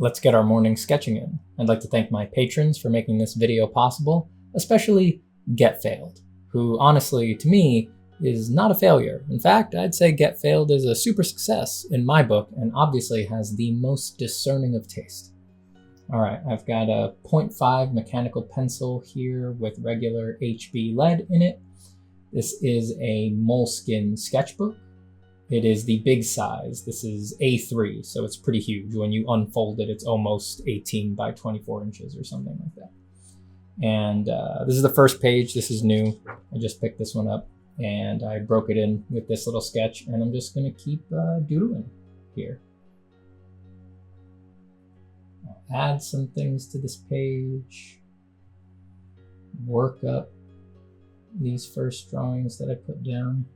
Let's get our morning sketching in. I'd like to thank my patrons for making this video possible, especially Get Failed, who honestly, to me, is not a failure. In fact, I'd say Get Failed is a super success in my book and obviously has the most discerning of taste. All right, I've got a 0.5 mechanical pencil here with regular HB lead in it. This is a Moleskine sketchbook. It is the big size. This is A3, so it's pretty huge. When you unfold it, it's almost 18 by 24 inches or something like that. And this is the first page. This is new. I just picked this one up and I broke it in with this little sketch, and I'm just gonna keep doodling here. I'll add some things to this page, work up these first drawings that I put down.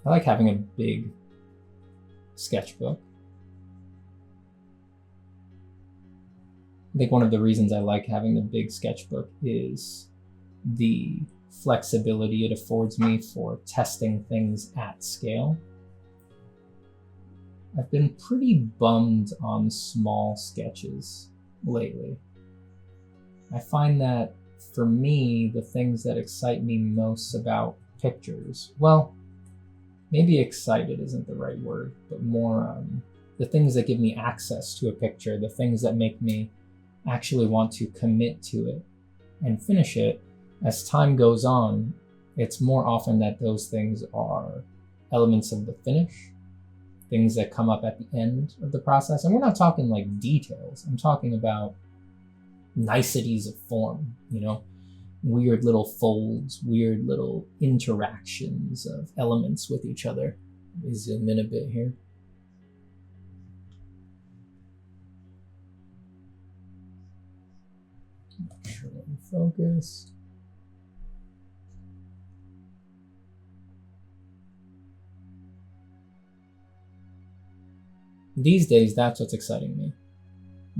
I like having a big sketchbook. I think one of the reasons I like having the big sketchbook is the flexibility it affords me for testing things at scale. I've been pretty bummed on small sketches lately. I find that for me, the things that excite me most about pictures, well, maybe excited isn't the right word, but more the things that give me access to a picture, the things that make me actually want to commit to it and finish it. As time goes on, it's more often that those things are elements of the finish, things that come up at the end of the process. And we're not talking like details. I'm talking about niceties of form, you know? Weird little folds, weird little interactions of elements with each other. Let me zoom in a bit here. Make sure that we focus. These days, that's what's exciting me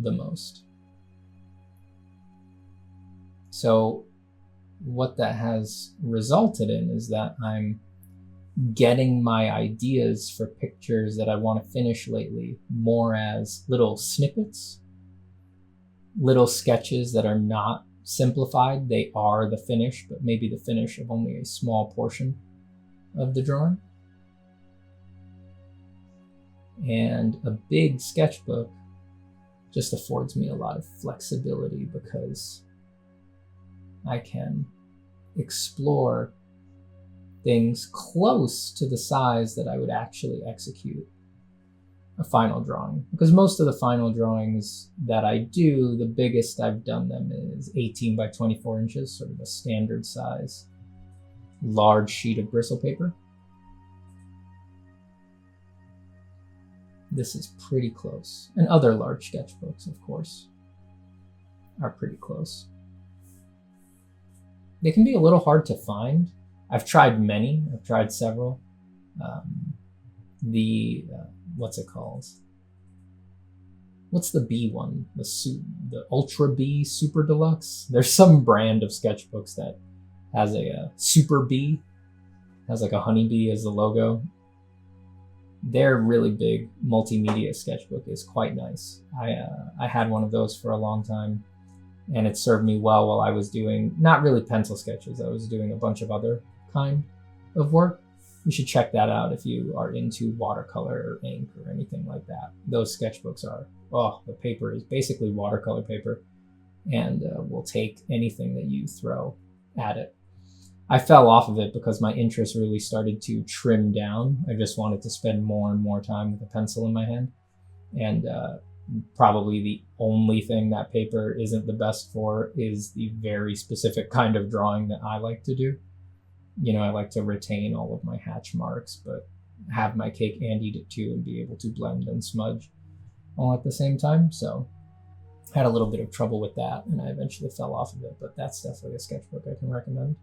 the most. So what that has resulted in is that I'm getting my ideas for pictures that I want to finish lately more as little snippets, little sketches that are not simplified. They are the finish, but maybe the finish of only a small portion of the drawing. And a big sketchbook just affords me a lot of flexibility because I can explore things close to the size that I would actually execute a final drawing. Because most of the final drawings that I do, the biggest I've done them is 18 by 24 inches, sort of a standard size, large sheet of bristle paper. This is pretty close. And other large sketchbooks, of course, are pretty close. They can be a little hard to find. I've tried many. I've tried several. What's it called? What's the B one? The Ultra B Super Deluxe? There's some brand of sketchbooks that has a Super B, has like a honeybee as the logo. Their really big multimedia sketchbook is quite nice. I had one of those for a long time, and it served me well while I was doing, not really pencil sketches, I was doing a bunch of other kind of work. You should check that out if you are into watercolor or ink or anything like that. Those sketchbooks are, the paper is basically watercolor paper, and will take anything that you throw at it. I fell off of it because my interest really started to trim down. I just wanted to spend more and more time with a pencil in my hand. And probably the only thing that paper isn't the best for is the very specific kind of drawing that I like to do. You know, I like to retain all of my hatch marks, but have my cake and eat it too and be able to blend and smudge all at the same time. So I had a little bit of trouble with that, and I eventually fell off of it, but that's definitely a sketchbook I can recommend.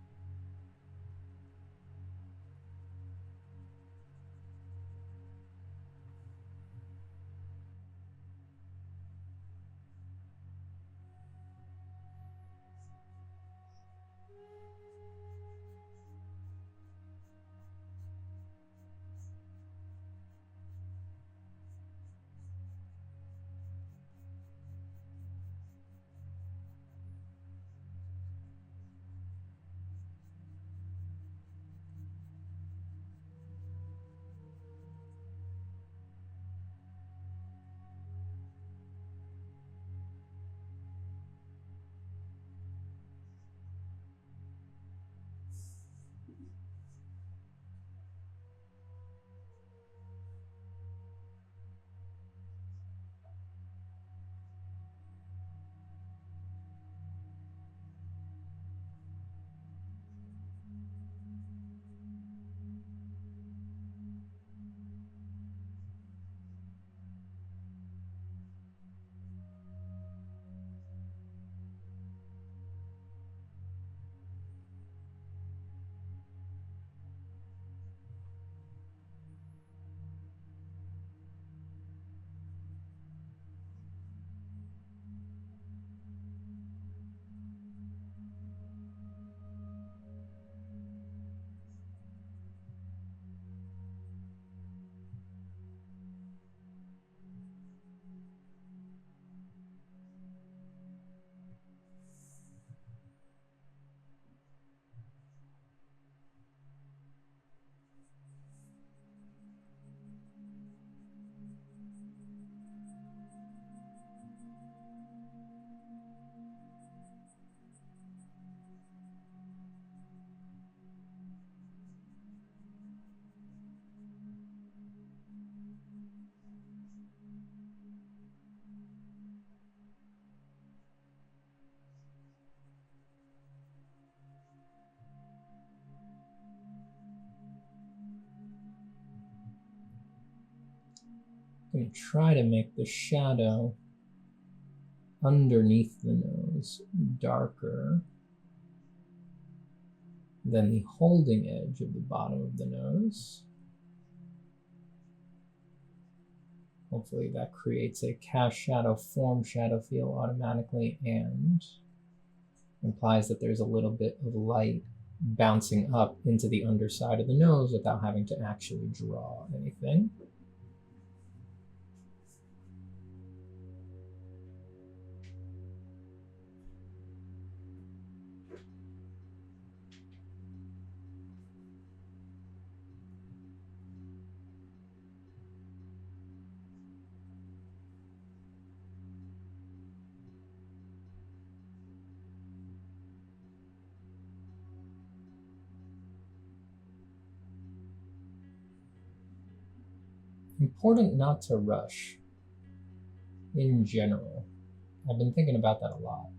I'm going to try to make the shadow underneath the nose darker than the holding edge of the bottom of the nose. Hopefully that creates a cast shadow, form shadow feel automatically and implies that there's a little bit of light bouncing up into the underside of the nose without having to actually draw anything. Important not to rush in general. I've been thinking about that a lot.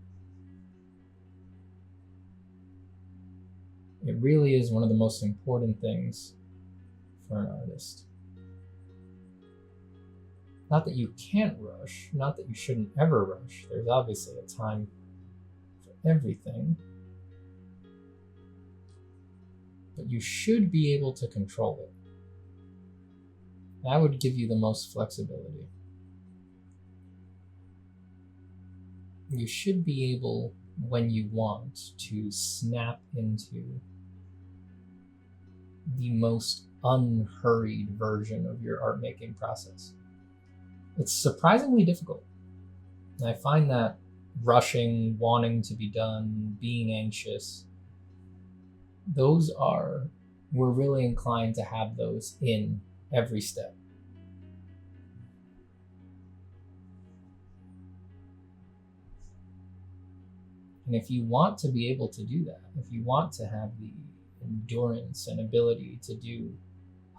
It really is one of the most important things for an artist. Not that you can't rush, not that you shouldn't ever rush. There's obviously a time for everything. But you should be able to control it. That would give you the most flexibility. You should be able, when you want, to snap into the most unhurried version of your art making process. It's surprisingly difficult. I find that rushing, wanting to be done, being anxious, we're really inclined to have those in every step. And if you want to be able to do that, if you want to have the endurance and ability to do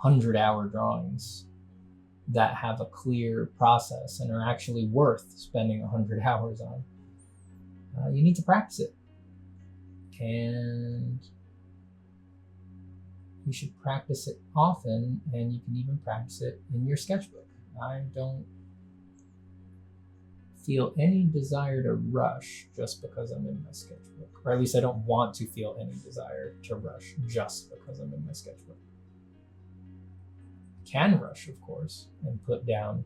100-hour drawings that have a clear process and are actually worth spending 100 hours on, you need to practice it. And you should practice it often, and you can even practice it in your sketchbook. I don't feel any desire to rush just because I'm in my sketchbook, or at least I don't want to feel any desire to rush just because I'm in my sketchbook. I can rush, of course, and put down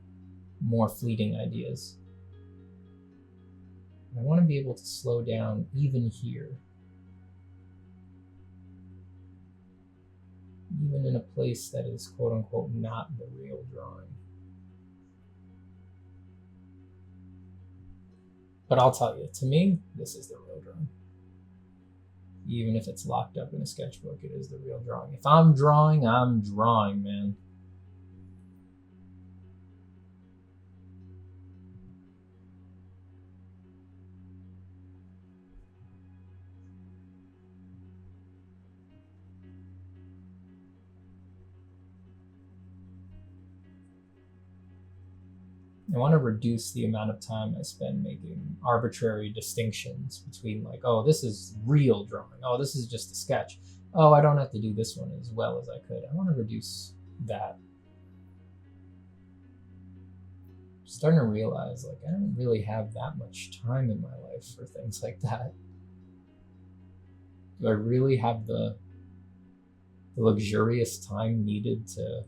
more fleeting ideas. I want to be able to slow down even here, even in a place that is quote unquote not the real drawing. But I'll tell you, to me, this is the real drawing. Even if it's locked up in a sketchbook, it is the real drawing. If I'm drawing, man. I want to reduce the amount of time I spend making arbitrary distinctions between like, oh, this is real drawing. Oh, this is just a sketch. Oh, I don't have to do this one as well as I could. I want to reduce that. I'm starting to realize like I don't really have that much time in my life for things like that. Do I really have the luxurious time needed to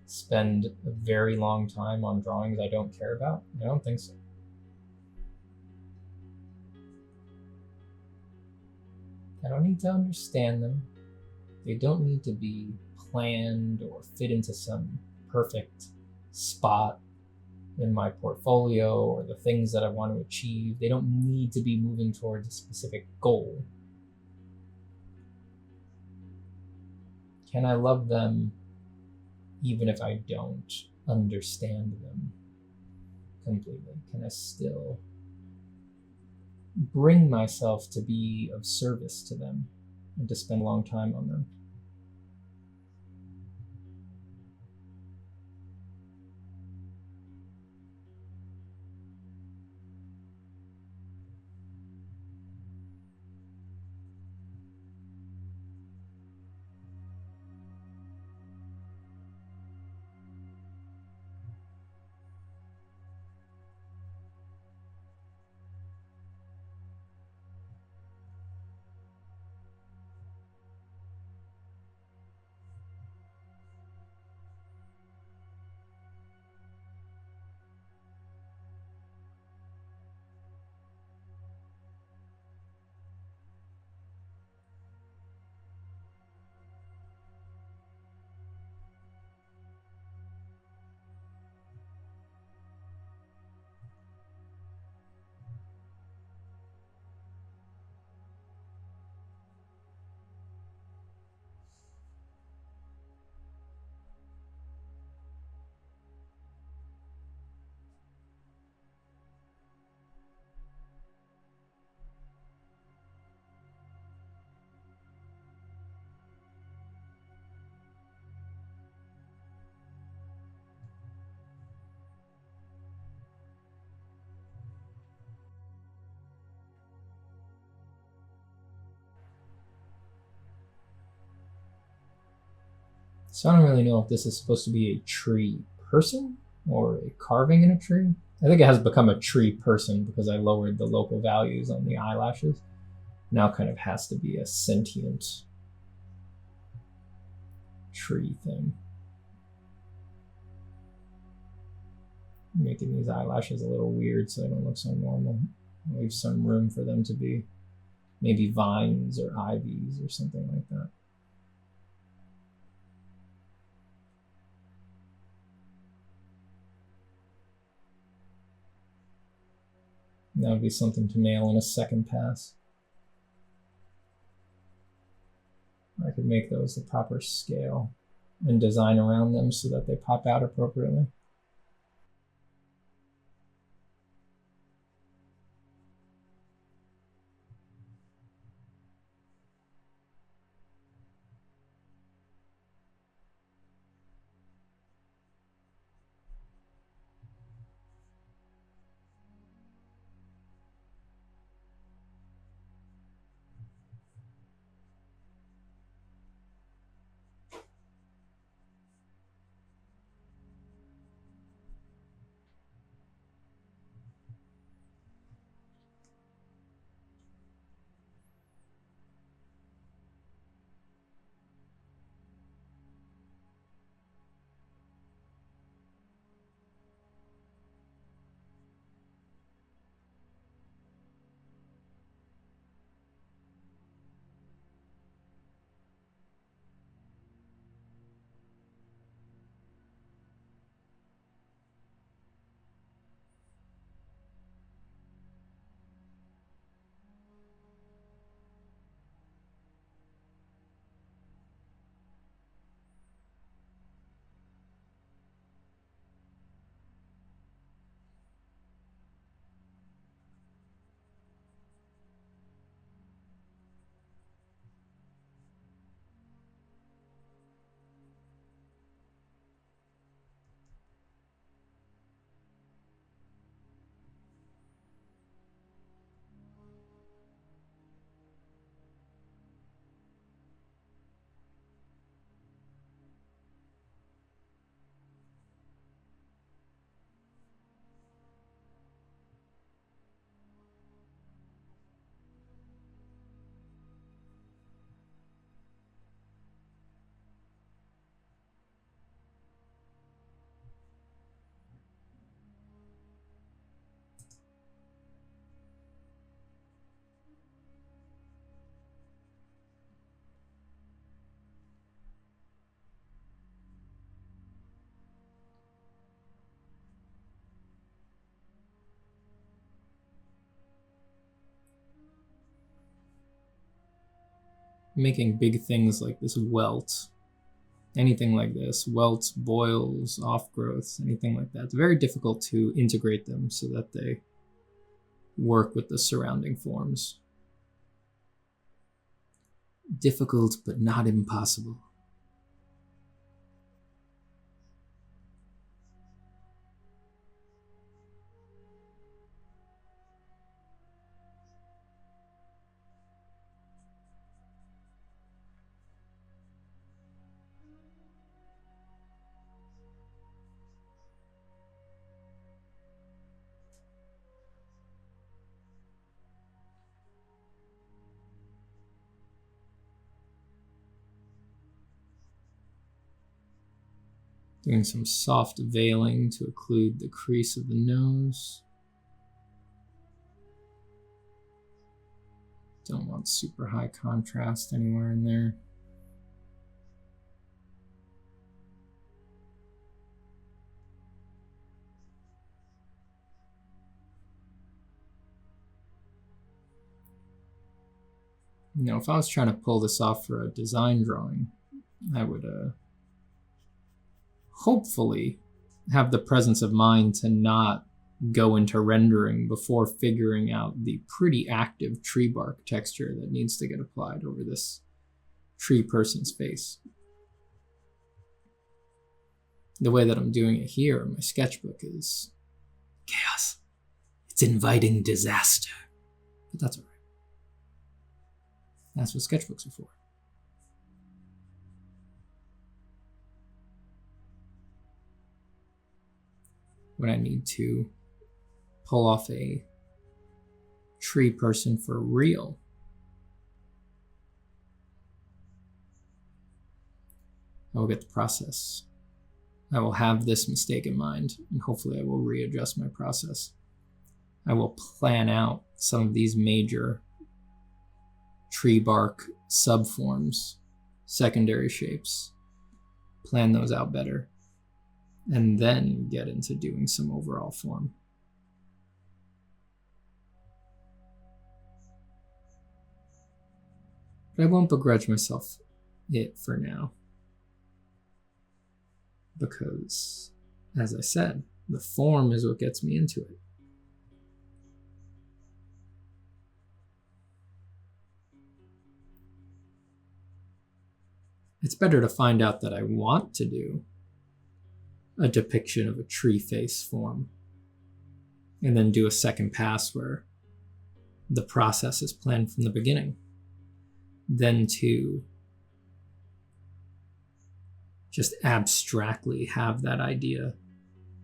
spend a very long time on drawings I don't care about? I don't think so. I don't need to understand them. They don't need to be planned or fit into some perfect spot in my portfolio or the things that I want to achieve. They don't need to be moving towards a specific goal. Can I love them even if I don't understand them completely? Can I still bring myself to be of service to them and to spend a long time on them? So I don't really know if this is supposed to be a tree person or a carving in a tree. I think it has become a tree person because I lowered the local values on the eyelashes. Now kind of has to be a sentient tree thing. Making these eyelashes a little weird so they don't look so normal. Leave some room for them to be maybe vines or ivies or something like that. That would be something to nail in a second pass. I could make those the proper scale and design around them so that they pop out appropriately. Making big things like this welt, anything like this, welts, boils, off growths, anything like that, it's very difficult to integrate them so that they work with the surrounding forms. Difficult, but not impossible. Doing some soft veiling to occlude the crease of the nose. Don't want super high contrast anywhere in there. You know, if I was trying to pull this off for a design drawing, I would hopefully have the presence of mind to not go into rendering before figuring out the pretty active tree bark texture that needs to get applied over this tree person's face. The way that I'm doing it here in my sketchbook is chaos. It's inviting disaster. But that's all right. That's what sketchbooks are for. when I need to pull off a tree person for real. I will get the process. I will have this mistake in mind, and hopefully I will readjust my process. I will plan out some of these major tree bark subforms, secondary shapes, plan those out better, and then get into doing some overall form. But I won't begrudge myself it for now, because, as I said, the form is what gets me into it. It's better to find out that I want to do a depiction of a tree face form and then do a second pass where the process is planned from the beginning, than to just abstractly have that idea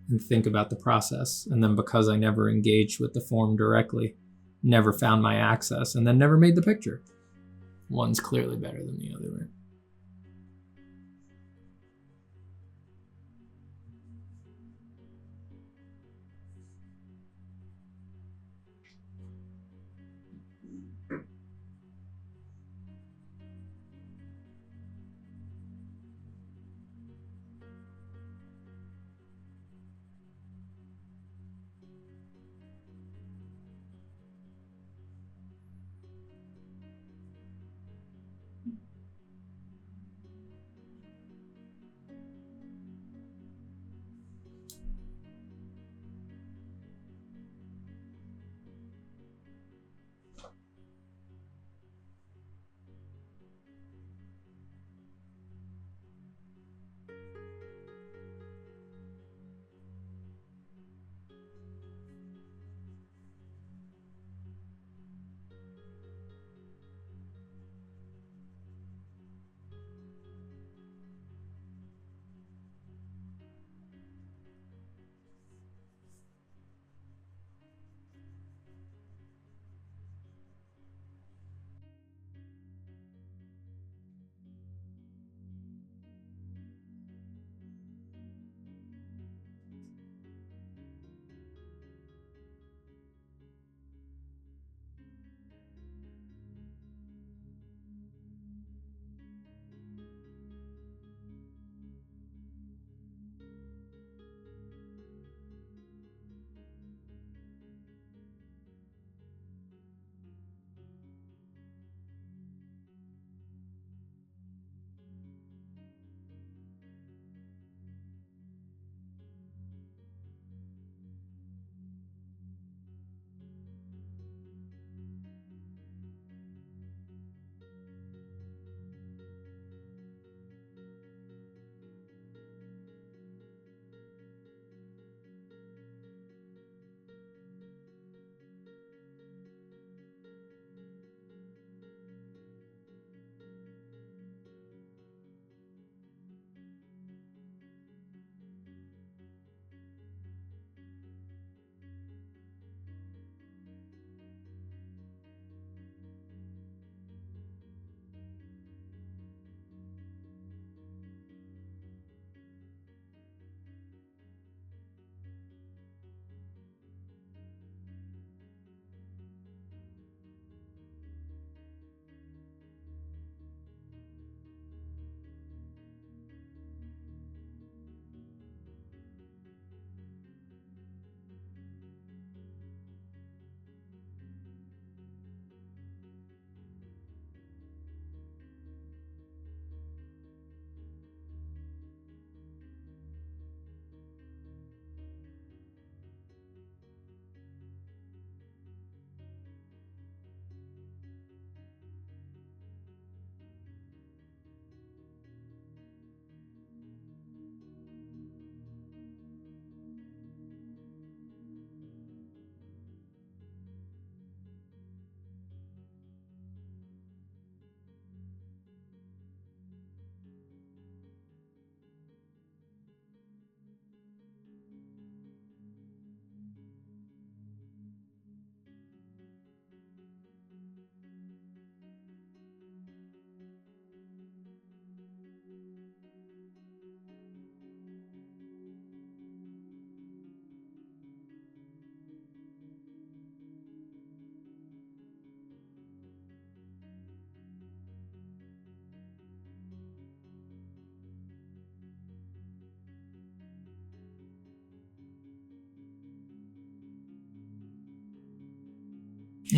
and think about the process, and then because I never engaged with the form directly, never found my access, and then never made the picture. One's clearly better than the other, right?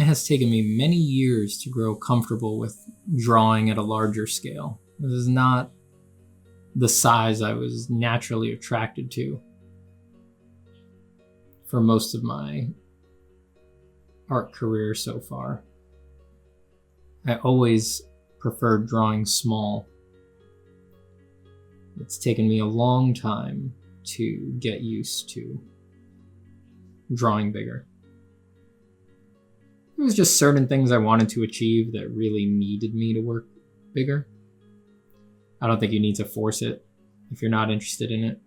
has taken me many years to grow comfortable with drawing at a larger scale. This is not the size I was naturally attracted to for most of my art career so far. I always preferred drawing small. It's taken me a long time to get used to drawing bigger. It was just certain things I wanted to achieve that really needed me to work bigger. I don't think you need to force it if you're not interested in it.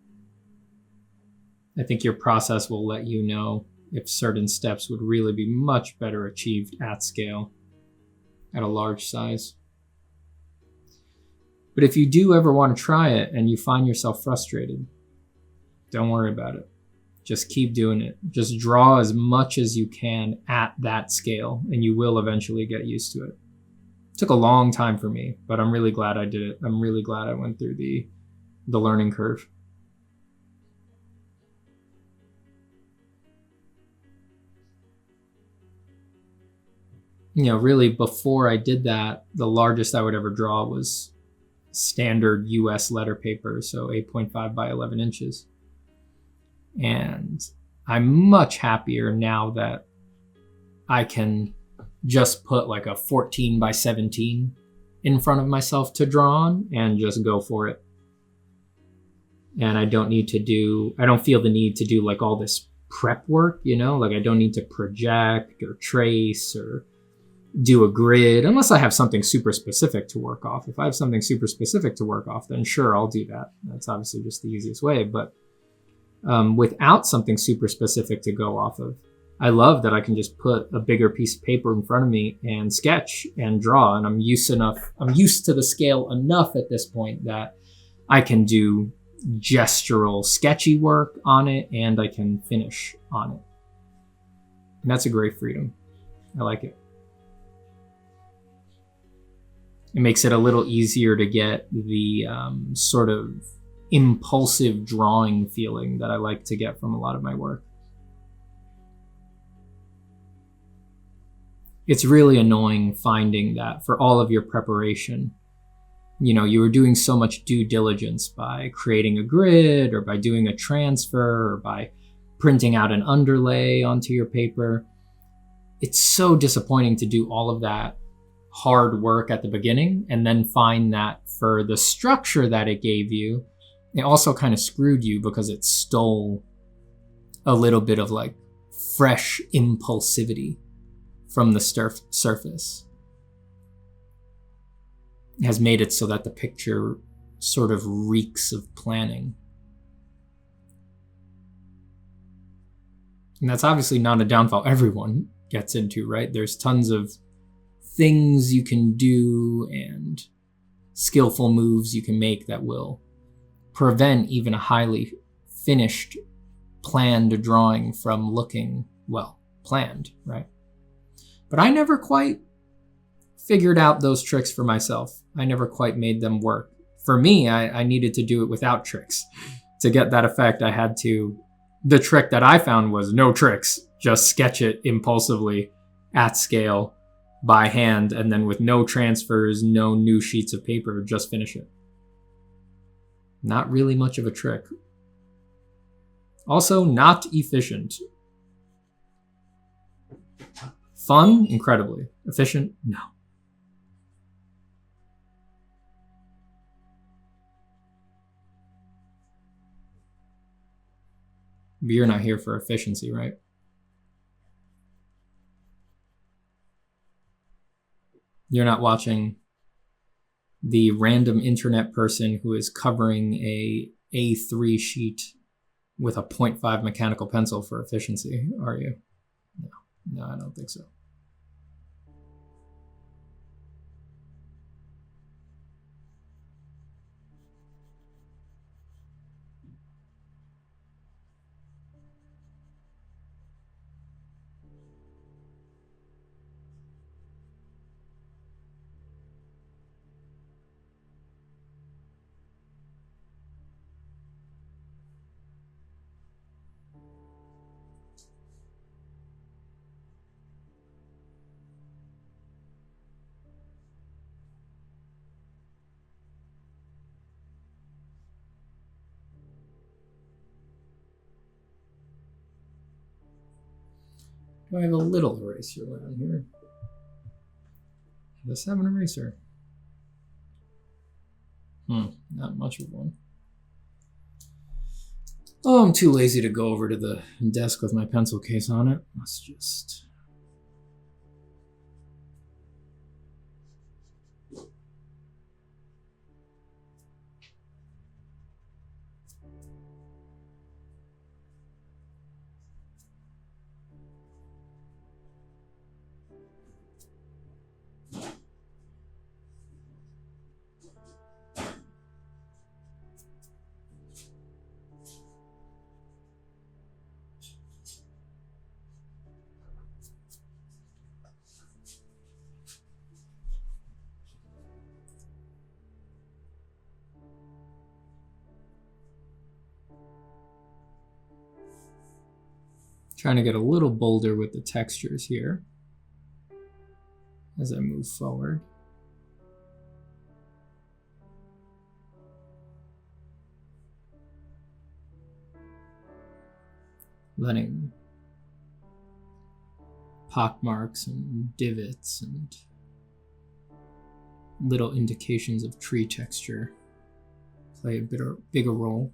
I think your process will let you know if certain steps would really be much better achieved at scale, at a large size. But if you do ever want to try it and you find yourself frustrated, don't worry about it. Just keep doing it. Just draw as much as you can at that scale, and you will eventually get used to it. It took a long time for me, but I'm really glad I did it. I'm really glad I went through the learning curve. You know, really before I did that, the largest I would ever draw was standard US letter paper, so 8.5 by 11 inches. And I'm much happier now that I can just put like a 14 by 17 in front of myself to draw on and just go for it. And I don't feel the need to do like all this prep work, you know, like I don't need to project or trace or do a grid unless I have something super specific to work off. If I have something super specific to work off, then sure, I'll do that. That's obviously just the easiest way. But without something super specific to go off of, I love that I can just put a bigger piece of paper in front of me and sketch and draw. And I'm used to the scale enough at this point that I can do gestural sketchy work on it and I can finish on it. And that's a great freedom. I like it. It makes it a little easier to get the sort of impulsive drawing feeling that I like to get from a lot of my work. It's really annoying finding that for all of your preparation, you know, you were doing so much due diligence by creating a grid or by doing a transfer or by printing out an underlay onto your paper. It's so disappointing to do all of that hard work at the beginning and then find that for the structure that it gave you, it also kind of screwed you because it stole a little bit of like fresh impulsivity from the surface. It has made it so that the picture sort of reeks of planning. And that's obviously not a downfall everyone gets into, right? There's tons of things you can do and skillful moves you can make that will prevent even a highly finished, planned drawing from looking, well, planned, right? But I never quite figured out those tricks for myself. I never quite made them work. For me, I needed to do it without tricks. To get that effect, the trick that I found was no tricks, just sketch it impulsively at scale by hand, and then with no transfers, no new sheets of paper, just finish it. Not really much of a trick. Also, not efficient. Fun? Incredibly. Efficient? No. But you're not here for efficiency, right? You're not watching the random internet person who is covering a A3 sheet with a 0.5 mechanical pencil for efficiency, are you? No, I don't think so. Do I have a little eraser around here? Does this have an eraser? Not much of one. Oh, I'm too lazy to go over to the desk with my pencil case on it. Let's just... Trying to get a little bolder with the textures here as I move forward. Letting pockmarks and divots and little indications of tree texture play a bigger role.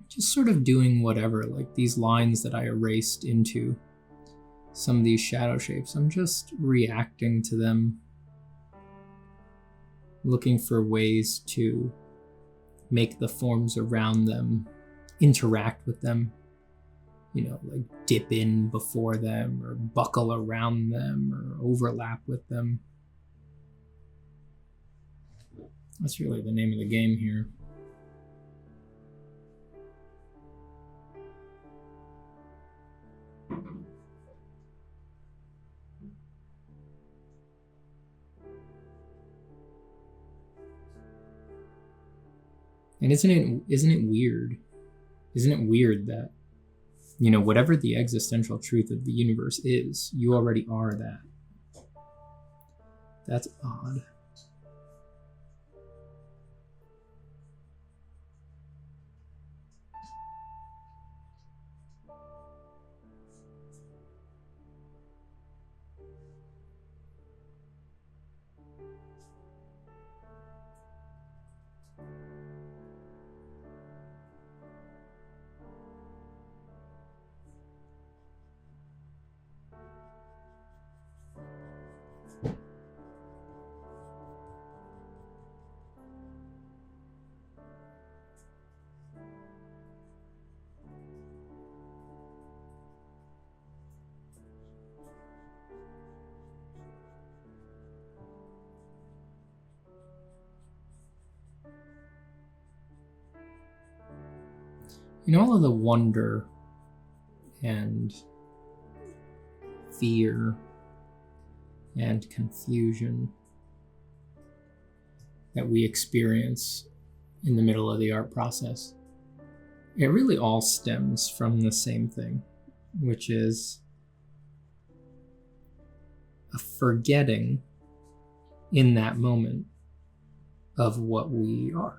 Just sort of doing whatever, like these lines that I erased into some of these shadow shapes. I'm just reacting to them, looking for ways to make the forms around them interact with them, you know, like dip in before them or buckle around them or overlap with them. That's really the name of the game here. And isn't it weird? Isn't it weird that, you know, whatever the existential truth of the universe is, you already are that. That's odd. You know, all of the wonder and fear and confusion that we experience in the middle of the art process, it really all stems from the same thing, which is a forgetting in that moment of what we are.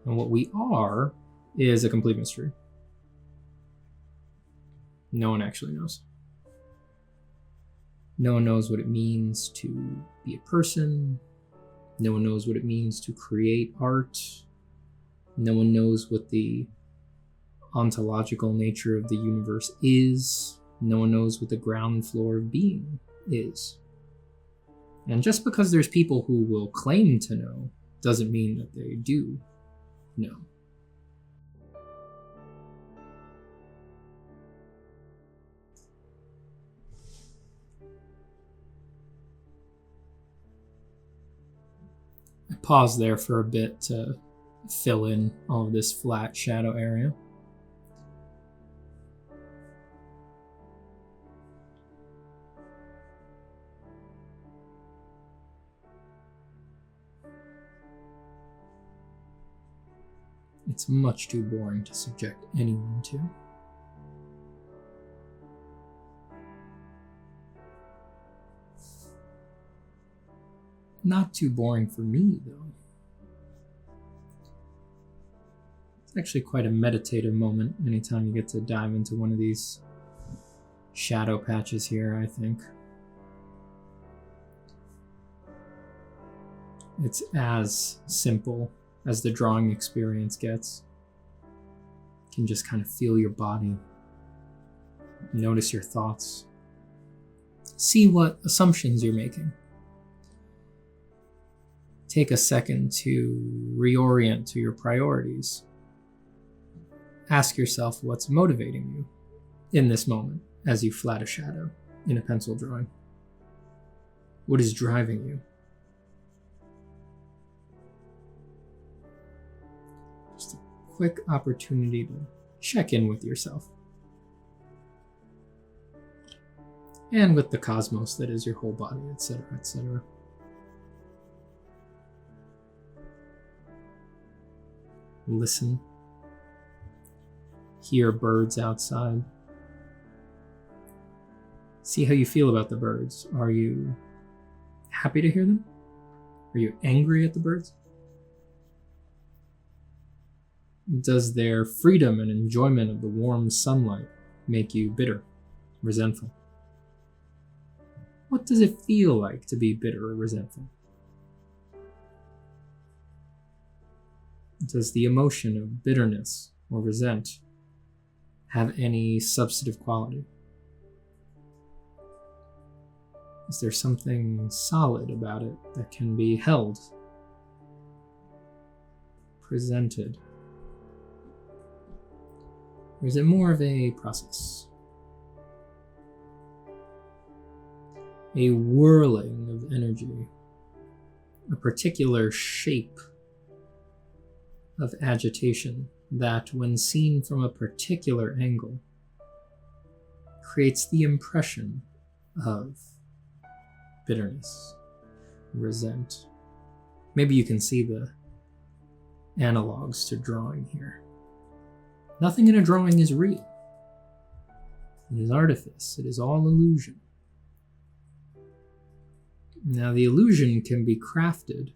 And what we are is a complete mystery. No one actually knows. No one knows what it means to be a person. No one knows what it means to create art. No one knows what the ontological nature of the universe is. No one knows what the ground floor of being is. And just because there's people who will claim to know doesn't mean that they do know. I paused there for a bit to fill in all of this flat shadow area. It's much too boring to subject anyone to. Not too boring for me, though. It's actually quite a meditative moment anytime you get to dive into one of these shadow patches here, I think. It's as simple as the drawing experience gets. You can just kind of feel your body, notice your thoughts, see what assumptions you're making. Take a second to reorient to your priorities. Ask yourself what's motivating you in this moment as you flat a shadow in a pencil drawing. What is driving you? Just a quick opportunity to check in with yourself and with the cosmos that is your whole body, etc., etc. Listen. Hear birds outside. See how you feel about the birds. Are you happy to hear them? Are you angry at the birds? Does their freedom and enjoyment of the warm sunlight make you bitter, resentful? What does it feel like to be bitter or resentful? Does the emotion of bitterness or resent have any substantive quality? Is there something solid about it that can be held, presented? Or is it more of a process? A whirling of energy, a particular shape of agitation that, when seen from a particular angle, creates the impression of bitterness, resent. Maybe you can see the analogs to drawing here. Nothing in a drawing is real. It is artifice. It is all illusion. Now, the illusion can be crafted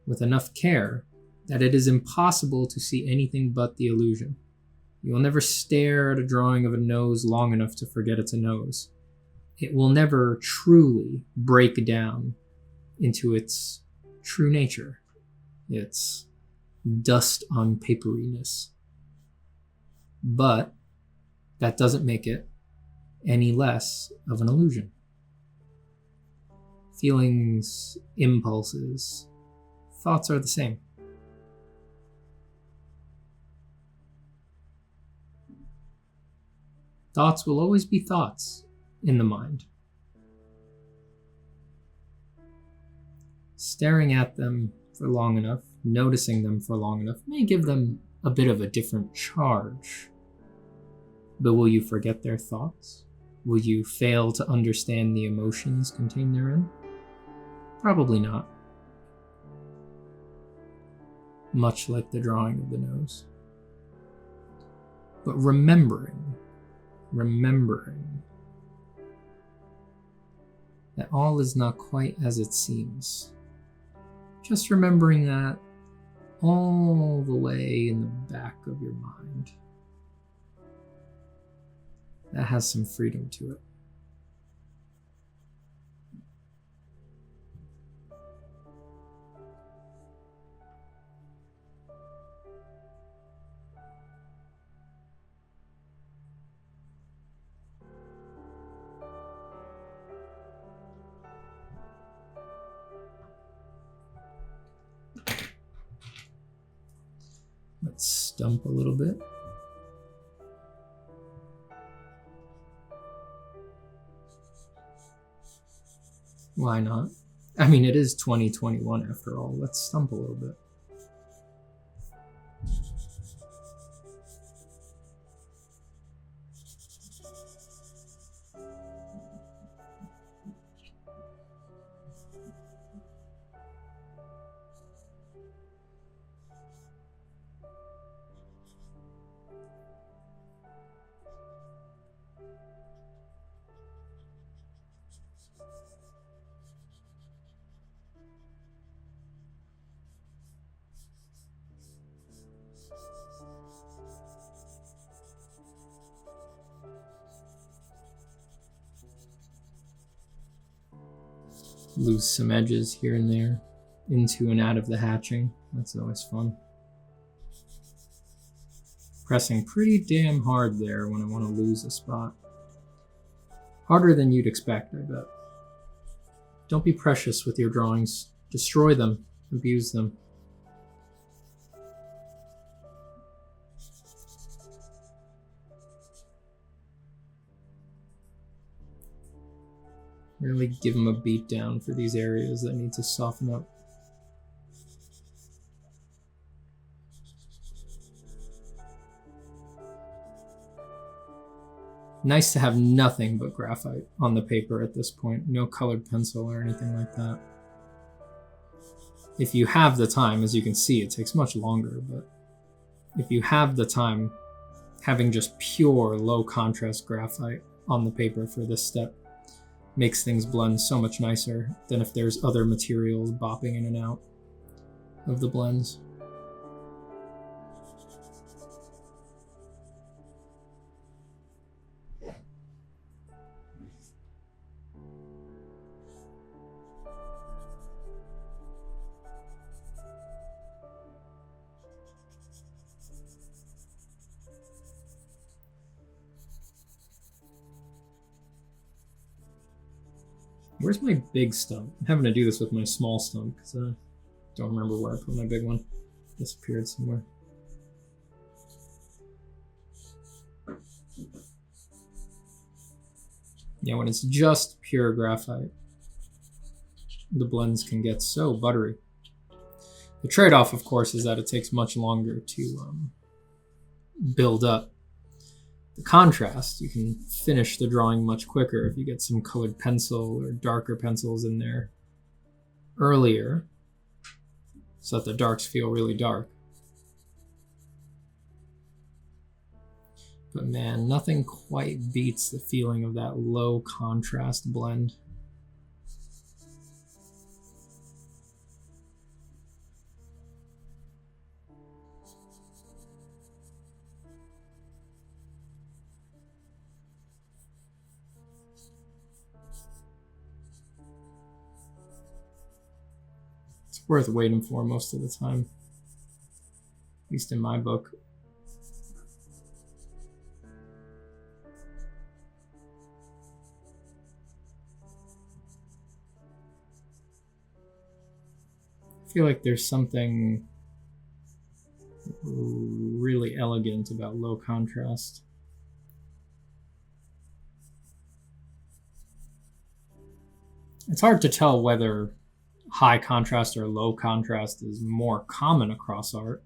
with enough care that it is impossible to see anything but the illusion. You will never stare at a drawing of a nose long enough to forget it's a nose. It will never truly break down into its true nature, its dust on paperiness. But that doesn't make it any less of an illusion. Feelings, impulses, thoughts are the same. Thoughts will always be thoughts in the mind. Staring at them for long enough, noticing them for long enough, may give them a bit of a different charge. But will you forget their thoughts? Will you fail to understand the emotions contained therein? Probably not. Much like the drawing of the nose. But remembering that all is not quite as it seems. Just remembering that all the way in the back of your mind. That has some freedom to it. Let's stump a little bit. Why not? I mean, it is 2021 after all. Let's stump a little bit. lose some edges here and there, into and out of the hatching. That's always fun. Pressing pretty damn hard there when I want to lose a spot. Harder than you'd expect, I bet. Don't be precious with your drawings. Destroy them, abuse them. Really give them a beat down for these areas that need to soften up. Nice to have nothing but graphite on the paper at this point. No colored pencil or anything like that. If you have the time, as you can see, it takes much longer, but if you have the time, having just pure low contrast graphite on the paper for this step makes things blend so much nicer than if there's other materials bopping in and out of the blends. Where's my big stump? I'm having to do this with my small stump because I don't remember where I put my big one. Disappeared somewhere. Yeah, when it's just pure graphite, the blends can get so buttery. The trade-off, of course, is that it takes much longer to build up. The contrast, you can finish the drawing much quicker if you get some colored pencil or darker pencils in there earlier so that the darks feel really dark. But man, nothing quite beats the feeling of that low contrast blend. Worth waiting for most of the time, at least in my book. I feel like there's something really elegant about low contrast. It's hard to tell whether high contrast or low contrast is more common across art.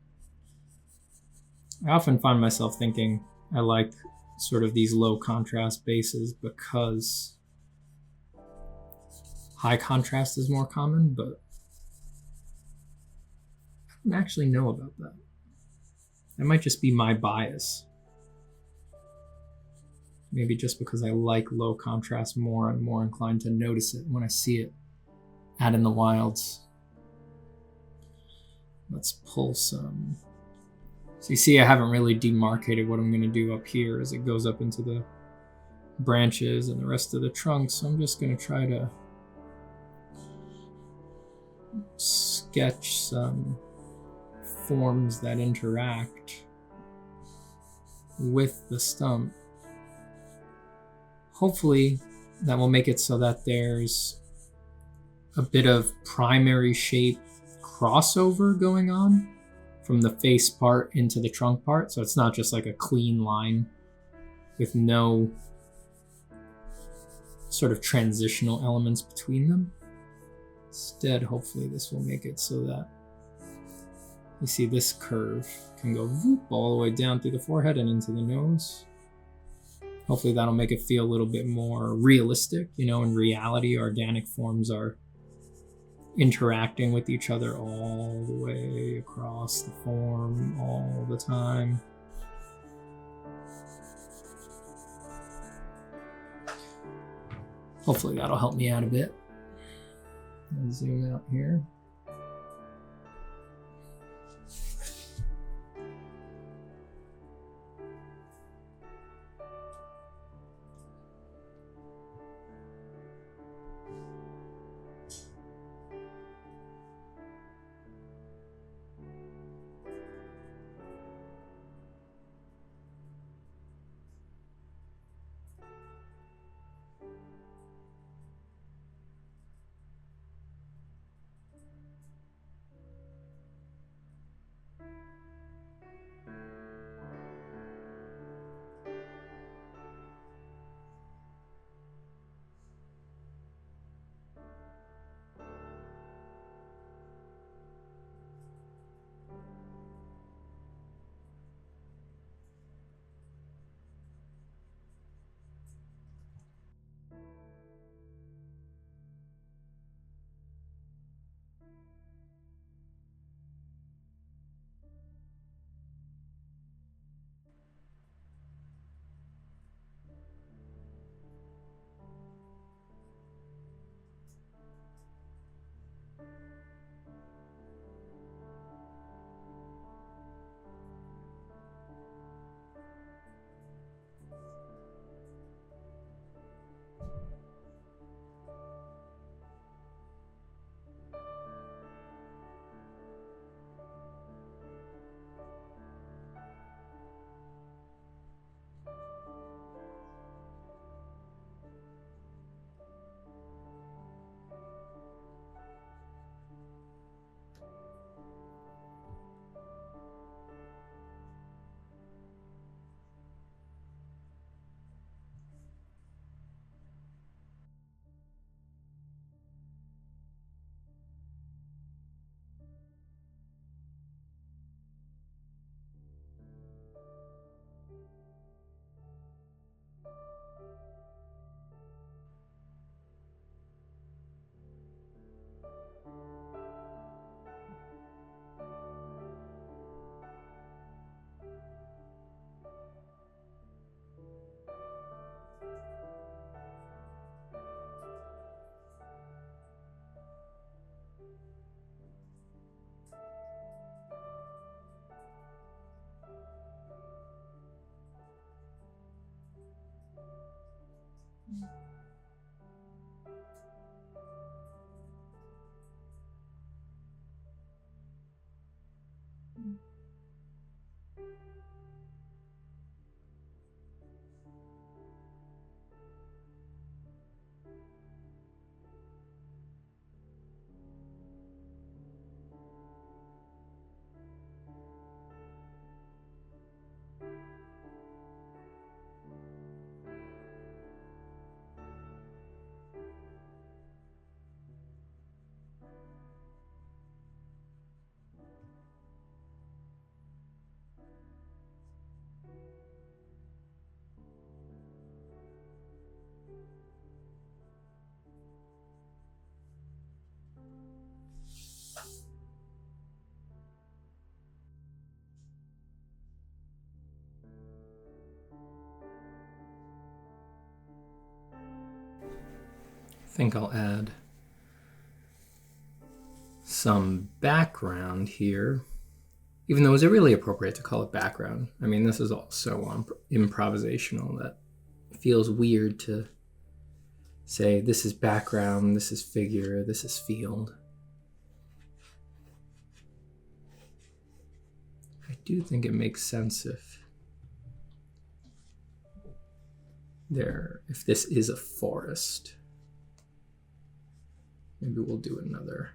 I often find myself thinking I like sort of these low contrast bases because high contrast is more common, but I don't actually know about that. That might just be my bias. Maybe just because I like low contrast more, I'm more inclined to notice it when I see it out in the wilds. Let's pull some. So you see I haven't really demarcated what I'm going to do up here as it goes up into the branches and the rest of the trunk. So I'm just going to try to sketch some forms that interact with the stump. Hopefully that will make it so that there's a bit of primary shape crossover going on from the face part into the trunk part. So it's not just like a clean line with no sort of transitional elements between them. Instead, hopefully this will make it so that you see this curve can go whoop, all the way down through the forehead and into the nose. Hopefully that'll make it feel a little bit more realistic. You know, in reality, organic forms are interacting with each other all the way across the form all the time. Hopefully that'll help me out a bit. I'll zoom out here. I think I'll add some background here, even though is it really appropriate to call it background? I mean, this is all so improvisational that it feels weird to say this is background, this is figure, this is field. I do think it makes sense if this is a forest. Maybe we'll do another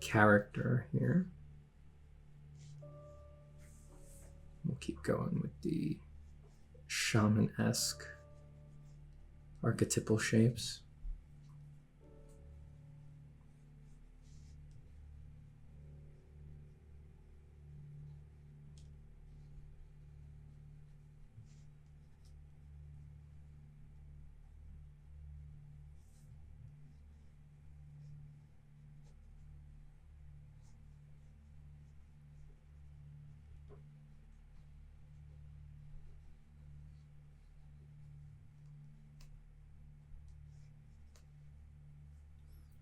character here. We'll keep going with the shaman-esque archetypal shapes.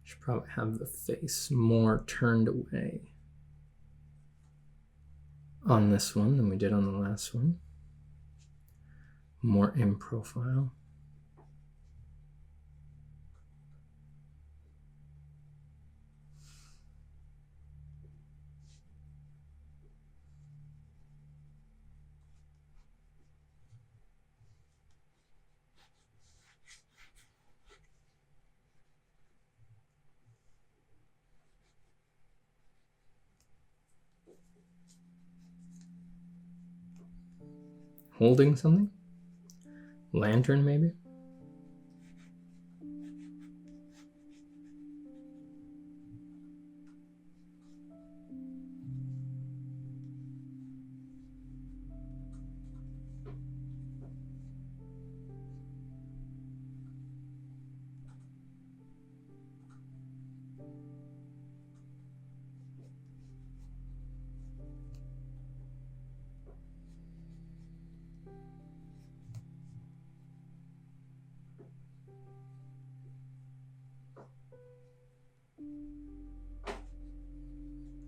Should probably have the face more turned away on this one than we did on the last one. More in profile. Holding something? Lantern, maybe?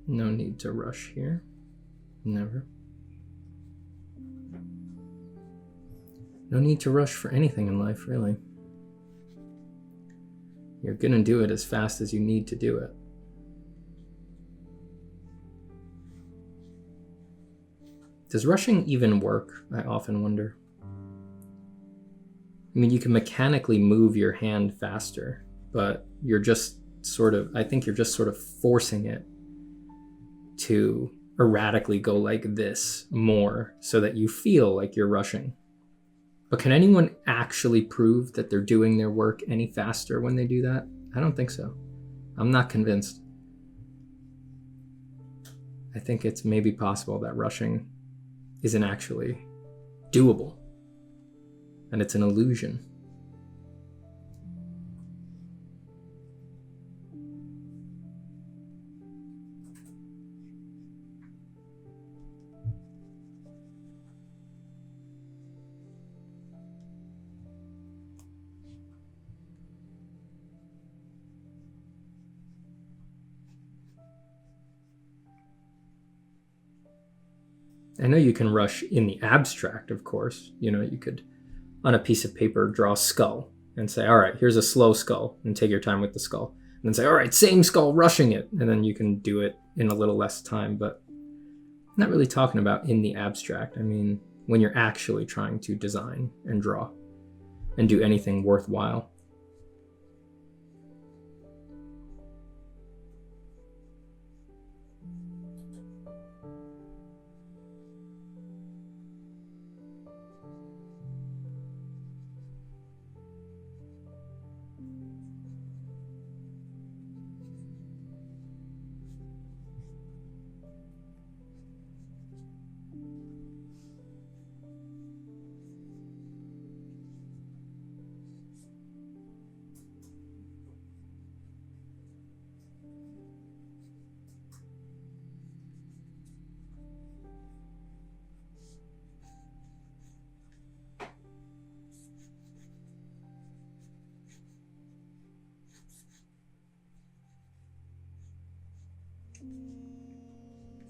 No need to rush here. Never. No need to rush for anything in life, really. You're gonna do it as fast as you need to do it. Does rushing even work? I often wonder. I mean, you can mechanically move your hand faster, but you're just I think you're just sort of forcing it to erratically go like this more so that you feel like you're rushing. But can anyone actually prove that they're doing their work any faster when they do that? I don't think so. I'm not convinced. I think it's maybe possible that rushing isn't actually doable, and it's an illusion. I know you can rush in the abstract, of course. You know, you could on a piece of paper, draw a skull and say, all right, here's a slow skull, and take your time with the skull. And then say, all right, same skull, rushing it. And then you can do it in a little less time. But I'm not really talking about in the abstract. I mean, when you're actually trying to design and draw and do anything worthwhile.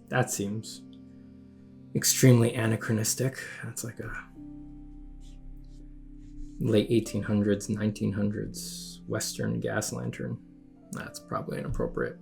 That seems extremely anachronistic. That's like a late 1800s, 1900s Western gas lantern. That's probably inappropriate.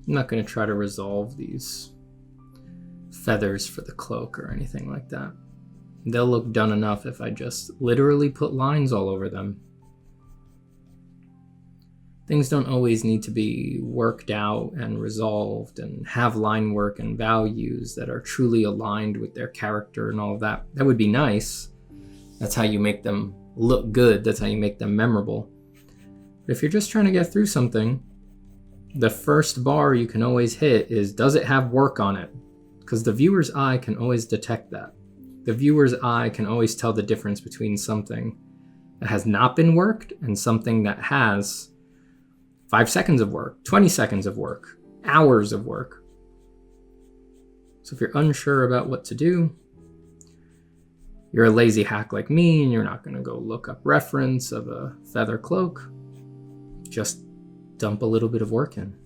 I'm not going to try to resolve these feathers for the cloak or anything like that. They'll look done enough if I just literally put lines all over them. Things don't always need to be worked out and resolved and have line work and values that are truly aligned with their character and all of that. That would be nice. That's how you make them look good. That's how you make them memorable. But if you're just trying to get through something, the first bar you can always hit is, does it have work on it? Because the viewer's eye can always detect that. The viewer's eye can always tell the difference between something that has not been worked and something that has 5 seconds of work, 20 seconds of work, hours of work. So if you're unsure about what to do, you're a lazy hack like me and you're not going to go look up reference of a feather cloak, just dump a little bit of work in.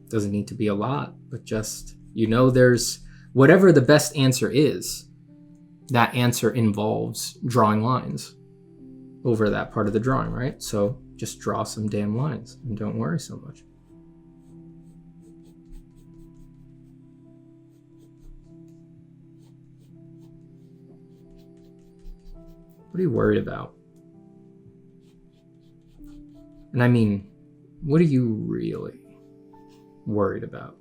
Doesn't need to be a lot, but just, there's whatever the best answer is, that answer involves drawing lines over that part of the drawing, right? So just draw some damn lines and don't worry so much. What are you worried about? And I mean, what are you really worried about?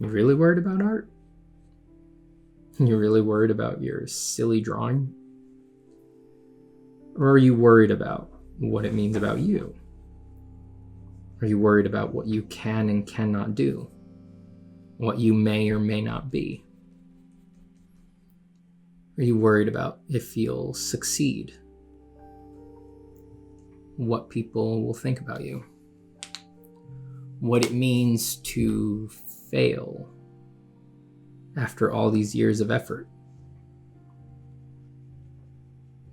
You really worried about art? You really worried about your silly drawing? Or are you worried about what it means about you? Are you worried about what you can and cannot do? What you may or may not be? Are you worried about if you'll succeed? What people will think about you? what it means to fail after all these years of effort,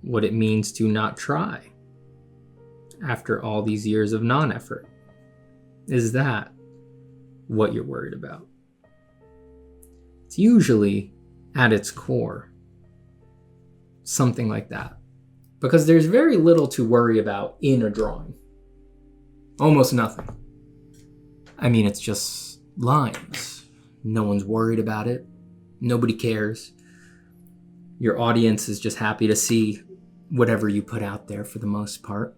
what it means to not try after all these years of non-effort. Is that what you're worried about? It's usually, at its core, something like that. Because there's very little to worry about in a drawing. Almost nothing. I mean, it's just lines. No one's worried about it. Nobody cares. Your audience is just happy to see whatever you put out there for the most part.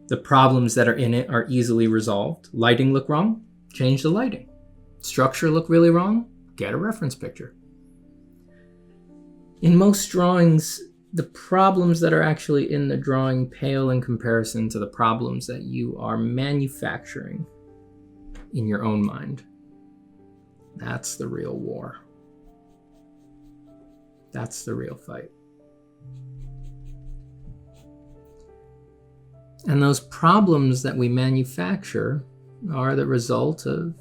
The problems that are in it are easily resolved. Lighting look wrong? Change the lighting. Structure look really wrong? Get a reference picture. In most drawings, the problems that are actually in the drawing pale in comparison to the problems that you are manufacturing in your own mind. That's the real war. That's the real fight. And those problems that we manufacture are the result of,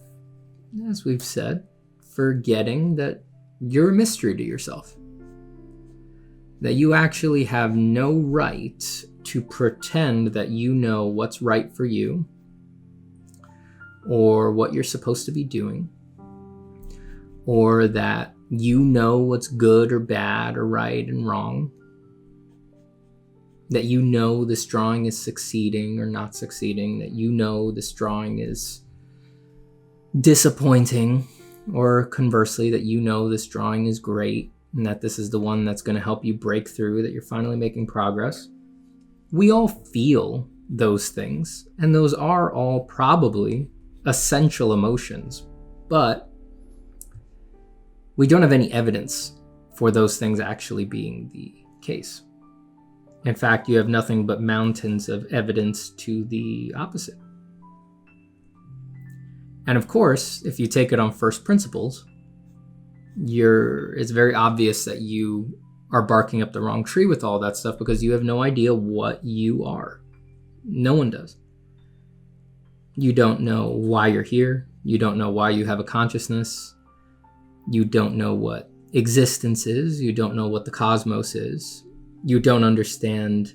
as we've said, forgetting that you're a mystery to yourself. That you actually have no right to pretend that you know what's right for you or what you're supposed to be doing, or that you know what's good or bad or right and wrong, that you know this drawing is succeeding or not succeeding, that you know this drawing is disappointing, or conversely, that you know this drawing is great and that this is the one that's going to help you break through, that you're finally making progress. We all feel those things, and those are all probably essential emotions, but we don't have any evidence for those things actually being the case. In fact, you have nothing but mountains of evidence to the opposite. And of course, if you take it on first principles, it's very obvious that you are barking up the wrong tree with all that stuff because you have no idea what you are. No one does. You don't know why you're here. You don't know why you have a consciousness. You don't know what existence is. You don't know what the cosmos is. You don't understand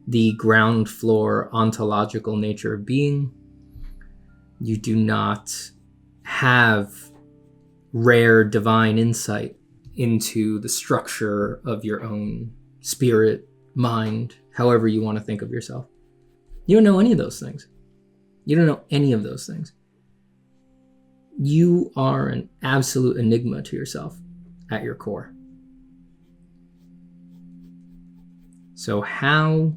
the ground floor ontological nature of being. You do not have rare divine insight into the structure of your own spirit, mind, however you want to think of yourself. You don't know any of those things. You don't know any of those things. You are an absolute enigma to yourself at your core. So how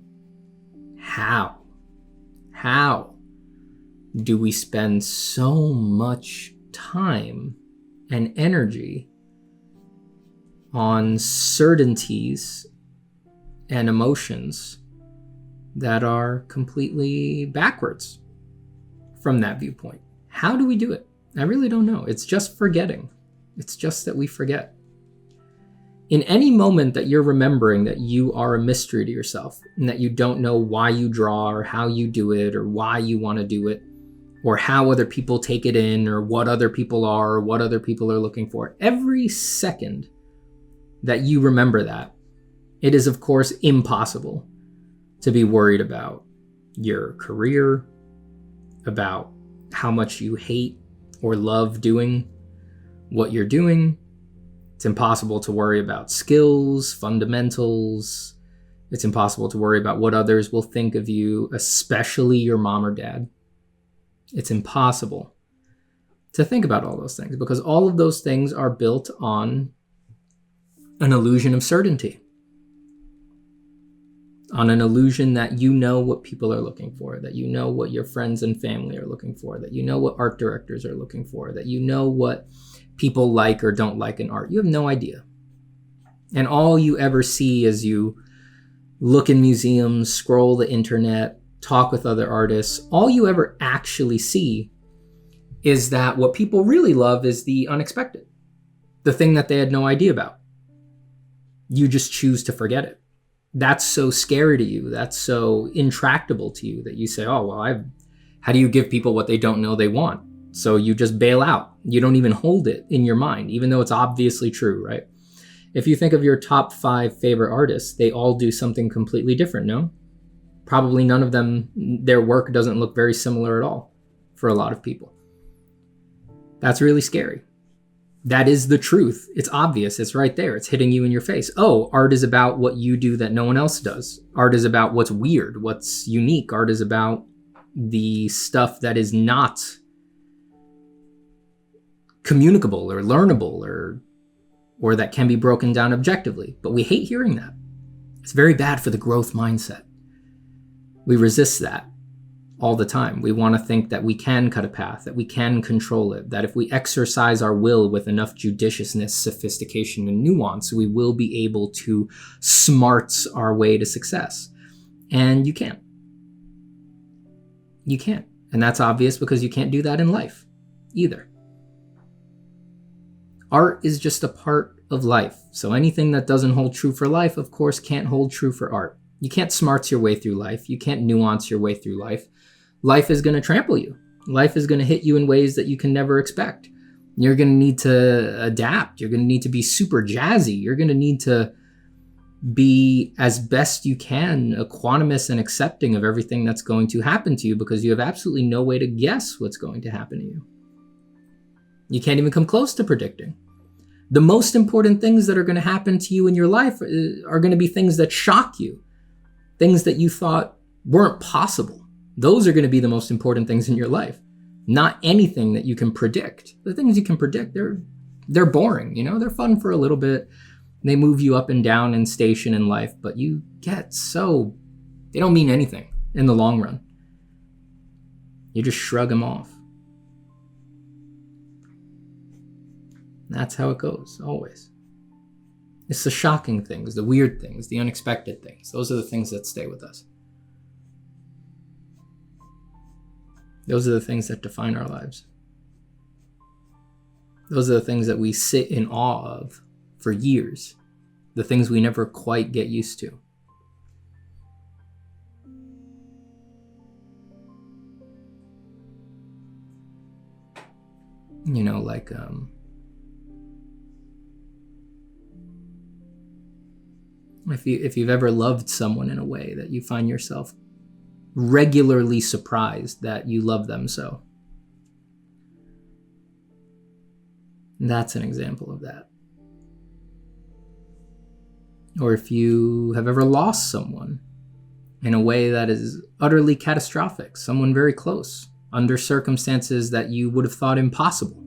do we spend so much time and energy on certainties and emotions that are completely backwards from that viewpoint? How do we do it? I really don't know. It's just forgetting. It's just that we forget. In any moment that you're remembering that you are a mystery to yourself and that you don't know why you draw or how you do it or why you want to do it or how other people take it in or what other people are or what other people are looking for, every second that you remember that, it is of course impossible to be worried about your career, about how much you hate or love doing what you're doing. It's impossible to worry about skills, fundamentals. It's impossible to worry about what others will think of you, especially your mom or dad. It's impossible to think about all those things because all of those things are built on an illusion of certainty, on an illusion that you know what people are looking for, that you know what your friends and family are looking for, that you know what art directors are looking for, that you know what people like or don't like in art. You have no idea. And all you ever see as you look in museums, scroll the internet, talk with other artists, all you ever actually see is that what people really love is the unexpected, the thing that they had no idea about. You just choose to forget it. That's so scary to you. That's so intractable to you that you say, oh, well, I've How do you give people what they don't know they want? So you just bail out. You don't even hold it in your mind, even though it's obviously true, right? If you think of your top 5 favorite artists, they all do something completely different, no? Probably none of them, their work doesn't look very similar at all for a lot of people. That's really scary. That is the truth. It's obvious. It's right there. It's hitting you in your face. Oh, art is about what you do that no one else does. Art is about what's weird, what's unique. Art is about the stuff that is not communicable or learnable or that can be broken down objectively. But we hate hearing that. It's very bad for the growth mindset. We resist that all the time. We want to think that we can cut a path, that we can control it, that if we exercise our will with enough judiciousness, sophistication, and nuance, we will be able to smarts our way to success. And you can't. You can't. And that's obvious because you can't do that in life either. Art is just a part of life. So anything that doesn't hold true for life, of course, can't hold true for art. You can't smarts your way through life. You can't nuance your way through life. Life is going to trample you. Life is going to hit you in ways that you can never expect. You're going to need to adapt. You're going to need to be super jazzy. You're going to need to be, as best you can, equanimous and accepting of everything that's going to happen to you because you have absolutely no way to guess what's going to happen to you. You can't even come close to predicting. The most important things that are going to happen to you in your life are going to be things that shock you, things that you thought weren't possible. Those are going to be the most important things in your life, not anything that you can predict. The things you can predict, they're boring, they're fun for a little bit. They move you up and down in station in life, but you get they don't mean anything in the long run. You just shrug them off. That's how it goes, always. It's the shocking things, the weird things, the unexpected things. Those are the things that stay with us. Those are the things that define our lives. Those are the things that we sit in awe of for years. The things we never quite get used to. Like if you've ever loved someone in a way that you find yourself regularly surprised that you love them so. That's an example of that. Or if you have ever lost someone in a way that is utterly catastrophic, someone very close, under circumstances that you would have thought impossible.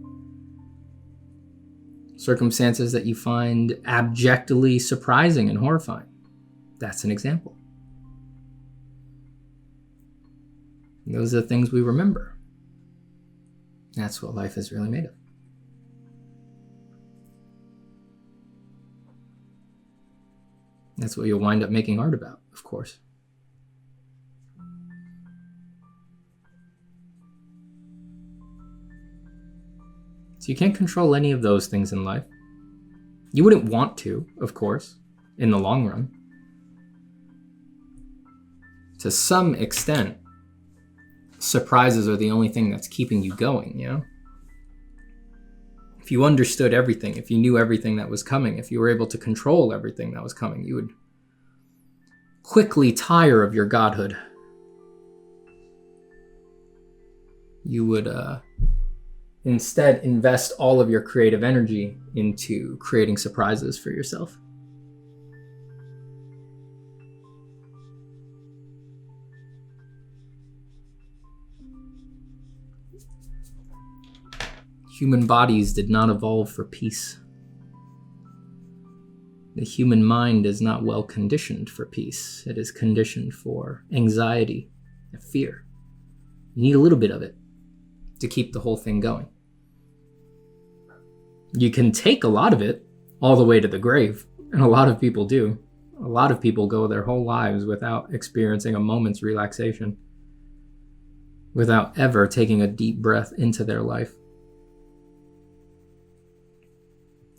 Circumstances that you find abjectly surprising and horrifying. That's an example. Those are the things we remember. That's what life is really made of. That's what you'll wind up making art about, of course. So you can't control any of those things in life. You wouldn't want to, of course, in the long run. To some extent, surprises are the only thing that's keeping you going, If you understood everything, if you knew everything that was coming, if you were able to control everything that was coming, you would quickly tire of your godhood. You would instead invest all of your creative energy into creating surprises for yourself. Human bodies did not evolve for peace. The human mind is not well conditioned for peace. It is conditioned for anxiety and fear. You need a little bit of it to keep the whole thing going. You can take a lot of it all the way to the grave, and a lot of people do. A lot of people go their whole lives without experiencing a moment's relaxation, without ever taking a deep breath into their life.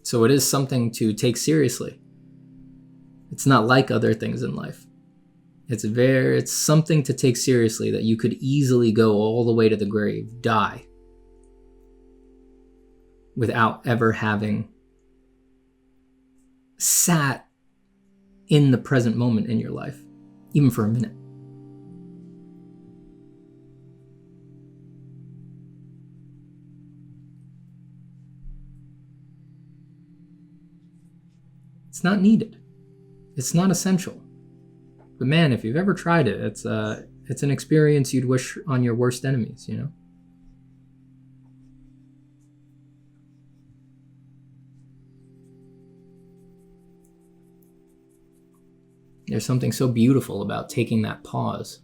So it is something to take seriously. It's not like other things in life. It's something to take seriously, that you could easily go all the way to the grave, die, without ever having sat in the present moment in your life, even for a minute. It's not needed. It's not essential. But man, if you've ever tried it, it's an experience you'd wish on your worst enemies, you know? There's something so beautiful about taking that pause.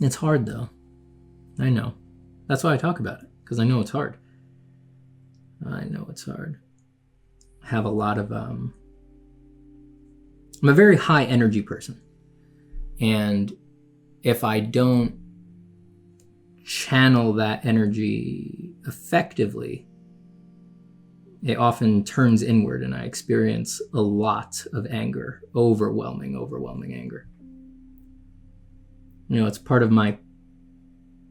It's hard though. I know. That's why I talk about it, because I know it's hard. I know it's hard. I have a lot of I'm a very high energy person. And if I don't channel that energy effectively, it often turns inward and I experience a lot of anger, overwhelming anger. You know, it's part of my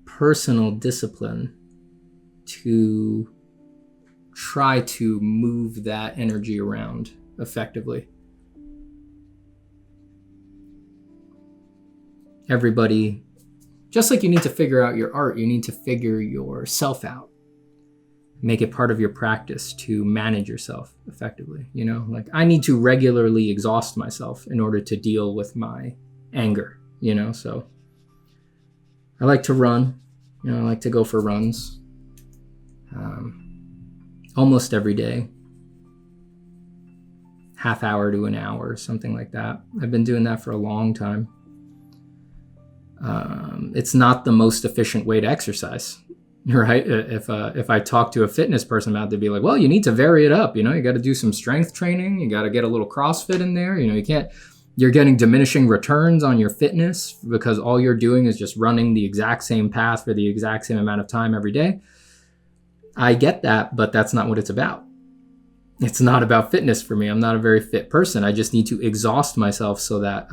personal discipline to try to move that energy around effectively. Everybody, just like you need to figure out your art, you need to figure yourself out. Make it part of your practice to manage yourself effectively. You know, like I need to regularly exhaust myself in order to deal with my anger, you know, so I like to run, you know, I like to go for runs almost every day, half hour to an hour, something like that. I've been doing that for a long time. It's not the most efficient way to exercise, right? If I talk to a fitness person about it, they'd be like, well, you need to vary it up. You know, you got to do some strength training. You got to get a little CrossFit in there. You know, you're getting diminishing returns on your fitness because all you're doing is just running the exact same path for the exact same amount of time every day. I get that, but that's not what it's about. It's not about fitness for me. I'm not a very fit person. I just need to exhaust myself so that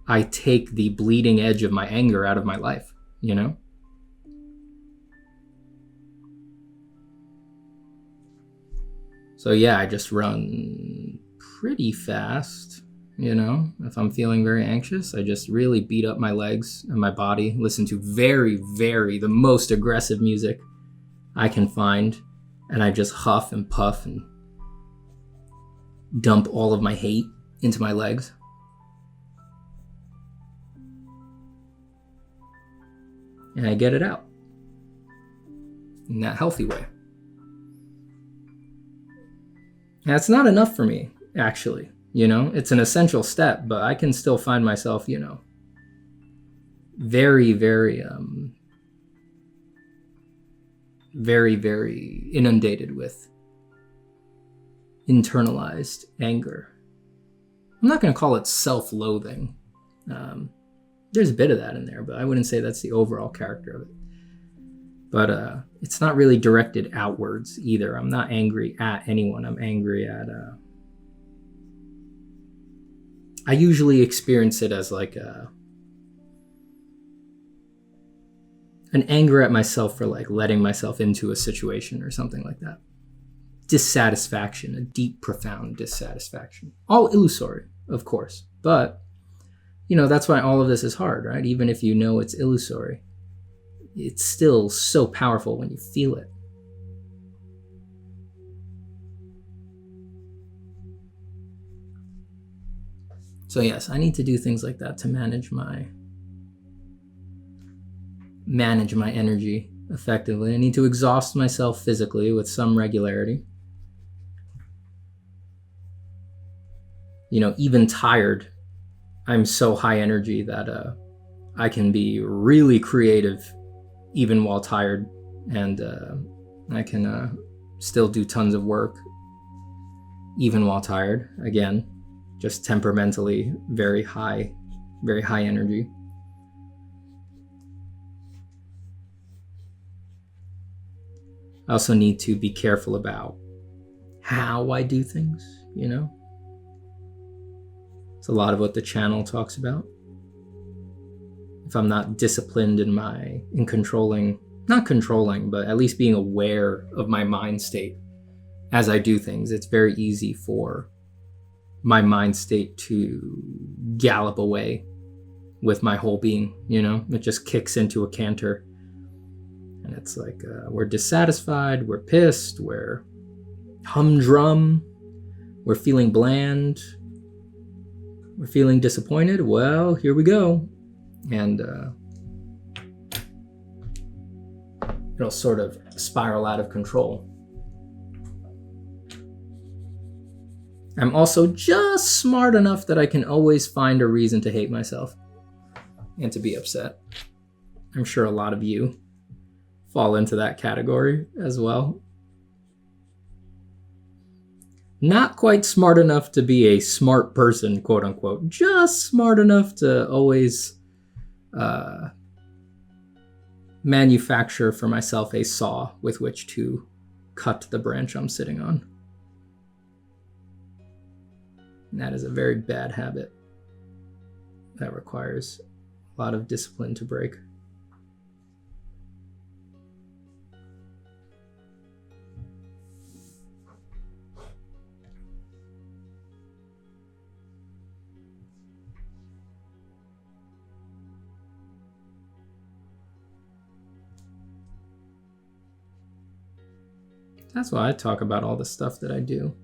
I take the bleeding edge of my anger out of my life, you know? So yeah, I just run pretty fast, you know? If I'm feeling very anxious, I just really beat up my legs and my body, listen to the most aggressive music I can find, and I just huff and puff and dump all of my hate into my legs. And I get it out in that healthy way. And it's not enough for me, actually. You know, it's an essential step, but I can still find myself, you know, very, very inundated with internalized anger. I'm not going to call it self-loathing. There's a bit of that in there, but I wouldn't say that's the overall character of it. But it's not really directed outwards either. I'm not angry at anyone. I'm angry at... I usually experience it as like an anger at myself for like letting myself into a situation or something like that. Dissatisfaction, a deep, profound dissatisfaction. All illusory, of course. But, you know, that's why all of this is hard, right? Even if you know it's illusory. it's still so powerful when you feel it. So yes, I need to do things like that to manage my energy effectively. I need to exhaust myself physically with some regularity. Even tired, I'm so high energy that I can be really creative even while tired, and I can still do tons of work even while tired. Again, just temperamentally very high energy. I also need to be careful about how I do things, It's a lot of what the channel talks about. If I'm not disciplined in controlling, not controlling, but at least being aware of my mind state as I do things, it's very easy for my mind state to gallop away with my whole being, It just kicks into a canter. And it's like, we're dissatisfied, we're pissed, we're humdrum, we're feeling bland, we're feeling disappointed. Well, here we go. And it'll sort of spiral out of control. I'm also just smart enough that I can always find a reason to hate myself and to be upset. I'm sure a lot of you fall into that category as well. Not quite smart enough to be a smart person, quote unquote, just smart enough to always manufacture for myself a saw with which to cut the branch I'm sitting on. And that is a very bad habit that requires a lot of discipline to break. That's why I talk about all the stuff that I do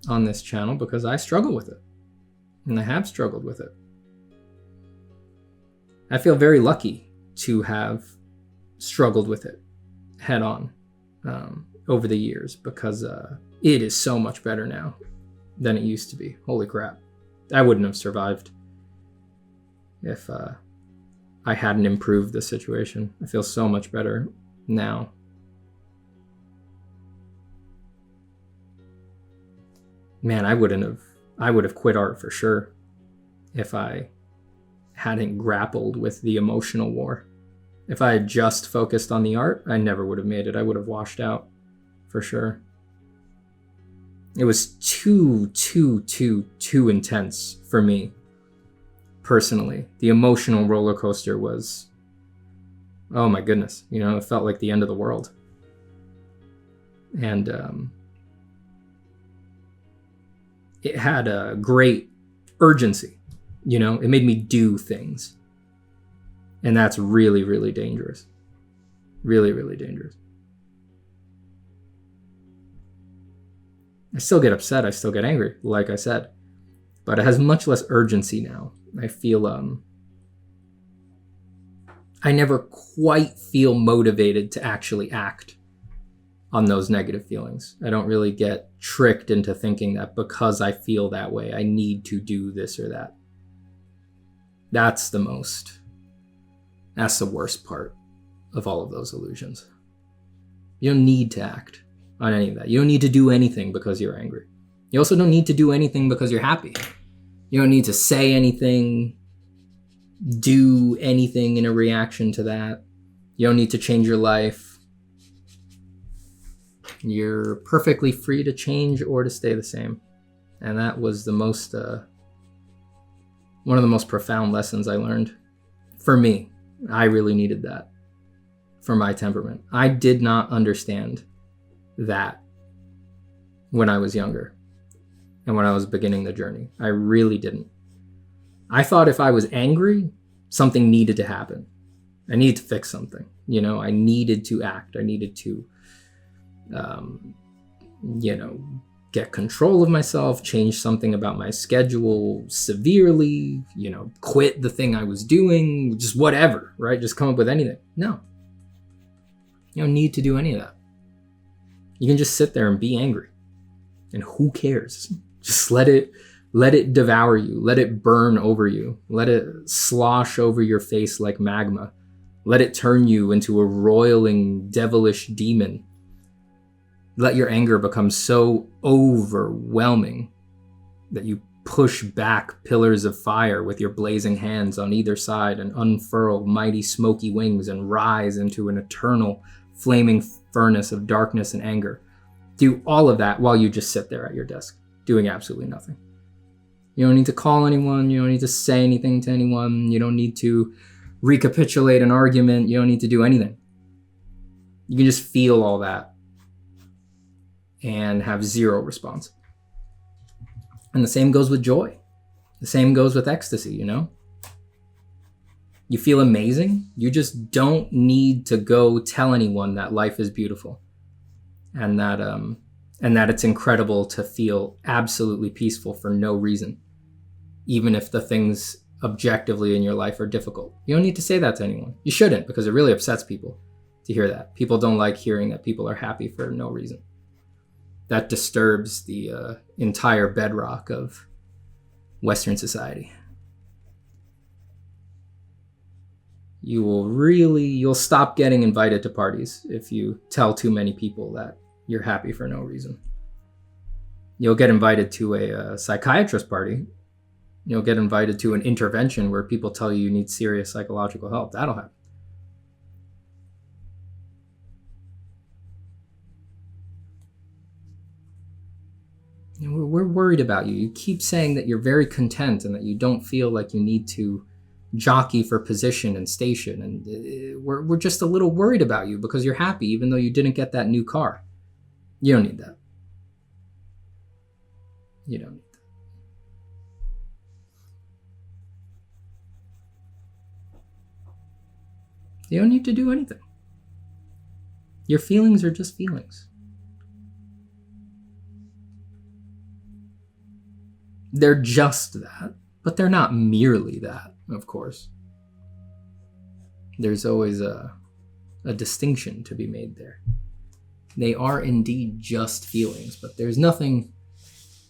on this channel, because I struggle with it. And I have struggled with it. I feel very lucky to have struggled with it head on over the years, because it is so much better now than it used to be. Holy crap. I wouldn't have survived if I hadn't improved the situation. I feel so much better now. Man, I would have quit art for sure if I hadn't grappled with the emotional war. If I had just focused on the art, I never would have made it. I would have washed out for sure. It was too intense for me personally. The emotional roller coaster was, oh my goodness, it felt like the end of the world. And it had a great urgency, it made me do things. And that's really, really dangerous. Really, really dangerous. I still get upset, I still get angry, like I said, but it has much less urgency now. I feel, I never quite feel motivated to actually act on those negative feelings. I don't really get tricked into thinking that because I feel that way, I need to do this or that. That's the worst part of all of those illusions. You don't need to act on any of that. You don't need to do anything because you're angry. You also don't need to do anything because you're happy. You don't need to say anything, do anything in a reaction to that. You don't need to change your life. You're perfectly free to change or to stay the same. And that was the most, one of the most profound lessons I learned. For me, I really needed that for my temperament. I did not understand that when I was younger and when I was beginning the journey. I really didn't. I thought if I was angry, something needed to happen. I needed to fix something. I needed to act. I needed to, get control of myself, change something about my schedule severely, quit the thing I was doing, just whatever, right? Just come up with anything. No. You don't need to do any of that. You can just sit there and be angry. And who cares? Just let it devour you. Let it burn over you. Let it slosh over your face like magma. Let it turn you into a roiling, devilish demon. Let your anger become so overwhelming that you push back pillars of fire with your blazing hands on either side and unfurl mighty smoky wings and rise into an eternal flaming furnace of darkness and anger. Do all of that while you just sit there at your desk, doing absolutely nothing. You don't need to call anyone. You don't need to say anything to anyone. You don't need to recapitulate an argument. You don't need to do anything. You can just feel all that and have zero response. And the same goes with joy. The same goes with ecstasy, You feel amazing. You just don't need to go tell anyone that life is beautiful and that it's incredible to feel absolutely peaceful for no reason, even if the things objectively in your life are difficult. You don't need to say that to anyone. You shouldn't, because it really upsets people to hear that. People don't like hearing that people are happy for no reason. That disturbs the entire bedrock of Western society. You'll stop getting invited to parties if you tell too many people that you're happy for no reason. You'll get invited to a psychiatrist party. You'll get invited to an intervention where people tell you need serious psychological help. That'll happen. We're worried about you. You keep saying that you're very content and that you don't feel like you need to jockey for position and station. And we're just a little worried about you because you're happy even though you didn't get that new car. You don't need that. You don't need that. You don't need to do anything. Your feelings are just feelings. They're just that, but they're not merely that, of course. There's always a distinction to be made there. They are indeed just feelings, but there's nothing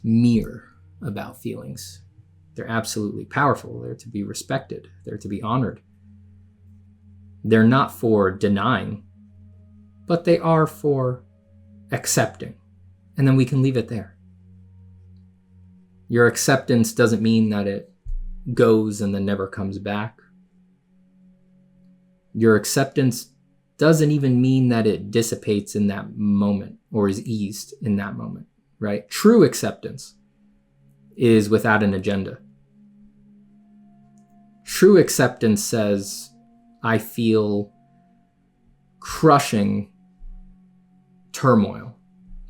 mere about feelings. They're absolutely powerful. They're to be respected. They're to be honored. They're not for denying, but they are for accepting. And then we can leave it there. Your acceptance doesn't mean that it goes and then never comes back. Your acceptance doesn't even mean that it dissipates in that moment or is eased in that moment, right? True acceptance is without an agenda. True acceptance says, I feel crushing turmoil.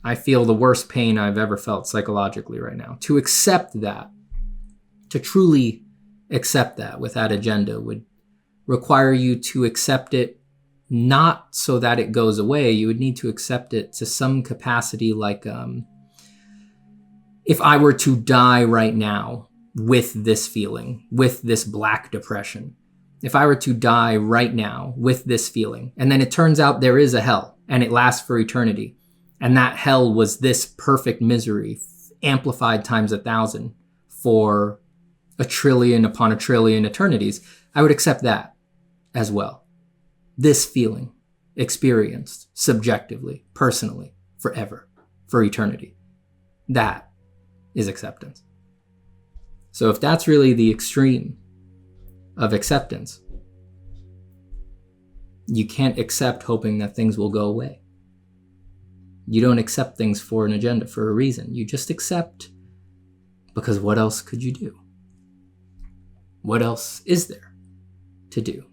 I feel the worst pain I've ever felt psychologically right now. To accept that, to truly accept that without agenda would require you to accept it not so that it goes away. You would need to accept it to some capacity, like if I were to die right now with this feeling, with this black depression, if I were to die right now with this feeling, and then it turns out there is a hell and it lasts for eternity, and that hell was this perfect misery amplified times 1,000 for 1 trillion upon 1 trillion eternities, I would accept that as well. This feeling experienced subjectively, personally, forever, for eternity. That is acceptance. So if that's really the extreme of acceptance, you can't accept hoping that things will go away. You don't accept things for an agenda, for a reason. You just accept because what else could you do? What else is there to do?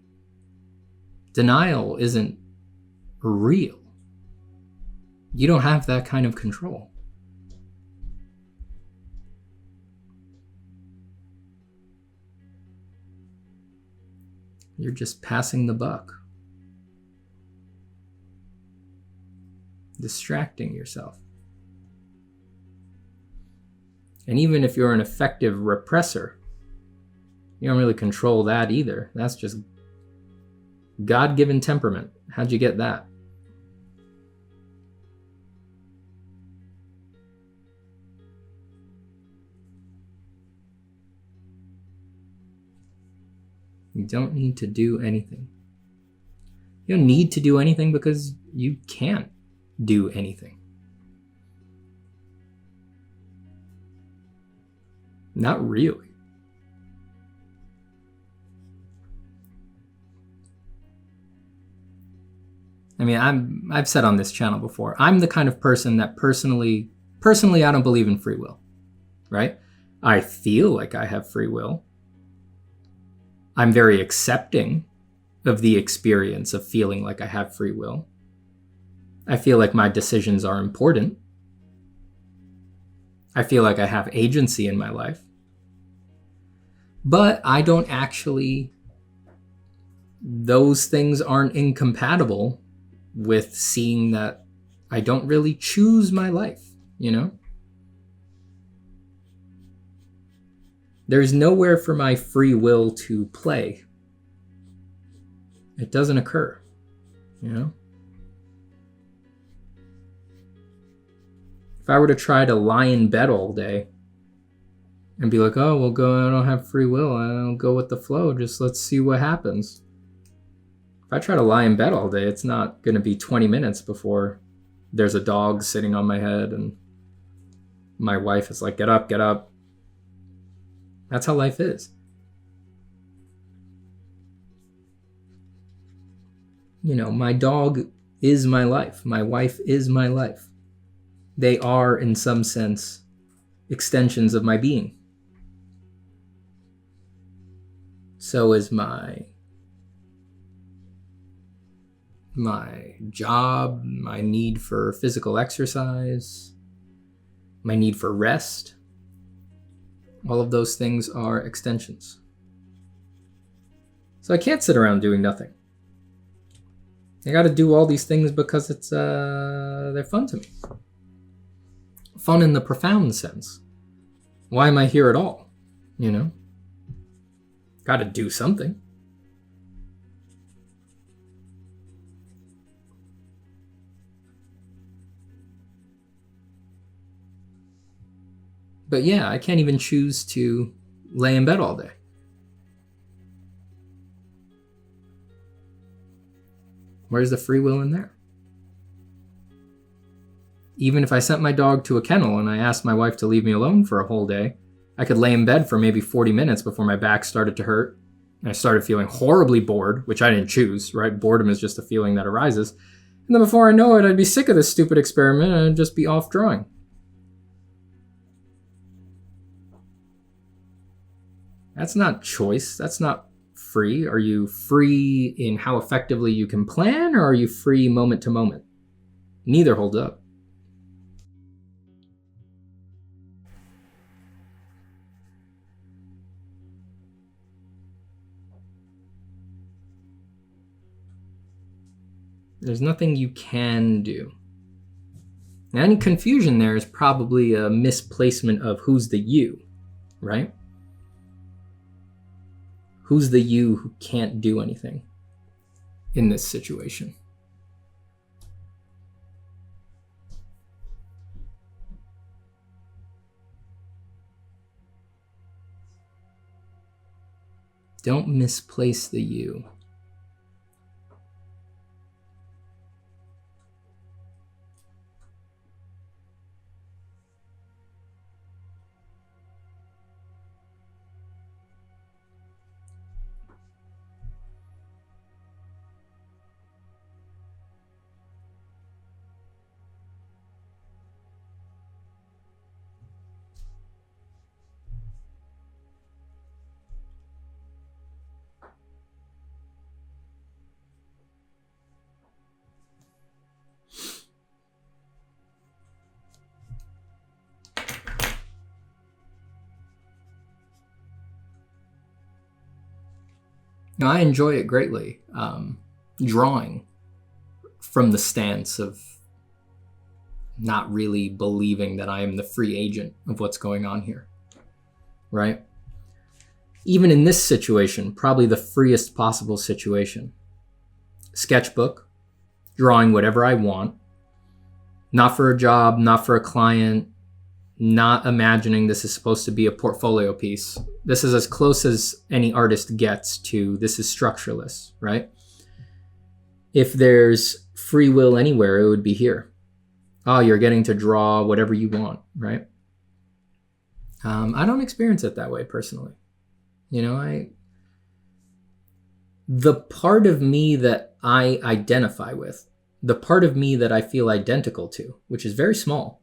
Denial isn't real. You don't have that kind of control. You're just passing the buck. Distracting yourself. And even if you're an effective repressor, you don't really control that either. That's just God-given temperament. How'd you get that? You don't need to do anything. You don't need to do anything because you can't do anything. Not really. I mean, I've said on this channel before, I'm the kind of person that personally, I don't believe in free will, right? I feel like I have free will. I'm very accepting of the experience of feeling like I have free will. I feel like my decisions are important. I feel like I have agency in my life. But I don't actually, those things aren't incompatible with seeing that I don't really choose my life, you know? There's nowhere for my free will to play. It doesn't occur, you know? If I were to try to lie in bed all day and be like, oh, well, I don't have free will, I don't go with the flow, just let's see what happens. If I try to lie in bed all day, it's not going to be 20 minutes before there's a dog sitting on my head and my wife is like, get up, get up. That's how life is. You know, my dog is my life. My wife is my life. They are, in some sense, extensions of my being. So is my job, my need for physical exercise, my need for rest. All of those things are extensions. So I can't sit around doing nothing. I got to do all these things because it's they're fun to me. Fun in the profound sense. Why am I here at all? You know? Got to do something. But yeah, I can't even choose to lay in bed all day. Where's the free will in there? Even if I sent my dog to a kennel and I asked my wife to leave me alone for a whole day, I could lay in bed for maybe 40 minutes before my back started to hurt. And I started feeling horribly bored, which I didn't choose, right? Boredom is just a feeling that arises. And then before I know it, I'd be sick of this stupid experiment and I'd just be off drawing. That's not choice. That's not free. Are you free in how effectively you can plan, or are you free moment to moment? Neither holds up. There's nothing you can do. Now, any confusion there is probably a misplacement of who's the you, right? Who's the you who can't do anything in this situation? Don't misplace the you. Now, I enjoy it greatly, drawing from the stance of not really believing that I am the free agent of what's going on here, right? Even in this situation, probably the freest possible situation. Sketchbook, drawing whatever I want, not for a job, not for a client, not imagining this is supposed to be a portfolio piece. This is as close as any artist gets to this is structureless, right? If there's free will anywhere, it would be here. Oh, you're getting to draw whatever you want, right? I don't experience it that way personally. The part of me that I identify with, the part of me that I feel identical to, which is very small,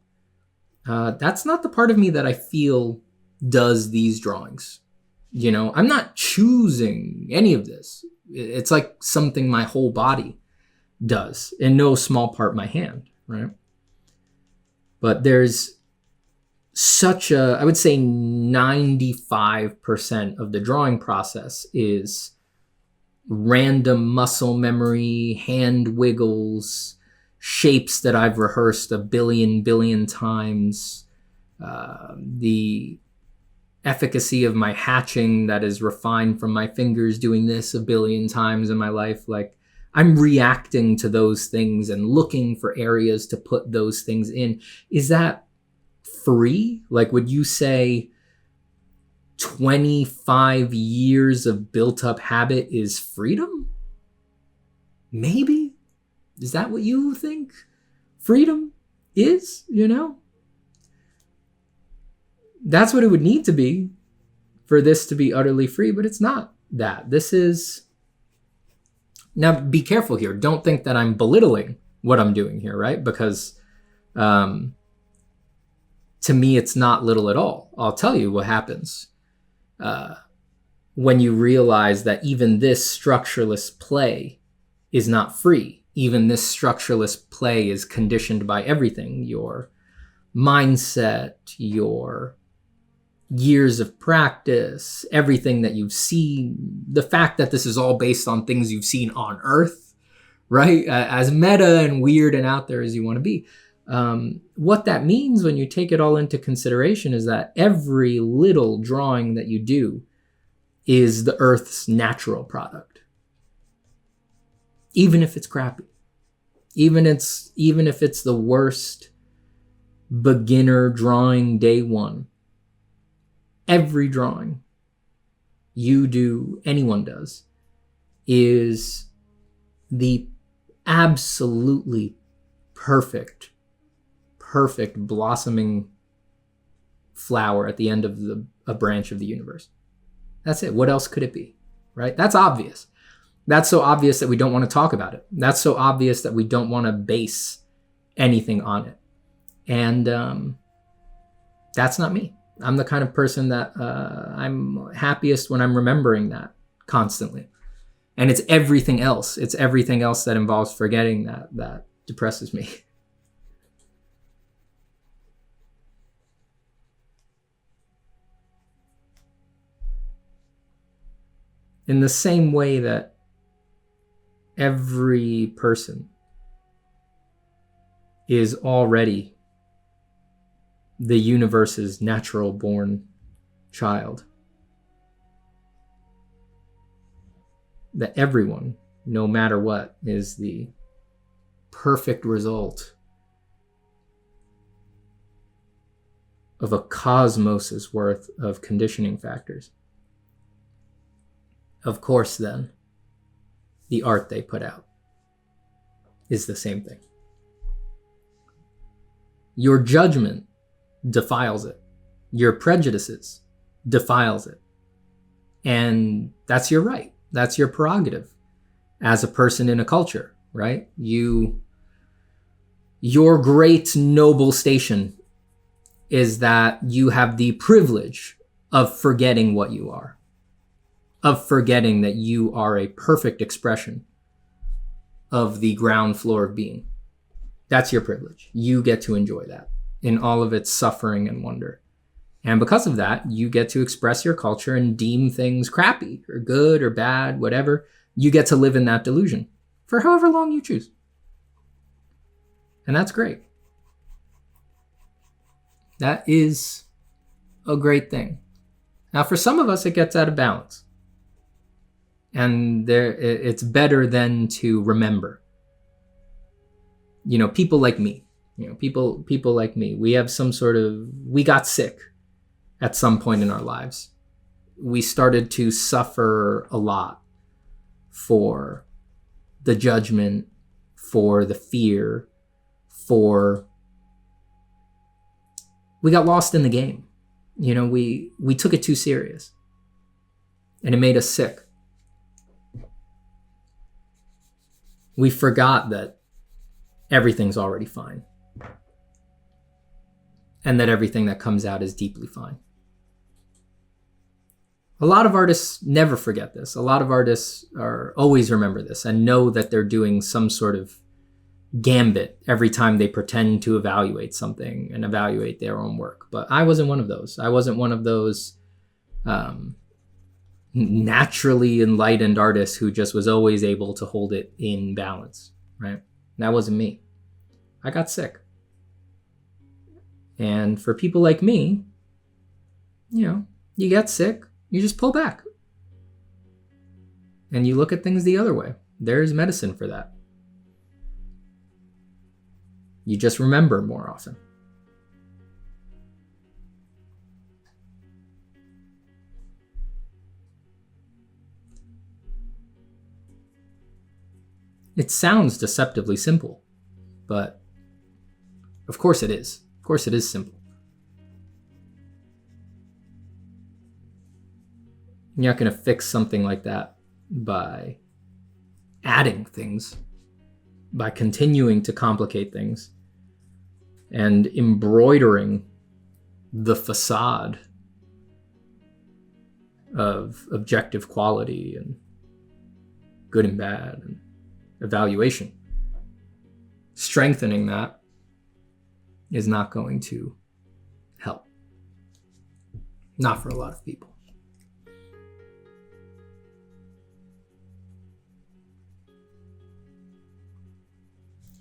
that's not the part of me that I feel does these drawings. I'm not choosing any of this. It's like something my whole body does, in no small part my hand, right? But there's such I would say 95% of the drawing process is random muscle memory, hand wiggles, shapes that I've rehearsed a billion times, the efficacy of my hatching that is refined from my fingers doing this a billion times in my life. Like, I'm reacting to those things and looking for areas to put those things in. Is that free? Like, would you say 25 years of built up habit is freedom? Maybe. Is that what you think freedom is? That's what it would need to be for this to be utterly free, but it's not that. This is... Now, be careful here. Don't think that I'm belittling what I'm doing here, right? Because to me, it's not little at all. I'll tell you what happens when you realize that even this structureless play is not free. Even this structureless play is conditioned by everything. Your mindset, your years of practice, everything that you've seen, the fact that this is all based on things you've seen on Earth, right? As meta and weird and out there as you want to be. What that means when you take it all into consideration is that every little drawing that you do is the Earth's natural product. Even if it's crappy. Even if it's the worst beginner drawing day one. Every drawing you do, anyone does, is the absolutely perfect blossoming flower at the end of a branch of the universe. That's it. What else could it be, right? That's obvious. That's so obvious that we don't want to talk about it. That's so obvious that we don't want to base anything on it. And that's not me. I'm the kind of person that I'm happiest when I'm remembering that constantly. And it's everything else. It's everything else that involves forgetting that depresses me. In the same way that every person is already the universe's natural born child. That everyone, no matter what, is the perfect result of a cosmos's worth of conditioning factors. Of course, then, the art they put out is the same thing. Your judgment defiles it. Your prejudices defiles it. And that's your right. That's your prerogative as a person in a culture, right? Your great noble station is that you have the privilege of forgetting what you are, of forgetting that you are a perfect expression of the ground floor of being. That's your privilege. You get to enjoy that in all of its suffering and wonder. And because of that, you get to express your culture and deem things crappy or good or bad, whatever. You get to live in that delusion for however long you choose. And that's great. That is a great thing. Now, for some of us, it gets out of balance. And it's better then to remember. People like me. People like me. We have we got sick at some point in our lives. We started to suffer a lot for the judgment, for the fear, we got lost in the game. We took it too serious. And it made us sick. We forgot that everything's already fine. And that everything that comes out is deeply fine. A lot of artists never forget this. A lot of artists always remember this and know that they're doing some sort of gambit every time they pretend to evaluate something and evaluate their own work. But I wasn't one of those. I wasn't one of those naturally enlightened artists who just was always able to hold it in balance, right? That wasn't me. I got sick. And for people like me, you get sick, you just pull back. And you look at things the other way. There's medicine for that. You just remember more often. It sounds deceptively simple, but of course it is. Of course it is simple. You're not going to fix something like that by adding things, by continuing to complicate things, and embroidering the facade of objective quality and good and bad and evaluation. Strengthening that is not going to help. Not for a lot of people.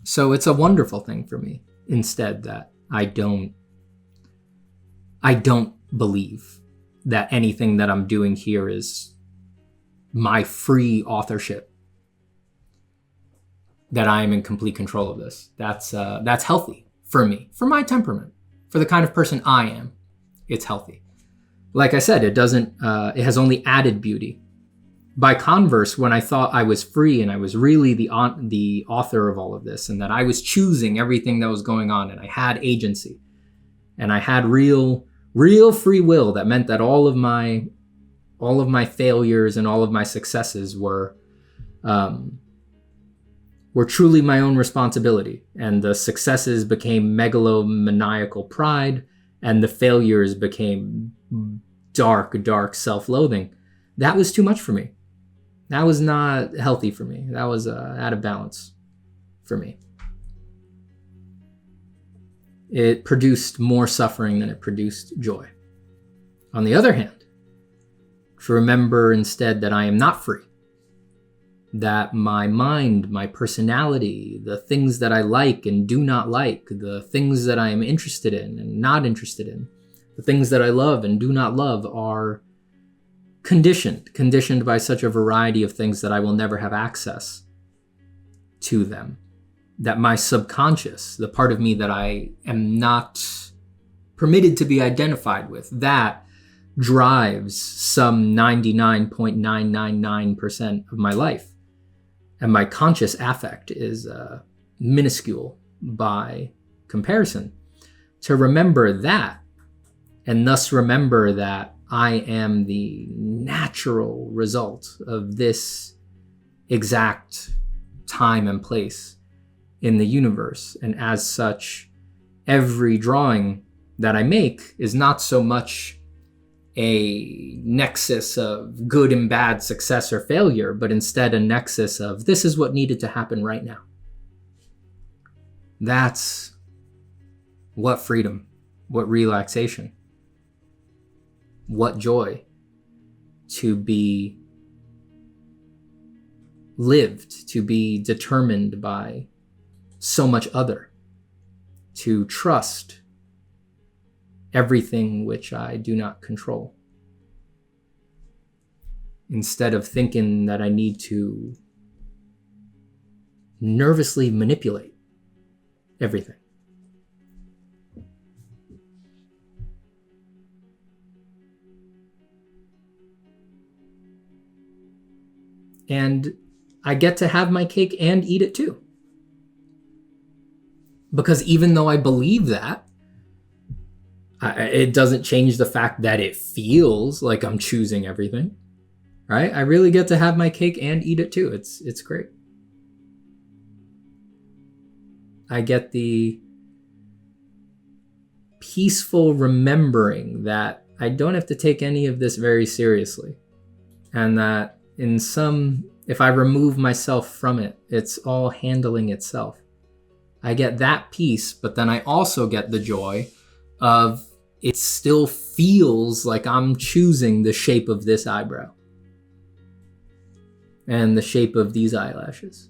So it's a wonderful thing for me, instead, that I don't believe that anything that I'm doing here is my free authorship. That I am in complete control of this. That's healthy for me, for my temperament, for the kind of person I am. It's healthy. Like I said, it has only added beauty. By converse, when I thought I was free and I was really the author of all of this, and that I was choosing everything that was going on, and I had agency, and I had real free will, that meant that all of my failures and all of my successes were truly my own responsibility, and the successes became megalomaniacal pride, and the failures became dark self-loathing. That was too much for me. That was not healthy for me. That was out of balance for me. It produced more suffering than it produced joy. On the other hand, to remember instead that I am not free, that my mind, my personality, the things that I like and do not like, the things that I am interested in and not interested in, the things that I love and do not love are conditioned by such a variety of things that I will never have access to them. That my subconscious, the part of me that I am not permitted to be identified with, that drives some 99.999% of my life. And my conscious affect is minuscule by comparison. To remember that, and thus remember that I am the natural result of this exact time and place in the universe. And as such, every drawing that I make is not so much a nexus of good and bad, success or failure, but instead a nexus of this is what needed to happen right now. That's what freedom, what relaxation What joy to be lived, to be determined by so much other, to trust everything which I do not control, instead of thinking that I need to nervously manipulate everything. And I get to have my cake and eat it too. Because even though I believe that, it doesn't change the fact that it feels like I'm choosing everything, right? I really get to have my cake and eat it too. It's great. I get the peaceful remembering that I don't have to take any of this very seriously. And that if I remove myself from it, it's all handling itself. I get that peace, but then I also get the joy of it still feels like I'm choosing the shape of this eyebrow and the shape of these eyelashes.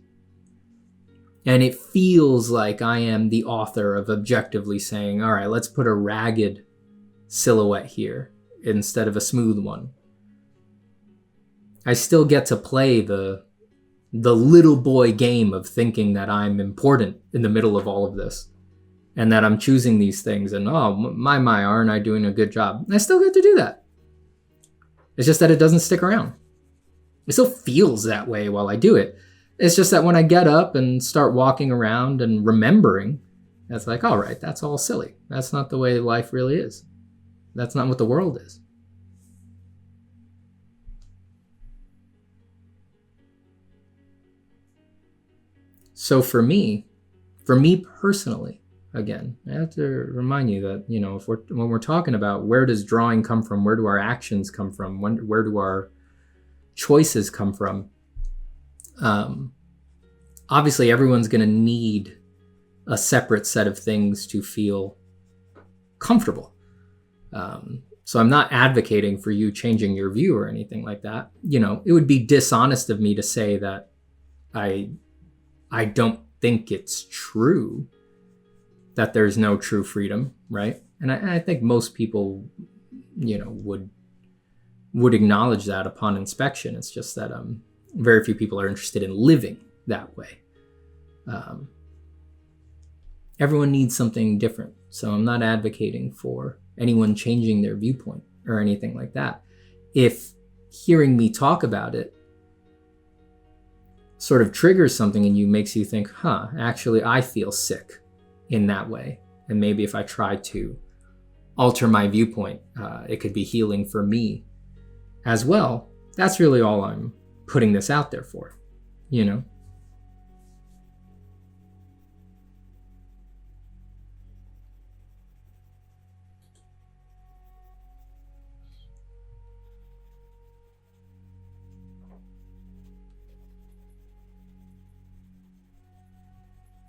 And it feels like I am the author of objectively saying, all right, let's put a ragged silhouette here instead of a smooth one. I still get to play the little boy game of thinking that I'm important in the middle of all of this and that I'm choosing these things and, oh, my, aren't I doing a good job? I still get to do that. It's just that it doesn't stick around. It still feels that way while I do it. It's just that when I get up and start walking around and remembering, it's like, all right, that's all silly. That's not the way life really is. That's not what the world is. So for me personally, again, I have to remind you that, when we're talking about where does drawing come from, where do our actions come from, where do our choices come from, obviously everyone's going to need a separate set of things to feel comfortable. So I'm not advocating for you changing your view or anything like that. It would be dishonest of me to say that I don't think it's true that there's no true freedom, right? And I think most people, would acknowledge that upon inspection. It's just that very few people are interested in living that way. Everyone needs something different. So I'm not advocating for anyone changing their viewpoint or anything like that. If hearing me talk about it sort of triggers something in you, makes you think, actually I feel sick in that way. And maybe if I try to alter my viewpoint, it could be healing for me as well. That's really all I'm putting this out there for,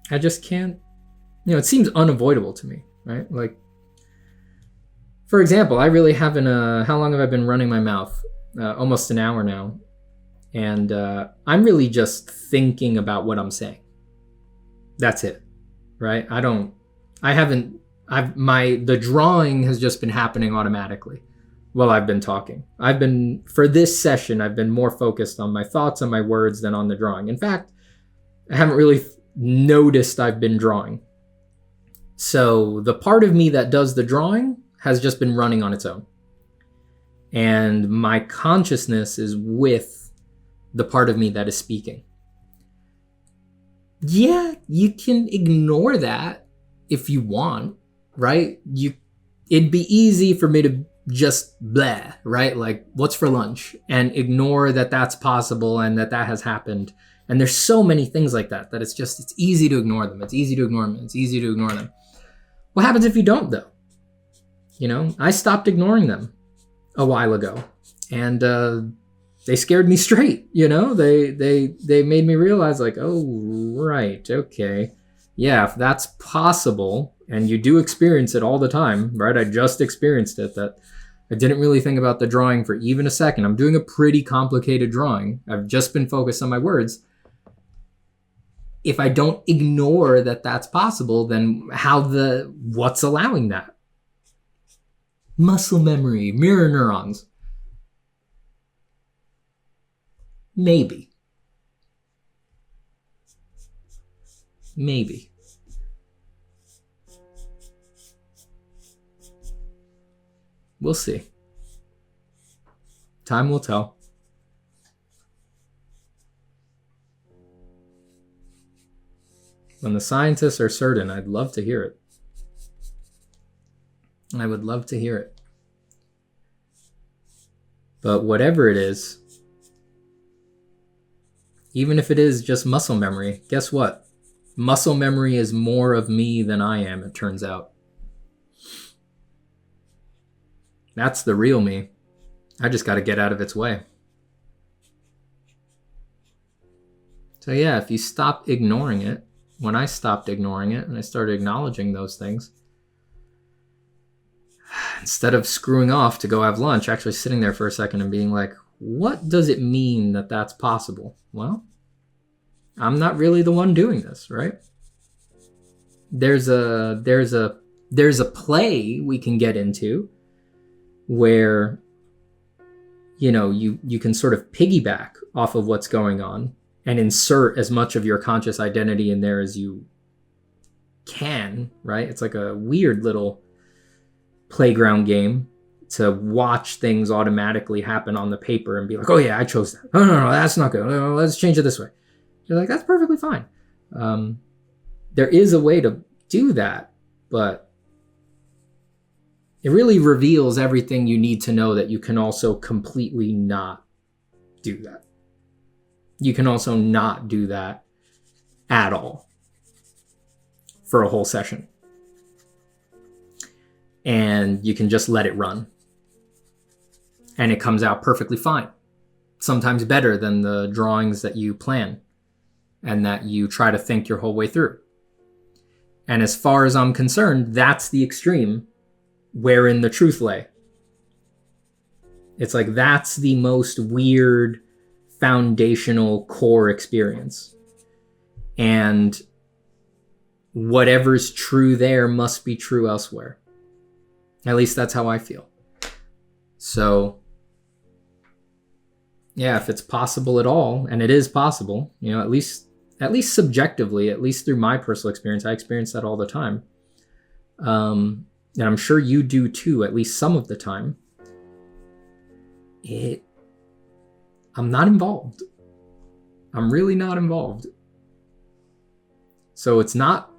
I just can't, it seems unavoidable to me, right? Like, for example, I really haven't, how long have I been running my mouth? Almost an hour now. And I'm really just thinking about what I'm saying. That's it, right? The drawing has just been happening automatically while I've been talking. For this session, I've been more focused on my thoughts and my words than on the drawing. In fact, I haven't really noticed I've been drawing. So the part of me that does the drawing has just been running on its own. And my consciousness is with the part of me that is speaking. Yeah, you can ignore that if you want, right? It'd be easy for me to just blah, right? Like, what's for lunch? And ignore that that's possible and that has happened. And there's so many things like that it's easy to ignore them. It's easy to ignore them. What happens if you don't, though? I stopped ignoring them a while ago, and they scared me straight. They made me realize, like, oh, right, okay. Yeah, if that's possible, and you do experience it all the time, right? I just experienced it, that I didn't really think about the drawing for even a second. I'm doing a pretty complicated drawing. I've just been focused on my words. If I don't ignore that that's possible, then what's allowing that? Muscle memory, mirror neurons. Maybe. We'll see. Time will tell. When the scientists are certain, I'd love to hear it. I would love to hear it. But whatever it is, even if it is just muscle memory, guess what? Muscle memory is more of me than I am, it turns out. That's the real me. I just got to get out of its way. So yeah, if you stop ignoring it, when I stopped ignoring it and I started acknowledging those things, instead of screwing off to go have lunch, actually sitting there for a second and being like, what does it mean that that's possible? Well, I'm not really the one doing this, right? There's a play we can get into where, you know, you can sort of piggyback off of what's going on and insert as much of your conscious identity in there as you can, right? It's like a weird little playground game to watch things automatically happen on the paper and be like, oh yeah, I chose that. Oh, no, that's not good. No, let's change it this way. You're like, that's perfectly fine. There is a way to do that, but it really reveals everything you need to know that you can also completely not do that. You can also not do that at all for a whole session. And you can just let it run. And it comes out perfectly fine. Sometimes better than the drawings that you plan and that you try to think your whole way through. And as far as I'm concerned, that's the extreme wherein the truth lay. It's like that's the most weird foundational core experience. And whatever's true there must be true elsewhere. At least that's how I feel. So, yeah, if it's possible at all, and it is possible, you know, at least subjectively, at least through my personal experience, I experience that all the time. And I'm sure you do too, at least some of the time. I'm not involved. I'm really not involved. So it's not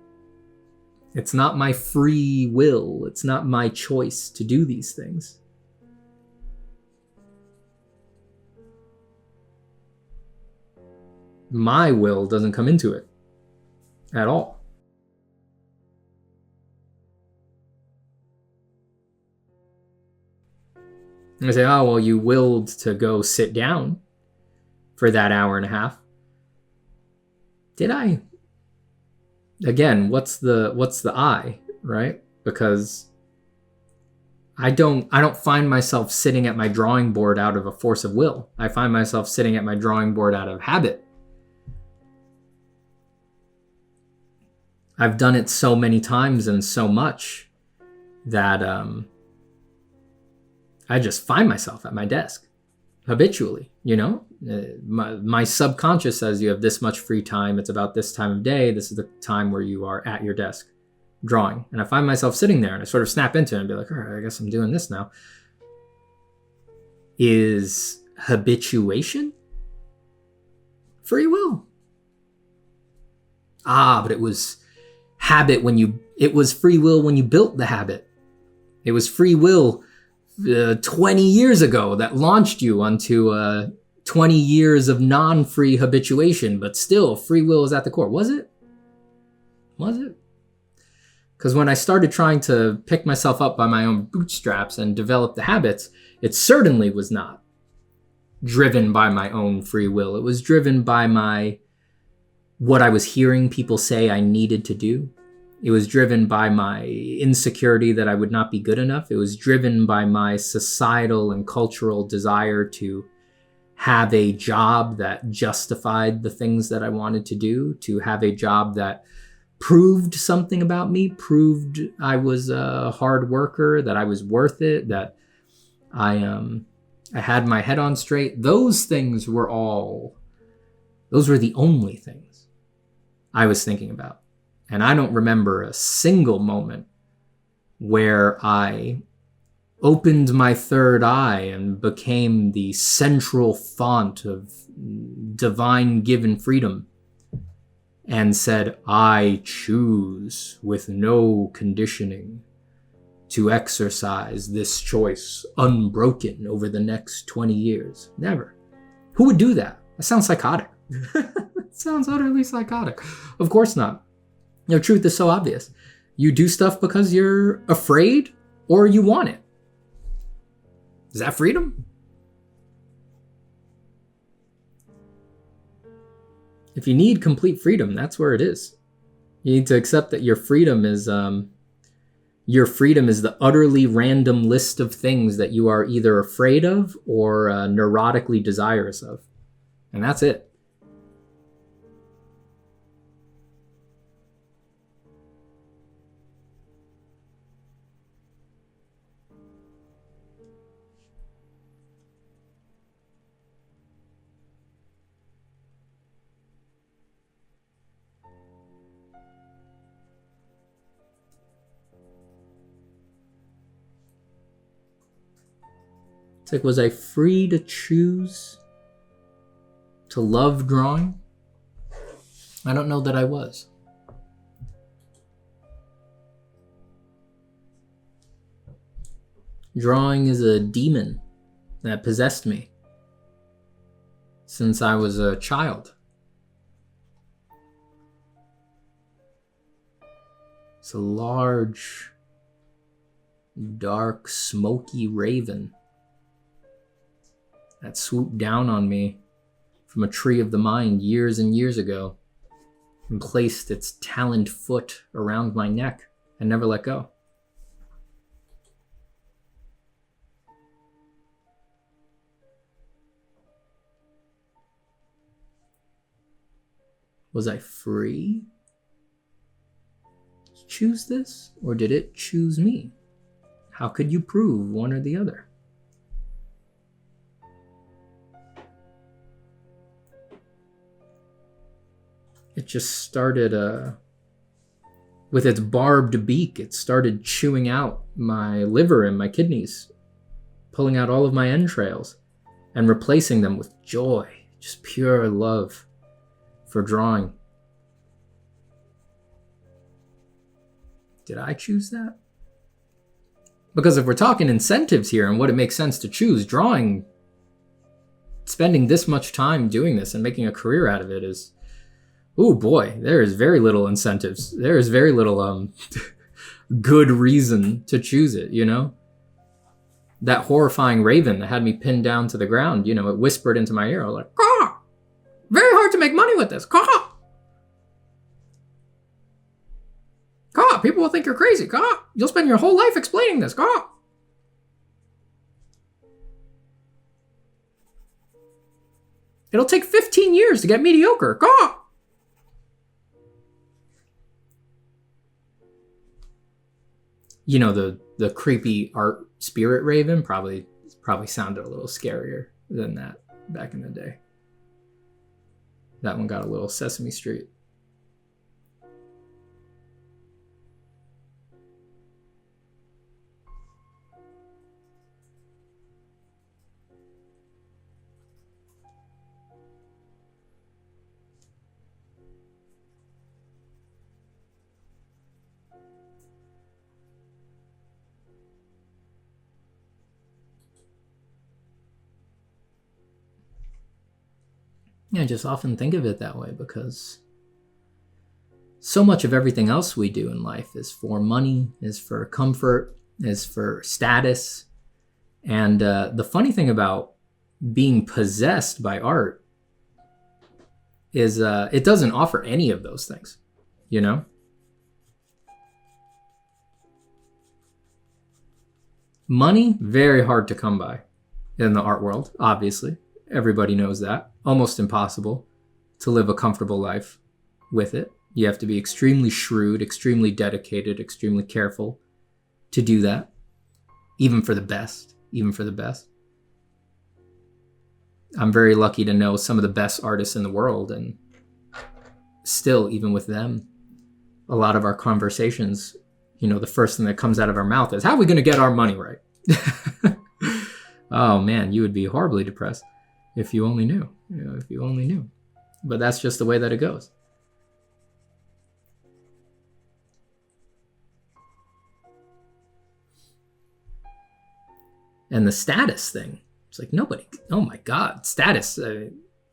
my free will. It's not my choice to do these things. My will doesn't come into it at all. And I say, oh, well, you willed to go sit down for that hour and a half. Did I? Again, what's the I, right? Because I don't find myself sitting at my drawing board out of a force of will. I find myself sitting at my drawing board out of habit. I've done it so many times and so much that I just find myself at my desk habitually, you know? My subconscious says you have this much free time. It's about this time of day. This is the time where you are at your desk drawing. And I find myself sitting there and I sort of snap into it and be like, all right, I guess I'm doing this now. Is habituation free will? But it was habit it was free will when you built the habit. It was free will 20 years ago that launched you onto 20 years of non-free habituation, but still free will is at the core. Was it? Because when I started trying to pick myself up by my own bootstraps and develop the habits, it certainly was not driven by my own free will. It was driven by what I was hearing people say I needed to do. It was driven by my insecurity that I would not be good enough. It was driven by my societal and cultural desire to have a job that justified the things that I wanted to do, to have a job that proved something about me, proved I was a hard worker, that I was worth it, that I had my head on straight. Those things were those were the only things I was thinking about. And I don't remember a single moment where I opened my third eye and became the central font of divine given freedom and said, I choose with no conditioning to exercise this choice unbroken over the next 20 years. Never. Who would do that? That sounds psychotic. It sounds utterly psychotic. Of course not. The truth is so obvious. You do stuff because you're afraid or you want it. Is that freedom? If you need complete freedom, that's where it is. You need to accept that your freedom is the utterly random list of things that you are either afraid of or neurotically desirous of. And that's it. It's like, was I free to choose to love drawing? I don't know that I was. Drawing is a demon that possessed me since I was a child. It's a large, dark, smoky raven that swooped down on me from a tree of the mind years and years ago and placed its taloned foot around my neck and never let go. Was I free to choose this, or did it choose me? How could you prove one or the other? It just started, with its barbed beak, it started chewing out my liver and my kidneys, pulling out all of my entrails and replacing them with joy, just pure love for drawing. Did I choose that? Because if we're talking incentives here and what it makes sense to choose, drawing, spending this much time doing this and making a career out of it is, oh boy, there is very little incentives. There is very little good reason to choose it, you know? That horrifying raven that had me pinned down to the ground, you know, it whispered into my ear. I was like, caw! Very hard to make money with this. Caw! Caw! People will think you're crazy. Caw! You'll spend your whole life explaining this. Caw! It'll take 15 years to get mediocre. Caw! You know, the creepy art spirit raven probably sounded a little scarier than that back in the day. That one got a little Sesame Street. I just often think of it that way because so much of everything else we do in life is for money, is for comfort, is for status. And the funny thing about being possessed by art is it doesn't offer any of those things, you know? Money, very hard to come by in the art world, obviously. Everybody knows that. Almost impossible to live a comfortable life with it. You have to be extremely shrewd, extremely dedicated, extremely careful to do that. Even for the best. I'm very lucky to know some of the best artists in the world, and still, even with them, a lot of our conversations, the first thing that comes out of our mouth is, how are we going to get our money right? Oh man, you would be horribly depressed if you only knew. If you only knew. But that's just the way that it goes. And the status thing, it's like nobody, oh my God, status.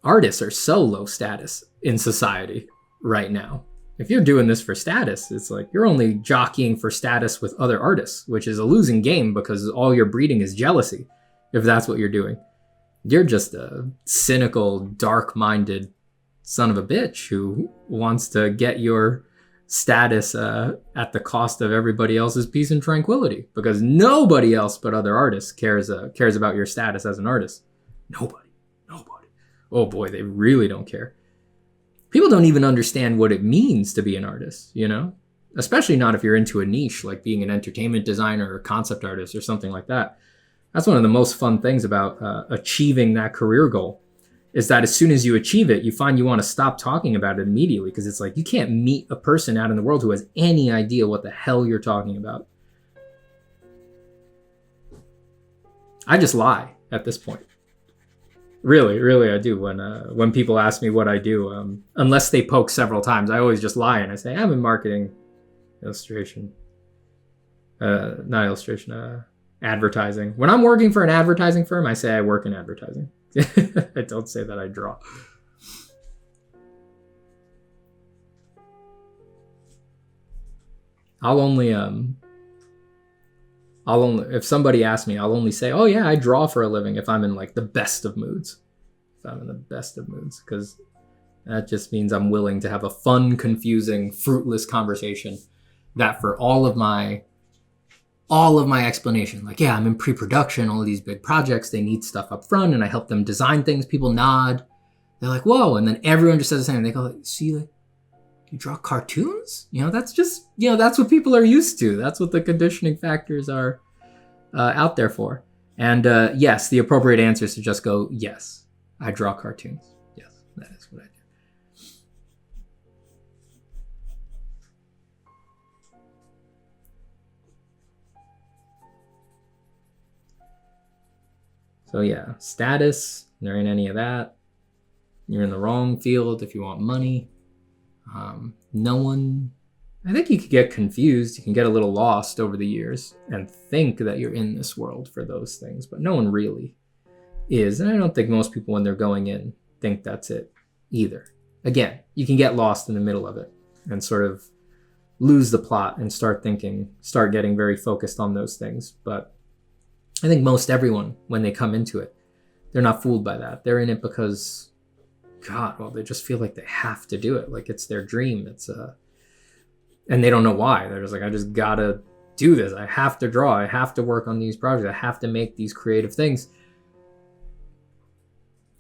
Artists are so low status in society right now. If you're doing this for status, it's like you're only jockeying for status with other artists, which is a losing game because all you're breeding is jealousy, if that's what you're doing. You're just a cynical, dark-minded son of a bitch who wants to get your status at the cost of everybody else's peace and tranquility, because nobody else but other artists cares about your status as an artist. Nobody. Oh boy, they really don't care. People don't even understand what it means to be an artist, especially not if you're into a niche like being an entertainment designer or concept artist or something like that. That's one of the most fun things about achieving that career goal, is that as soon as you achieve it, you find you want to stop talking about it immediately, because it's like you can't meet a person out in the world who has any idea what the hell you're talking about. I just lie at this point. Really, I do. When people ask me what I do, unless they poke several times, I always just lie and I say, I'm in marketing, advertising. When I'm working for an advertising firm, I say I work in advertising. I don't say that I draw. I'll only, if somebody asks me, I'll only say, oh yeah, I draw for a living if I'm in like the best of moods. Because that just means I'm willing to have a fun, confusing, fruitless conversation that for all of my explanation, like, yeah, I'm in pre-production, all of these big projects, they need stuff up front, and I help them design things. People nod. They're like, whoa. And then everyone just says the same. They go, like, see, like, you draw cartoons? That's just, that's what people are used to. That's what the conditioning factors are out there for. And yes, the appropriate answer is to just go, yes, I draw cartoons. Yes, that is what I do. So yeah, status, there ain't any of that. You're in the wrong field if you want money. I think you could get confused. You can get a little lost over the years and think that you're in this world for those things, but no one really is. And I don't think most people, when they're going in, think that's it either. Again, you can get lost in the middle of it and sort of lose the plot and start getting very focused on those things. But I think most everyone, when they come into it, they're not fooled by that. They're in it because, they just feel like they have to do it. Like it's their dream. And they don't know why. They're just like, I just gotta do this. I have to draw. I have to work on these projects. I have to make these creative things.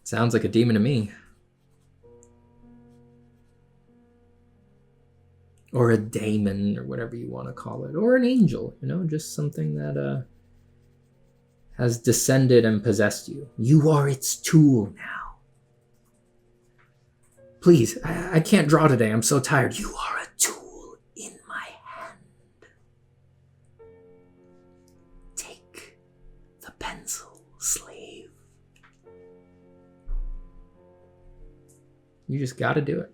Sounds like a demon to me. Or a daemon, or whatever you want to call it. Or an angel, just something that has descended and possessed you. You are its tool now. Please, I can't draw today. I'm so tired. You are a tool in my hand. Take the pencil, slave. You just gotta do it.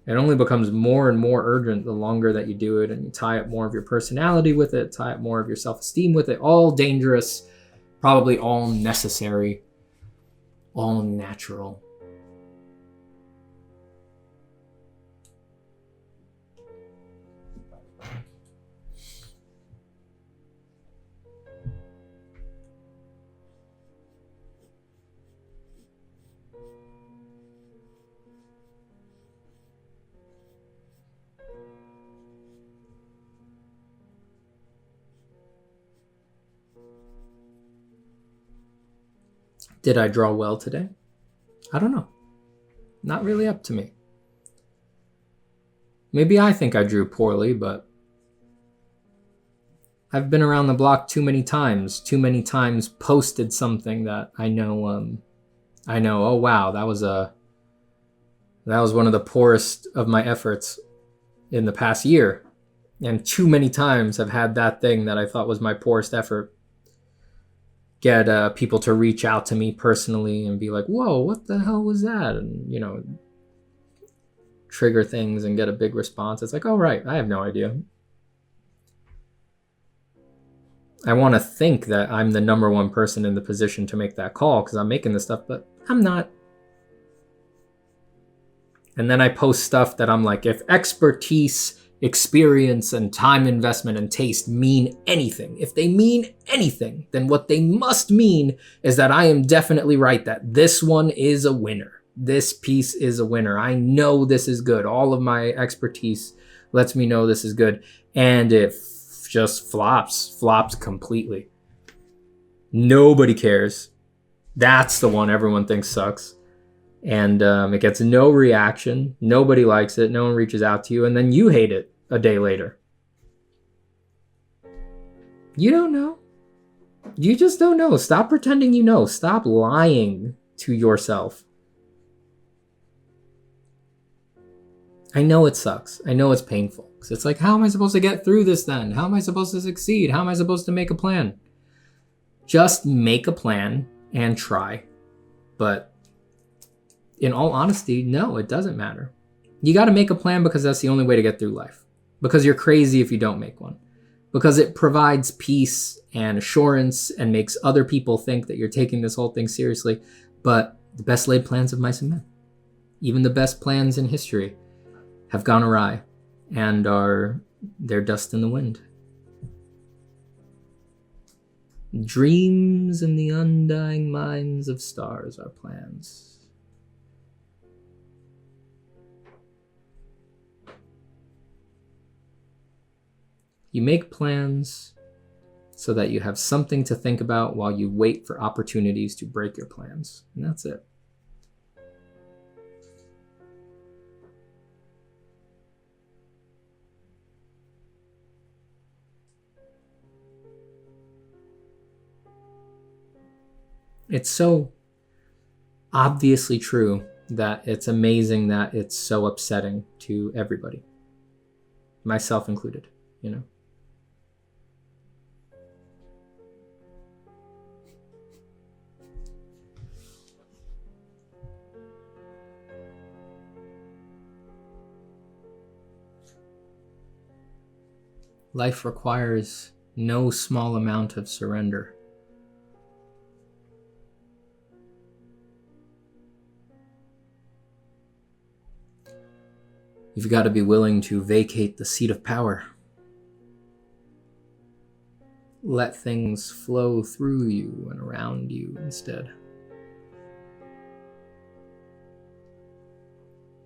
It only becomes more and more urgent the longer that you do it, and you tie up more of your personality with it, tie up more of your self-esteem with it. All dangerous, probably all necessary, all natural. Did I draw well today? I don't know. Not really up to me. Maybe I think I drew poorly, but I've been around the block too many times posted something that I know, oh wow, that was one of the poorest of my efforts in the past year. And too many times I've had that thing that I thought was my poorest effort get people to reach out to me personally and be like, whoa, what the hell was that? And, you know, trigger things and get a big response. It's like, oh, right, I have no idea. I want to think that I'm the number one person in the position to make that call because I'm making this stuff, but I'm not. And then I post stuff that I'm like, if expertise, experience, and time investment and taste mean anything, if they mean anything, then what they must mean is that I am definitely right, that this one is a winner. This piece is a winner. I know this is good. All of my expertise lets me know this is good. And it just flops completely. Nobody cares. That's the one everyone thinks sucks. And it gets no reaction. Nobody likes it. No one reaches out to you. And then you hate it a day later. You don't know. You just don't know. Stop pretending you know. Stop lying to yourself. I know it sucks. I know it's painful. Because it's like, how am I supposed to get through this then? How am I supposed to succeed? How am I supposed to make a plan? Just make a plan and try. But in all honesty, no, it doesn't matter. You got to make a plan because that's the only way to get through life. Because you're crazy if you don't make one. Because it provides peace and assurance and makes other people think that you're taking this whole thing seriously. But the best laid plans of mice and men, even the best plans in history, have gone awry and they're dust in the wind. Dreams in the undying minds of stars are plans. You make plans so that you have something to think about while you wait for opportunities to break your plans. And that's it. It's so obviously true that it's amazing that it's so upsetting to everybody, myself included, you know? Life requires no small amount of surrender. You've got to be willing to vacate the seat of power. Let things flow through you and around you instead.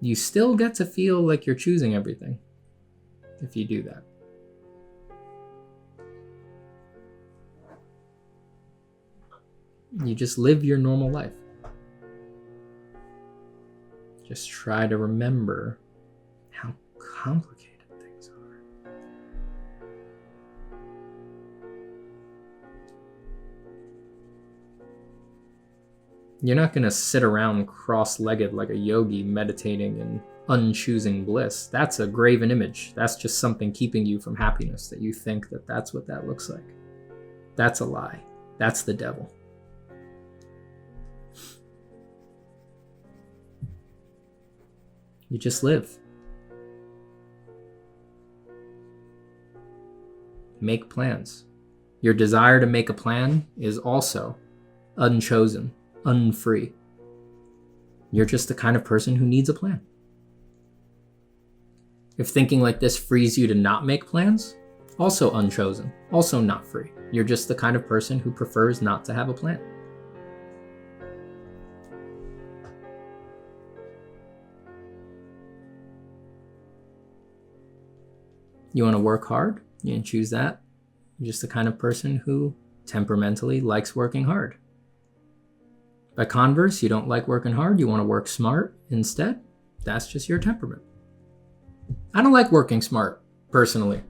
You still get to feel like you're choosing everything if you do that. You just live your normal life. Just try to remember how complicated things are. You're not going to sit around cross-legged like a yogi meditating in unchoosing bliss. That's a graven image. That's just something keeping you from happiness, that you think that that's what that looks like. That's a lie. That's the devil. You just live. Make plans. Your desire to make a plan is also unchosen, unfree. You're just the kind of person who needs a plan. If thinking like this frees you to not make plans, also unchosen, also not free. You're just the kind of person who prefers not to have a plan. You want to work hard? You can choose that. You're just the kind of person who temperamentally likes working hard. By converse, you don't like working hard, you want to work smart instead. That's just your temperament. I don't like working smart, personally.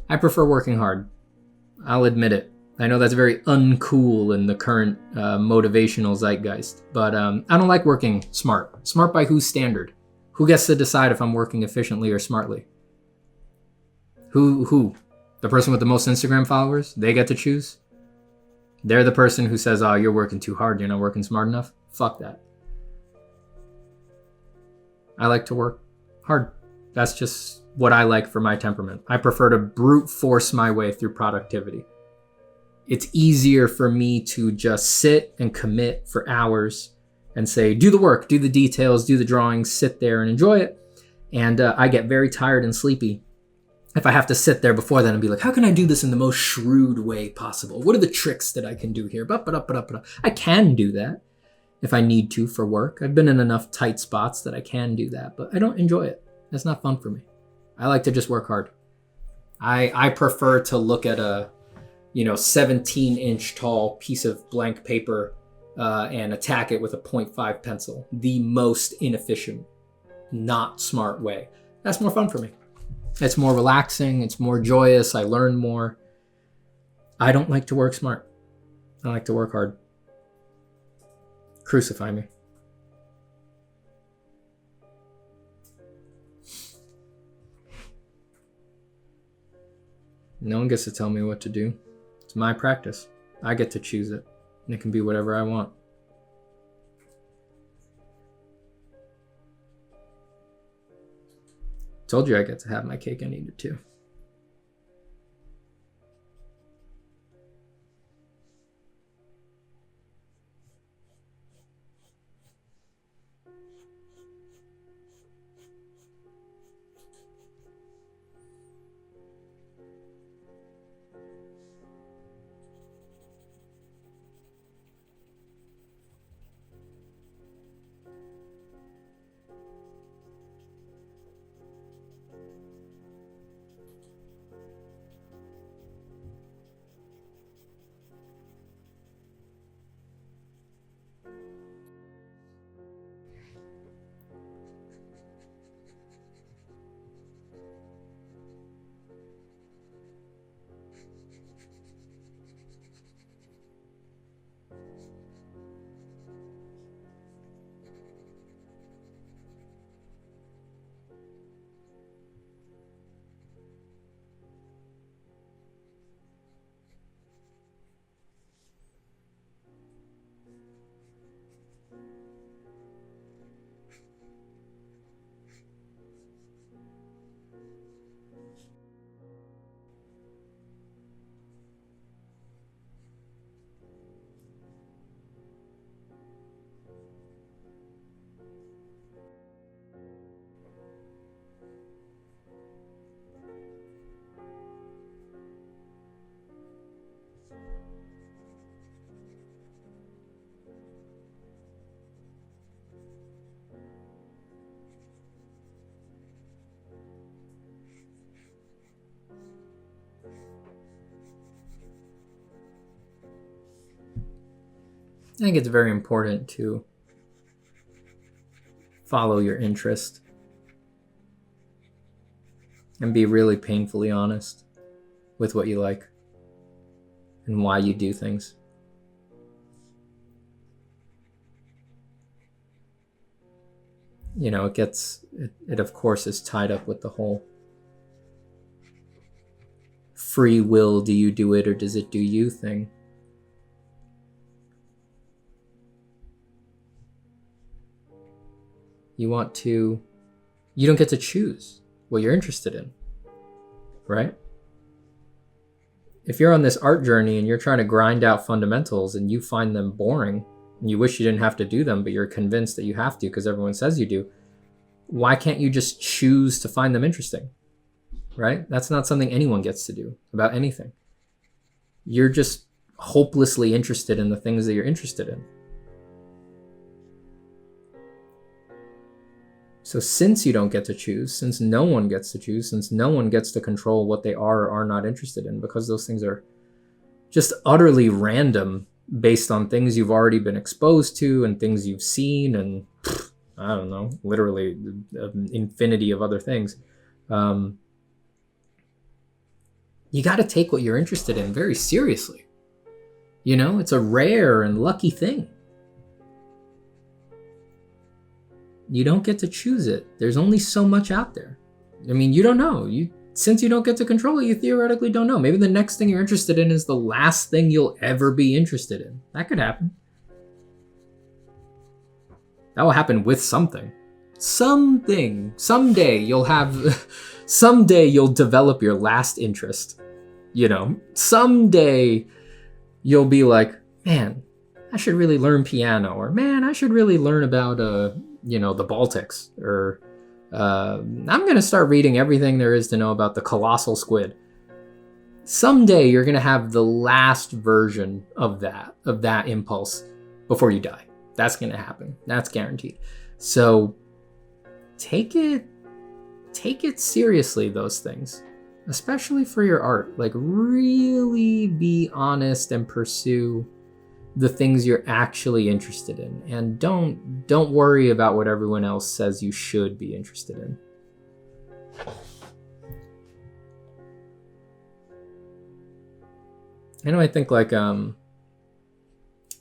I prefer working hard. I'll admit it. I know that's very uncool in the current motivational zeitgeist, but I don't like working smart. Smart by whose standard? Who gets to decide if I'm working efficiently or smartly? Who? The person with the most Instagram followers? They get to choose? They're the person who says, oh, you're working too hard, you're not working smart enough? Fuck that. I like to work hard. That's just what I like for my temperament. I prefer to brute force my way through productivity. It's easier for me to just sit and commit for hours and say, do the work, do the details, do the drawings, sit there and enjoy it. And I get very tired and sleepy if I have to sit there before then and be like, how can I do this in the most shrewd way possible? What are the tricks that I can do here? I can do that if I need to for work. I've been in enough tight spots that I can do that, but I don't enjoy it. That's not fun for me. I like to just work hard. I prefer to look at a 17-inch tall piece of blank paper and attack it with a 0.5 pencil. The most inefficient, not smart way. That's more fun for me. It's more relaxing. It's more joyous. I learn more. I don't like to work smart. I like to work hard. Crucify me. No one gets to tell me what to do. It's my practice. I get to choose it. And it can be whatever I want. Told you I get to have my cake and eat it too. I think it's very important to follow your interest and be really painfully honest with what you like and why you do things. It of course is tied up with the whole free will, do you do it or does it do you thing. You don't get to choose what you're interested in, right? If you're on this art journey and you're trying to grind out fundamentals and you find them boring and you wish you didn't have to do them, but you're convinced that you have to because everyone says you do, why can't you just choose to find them interesting, right? That's not something anyone gets to do about anything. You're just hopelessly interested in the things that you're interested in. So since you don't get to choose, since no one gets to choose, since no one gets to control what they are or are not interested in, because those things are just utterly random based on things you've already been exposed to and things you've seen and I don't know, literally an infinity of other things. You got to take what you're interested in very seriously. You know, it's a rare and lucky thing. You don't get to choose it. There's only so much out there. I mean, you don't know. Since you don't get to control it, you theoretically don't know. Maybe the next thing you're interested in is the last thing you'll ever be interested in. That could happen. That will happen with something. Something. Someday you'll develop your last interest. You know, someday you'll be like, man, I should really learn piano, or man, I should really learn about, the Baltics, or I'm going to start reading everything there is to know about the colossal squid. Someday you're going to have the last version of that impulse before you die. That's going to happen. That's guaranteed. So take it seriously, those things, especially for your art. Like, really be honest and pursue the things you're actually interested in, and don't worry about what everyone else says you should be interested in. I think like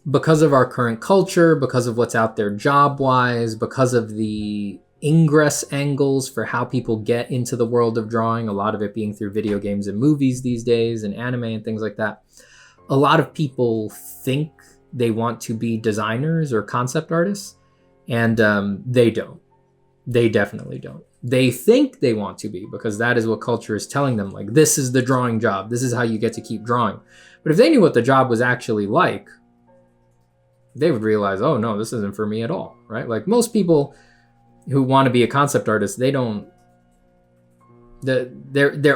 because of our current culture, because of what's out there job-wise, because of the ingress angles for how people get into the world of drawing, a lot of it being through video games and movies these days and anime and things like that, a lot of people think they want to be designers or concept artists, and they don't. They definitely don't. They think they want to be because that is what culture is telling them. Like, this is the drawing job. This is how you get to keep drawing. But if they knew what the job was actually like, they would realize, oh no, this isn't for me at all, right? Like, most people who want to be a concept artist, they're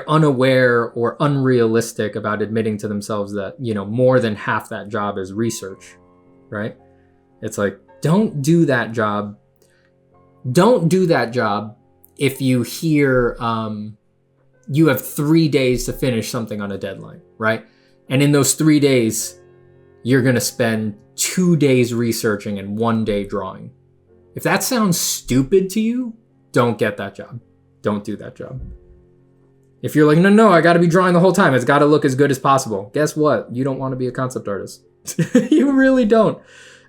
unaware or unrealistic about admitting to themselves that, more than half that job is research, right? It's like, don't do that job. Don't do that job if you hear you have 3 days to finish something on a deadline, right? And in those 3 days, you're going to spend 2 days researching and 1 day drawing. If that sounds stupid to you, don't get that job. Don't do that job. If you're like, no, I got to be drawing the whole time. It's got to look as good as possible. Guess what? You don't want to be a concept artist. You really don't.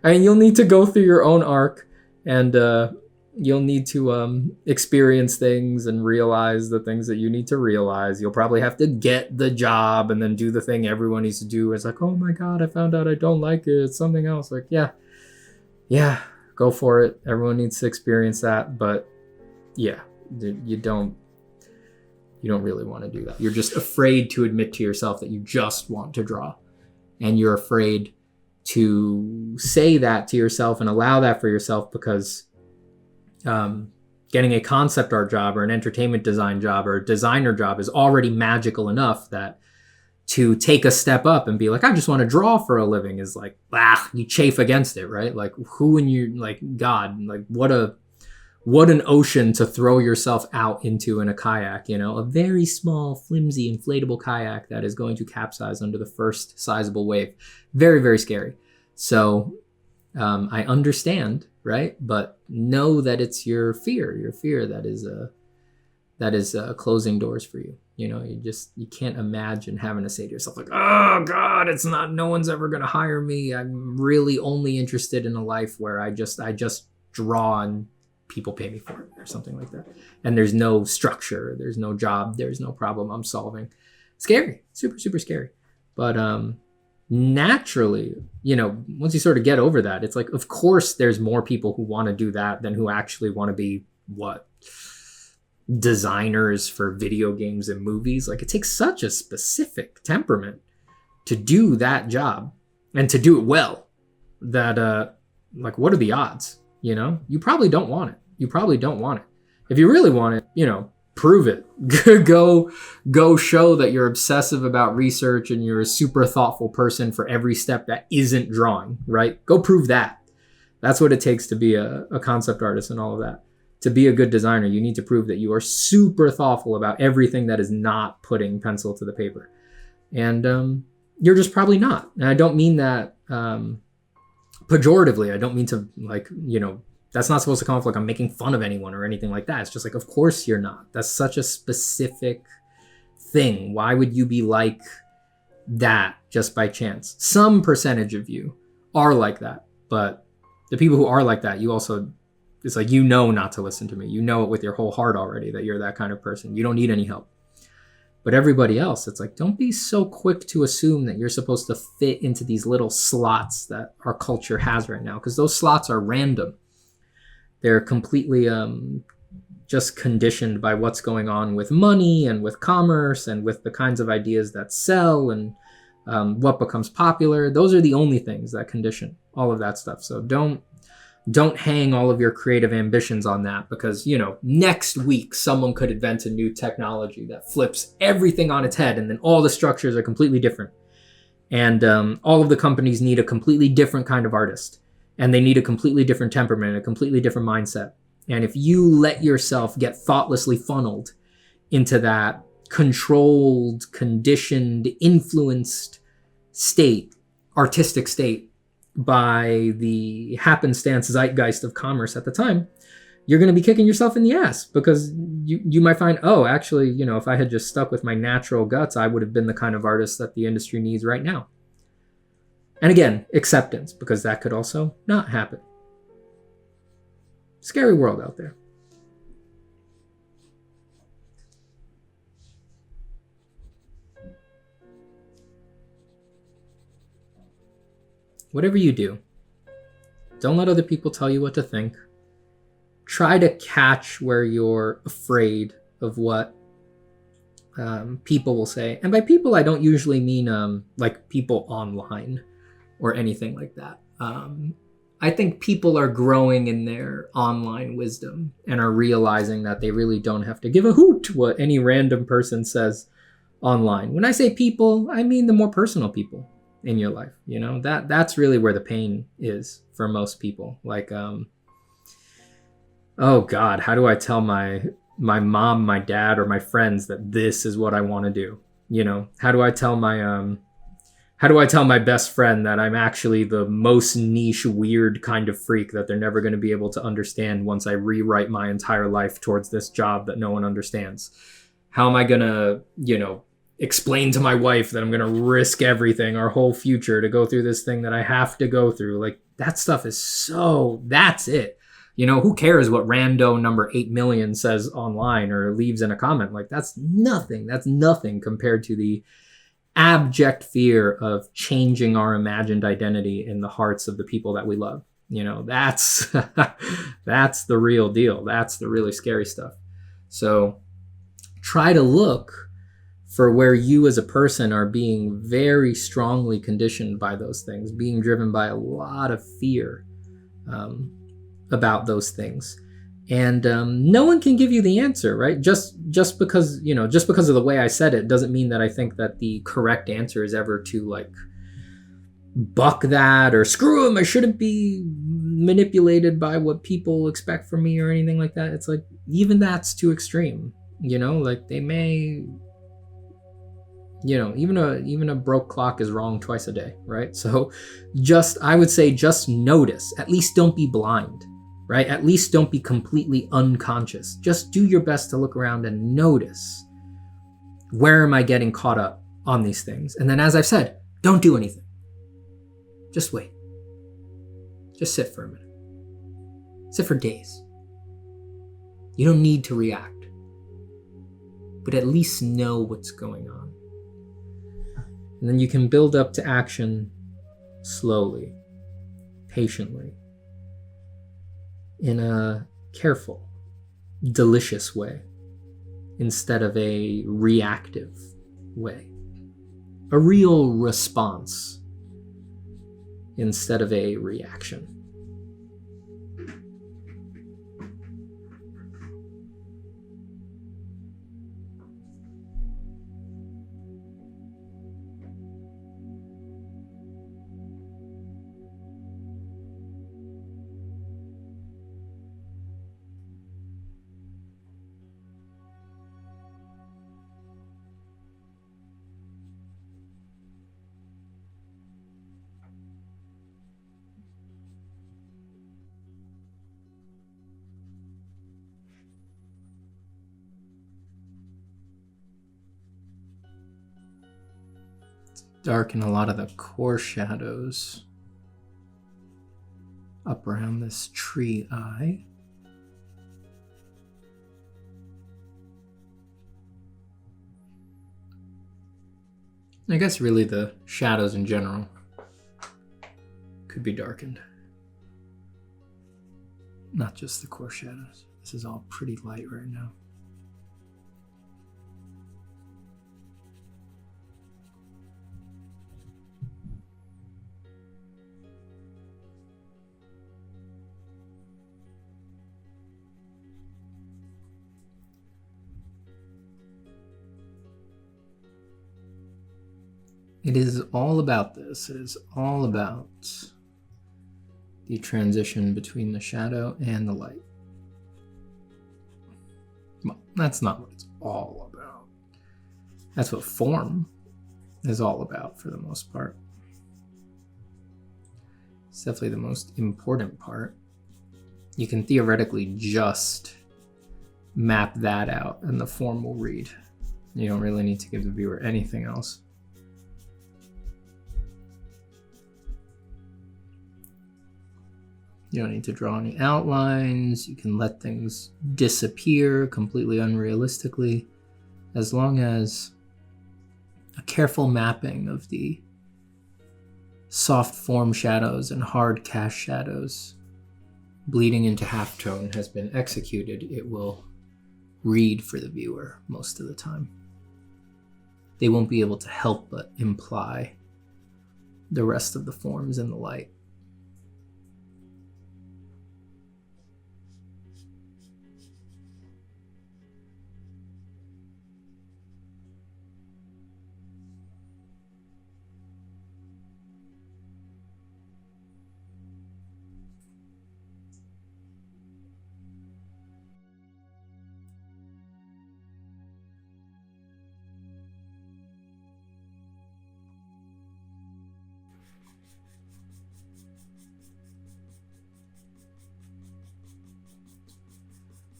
I mean, you'll need to go through your own arc, and you'll need to experience things and realize the things that you need to realize. You'll probably have to get the job and then do the thing everyone needs to do. It's like, oh my God, I found out I don't like it. It's something else. Like, yeah, go for it. Everyone needs to experience that. But yeah, you don't really want to do that. You're just afraid to admit to yourself that you just want to draw. And you're afraid to say that to yourself and allow that for yourself because getting a concept art job or an entertainment design job or a designer job is already magical enough that to take a step up and be like, I just want to draw for a living is like, you chafe against it, right? Like, who in you, like, God, like, what an ocean to throw yourself out into in a kayak, a very small, flimsy, inflatable kayak that is going to capsize under the first sizable wave. Very, very scary. So I understand, right? But know that it's your fear that is closing doors for you. You can't imagine having to say to yourself like, oh God, no one's ever going to hire me. I'm really only interested in a life where I just draw and people pay me for it or something like that. And there's no structure, there's no job, there's no problem I'm solving. Scary, super, super scary. But naturally, once you sort of get over that, it's like, of course there's more people who want to do that than who actually want to be designers for video games and movies. Like, it takes such a specific temperament to do that job and to do it well that like, what are the odds? You probably don't want it. If you really want it, prove it. go show that you're obsessive about research and you're a super thoughtful person for every step that isn't drawing, right? Go prove that. That's what it takes to be a concept artist and all of that. To be a good designer, you need to prove that you are super thoughtful about everything that is not putting pencil to the paper. And you're just probably not. And I don't mean that pejoratively. I don't mean to, like, you know, that's not supposed to come off like I'm making fun of anyone or anything like that. It's just like, of course you're not. That's such a specific thing. Why would you be like that just by chance? Some percentage of you are like that, but the people who are like that, you also, it's like, you know, not to listen to me. You know it with your whole heart already that you're that kind of person. You don't need any help. But everybody else, it's like, don't be so quick to assume that you're supposed to fit into these little slots that our culture has right now, because those slots are random. They're completely just conditioned by what's going on with money and with commerce and with the kinds of ideas that sell and what becomes popular. Those are the only things that condition all of that stuff. So don't hang all of your creative ambitions on that, because, you know, next week someone could invent a new technology that flips everything on its head, and then all the structures are completely different. And all of the companies need a completely different kind of artist, and they need a completely different temperament, a completely different mindset. And if you let yourself get thoughtlessly funneled into that controlled, conditioned, influenced state, artistic state, by the happenstance zeitgeist of commerce at the time, you're going to be kicking yourself in the ass, because you might find, oh, actually, you know, if I had just stuck with my natural guts, I would have been the kind of artist that the industry needs right now. And again, acceptance, because that could also not happen. Scary world out there. Whatever you do, don't let other people tell you what to think. Try to catch where you're afraid of what people will say. And by people, I don't usually mean like people online or anything like that. I think people are growing in their online wisdom and are realizing that they really don't have to give a hoot what any random person says online. When I say people, I mean the more personal people in your life. You know, that's really where the pain is for most people. Like, oh God, how do I tell my mom, my dad, or my friends that this is what I want to do? You know, how do I tell my best friend that I'm actually the most niche, weird kind of freak that they're never going to be able to understand once I rewrite my entire life towards this job that no one understands? How am I going to, you know, explain to my wife that I'm going to risk everything, our whole future, to go through this thing that I have to go through? Like, that stuff is so, that's it. You know, who cares what rando number 8 million says online or leaves in a comment? Like, that's nothing. That's nothing compared to the abject fear of changing our imagined identity in the hearts of the people that we love. You know, that's that's the real deal. That's the really scary stuff. So try to look for where you as a person are being very strongly conditioned by those things, being driven by a lot of fear about those things. And no one can give you the answer, right? Just because, you know, just because of the way I said it doesn't mean that I think that the correct answer is ever to, like, buck that or screw them, I shouldn't be manipulated by what people expect from me or anything like that. It's like, even that's too extreme, you know? Like, they may, you know, even a broke clock is wrong twice a day, right? So I would say just notice. At least don't be blind, right? At least don't be completely unconscious. Just do your best to look around and notice, where am I getting caught up on these things? And then, as I've said, don't do anything. Just wait. Just sit for a minute. Sit for days. You don't need to react, but at least know what's going on. And then you can build up to action slowly, patiently, in a careful, delicious way, instead of a reactive way. A real response instead of a reaction. darken a lot of the core shadows up around this tree eye. I guess really the shadows in general could be darkened. Not just the core shadows. This is all pretty light right now. It is all about this. It is all about the transition between the shadow and the light. Well, that's not what it's all about. That's what form is all about for the most part. It's definitely the most important part. You can theoretically just map that out and the form will read. You don't really need to give the viewer anything else. You don't need to draw any outlines. You can let things disappear completely unrealistically, as long as a careful mapping of the soft form shadows and hard cast shadows bleeding into halftone has been executed. It will read for the viewer most of the time. They won't be able to help but imply the rest of the forms in the light.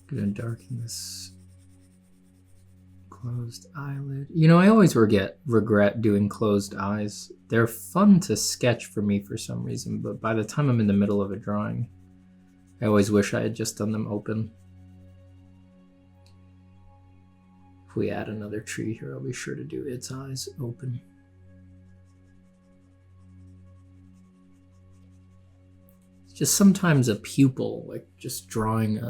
Gonna darken this closed eyelid. You know, I always regret doing closed eyes. They're fun to sketch for me for some reason, but by the time I'm in the middle of a drawing, I always wish I had just done them open. If we add another tree here, I'll be sure to do its eyes open. It's just sometimes a pupil, like just drawing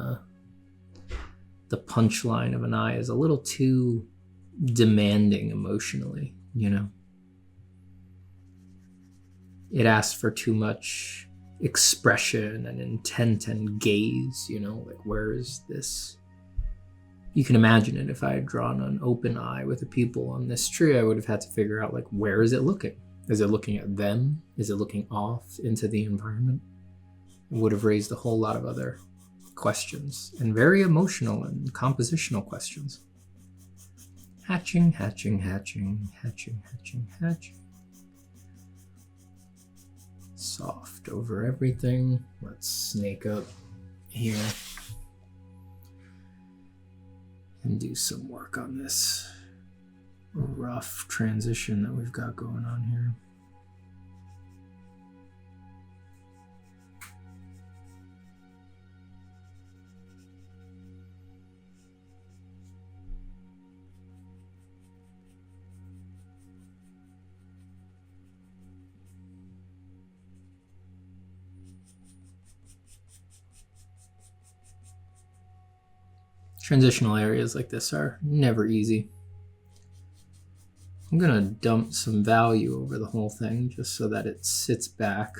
the punchline of an eye is a little too demanding emotionally, you know? It asks for too much expression and intent and gaze, you know? Like, where is this? You can imagine it. If I had drawn an open eye with a pupil on this tree, I would have had to figure out, like, where is it looking? Is it looking at them? Is it looking off into the environment? It would have raised a whole lot of other questions, and very emotional and compositional questions. Hatching, hatching, hatching, hatching, hatching, hatching. Soft over everything. Let's snake up here and do some work on this rough transition that we've got going on here. Transitional areas like this are never easy. I'm gonna dump some value over the whole thing just so that it sits back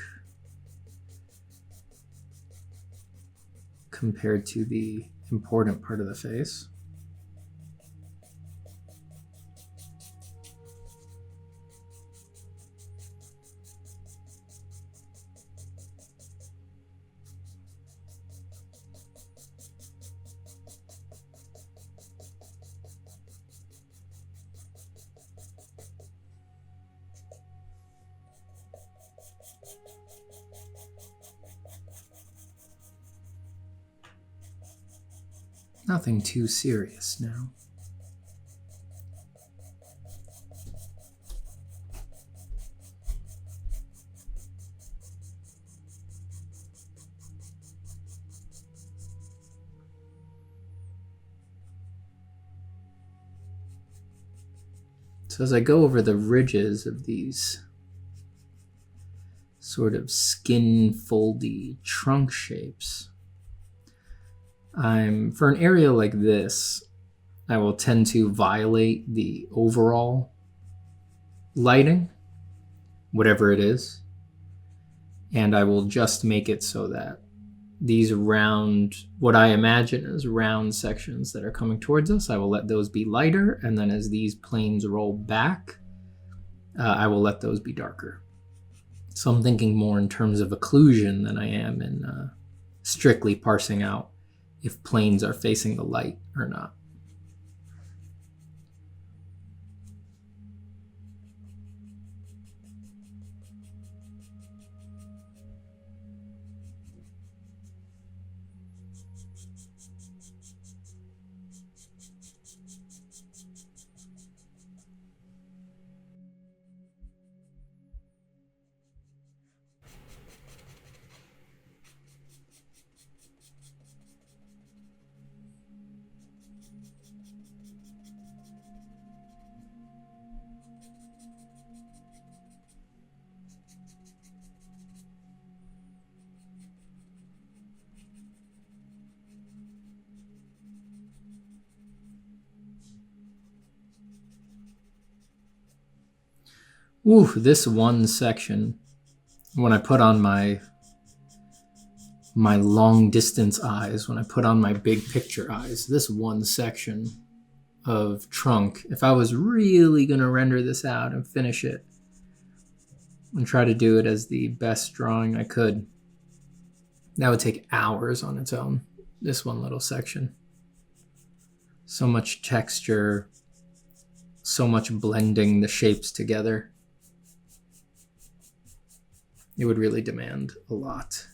compared to the important part of the face. Nothing too serious now. So as I go over the ridges of these sort of skin foldy trunk shapes, for an area like this, I will tend to violate the overall lighting, whatever it is, and I will just make it so that these round, what I imagine as round sections that are coming towards us, I will let those be lighter, and then as these planes roll back, I will let those be darker. So I'm thinking more in terms of occlusion than I am in strictly parsing out if planes are facing the light or not. Ooh, this one section, when I put on my long distance eyes, when I put on my big picture eyes, this one section of trunk, if I was really going to render this out and finish it and try to do it as the best drawing I could, that would take hours on its own, this one little section. So much texture, so much blending the shapes together. It would really demand a lot.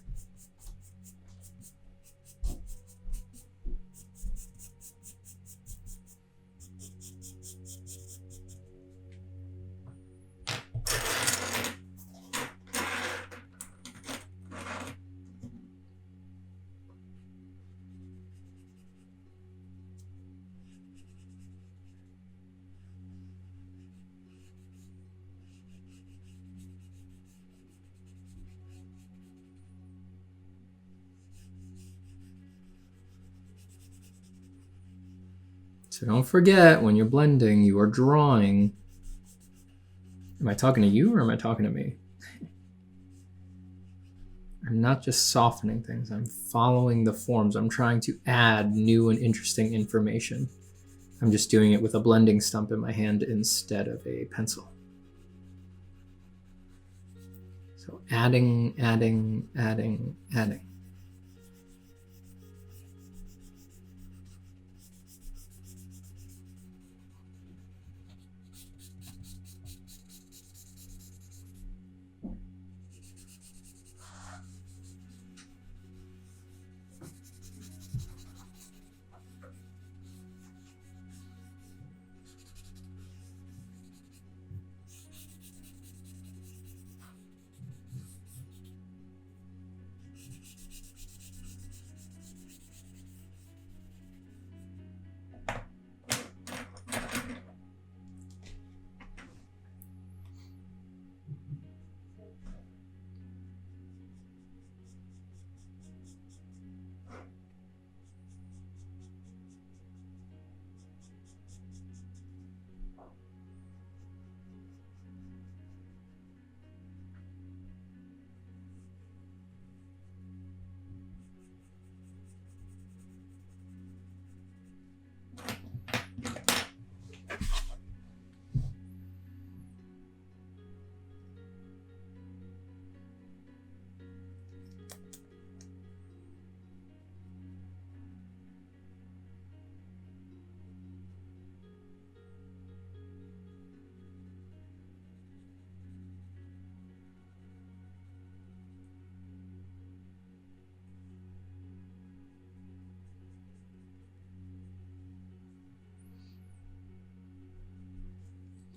So don't forget, when you're blending, you are drawing. Am I talking to you or am I talking to me? I'm not just softening things. I'm following the forms. I'm trying to add new and interesting information. I'm just doing it with a blending stump in my hand instead of a pencil. So adding, adding, adding, adding.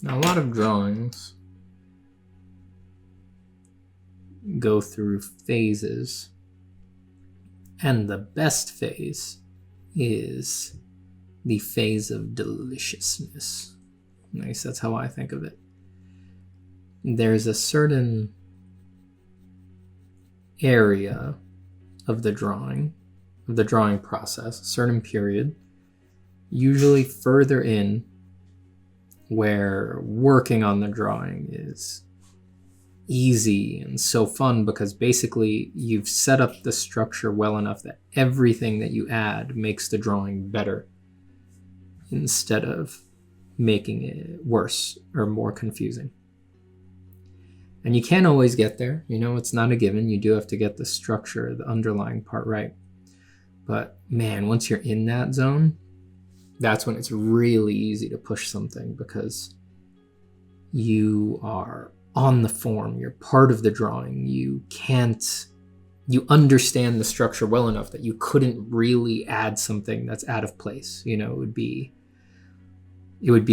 Now, a lot of drawings go through phases, and the best phase is the phase of deliciousness. At least that's how I think of it. There's a certain area of the drawing process, a certain period, usually further in, where working on the drawing is easy and so fun, because basically you've set up the structure well enough that everything that you add makes the drawing better instead of making it worse or more confusing. And you can't always get there, it's not a given. You do have to get the structure, the underlying part right. But man, once you're in that zone, that's when it's really easy to push something, because you are on the form, you're part of the drawing. You understand the structure well enough that you couldn't really add something that's out of place. It would be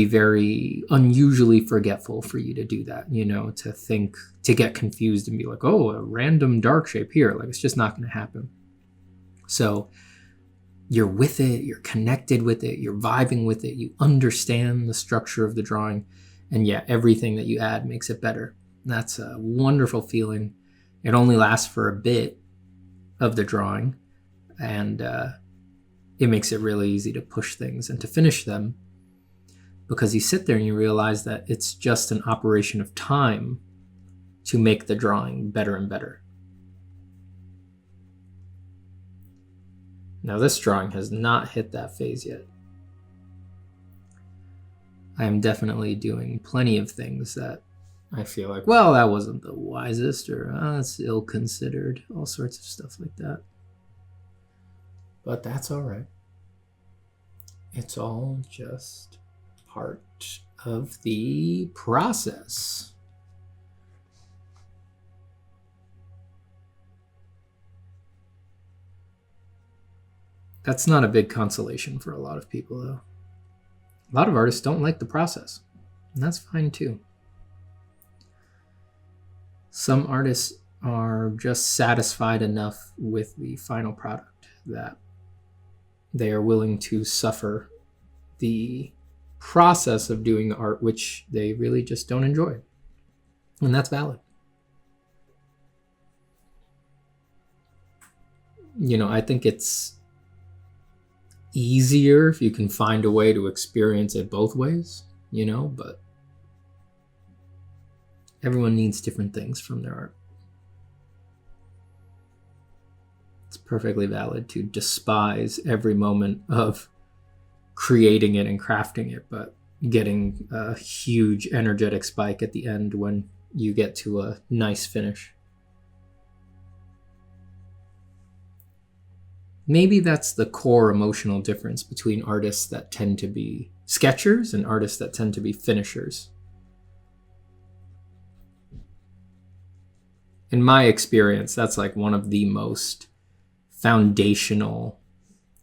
very unusually forgetful for you to do that, to get confused and be like, oh, a random dark shape here. Like, it's just not going to happen. So you're with it, you're connected with it, you're vibing with it, you understand the structure of the drawing, and yeah, everything that you add makes it better. That's a wonderful feeling. It only lasts for a bit of the drawing, and it makes it really easy to push things and to finish them, because you sit there and you realize that it's just an operation of time to make the drawing better and better. Now, this drawing has not hit that phase yet. I am definitely doing plenty of things that I feel like, well, that wasn't the wisest, or it's ill-considered, all sorts of stuff like that. But that's all right. It's all just part of the process. That's not a big consolation for a lot of people, though. A lot of artists don't like the process, and that's fine too. Some artists are just satisfied enough with the final product that they are willing to suffer the process of doing the art, which they really just don't enjoy. And that's valid. I think it's easier if you can find a way to experience it both ways, but everyone needs different things from their art. It's perfectly valid to despise every moment of creating it and crafting it, but getting a huge energetic spike at the end when you get to a nice finish. Maybe that's the core emotional difference between artists that tend to be sketchers and artists that tend to be finishers. In my experience, that's like one of the most foundational,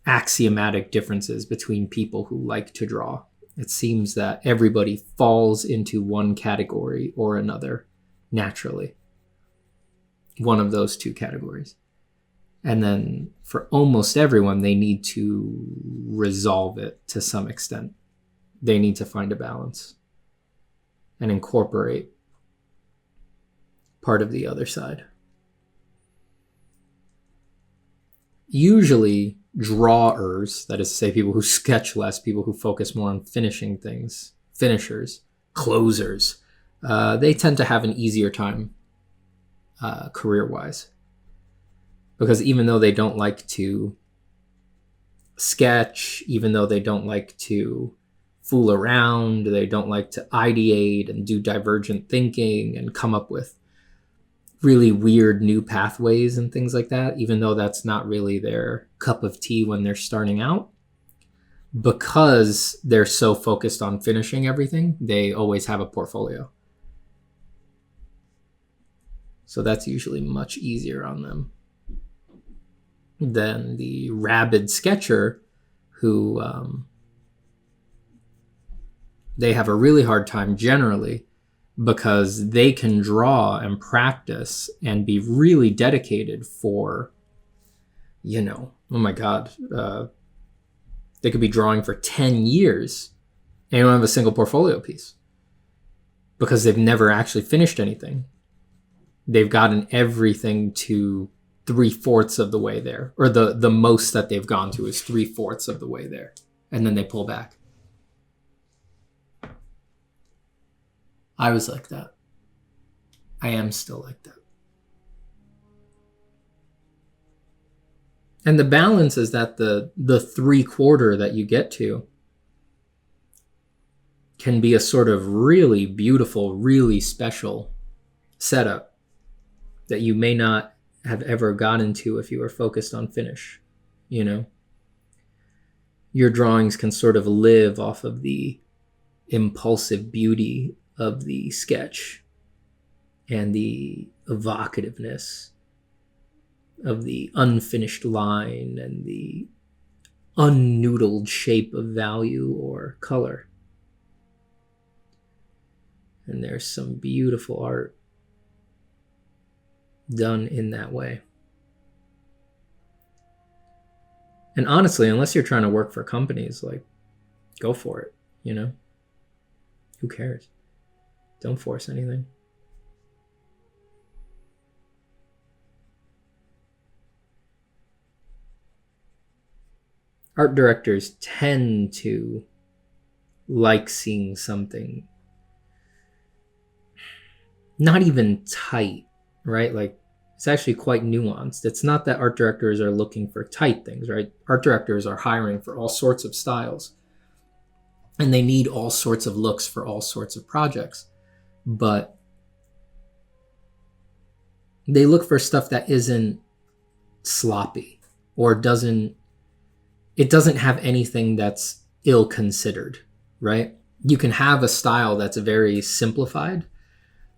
axiomatic differences between people who like to draw. It seems that everybody falls into one category or another naturally. One of those two categories. And then for almost everyone, they need to resolve it to some extent. They need to find a balance and incorporate part of the other side. Usually, drawers, that is to say people who sketch less, people who focus more on finishing things, finishers, closers, they tend to have an easier time career-wise. Because even though they don't like to sketch, even though they don't like to fool around, they don't like to ideate and do divergent thinking and come up with really weird new pathways and things like that, even though that's not really their cup of tea when they're starting out, because they're so focused on finishing everything, they always have a portfolio. So that's usually much easier on them than the rabid sketcher who they have a really hard time generally, because they can draw and practice and be really dedicated for, oh my God, they could be drawing for 10 years and you don't have a single portfolio piece because they've never actually finished anything. They've gotten everything to 3/4 of the way there, or the most that they've gone to is 3/4 of the way there, and then they pull back. I was like that. I am still like that. And the balance is that the 3/4 that you get to can be a sort of really beautiful, really special setup that you may not have ever gotten to if you were focused on finish. You know, your drawings can sort of live off of the impulsive beauty of the sketch and the evocativeness of the unfinished line and the unnoodled shape of value or color. And there's some beautiful art done in that way. And honestly, unless you're trying to work for companies, like, go for it, you know? Who cares? Don't force anything. Art directors tend to like seeing something not even tight, right? Like, it's actually quite nuanced. It's not that art directors are looking for tight things, right? Art directors are hiring for all sorts of styles, and they need all sorts of looks for all sorts of projects. But they look for stuff that isn't sloppy or doesn't have anything that's ill-considered, right? You can have a style that's very simplified,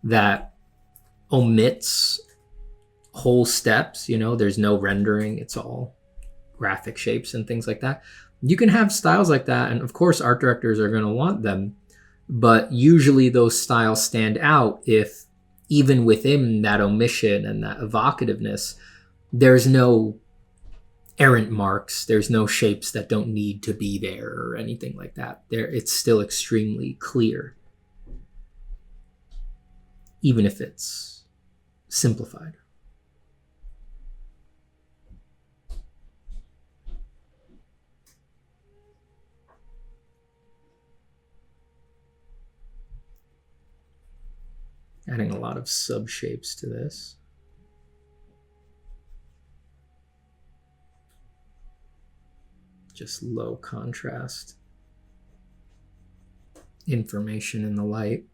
that omits whole steps, you know, there's no rendering, it's all graphic shapes and things like that. You can have styles like that, and of course art directors are going to want them, but usually those styles stand out if even within that omission and that evocativeness, there's no errant marks, there's no shapes that don't need to be there or anything like that. It's still extremely clear, even if it's simplified. Adding a lot of subshapes to this. Just low contrast information in the light.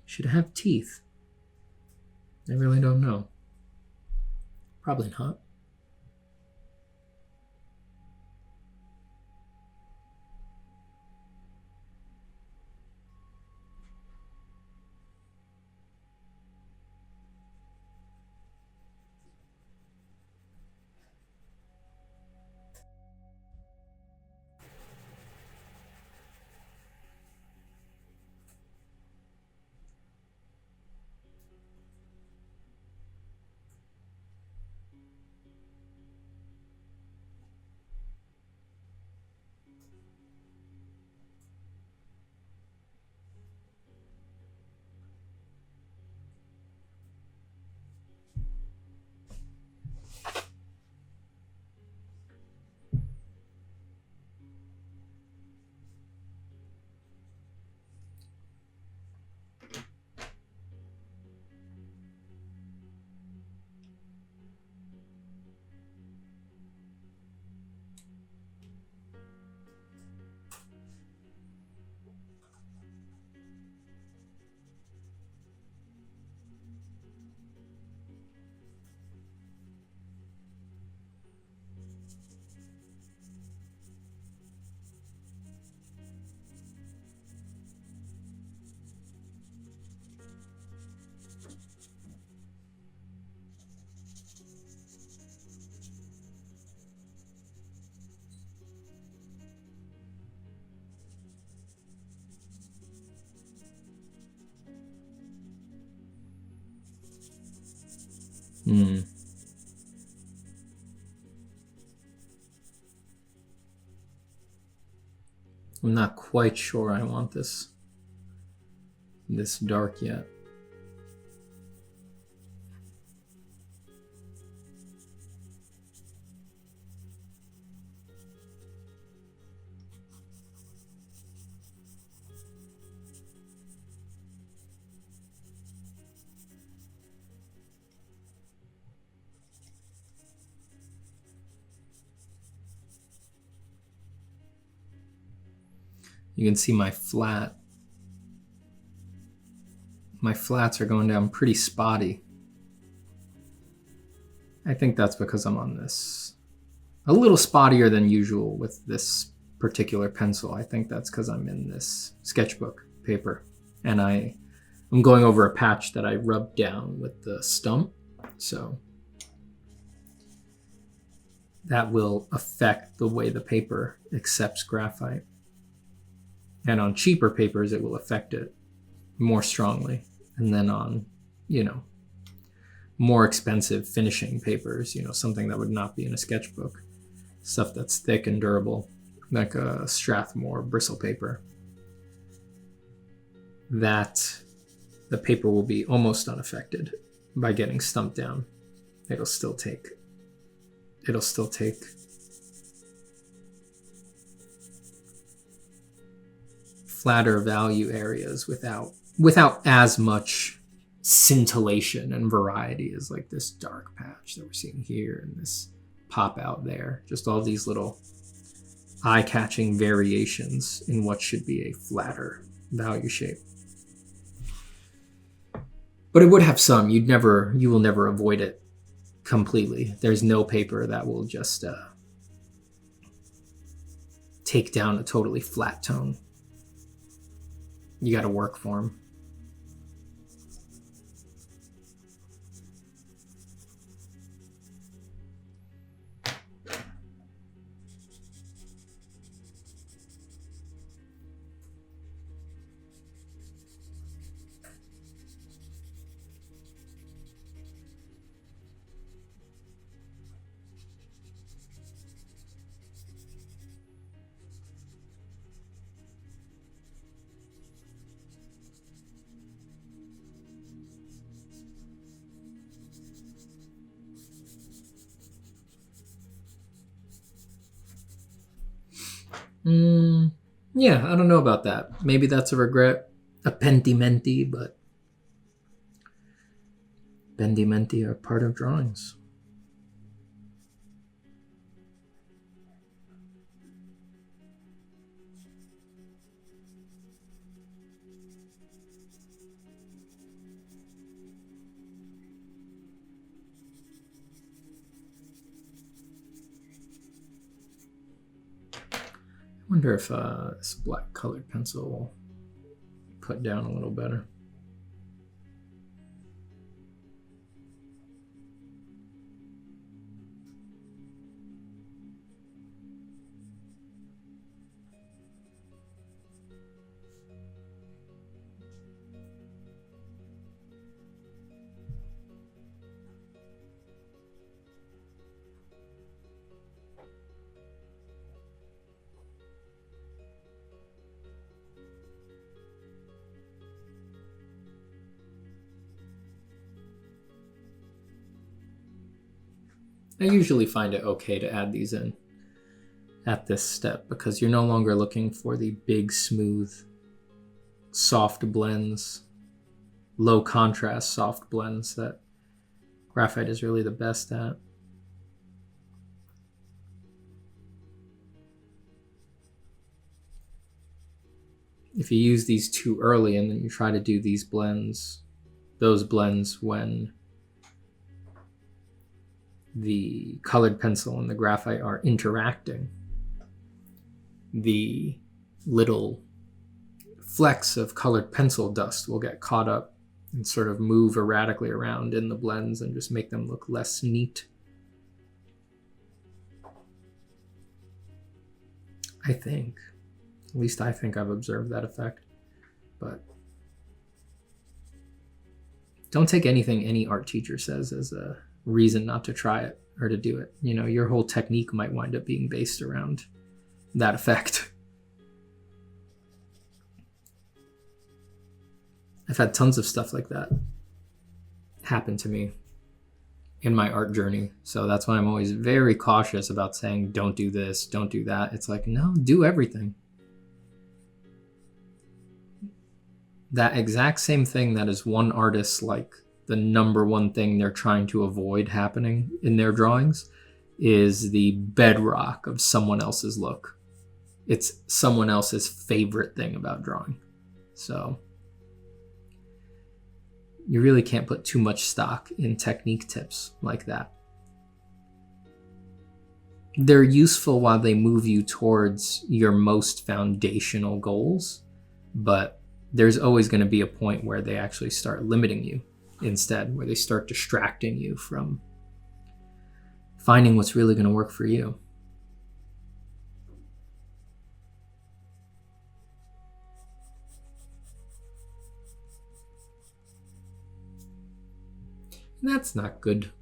Should it have teeth? I really don't know. Probably not. Hmm. I'm not quite sure I want this dark yet. You can see my flat. My flats are going down pretty spotty. I think that's because I'm on this a little spottier than usual with this particular pencil. I think that's because I'm in this sketchbook paper, and I'm going over a patch that I rubbed down with the Stump, so that will affect the way the paper accepts graphite. And on cheaper papers, it will affect it more strongly. And then on, more expensive finishing papers, something that would not be in a sketchbook, stuff that's thick and durable, like a Strathmore bristle paper, that the paper will be almost unaffected by getting stumped down. It'll still take flatter value areas without as much scintillation and variety as like this dark patch that we're seeing here and this pop out there. Just all these little eye-catching variations in what should be a flatter value shape. But it would have some. You will never avoid it completely. There's no paper that will just take down a totally flat tone. You got to work for them. Yeah, I don't know about that. Maybe that's a regret, a pentimenti, but pentimenti are part of drawings. I wonder if this black colored pencil will put down a little better. I usually find it okay to add these in at this step because you're no longer looking for the big, smooth, soft blends, low contrast soft blends that graphite is really the best at. If you use these too early and then you try to do these blends, those blends when the colored pencil and the graphite are interacting, the little flecks of colored pencil dust will get caught up and sort of move erratically around in the blends and just make them look less neat. I think. At least I think I've observed that effect. But don't take anything any art teacher says as reason not to try it or to do it. You know, your whole technique might wind up being based around that effect. I've had tons of stuff like that happen to me in my art journey. So that's why I'm always very cautious about saying, don't do this, don't do that. It's like, no, do everything. That exact same thing that is one artist's like the number one thing they're trying to avoid happening in their drawings is the bedrock of someone else's look. It's someone else's favorite thing about drawing. So you really can't put too much stock in technique tips like that. They're useful while they move you towards your most foundational goals, but there's always going to be a point where they actually start limiting you instead, where they start distracting you from finding what's really going to work for you. And that's not good.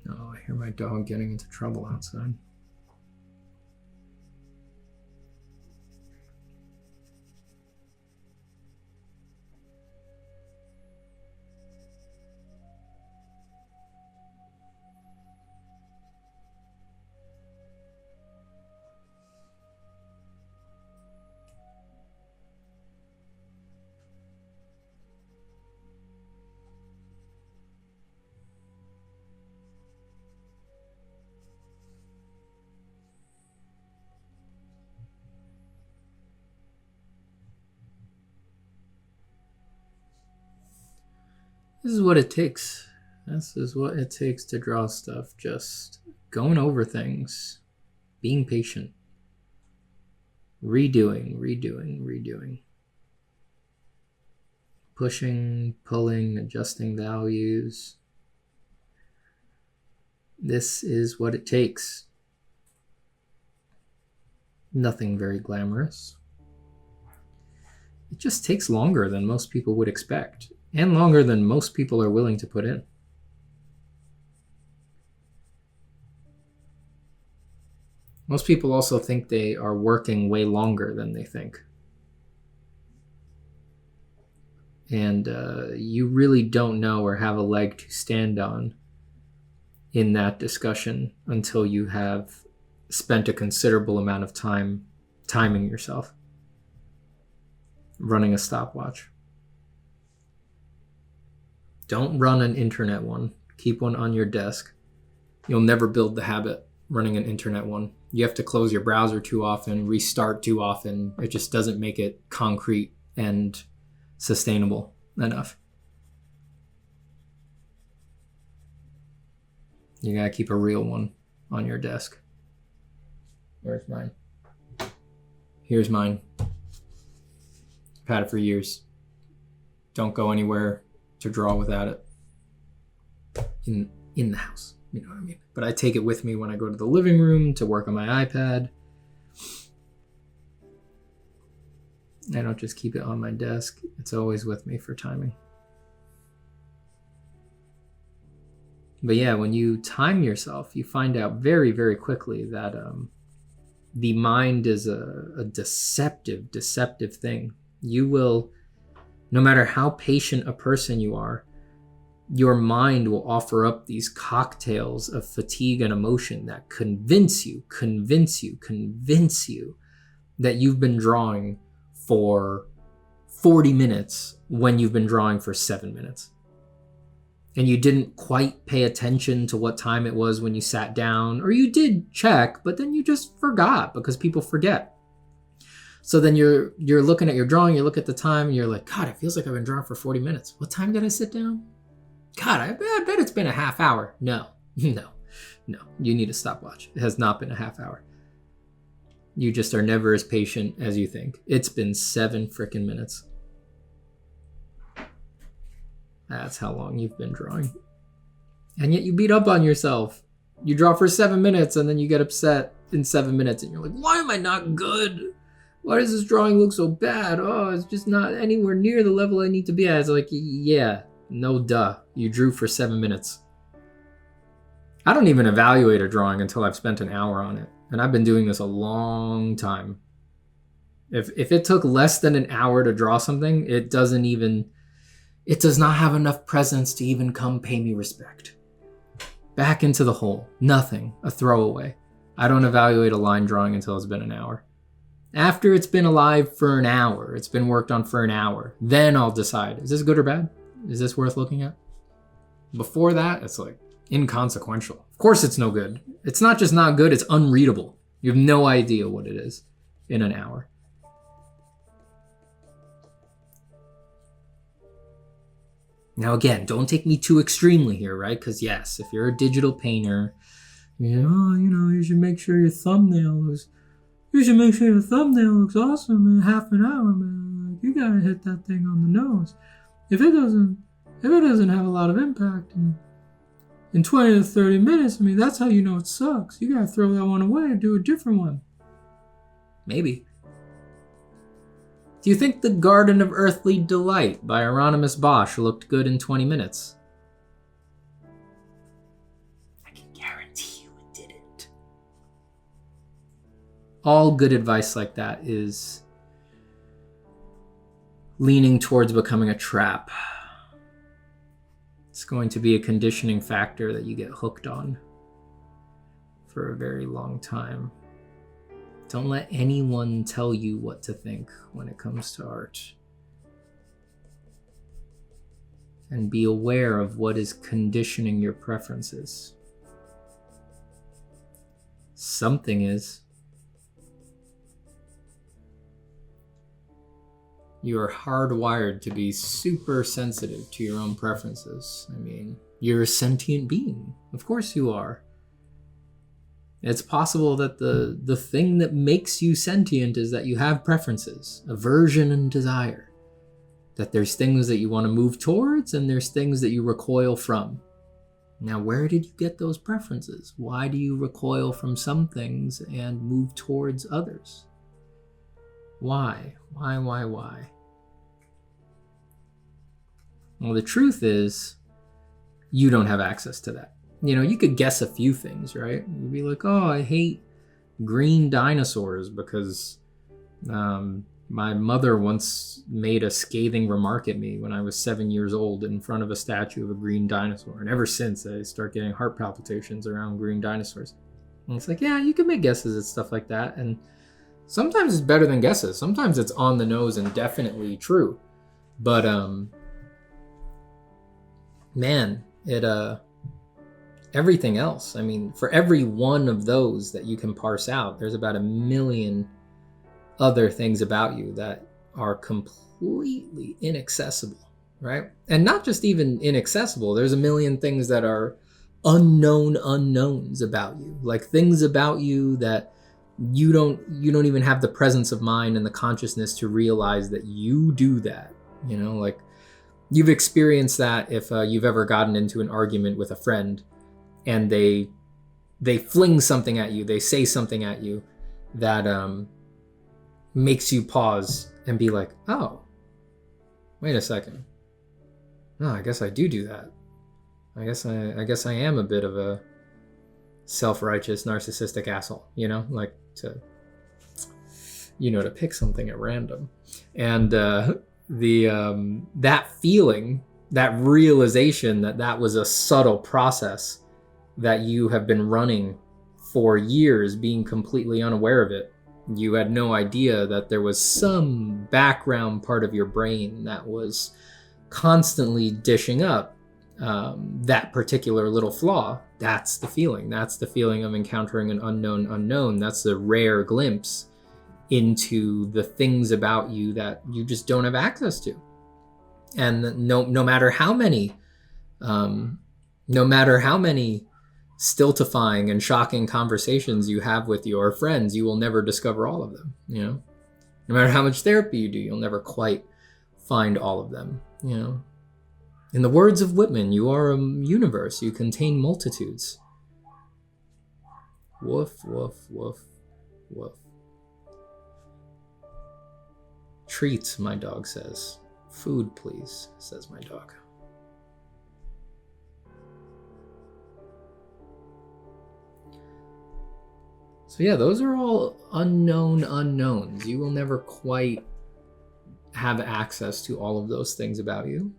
Oh, I hear my dog getting into trouble outside. This is what it takes. This is what it takes to draw stuff. Just going over things, being patient, redoing, pushing, pulling, adjusting values. This is what it takes. Nothing very glamorous. It just takes longer than most people would expect, and longer than most people are willing to put in. Most people also think they are working way longer than they think. And you really don't know or have a leg to stand on in that discussion until you have spent a considerable amount of time timing yourself, running a stopwatch. Don't run an internet one. Keep one on your desk. You'll never build the habit running an internet one. You have to close your browser too often, restart too often. It just doesn't make it concrete and sustainable enough. You gotta keep a real one on your desk. Where's mine? Here's mine. I've had it for years. Don't go anywhere to draw without it. In the house, you know what I mean? But I take it with me when I go to the living room to work on my iPad. I don't just keep it on my desk. It's always with me for timing. But yeah, when you time yourself, you find out very, very quickly that the mind is a deceptive thing. You will, no matter how patient a person you are, your mind will offer up these cocktails of fatigue and emotion that convince you that you've been drawing for 40 minutes when you've been drawing for 7 minutes. and you didn't quite pay attention to what time it was when you sat down, or you did check, but then you just forgot because people forget. So then you're looking at your drawing, you look at the time, and you're like, God, it feels like I've been drawing for 40 minutes. What time did I sit down? God, I bet it's been a half hour. No, you need a stopwatch. It has not been a half hour. You just are never as patient as you think. It's been 7 freaking minutes. That's how long you've been drawing. And yet you beat up on yourself. You draw for 7 minutes and then you get upset in 7 minutes and you're like, why am I not good? Why does this drawing look so bad? Oh, it's just not anywhere near the level I need to be at. It's like, yeah, no duh. You drew for 7 minutes. I don't even evaluate a drawing until I've spent an hour on it. And I've been doing this a long time. If it took less than an hour to draw something, it does not have enough presence to even come pay me respect. Back into the hole. Nothing. A throwaway. I don't evaluate a line drawing until it's been an hour. After it's been alive for an hour, it's been worked on for an hour, then I'll decide, is this good or bad? Is this worth looking at? Before that, it's like inconsequential. Of course it's no good. It's not just not good, it's unreadable. You have no idea what it is in an hour. Now again, don't take me too extremely here, right? Because yes, if you're a digital painter, you should make sure your thumbnail looks awesome in half an hour, man. Like, you gotta hit that thing on the nose. If it doesn't have a lot of impact in 20 to 30 minutes, I mean, that's how you know it sucks. You gotta throw that one away and do a different one. Maybe. Do you think The Garden of Earthly Delight by Hieronymus Bosch looked good in 20 minutes? I can guarantee you it didn't. All good advice like that is leaning towards becoming a trap. It's going to be a conditioning factor that you get hooked on for a very long time. Don't let anyone tell you what to think when it comes to art. And be aware of what is conditioning your preferences. Something is. You are hardwired to be super sensitive to your own preferences. I mean, you're a sentient being. Of course you are. It's possible that the thing that makes you sentient is that you have preferences, aversion and desire. That there's things that you want to move towards and there's things that you recoil from. Now, where did you get those preferences? Why do you recoil from some things and move towards others? Why? Why? Well, the truth is, you don't have access to that. You could guess a few things, right? You'd be like, oh, I hate green dinosaurs because my mother once made a scathing remark at me when I was 7 years old in front of a statue of a green dinosaur. And ever since, I start getting heart palpitations around green dinosaurs. And it's like, yeah, you can make guesses at stuff like that. And sometimes it's better than guesses. Sometimes it's on the nose and definitely true. But, man, everything else. I mean, for every one of those that you can parse out, there's about 1 million other things about you that are completely inaccessible, right? And not just even inaccessible. There's 1 million things that are unknown unknowns about you, like things about you that you don't even have the presence of mind and the consciousness to realize that you do that. Like you've experienced that if you've ever gotten into an argument with a friend and they fling something at you, they say something at you that makes you pause and be like, oh, wait a second. No, I guess I do that. I guess I am a bit of a self-righteous, narcissistic asshole, like to pick something at random. And that feeling, that realization that was a subtle process that you have been running for years, being completely unaware of it. You had no idea that there was some background part of your brain that was constantly dishing up that particular little flaw, that's the feeling. That's the feeling of encountering an unknown unknown. That's the rare glimpse into the things about you that you just don't have access to. And no matter how many stultifying and shocking conversations you have with your friends, you will never discover all of them. No matter how much therapy you do, you'll never quite find all of them. In the words of Whitman, you are a universe. You contain multitudes. Woof, woof, woof, woof. Treats, my dog says. Food, please, says my dog. So yeah, those are all unknown unknowns. You will never quite have access to all of those things about you.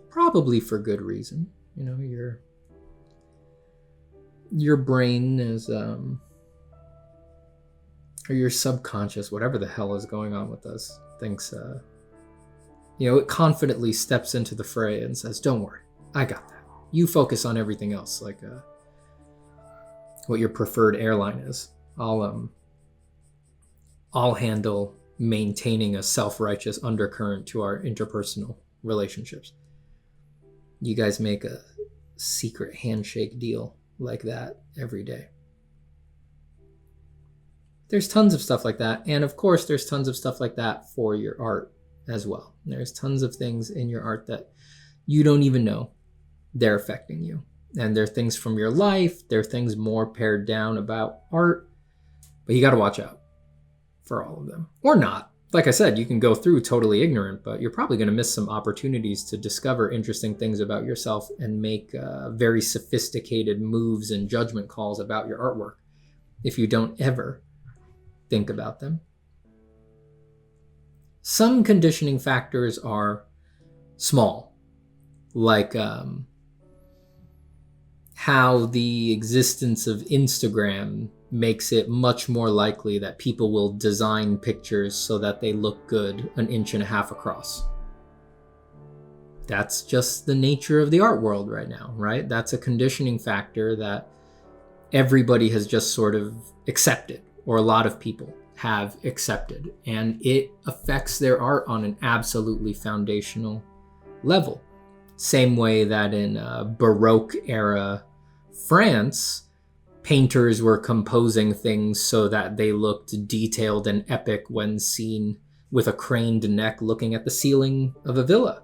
Probably for good reason. Your brain is, or your subconscious, whatever the hell is going on with us, thinks, it confidently steps into the fray and says, don't worry, I got that. You focus on everything else, like what your preferred airline is. I'll handle maintaining a self-righteous undercurrent to our interpersonal relationships. You guys make a secret handshake deal like that every day. There's tons of stuff like that. And of course, there's tons of stuff like that for your art as well. There's tons of things in your art that you don't even know they're affecting you. And they're things from your life. They're things more pared down about art. But you got to watch out for all of them. Or not. Like I said, you can go through totally ignorant, but you're probably going to miss some opportunities to discover interesting things about yourself and make very sophisticated moves and judgment calls about your artwork if you don't ever think about them. Some conditioning factors are small, like how the existence of Instagram makes it much more likely that people will design pictures so that they look good 1.5 inches across. That's just the nature of the art world right now, right? That's a conditioning factor that everybody has just sort of accepted, or a lot of people have accepted, and it affects their art on an absolutely foundational level. Same way that in Baroque era France, painters were composing things so that they looked detailed and epic when seen with a craned neck looking at the ceiling of a villa.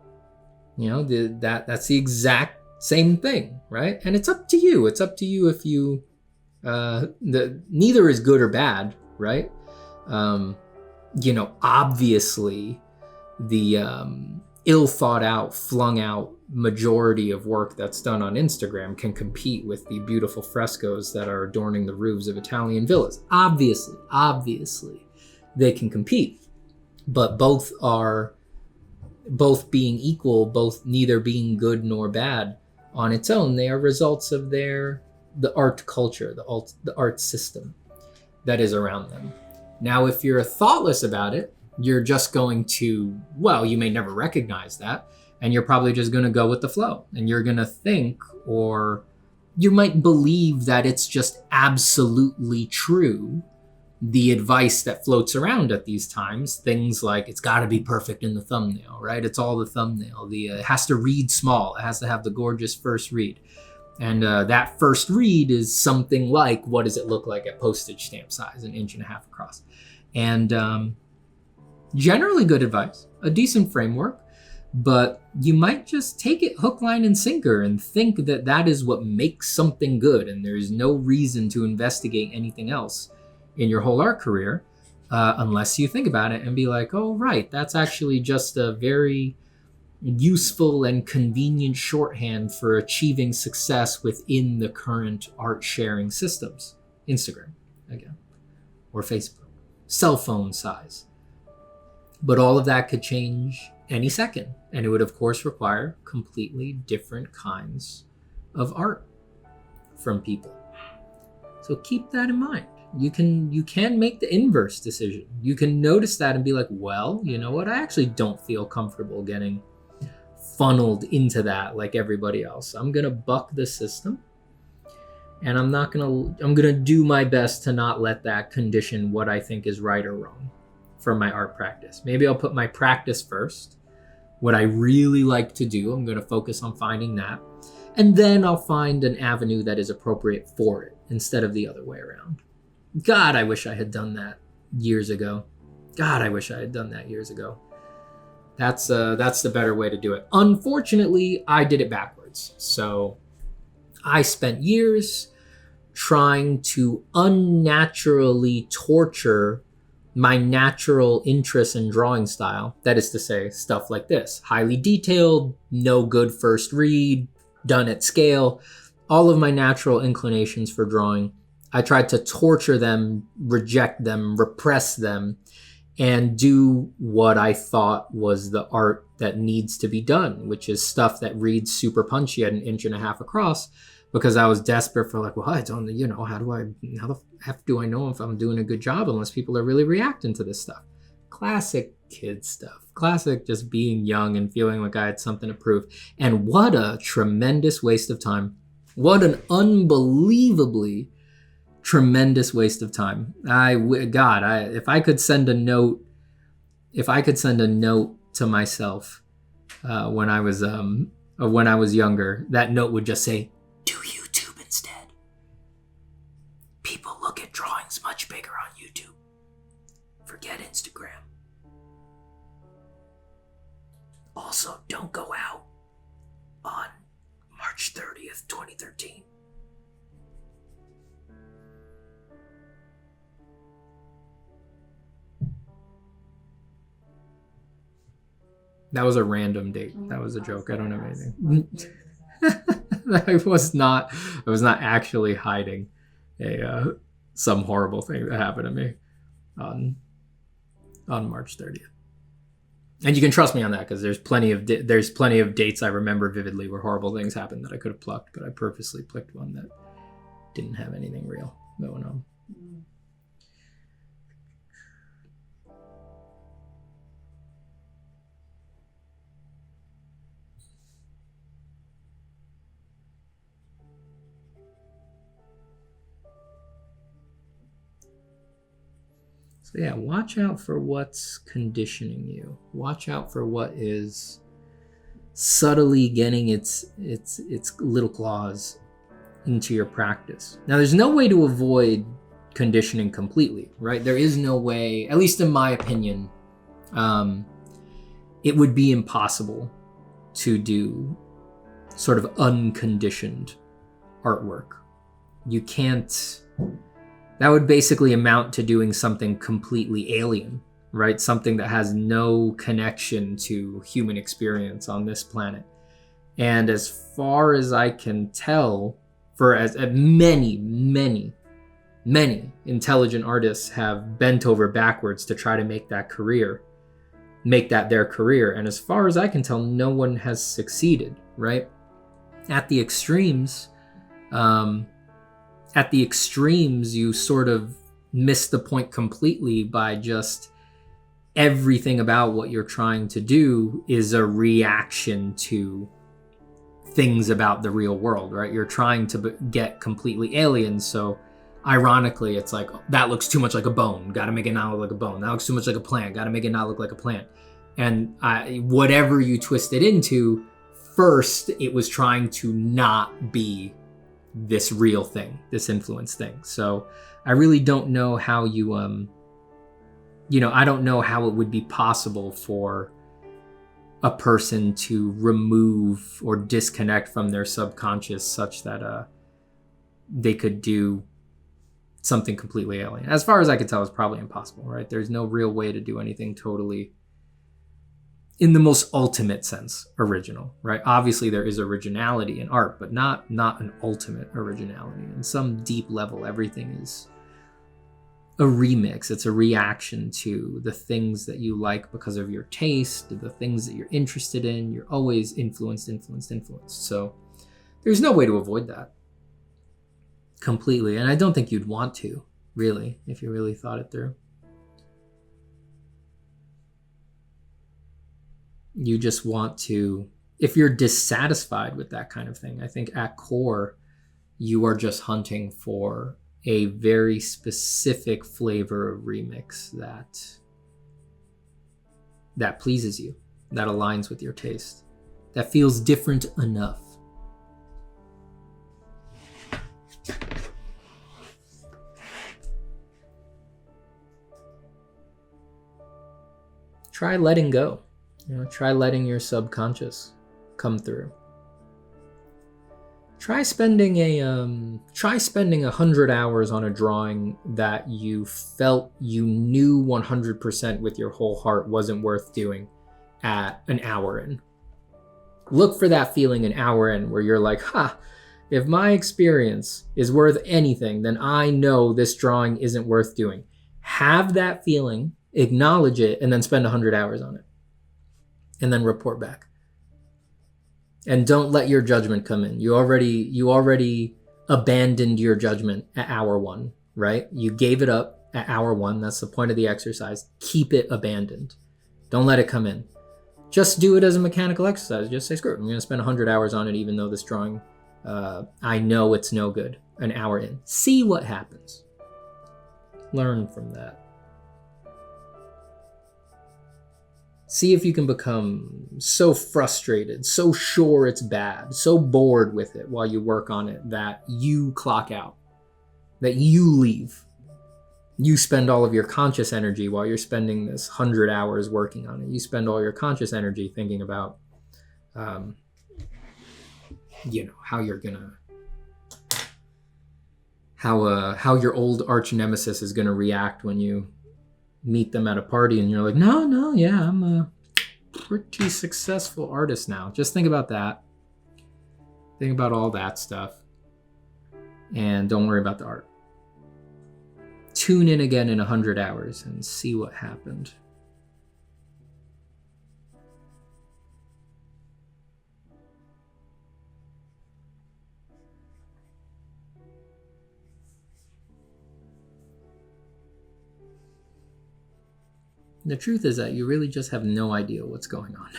That's the exact same thing, right? And it's up to you. It's up to you if you... neither is good or bad, right? Obviously, the ill thought out, flung out majority of work that's done on Instagram can compete with the beautiful frescoes that are adorning the roofs of Italian villas. Obviously, they can compete. But both being equal, both neither being good nor bad on its own, they are results of the art culture, the art system that is around them. Now, if you're thoughtless about it, you're just going to, you may never recognize that, and you're probably just going to go with the flow, and you're going to think, or you might believe that it's just absolutely true, the advice that floats around at these times, things like it's got to be perfect in the thumbnail, right? It's all the thumbnail. It has to read small. It has to have the gorgeous first read. And that first read is something like, what does it look like at postage stamp size, 1.5 inches across? And generally good advice, a decent framework, but you might just take it hook, line, and sinker and think that that is what makes something good, and there's no reason to investigate anything else in your whole art career unless you think about it and be like, oh, right, that's actually just a very useful and convenient shorthand for achieving success within the current art sharing systems. Instagram, again, or Facebook, cell phone size. But all of that could change any second, and it would of course require completely different kinds of art from people. So keep that in mind. You can make the inverse decision. You can notice that and be like, well, you know what? I actually don't feel comfortable getting funneled into that like everybody else. I'm going to buck the system, and I'm going to do my best to not let that condition what I think is right or wrong for my art practice. Maybe I'll put my practice first. What I really like to do, I'm going to focus on finding that. And then I'll find an avenue that is appropriate for it instead of the other way around. God, I wish I had done that years ago. God, I wish I had done that years ago. That's the better way to do it. Unfortunately, I did it backwards. So I spent years trying to unnaturally torture my natural interest in drawing style. That is to say, stuff like this. Highly detailed, no good first read, done at scale. All of my natural inclinations for drawing, I tried to torture them, reject them, repress them, and do what I thought was the art that needs to be done, which is stuff that reads super punchy at 1.5 inches across, because I was desperate for like, well, I don't, how the F do I know if I'm doing a good job unless people are really reacting to this stuff? Classic kid stuff. Classic just being young and feeling like I had something to prove. And what a tremendous waste of time. What an unbelievably tremendous waste of time. If I could send a note to myself when I was younger, that note would just say, do YouTube instead. People look at drawings much bigger on YouTube. Forget Instagram. Also, don't go out on March 30th, 2013. That was a random date. That was a joke. I don't have anything. I was not actually hiding some horrible thing that happened to me on March 30th. And you can trust me on that, because there's plenty of dates I remember vividly where horrible things happened that I could have plucked, but I purposely picked one that didn't have anything real going on. So yeah, watch out for what's conditioning you. Watch out for what is subtly getting its little claws into your practice. Now, there's no way to avoid conditioning completely, right? There is no way, at least in my opinion, it would be impossible to do sort of unconditioned artwork. You can't. That would basically amount to doing something completely alien, right? Something that has no connection to human experience on this planet. And as far as I can tell, many intelligent artists have bent over backwards to try to make that their career. And as far as I can tell, no one has succeeded, right? At the extremes, you sort of miss the point completely by just everything about what you're trying to do is a reaction to things about the real world, right? You're trying to get completely alien. So ironically, it's like, that looks too much like a bone. Got to make it not look like a bone. That looks too much like a plant. Got to make it not look like a plant. And whatever you twist it into, first, it was trying to not be this real thing, this influence thing. So I really don't know how you, I don't know how it would be possible for a person to remove or disconnect from their subconscious such that they could do something completely alien. As far as I could tell, it's probably impossible, right? There's no real way to do anything totally, in the most ultimate sense, original, right? Obviously, there is originality in art, but not an ultimate originality. In some deep level, everything is a remix. It's a reaction to the things that you like because of your taste, the things that you're interested in. You're always influenced. So there's no way to avoid that completely. And I don't think you'd want to, really, if you really thought it through. You just want to if you're dissatisfied with that kind of thing, I think at core, you are just hunting for a very specific flavor of remix that pleases you, that aligns with your taste, that feels different enough. Try letting go. Try letting your subconscious come through. Try spending 100 hours on a drawing that you felt you knew 100% with your whole heart wasn't worth doing at an hour in. Look for that feeling an hour in where you're like, if my experience is worth anything, then I know this drawing isn't worth doing. Have that feeling, acknowledge it, and then spend 100 hours on it. And then report back. And don't let your judgment come in. You already abandoned your judgment at hour 1, right? You gave it up at hour 1. That's the point of the exercise. Keep it abandoned. Don't let it come in. Just do it as a mechanical exercise. Just say, screw it. I'm going to spend 100 hours on it, even though this drawing, I know it's no good. An hour in. See what happens. Learn from that. See if you can become so frustrated, so sure it's bad, so bored with it while you work on it that you clock out, that you leave. You spend all of your conscious energy while you're spending this 100 hours working on it. You spend all your conscious energy thinking about, how you're gonna, how your old arch nemesis is gonna react when you meet them at a party and you're like, no, I'm a pretty successful artist now. Just think about that. Think about all that stuff. And don't worry about the art. Tune in again in 100 hours and see what happened. The truth is that you really just have no idea what's going on.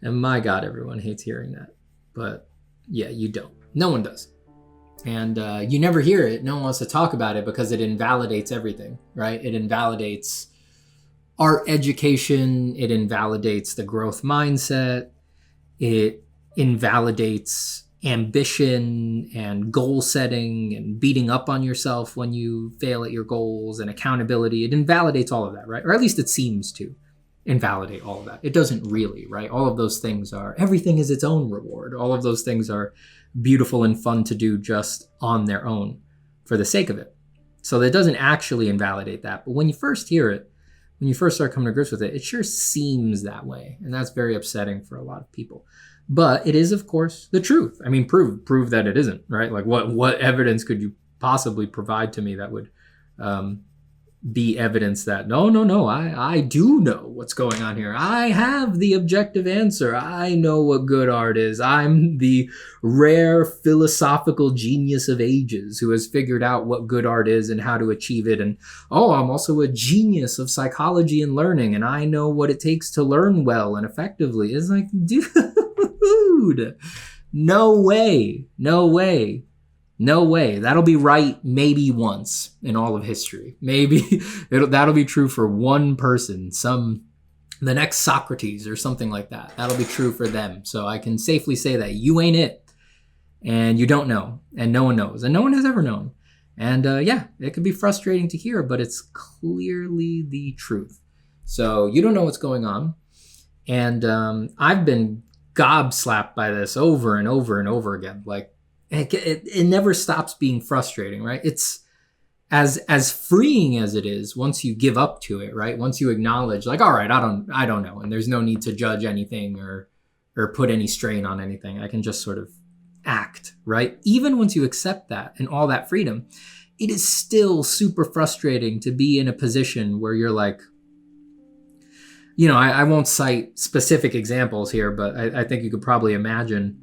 And my God, everyone hates hearing that. But yeah, you don't. No one does. And you never hear it. No one wants to talk about it because it invalidates everything, right? It invalidates art education. It invalidates the growth mindset. It invalidates ambition and goal setting and beating up on yourself when you fail at your goals and accountability. It invalidates all of that, right? Or at least it seems to invalidate all of that. It doesn't really, right? All of those things are, everything is its own reward. All of those things are beautiful and fun to do just on their own for the sake of it. So it doesn't actually invalidate that. But when you first hear it, when you first start coming to grips with it, it sure seems that way. And that's very upsetting for a lot of people. But it is, of course, the truth. I mean, prove that it isn't, right? Like what evidence could you possibly provide to me that would be evidence that no, I do know what's going on here. I have the objective answer. I know what good art is. I'm the rare philosophical genius of ages who has figured out what good art is and how to achieve it. And I'm also a genius of psychology and learning, and I know what it takes to learn well and effectively. It's like, dude, no way. That'll be right maybe once in all of history. Maybe that'll be true for one person, the next Socrates or something like that. That'll be true for them. So I can safely say that you ain't it, and you don't know, and no one knows, and no one has ever known. And it could be frustrating to hear, but it's clearly the truth. So you don't know what's going on. And I've been gobslapped by this over and over and over again. Like it never stops being frustrating, right? It's as freeing as it is once you give up to it, right? Once you acknowledge, like, all right, I don't know, and there's no need to judge anything or put any strain on anything. I can just sort of act, right? Even once you accept that and all that freedom, it is still super frustrating to be in a position where you're like, I won't cite specific examples here, but I think you could probably imagine,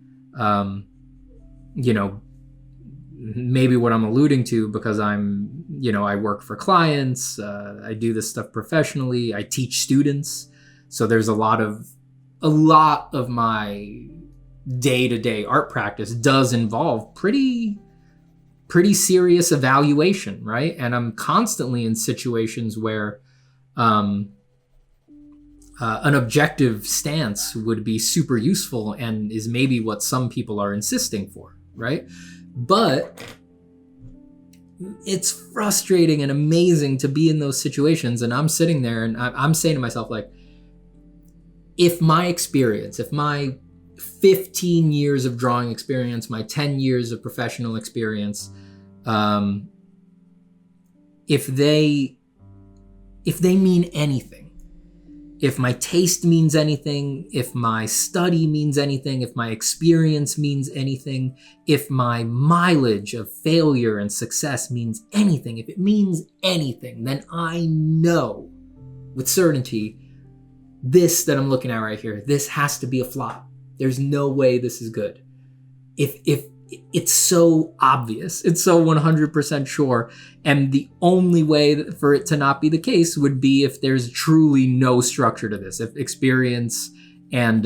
maybe what I'm alluding to, because I'm, I work for clients, I do this stuff professionally, I teach students. So there's a lot of a lot of my day-to-day art practice does involve pretty serious evaluation, right? And I'm constantly in situations where an objective stance would be super useful and is maybe what some people are insisting for, right? But it's frustrating and amazing to be in those situations, and I'm sitting there and I'm saying to myself, like, if my experience, if my 15 years of drawing experience, my 10 years of professional experience, if they mean anything, if my taste means anything, if my study means anything, if my experience means anything, if my mileage of failure and success means anything, if it means anything, then I know with certainty this that I'm looking at right here, this has to be a flop. There's no way this is good. If it's so obvious, it's so 100% sure, and the only way for it to not be the case would be if there's truly no structure to this, if experience and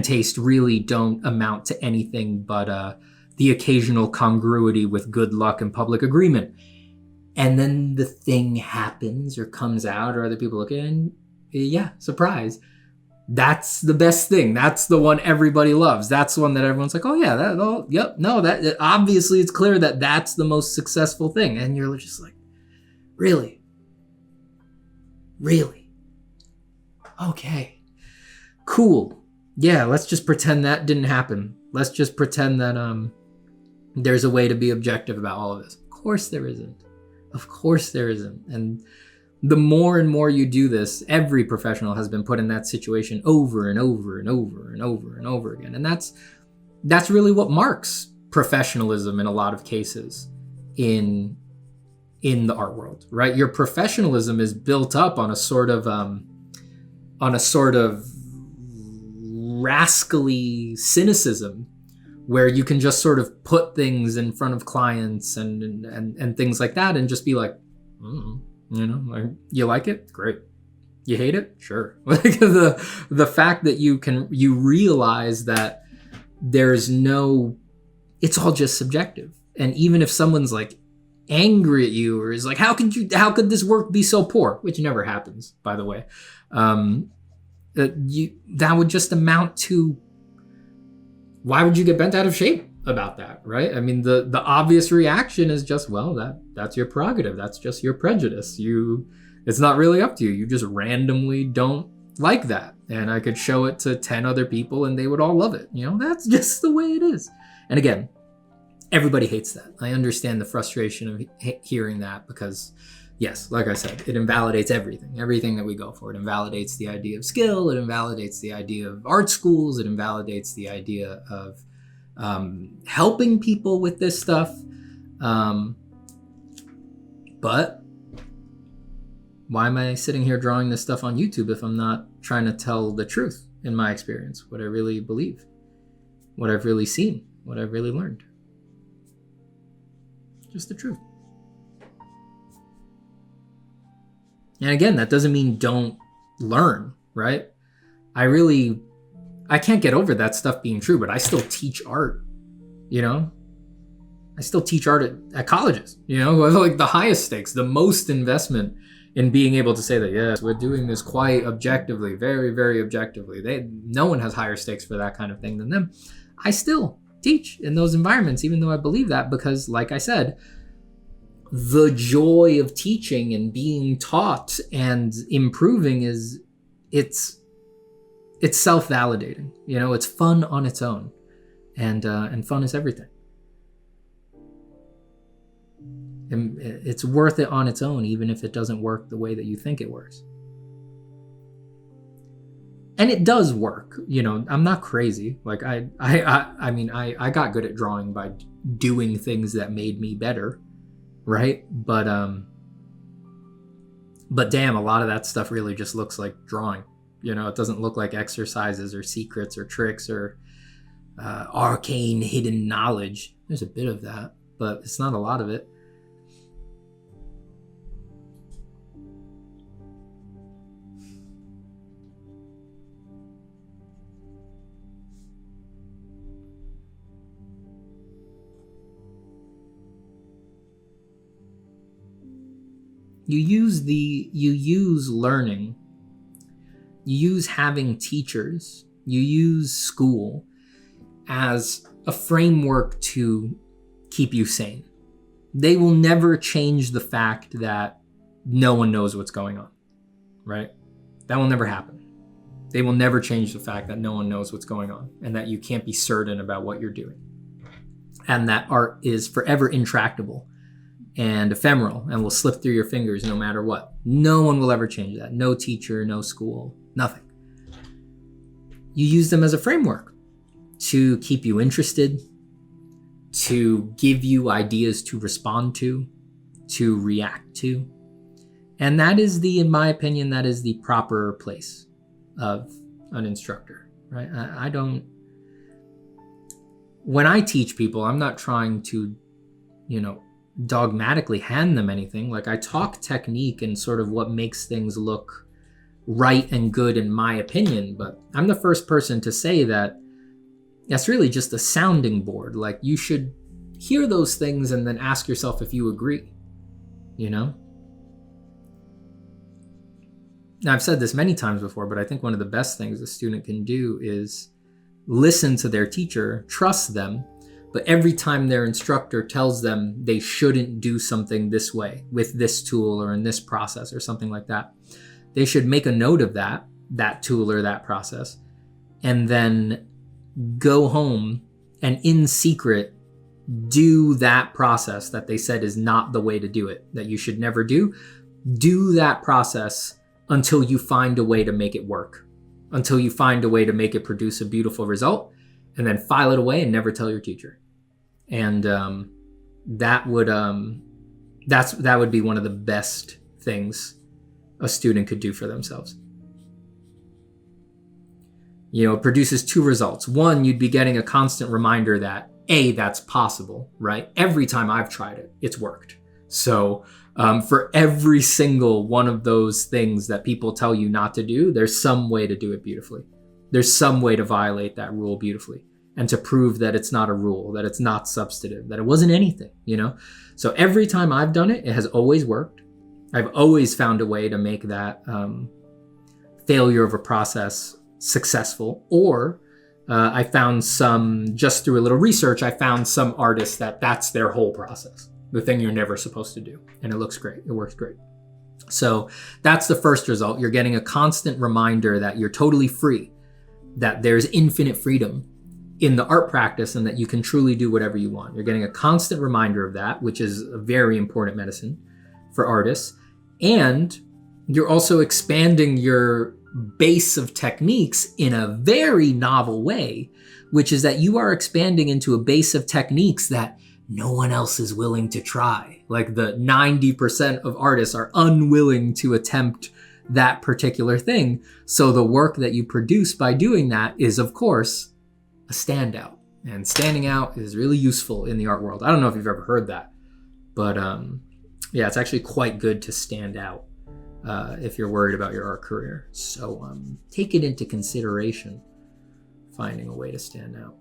taste really don't amount to anything but the occasional congruity with good luck and public agreement. And then the thing happens or comes out or other people look at it and yeah, surprise. That's the best thing. That's the one everybody loves. That's the one that everyone's like, oh yeah, that obviously it's clear that that's the most successful thing. And you're just like, really? Okay, cool. Yeah, let's just pretend that didn't happen. Let's just pretend that there's a way to be objective about all of this. Of course there isn't. And the more and more you do this, every professional has been put in that situation over and over and over and over and over again. And that's really what marks professionalism in a lot of cases in the art world, right? Your professionalism is built up on a sort of rascally cynicism where you can just sort of put things in front of clients and things like that and just be like, like, you like it? Great. You hate it? Sure. Like the fact that you realize that it's all just subjective. And even if someone's like angry at you or is like, how could this work be so poor? Which never happens, by the way. That would just amount to, why would you get bent out of shape about that, right? I mean, the obvious reaction is just, well, that's your prerogative. That's just your prejudice. It's not really up to you. You just randomly don't like that. And I could show it to 10 other people and they would all love it. That's just the way it is. And again, everybody hates that. I understand the frustration of hearing that because, yes, like I said, it invalidates everything that we go for. It invalidates the idea of skill. It invalidates the idea of art schools. It invalidates the idea of helping people with this stuff. But why am I sitting here drawing this stuff on YouTube if I'm not trying to tell the truth in my experience, what I really believe, what I've really seen, what I've really learned? Just the truth. And again, that doesn't mean don't learn, right? I can't get over that stuff being true, but I still teach art, I still teach art at colleges, like the highest stakes, the most investment in being able to say that, yes, we're doing this quite objectively, very, very objectively. No one has higher stakes for that kind of thing than them. I still teach in those environments, even though I believe that, because like I said, the joy of teaching and being taught and improving it's self-validating. It's fun on its own, and fun is everything. And it's worth it on its own, even if it doesn't work the way that you think it works. And it does work. I'm not crazy. Like I got good at drawing by doing things that made me better, right? But damn, a lot of that stuff really just looks like drawing. It doesn't look like exercises or secrets or tricks or arcane hidden knowledge. There's a bit of that, but it's not a lot of it. You use learning, you use having teachers, you use school as a framework to keep you sane. They will never change the fact that no one knows what's going on, right? That will never happen. They will never change the fact that no one knows what's going on and that you can't be certain about what you're doing. And that art is forever intractable and ephemeral and will slip through your fingers no matter what. No one will ever change that. No teacher, no school, nothing. You use them as a framework to keep you interested, to give you ideas to respond to react to. And that is in my opinion, that is the proper place of an instructor, right? When I teach people, I'm not trying to, dogmatically hand them anything. Like, I talk technique and sort of what makes things look right and good in my opinion, but I'm the first person to say that that's really just a sounding board. Like, you should hear those things and then ask yourself if you agree, Now, I've said this many times before, but I think one of the best things a student can do is listen to their teacher, trust them, but every time their instructor tells them they shouldn't do something this way with this tool or in this process or something like that, they should make a note of that tool or that process, and then go home and in secret do that process that they said is not the way to do it, that you should never do. Do that process until you find a way to make it work, until you find a way to make it produce a beautiful result, and then file it away and never tell your teacher. And that would be one of the best things a student could do for themselves. It produces two results. One, you'd be getting a constant reminder that that's possible, right? Every time I've tried it, it's worked. So for every single one of those things that people tell you not to do, there's some way to do it beautifully. There's some way to violate that rule beautifully and to prove that it's not a rule, that it's not substantive, that it wasn't anything, So every time I've done it, it has always worked. I've always found a way to make that failure of a process successful. Or I found just through a little research, I found some artists that's their whole process, the thing you're never supposed to do. And it looks great. It works great. So that's the first result. You're getting a constant reminder that you're totally free, that there's infinite freedom in the art practice and that you can truly do whatever you want. You're getting a constant reminder of that, which is a very important medicine for artists. And you're also expanding your base of techniques in a very novel way, which is that you are expanding into a base of techniques that no one else is willing to try. Like, the 90% of artists are unwilling to attempt that particular thing. So the work that you produce by doing that is, of course, a standout. And standing out is really useful in the art world. I don't know if you've ever heard that, but yeah, it's actually quite good to stand out if you're worried about your art career. So take it into consideration, finding a way to stand out.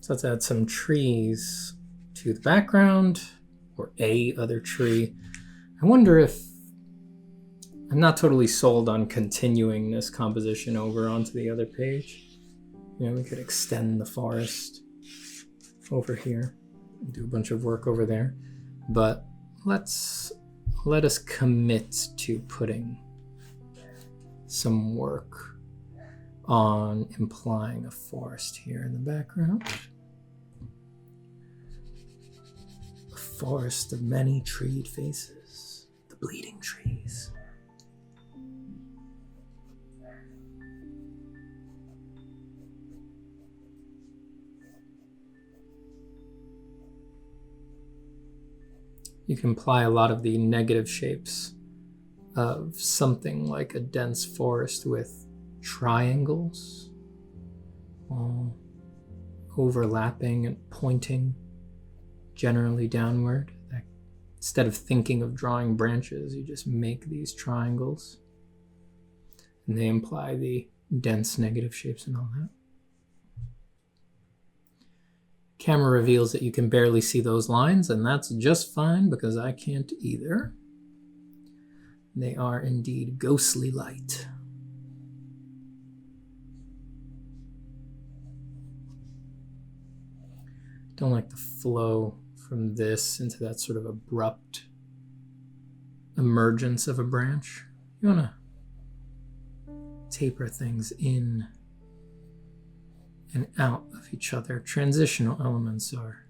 So let's add some trees to the background, or a other tree. I wonder if, I'm not totally sold on continuing this composition over onto the other page. We could extend the forest over here and do a bunch of work over there. But let us commit to putting some work on implying a forest here in the background. A forest of many treed faces, the bleeding trees. You can apply a lot of the negative shapes of something like a dense forest with triangles, all overlapping and pointing generally downward. Instead of thinking of drawing branches, you just make these triangles, and they imply the dense negative shapes and all that. Camera reveals that you can barely see those lines, and that's just fine because I can't either. They are indeed ghostly light. Don't like the flow from this into that sort of abrupt emergence of a branch. You want to taper things in and out of each other. Transitional elements are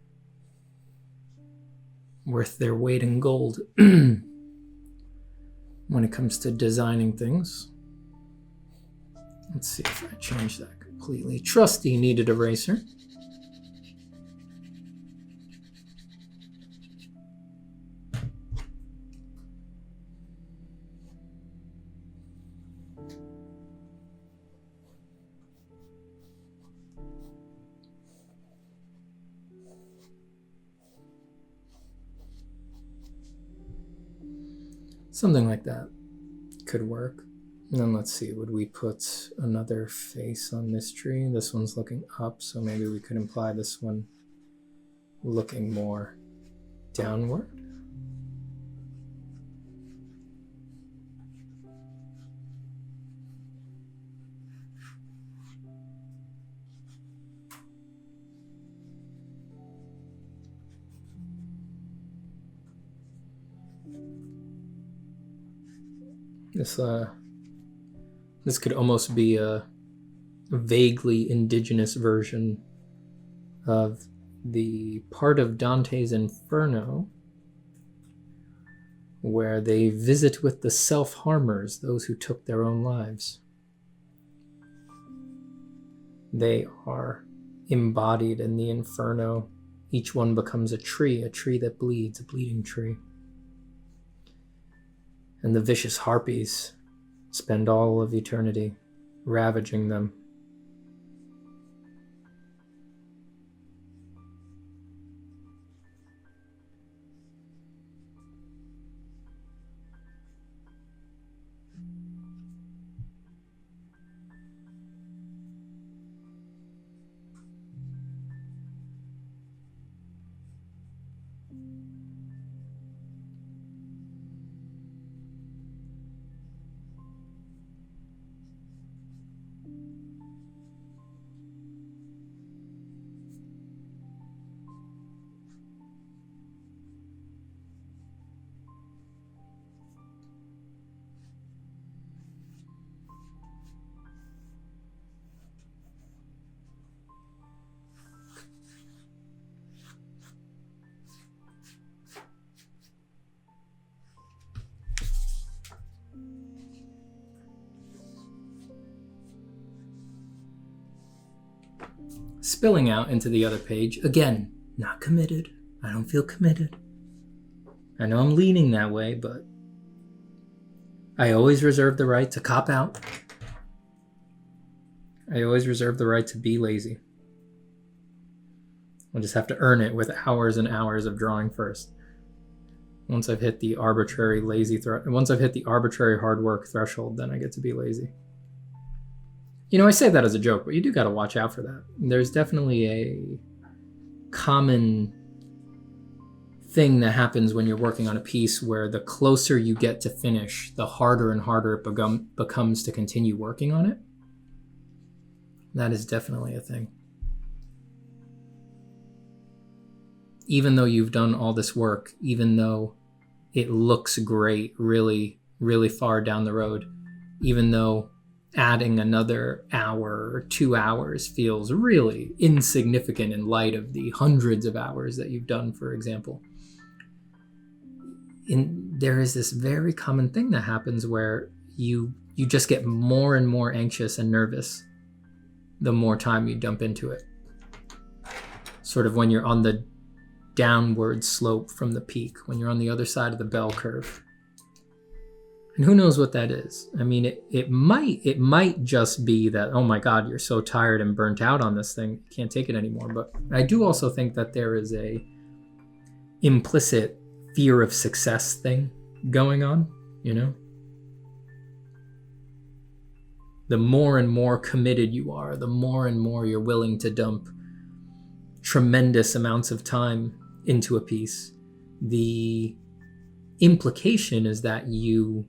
worth their weight in gold when it comes to designing things. Let's see if I change that completely. Trusty kneaded eraser. Something like that could work. And then let's see, would we put another face on this tree? This one's looking up, so maybe we could imply this one looking more downward. This could almost be a vaguely indigenous version of the part of Dante's Inferno where they visit with the self-harmers, those who took their own lives. They are embodied in the Inferno. Each one becomes a tree that bleeds, a bleeding tree. And the vicious harpies spend all of eternity ravaging them. Spilling out into the other page. Again, not committed. I don't feel committed. I know I'm leaning that way, but I always reserve the right to cop out. I always reserve the right to be lazy. I'll just have to earn it with hours and hours of drawing first. Once I've hit the arbitrary hard work threshold, then I get to be lazy. You know, I say that as a joke, but you do got to watch out for that. There's definitely a common thing that happens when you're working on a piece where the closer you get to finish, the harder and harder it becomes to continue working on it. That is definitely a thing. Even though you've done all this work, even though it looks great really, really far down the road, even though adding another hour or 2 hours feels really insignificant in light of the hundreds of hours that you've done, for example. There is this very common thing that happens where you just get more and more anxious and nervous the more time you dump into it. Sort of when you're on the downward slope from the peak, when you're on the other side of the bell curve. And who knows what that is? I mean, it might just be that, oh my God, you're so tired and burnt out on this thing, you can't take it anymore. But I do also think that there is a implicit fear of success thing going on, you know? The more and more committed you are, the more and more you're willing to dump tremendous amounts of time into a piece, the implication is that you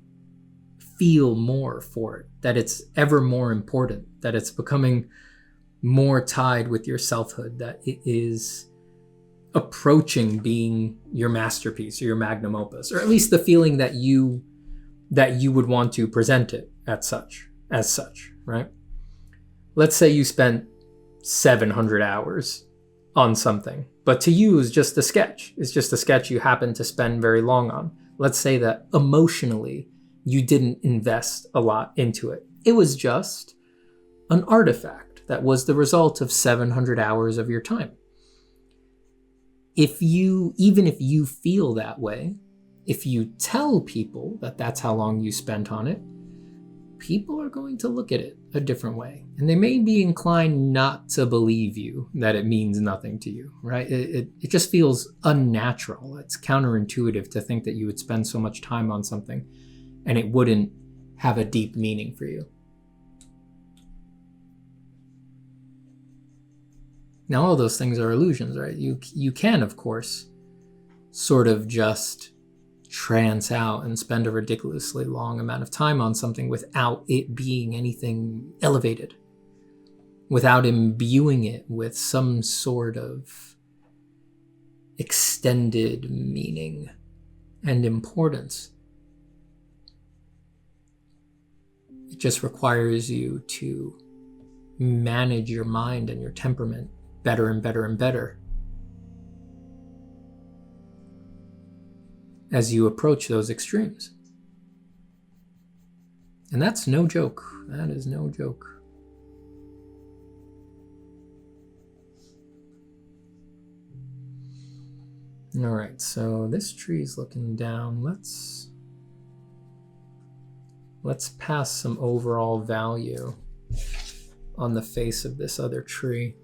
feel more for it, that it's ever more important, that it's becoming more tied with your selfhood, that it is approaching being your masterpiece or your magnum opus, or at least the feeling that you would want to present it as such, right? Let's say you spent 700 hours on something, but to you is just a sketch. It's just a sketch you happen to spend very long on. Let's say that emotionally you didn't invest a lot into it. It was just an artifact that was the result of 700 hours of your time. Even if you feel that way, if you tell people that that's how long you spent on it, people are going to look at it a different way. And they may be inclined not to believe you, that it means nothing to you, right? It just feels unnatural. It's counterintuitive to think that you would spend so much time on something and it wouldn't have a deep meaning for you. Now, all those things are illusions, right? You can, of course, sort of just trance out and spend a ridiculously long amount of time on something without it being anything elevated, without imbuing it with some sort of extended meaning and importance. It just requires you to manage your mind and your temperament better and better and better as you approach those extremes. And that's no joke. That is no joke. All right, so this tree is looking down. Let's pass some overall value on the face of this other tree.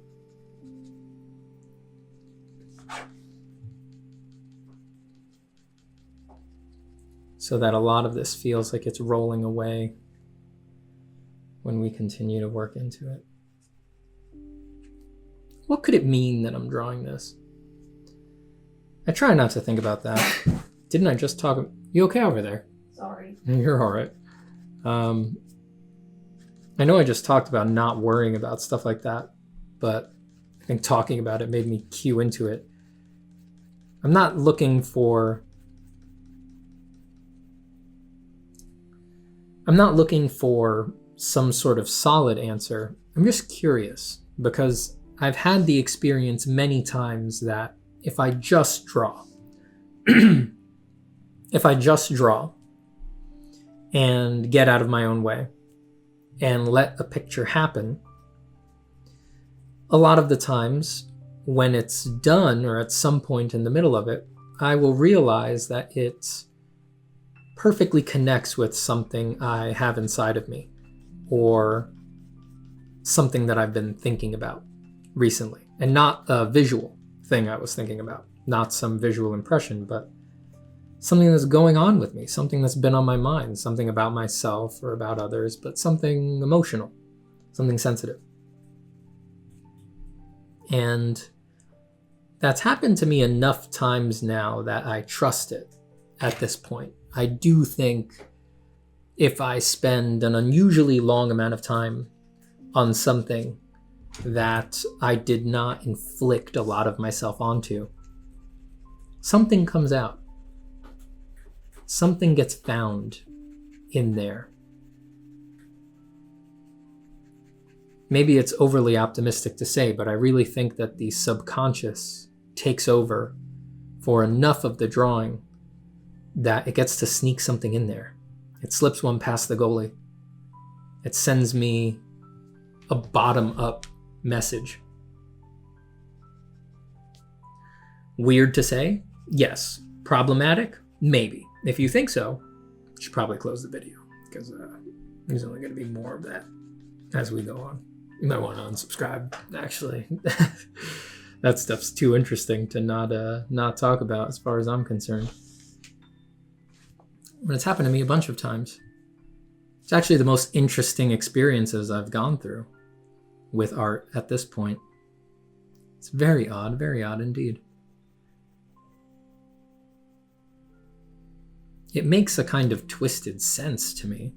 So that a lot of this feels like it's rolling away when we continue to work into it. What could it mean that I'm drawing this? I try not to think about that. Didn't I just talk? You okay over there? Sorry. You're all right. I know I just talked about not worrying about stuff like that, but I think talking about it made me cue into it. I'm not looking for some sort of solid answer. I'm just curious because I've had the experience many times that if I just draw, and get out of my own way and let a picture happen, a lot of the times when it's done or at some point in the middle of it, I will realize that it perfectly connects with something I have inside of me or something that I've been thinking about recently, and not a visual thing I was thinking about, not some visual impression, but something that's going on with me, something that's been on my mind, something about myself or about others, but something emotional, something sensitive. And that's happened to me enough times now that I trust it at this point. I do think if I spend an unusually long amount of time on something that I did not inflict a lot of myself onto, something comes out. Something gets found in there. maybe it's overly optimistic to say, but I really think that the subconscious takes over for enough of the drawing that it gets to sneak something in there. It slips one past the goalie. It sends me a bottom-up message. Weird to say? Yes. Problematic? Maybe. If you think so, you should probably close the video, because there's only going to be more of that as we go on. You might want to unsubscribe, actually. That stuff's too interesting to not talk about as far as I'm concerned. But it's happened to me a bunch of times. It's actually the most interesting experiences I've gone through with art at this point. It's very odd indeed. It makes a kind of twisted sense to me.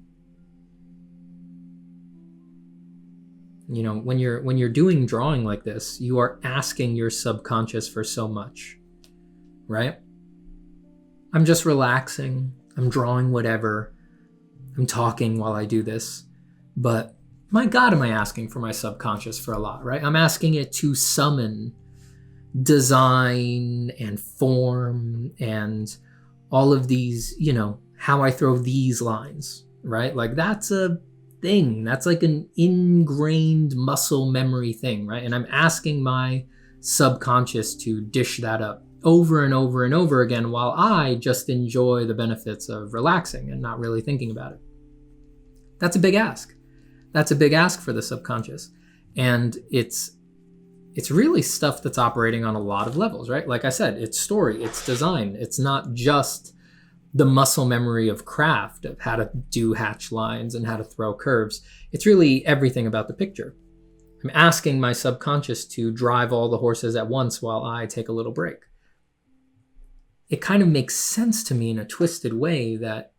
You know, when you're doing drawing like this, you are asking your subconscious for so much, right? I'm just relaxing. I'm drawing whatever. I'm talking while I do this. But my God, am I asking for my subconscious for a lot, right? I'm asking it to summon design and form and all of these, you know, how I throw these lines, right? Like that's a thing. That's like an ingrained muscle memory thing, right? And I'm asking my subconscious to dish that up over and over and over again while I just enjoy the benefits of relaxing and not really thinking about it. That's a big ask. That's a big ask for the subconscious. And it's really stuff that's operating on a lot of levels, right? Like I said, it's story, it's design. It's not just the muscle memory of craft, of how to do hatch lines and how to throw curves. It's really everything about the picture. I'm asking my subconscious to drive all the horses at once while I take a little break. It kind of makes sense to me in a twisted way that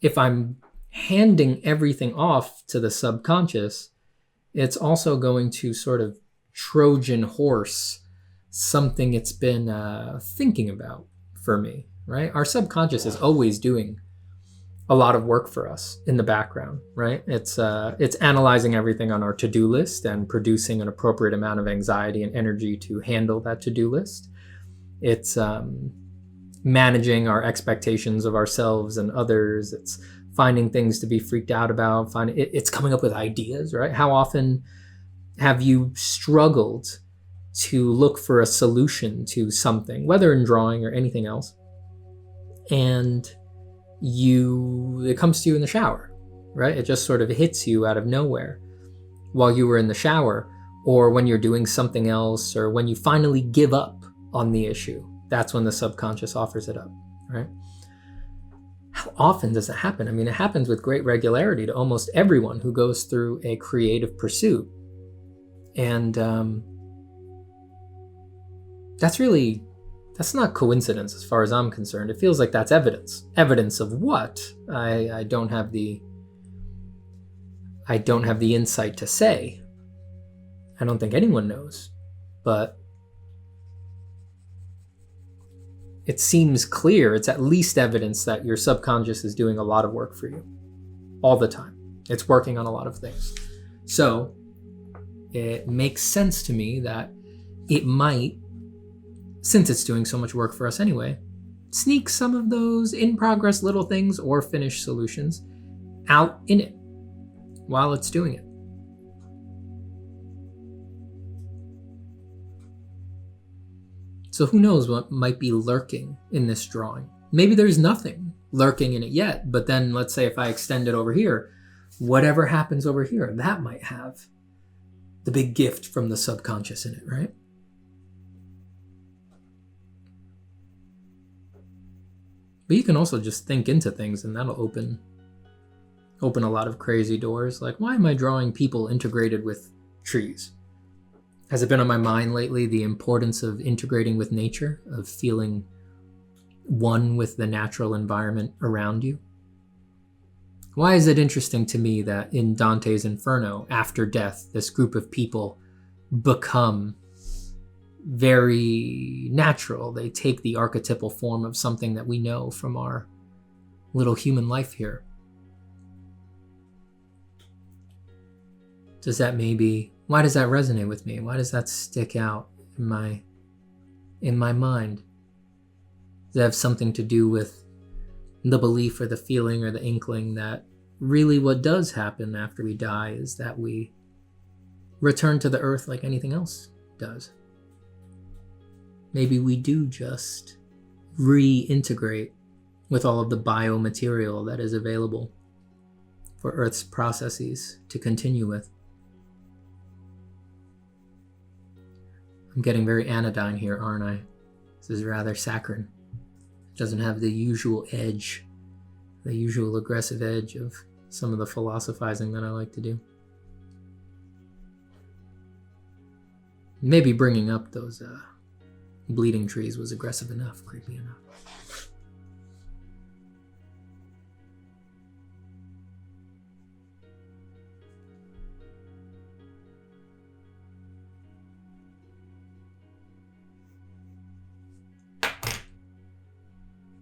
if I'm handing everything off to the subconscious, it's also going to sort of Trojan horse something it's been thinking about for me, right? Our subconscious is always doing a lot of work for us in the background, right? It's analyzing everything on our to-do list and producing an appropriate amount of anxiety and energy to handle that to-do list. It's managing our expectations of ourselves and others. It's finding things to be freaked out about. It's coming up with ideas, right? How often have you struggled to look for a solution to something, whether in drawing or anything else, and it comes to you in the shower, right? It just sort of hits you out of nowhere while you were in the shower, or when you're doing something else, or when you finally give up on the issue. That's when the subconscious offers it up, right? How often does it happen? I mean, it happens with great regularity to almost everyone who goes through a creative pursuit. And that's not coincidence as far as I'm concerned. It feels like that's evidence. Evidence of what? I don't have the insight to say. I don't think anyone knows. But it seems clear, it's at least evidence that your subconscious is doing a lot of work for you all the time. It's working on a lot of things. So it makes sense to me that it might, since it's doing so much work for us anyway, sneak some of those in-progress little things or finished solutions out in it while it's doing it. So who knows what might be lurking in this drawing? Maybe there's nothing lurking in it yet, but then let's say if I extend it over here, whatever happens over here, that might have the big gift from the subconscious in it, right? But you can also just think into things, and that'll open a lot of crazy doors. Like, why am I drawing people integrated with trees? Has it been on my mind lately, the importance of integrating with nature, of feeling one with the natural environment around you? Why is it interesting to me that in Dante's Inferno, after death, this group of people become very natural? They take the archetypal form of something that we know from our little human life here. It's why does that resonate with me? Why does that stick out in my mind? Does it have something to do with the belief or the feeling or the inkling that really what does happen after we die is that we return to the earth like anything else does? Maybe we do just reintegrate with all of the biomaterial that is available for Earth's processes to continue with. I'm getting very anodyne here, aren't I? This is rather saccharine. It doesn't have the usual edge, the usual aggressive edge of some of the philosophizing that I like to do. Maybe bringing up those bleeding trees was aggressive enough, creepy enough.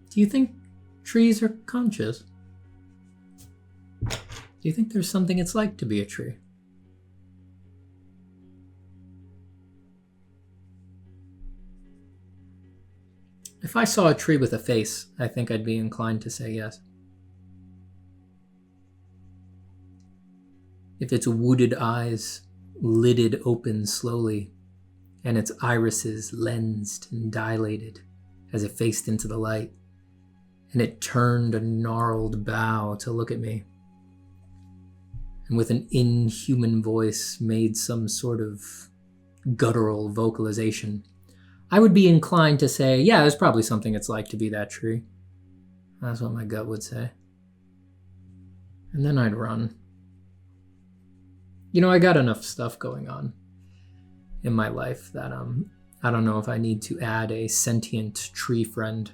Do you think trees are conscious? Do you think there's something it's like to be a tree? If I saw a tree with a face, I think I'd be inclined to say yes. If its wooded eyes lidded open slowly, and its irises lensed and dilated as it faced into the light, and it turned a gnarled bow to look at me, and with an inhuman voice made some sort of guttural vocalization, I would be inclined to say, yeah, there's probably something it's like to be that tree. That's what my gut would say. And then I'd run. You know, I got enough stuff going on in my life that I don't know if I need to add a sentient tree friend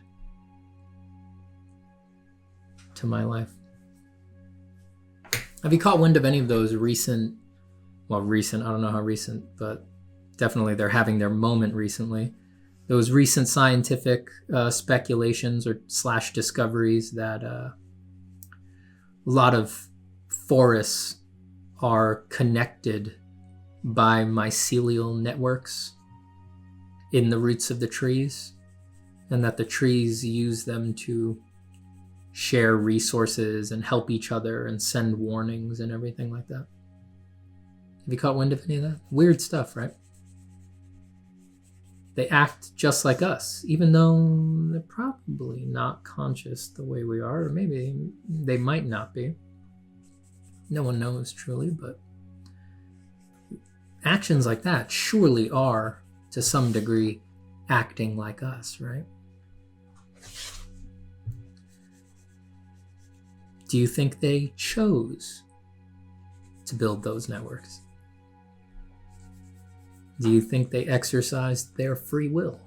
to my life. Have you caught wind of any of those recent, I don't know how recent, but definitely they're having their moment recently. Those recent scientific speculations or / discoveries that a lot of forests are connected by mycelial networks in the roots of the trees, and that the trees use them to share resources and help each other and send warnings and everything like that. Have you caught wind of any of that? Weird stuff, right? They act just like us, even though they're probably not conscious the way we are, or maybe they might not be. No one knows truly, but actions like that surely are, to some degree, acting like us, right? Do you think they chose to build those networks? Do you think they exercised their free will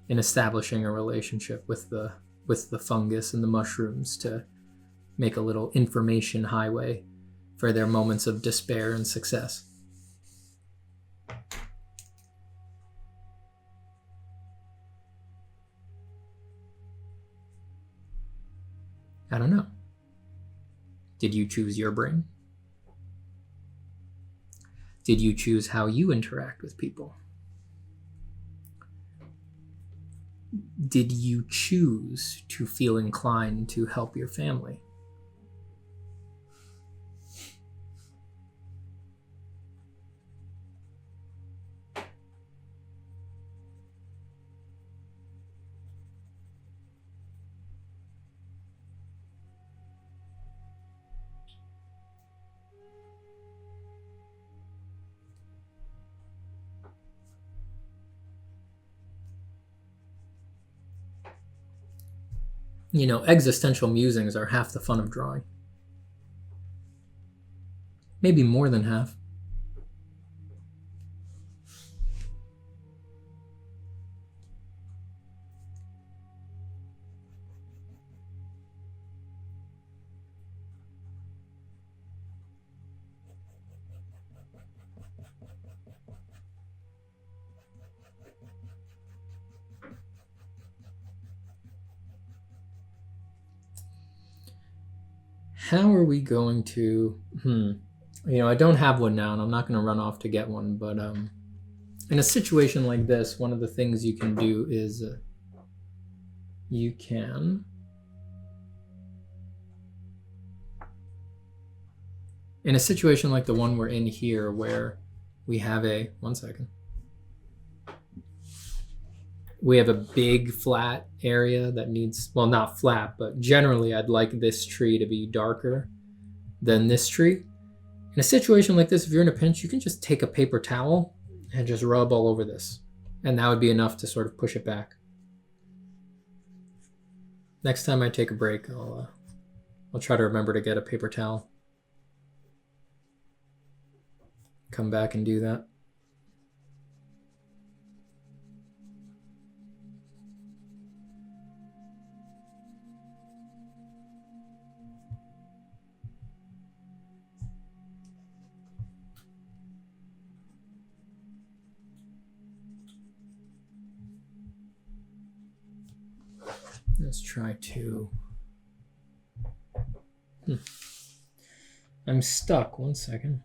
in establishing a relationship with the fungus and the mushrooms to make a little information highway for their moments of despair and success? I don't know. Did you choose your brain? Did you choose how you interact with people? Did you choose to feel inclined to help your family? You know, existential musings are half the fun of drawing. Maybe more than half. How are we going to... I don't have one now, and I'm not going to run off to get one, but in a situation like this, one of the things you can do is you can in a situation like the one we're in here, where we have we have a big flat area that needs, well, not flat, but generally I'd like this tree to be darker than this tree. In a situation like this, if you're in a pinch, you can just take a paper towel and just rub all over this. And that would be enough to sort of push it back. Next time I take a break, I'll try to remember to get a paper towel. Come back and do that. Let's try to... I'm stuck. 1 second.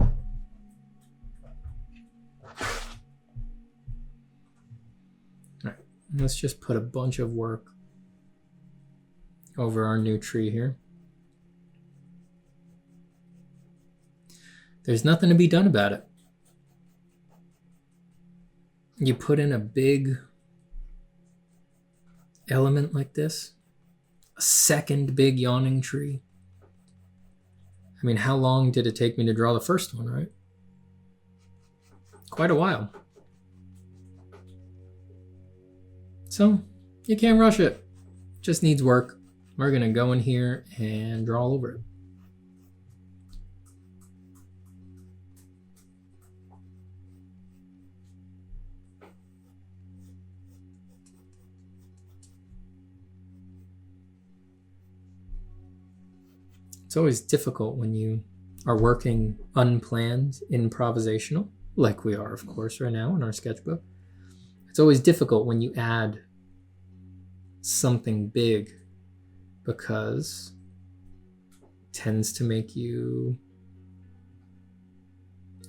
All right. Let's just put a bunch of work over our new tree here. There's nothing to be done about it. You put in a big element like this, a second big yawning tree. I mean, how long did it take me to draw the first one, right? Quite a while. So you can't rush it. Just needs work. We're gonna go in here and draw all over it. It's always difficult when you are working unplanned, improvisational, like we are, of course, right now in our sketchbook. It's always difficult when you add something big, because it tends to make you...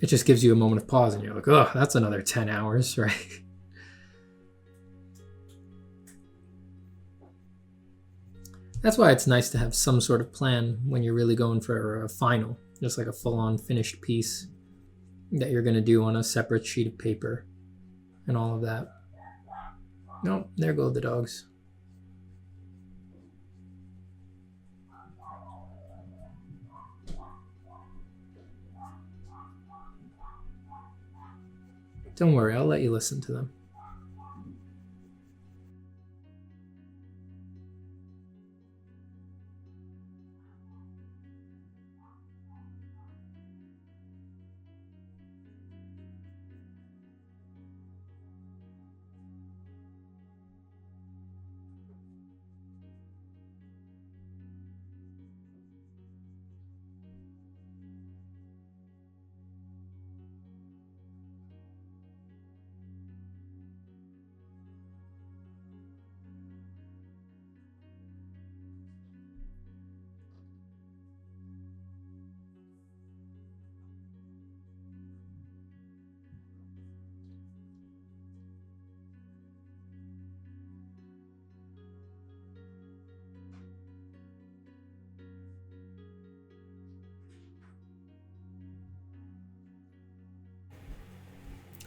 It just gives you a moment of pause, and you're like, oh, that's another 10 hours, right? That's why it's nice to have some sort of plan when you're really going for a final, just like a full-on finished piece that you're going to do on a separate sheet of paper and all of that. Nope, there go the dogs. Don't worry, I'll let you listen to them.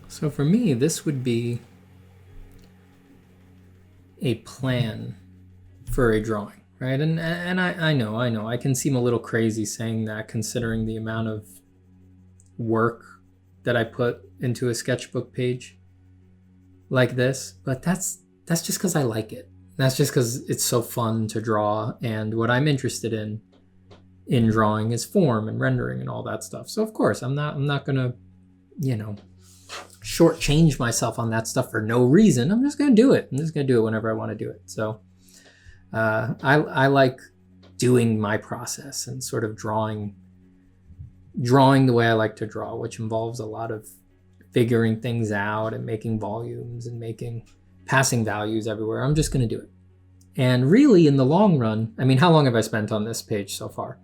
So for me, this would be a plan for a drawing, right? And I know, I can seem a little crazy saying that, considering the amount of work that I put into a sketchbook page like this, but that's just because I like it. That's just because it's so fun to draw, and what I'm interested in drawing is form and rendering and all that stuff. So of course, I'm not gonna, shortchange myself on that stuff for no reason. I'm just gonna do it. I'm just gonna do it whenever I want to do it. So I like doing my process and sort of drawing the way I like to draw, which involves a lot of figuring things out and making volumes and passing values everywhere. I'm just gonna do it. And really, in the long run, I mean, how long have I spent on this page so far?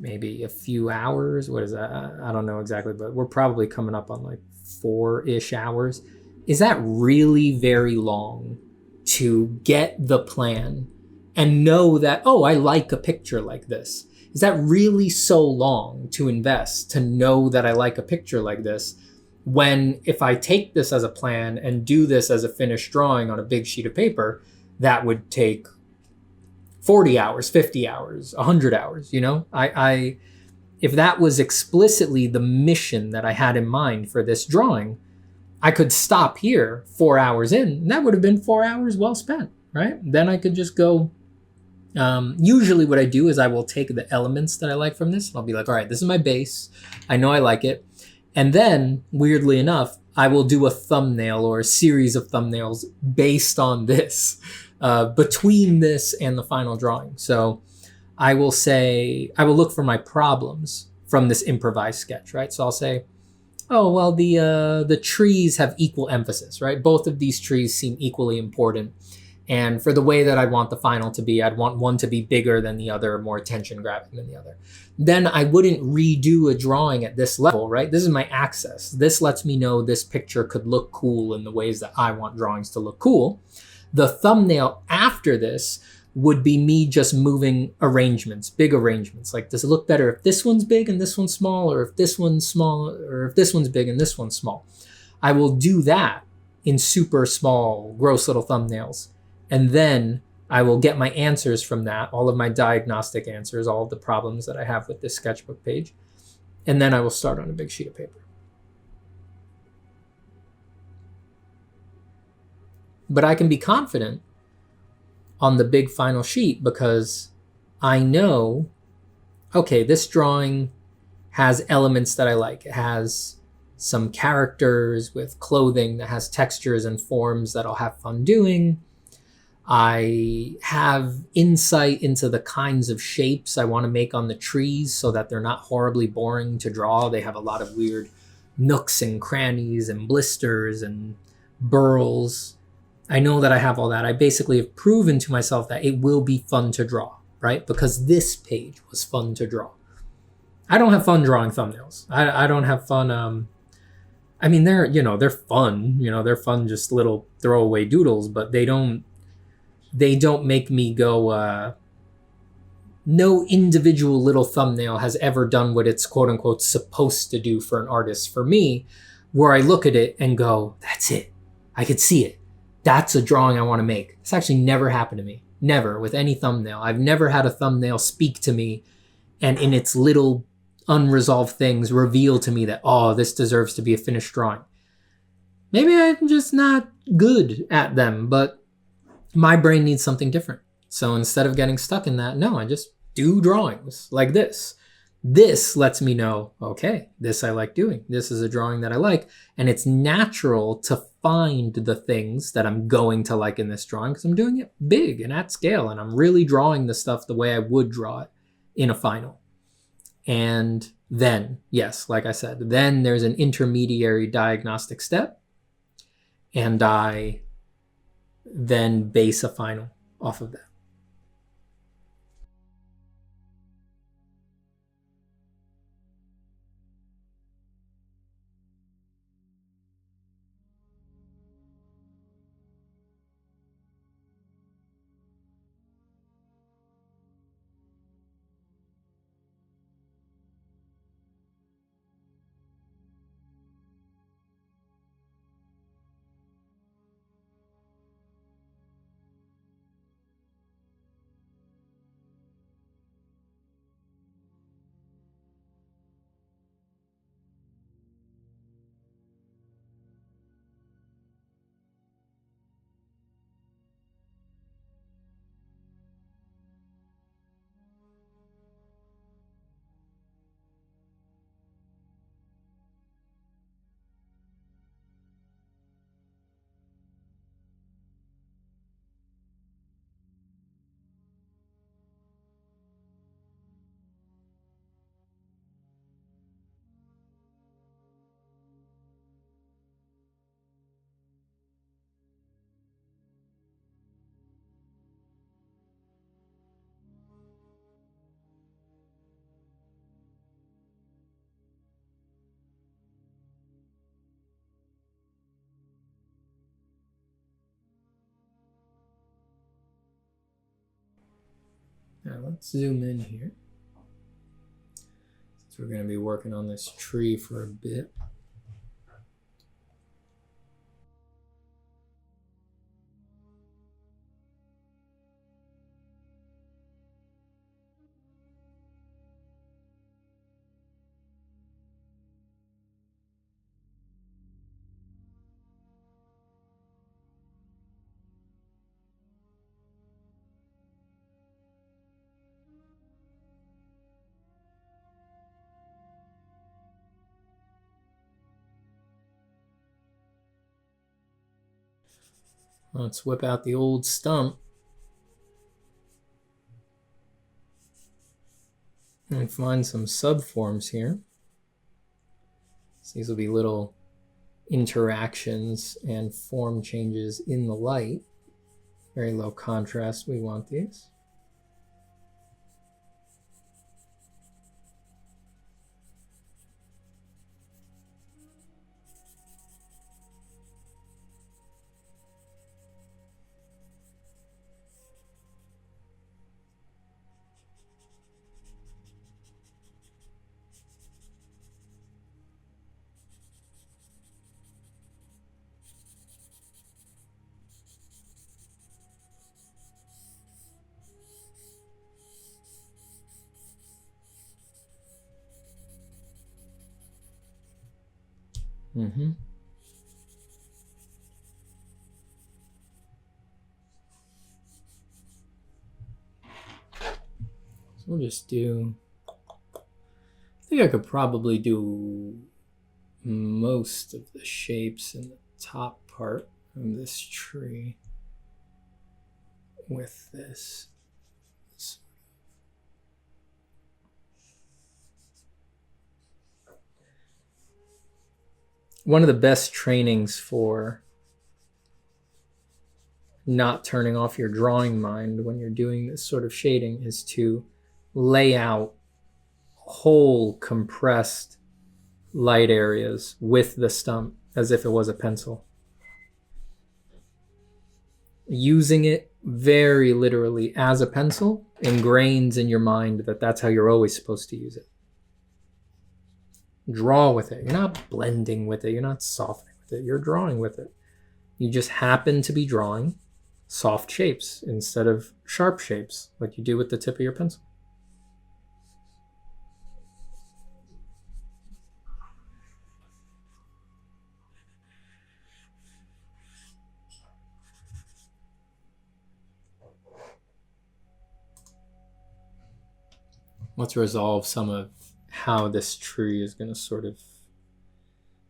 Maybe a few hours. What is that? I don't know exactly, but we're probably coming up on like 4-ish hours. Is that really very long to get the plan and know that, oh, I like a picture like this? Is that really so long to invest to know that I like a picture like this? When if I take this as a plan and do this as a finished drawing on a big sheet of paper, that would take 40 hours, 50 hours, 100 hours, you know? I if that was explicitly the mission that I had in mind for this drawing, I could stop here 4 hours in, and that would have been 4 hours well spent, right? Then I could just go. Usually, what I do is I will take the elements that I like from this, and I'll be like, all right, this is my base. I know I like it. And then, weirdly enough, I will do a thumbnail or a series of thumbnails based on this, between this and the final drawing. So I will look for my problems from this improvised sketch, right? So I'll say, oh, well, the trees have equal emphasis, right? Both of these trees seem equally important. And for the way that I'd want the final to be, I'd want one to be bigger than the other, more attention grabbing than the other. Then I wouldn't redo a drawing at this level, right? This is my access. This lets me know this picture could look cool in the ways that I want drawings to look cool. The thumbnail after this would be me just moving arrangements, big arrangements. Like, does it look better if this one's big and this one's small, or if this one's small, or if this one's big and this one's small? I will do that in super small, gross little thumbnails. And then I will get my answers from that, all of my diagnostic answers, all of the problems that I have with this sketchbook page. And then I will start on a big sheet of paper. But I can be confident on the big final sheet because I know, okay, this drawing has elements that I like. It has some characters with clothing that has textures and forms that I'll have fun doing. I have insight into the kinds of shapes I want to make on the trees so that they're not horribly boring to draw. They have a lot of weird nooks and crannies and blisters and burls. I know that I have all that. I basically have proven to myself that it will be fun to draw, right? Because this page was fun to draw. I don't have fun drawing thumbnails. I don't have fun. I mean, they're fun. They're fun, just little throwaway doodles, but they don't make me go, no individual little thumbnail has ever done what it's quote unquote supposed to do for an artist. For me, where I look at it and go, that's it. I could see it. That's a drawing I want to make. It's actually never happened to me. Never with any thumbnail. I've never had a thumbnail speak to me and in its little unresolved things reveal to me that, oh, this deserves to be a finished drawing. Maybe I'm just not good at them, but my brain needs something different. So instead of getting stuck in that, no, I just do drawings like this. This lets me know, okay, this I like doing. This is a drawing that I like. And it's natural to find the things that I'm going to like in this drawing because I'm doing it big and at scale. And I'm really drawing the stuff the way I would draw it in a final. And then, yes, like I said, then there's an intermediary diagnostic step. And I then base a final off of that. Now let's zoom in here. Since we're going to be working on this tree for a bit. Let's whip out the old stump and find some subforms here. So these will be little interactions and form changes in the light. Very low contrast, we want these. Mm-hmm. So we'll just do, I think I could probably do most of the shapes in the top part of this tree with this. One of the best trainings for not turning off your drawing mind when you're doing this sort of shading is to lay out whole compressed light areas with the stump as if it was a pencil. Using it very literally as a pencil ingrains in your mind that that's how you're always supposed to use it. Draw with it. You're not blending with it. You're not softening with it. You're drawing with it. You just happen to be drawing soft shapes instead of sharp shapes like you do with the tip of your pencil. Let's resolve some of how this tree is going to sort of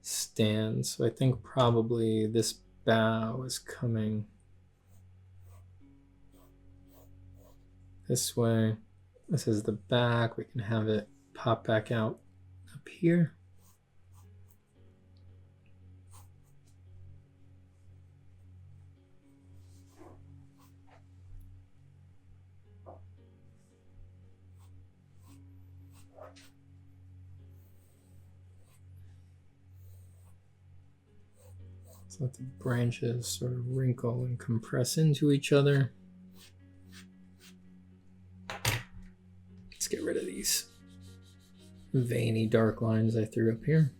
stand. So I think probably this bough is coming this way. This is the back. We can have it pop back out up here. So let the branches sort of wrinkle and compress into each other. Let's get rid of these veiny dark lines I threw up here.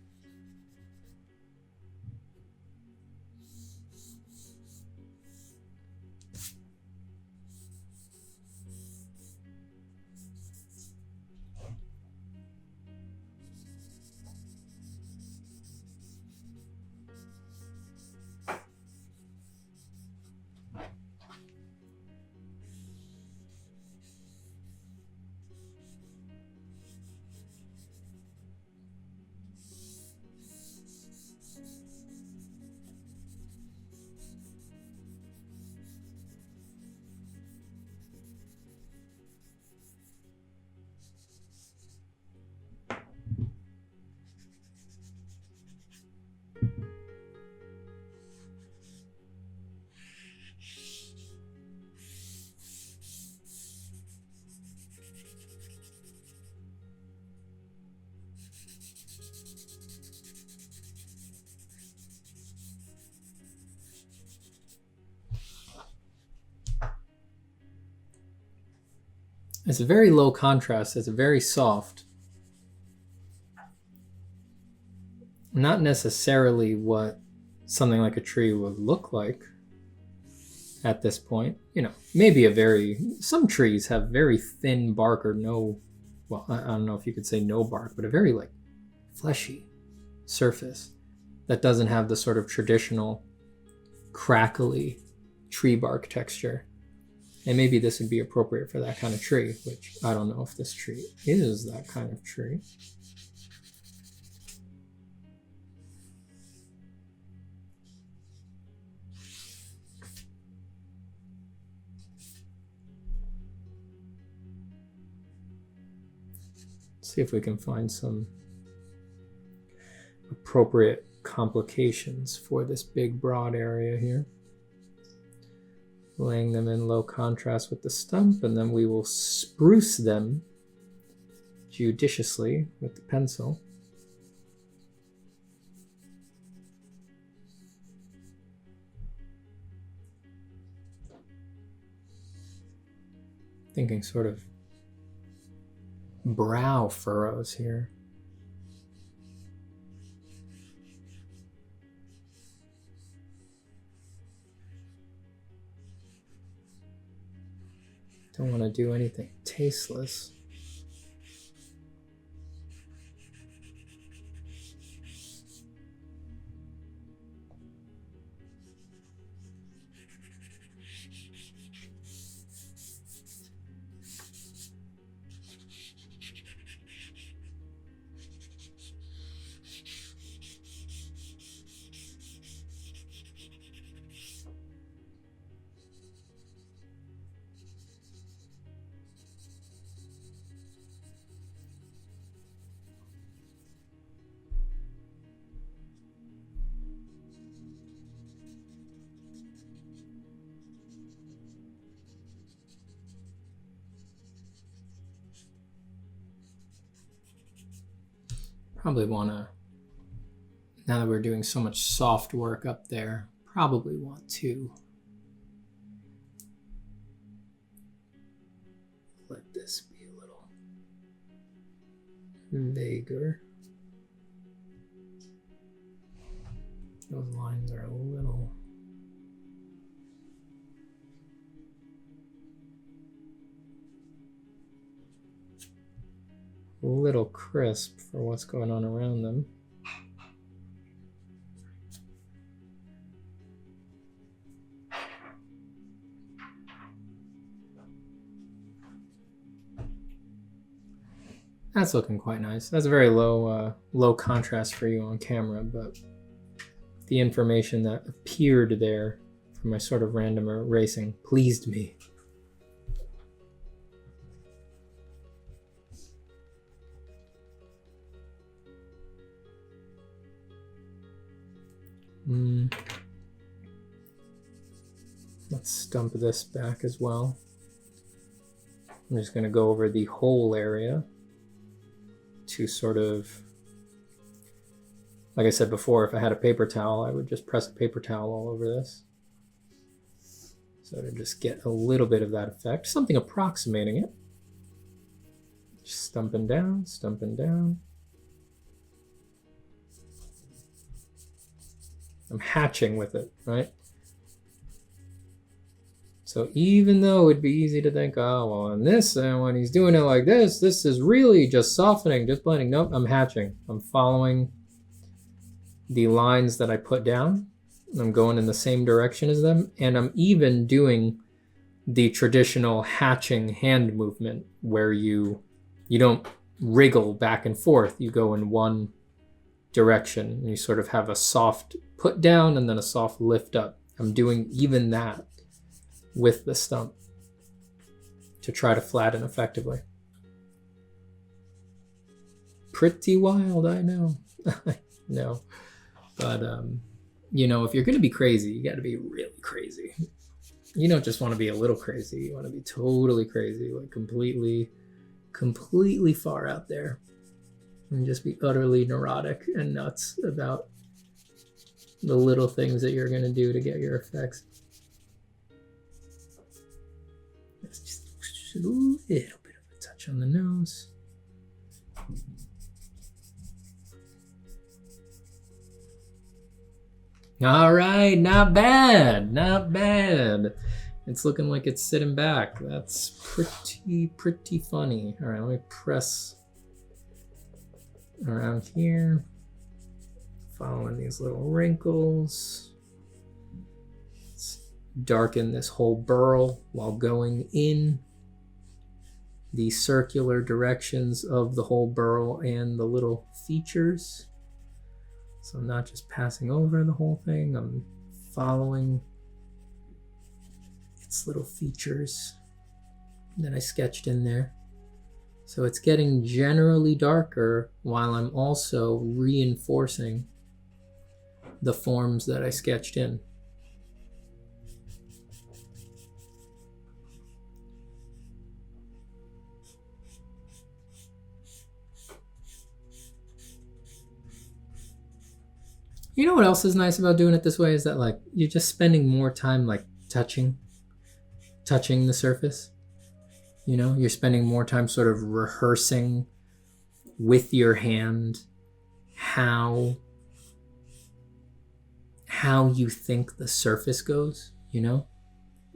It's a very low contrast. It's very soft. Not necessarily what something like a tree would look like at this point. You know, maybe some trees have very thin bark or no, well, I don't know if you could say no bark, but a very like fleshy surface that doesn't have the sort of traditional crackly tree bark texture. And maybe this would be appropriate for that kind of tree, which I don't know if this tree is that kind of tree. Let's see if we can find some appropriate complications for this big broad area here. Laying them in low contrast with the stump, and then we will spruce them judiciously with the pencil. Thinking sort of brow furrows here. Don't want to do anything tasteless. Probably want to, now that we're doing so much soft work up there, probably want to let this be a little vaguer. Those lines are a little crisp for what's going on around them. That's looking quite nice. That's a very low contrast for you on camera, but the information that appeared there from my sort of random erasing pleased me. Let's stump this back as well. I'm just going to go over the whole area to sort of, like I said before, if I had a paper towel, I would just press a paper towel all over this. So to just get a little bit of that effect, something approximating it. Just stumping down, stumping down. I'm hatching with it, right? So even though it'd be easy to think, oh, well, in this, and when he's doing it like this is really just softening, just blending. Nope, I'm hatching. I'm following the lines that I put down. I'm going in the same direction as them, and I'm even doing the traditional hatching hand movement where you don't wriggle back and forth. You go in one direction, and you sort of have a soft put down and then a soft lift up. I'm doing even that with the stump to try to flatten effectively. Pretty wild, I know. I know. But, you know, if you're going to be crazy, you got to be really crazy. You don't just want to be a little crazy. You want to be totally crazy, like completely far out there. And just be utterly neurotic and nuts about the little things that you're going to do to get your effects. It's just a little bit of touch on the nose. All right, not bad, not bad. It's looking like it's sitting back. That's pretty funny. All right, let me press around here, following these little wrinkles. Let's darken this whole burl while going in the circular directions of the whole burl and the little features. So I'm not just passing over the whole thing, I'm following its little features that I sketched in there. So it's getting generally darker while I'm also reinforcing the forms that I sketched in. You know what else is nice about doing it this way is that like you're just spending more time like touching the surface. You know, you're spending more time sort of rehearsing with your hand how you think the surface goes, you know?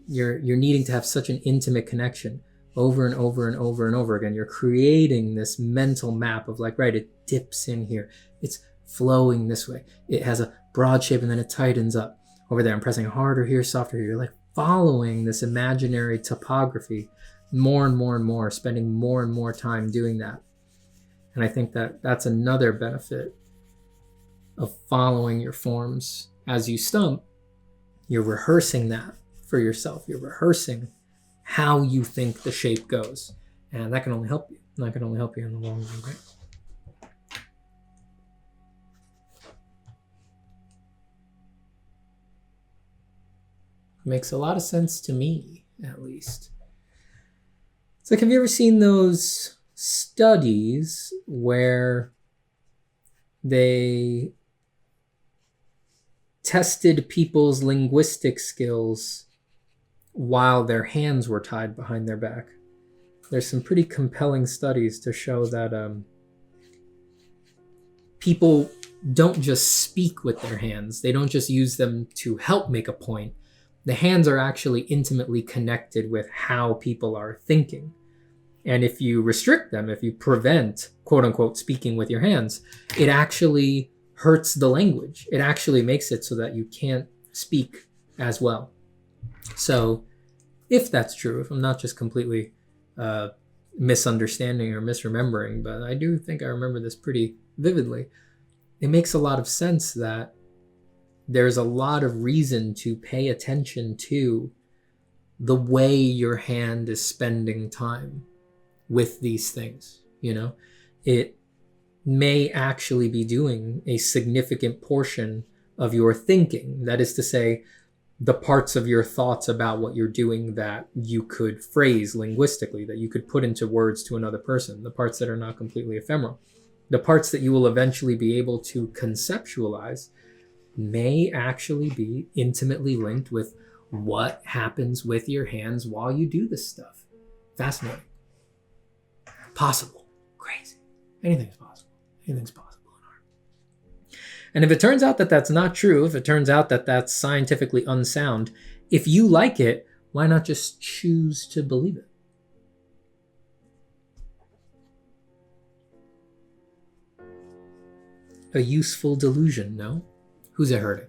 You're needing to have such an intimate connection over and over and over and over again. You're creating this mental map of like, right, it dips in here. It's flowing this way. It has a broad shape and then it tightens up. Over there, I'm pressing harder here, softer here. You're like following this imaginary topography more and more and more, spending more and more time doing that. And I think that that's another benefit of following your forms as you stump. You're rehearsing that for yourself. You're rehearsing how you think the shape goes. And that can only help you. That can only help you in the long run, right? Makes a lot of sense to me, at least. It's like, have you ever seen those studies where they tested people's linguistic skills while their hands were tied behind their back? There's some pretty compelling studies to show that people don't just speak with their hands. They don't just use them to help make a point. The hands are actually intimately connected with how people are thinking. And if you restrict them, if you prevent, quote unquote, speaking with your hands, it actually hurts the language. It actually makes it so that you can't speak as well. So if that's true, if I'm not just completely misunderstanding or misremembering, but I do think I remember this pretty vividly, it makes a lot of sense that there's a lot of reason to pay attention to the way your hand is spending time with these things. You know, it may actually be doing a significant portion of your thinking. That is to say, the parts of your thoughts about what you're doing that you could phrase linguistically, that you could put into words to another person, the parts that are not completely ephemeral, the parts that you will eventually be able to conceptualize may actually be intimately linked with what happens with your hands while you do this stuff. Fascinating. Possible. Crazy. Anything's possible. Anything's possible in art. And if it turns out that that's not true, if it turns out that that's scientifically unsound, if you like it, why not just choose to believe it? A useful delusion, no? Who's it hurting?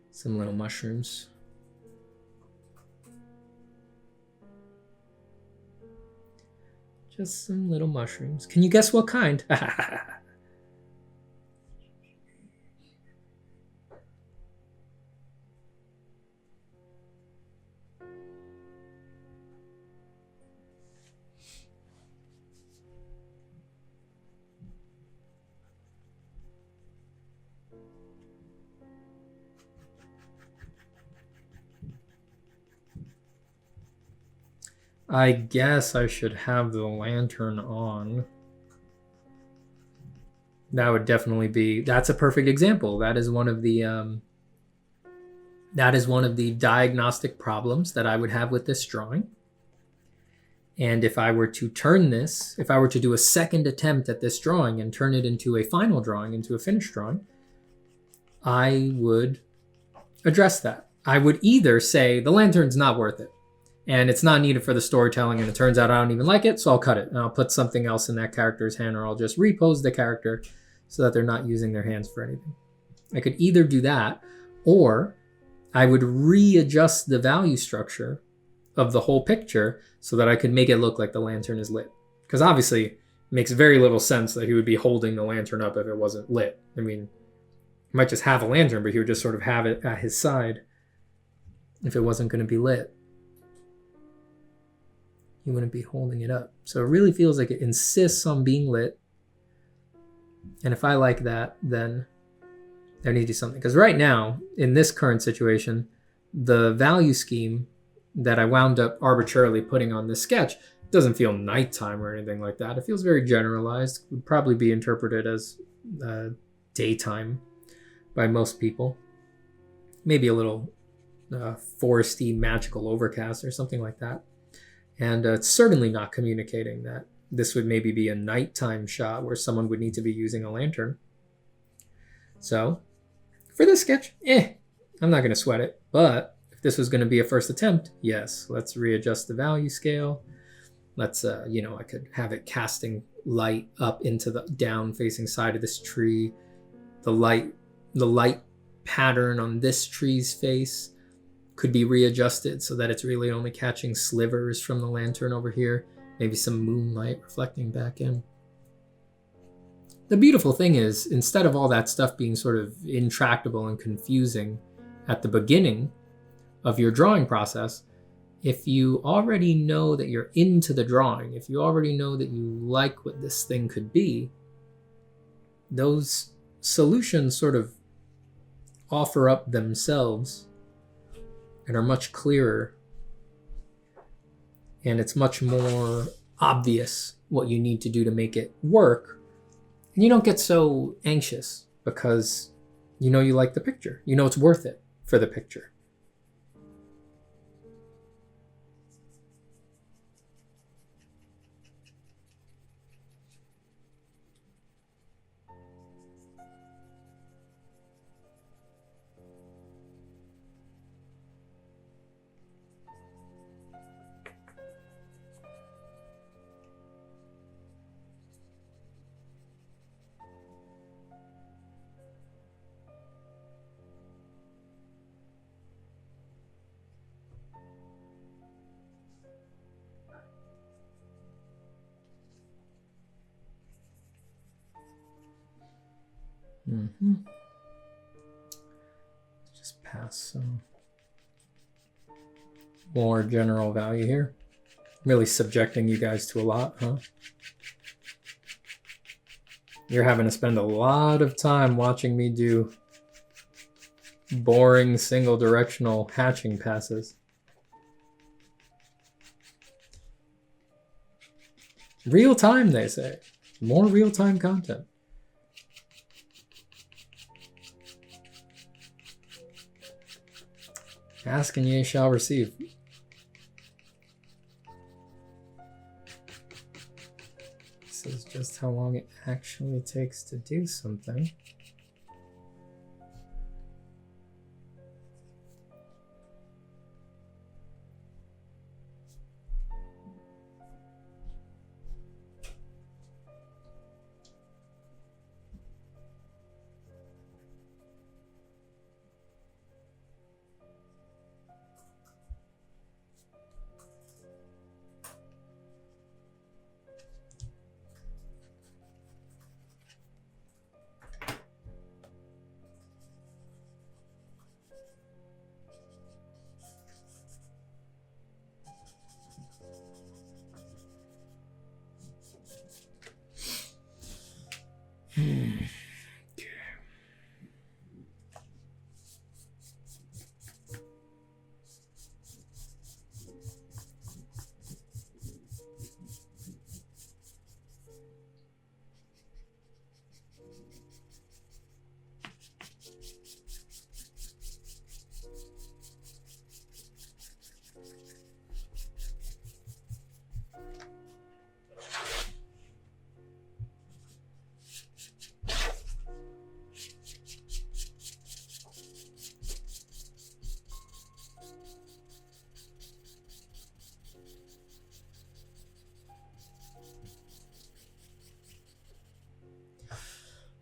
Some little mushrooms. Just some little mushrooms. Can you guess what kind? I guess I should have the lantern on. That would definitely be, that's a perfect example. That is one of the That is one of the diagnostic problems that I would have with this drawing. And if I were to turn this, if I were to do a second attempt at this drawing and turn it into a final drawing, into a finished drawing, I would address that. I would either say the lantern's not worth it and it's not needed for the storytelling and it turns out I don't even like it, so I'll cut it and I'll put something else in that character's hand, or I'll just repose the character so that they're not using their hands for anything. I could either do that, or I would readjust the value structure of the whole picture so that I could make it look like the lantern is lit. Because obviously it makes very little sense that he would be holding the lantern up if it wasn't lit. I mean, he might just have a lantern, but he would just sort of have it at his side if it wasn't going to be lit. He wouldn't be holding it up. So it really feels like it insists on being lit. And if I like that, then there needs to be something. Because right now, in this current situation, the value scheme that I wound up arbitrarily putting on this sketch doesn't feel nighttime or anything like that. It feels very generalized. Would probably be interpreted as daytime by most people. Maybe a little foresty, magical overcast or something like that. And it's certainly not communicating that this would maybe be a nighttime shot where someone would need to be using a lantern. So for this sketch, I'm not going to sweat it. But if this was going to be a first attempt, yes, let's readjust the value scale. Let's, I could have it casting light up into the down facing side of this tree. The light pattern on this tree's face could be readjusted so that it's really only catching slivers from the lantern over here. Maybe some moonlight reflecting back in. The beautiful thing is, instead of all that stuff being sort of intractable and confusing at the beginning of your drawing process, if you already know that you're into the drawing, if you already know that you like what this thing could be, those solutions sort of offer up themselves and are much clearer, and it's much more obvious what you need to do to make it work. And you don't get so anxious because you know you like the picture. You know it's worth it for the picture. Just pass some more general value here. Really subjecting you guys to a lot, huh? You're having to spend a lot of time watching me do boring single directional hatching passes. Real time, they say. More real time content. Ask and ye shall receive. This is just how long it actually takes to do something.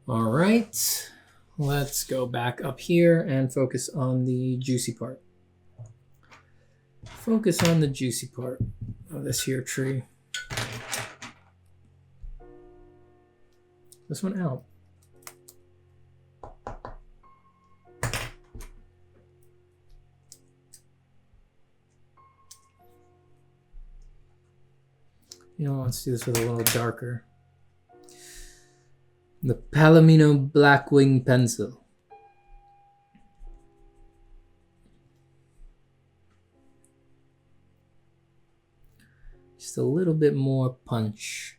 All right, let's go back up here and focus on the juicy part. Focus on the juicy part of this here tree. This one out. You know, let's do this with a little darker. The Palomino Blackwing Pencil. Just a little bit more punch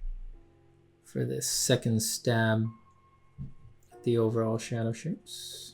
for this second stab at the overall shadow shapes.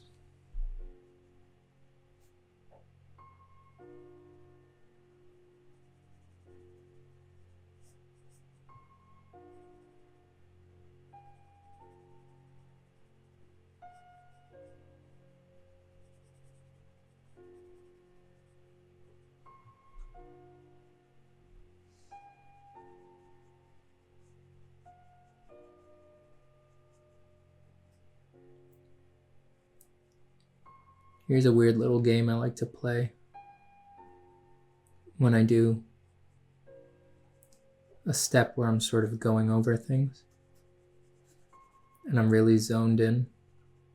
Here's a weird little game I like to play when I do a step where I'm sort of going over things and I'm really zoned in.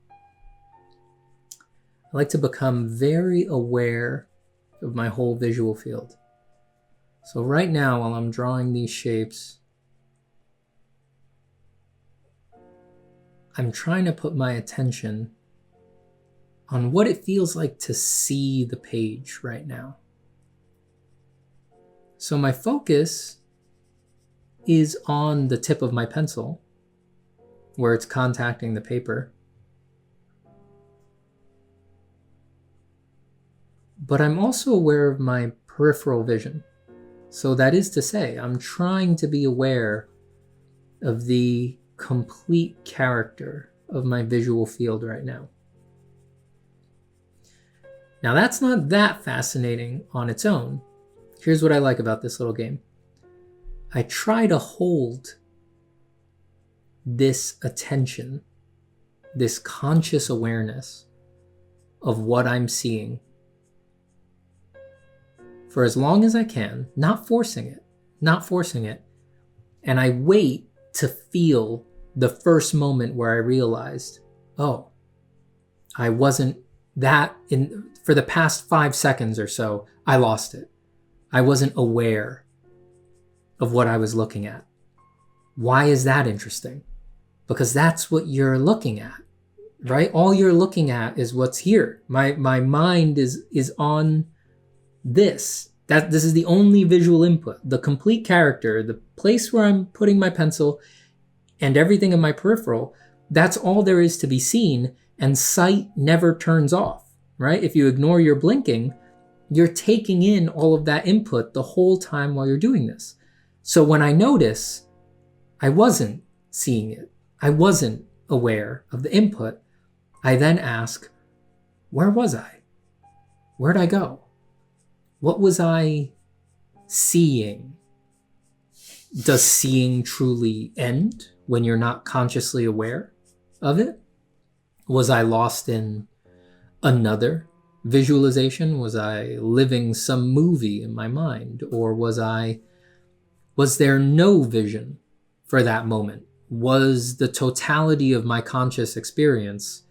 I like to become very aware of my whole visual field. So right now, while I'm drawing these shapes, I'm trying to put my attention on what it feels like to see the page right now. So my focus is on the tip of my pencil, where it's contacting the paper. But I'm also aware of my peripheral vision. So that is to say, I'm trying to be aware of the complete character of my visual field right now. Now that's not that fascinating on its own. Here's what I like about this little game. I try to hold this attention, this conscious awareness of what I'm seeing for as long as I can, not forcing it. And I wait to feel the first moment where I realized, oh, I wasn't for the past 5 seconds or so, I lost it. I wasn't aware of what I was looking at. Why is that interesting? Because that's what you're looking at, right? All you're looking at is what's here. My mind is on this. This is the only visual input. The complete character, the place where I'm putting my pencil, and everything in my peripheral, that's all there is to be seen, and sight never turns off, right? If you ignore your blinking, you're taking in all of that input the whole time while you're doing this. So when I notice I wasn't seeing it, I wasn't aware of the input, I then ask, where was I? Where'd I go? What was I seeing? Does seeing truly end when you're not consciously aware of it? Was I lost in another visualization? Was I living some movie in my mind? Or was there no vision for that moment? Was the totality of my conscious experience,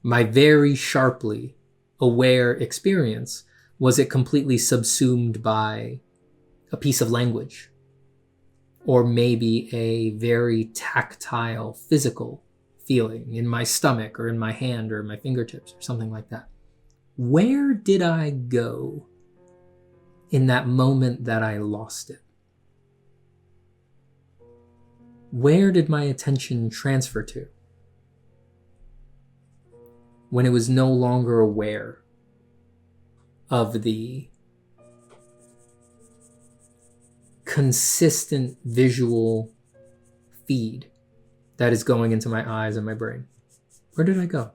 my very sharply aware experience, was it completely subsumed by a piece of language? Or maybe a very tactile, physical feeling in my stomach or in my hand or my fingertips or something like that? Where did I go in that moment that I lost it? Where did my attention transfer to when it was no longer aware of the consistent visual feed that is going into my eyes and my brain? Where did I go?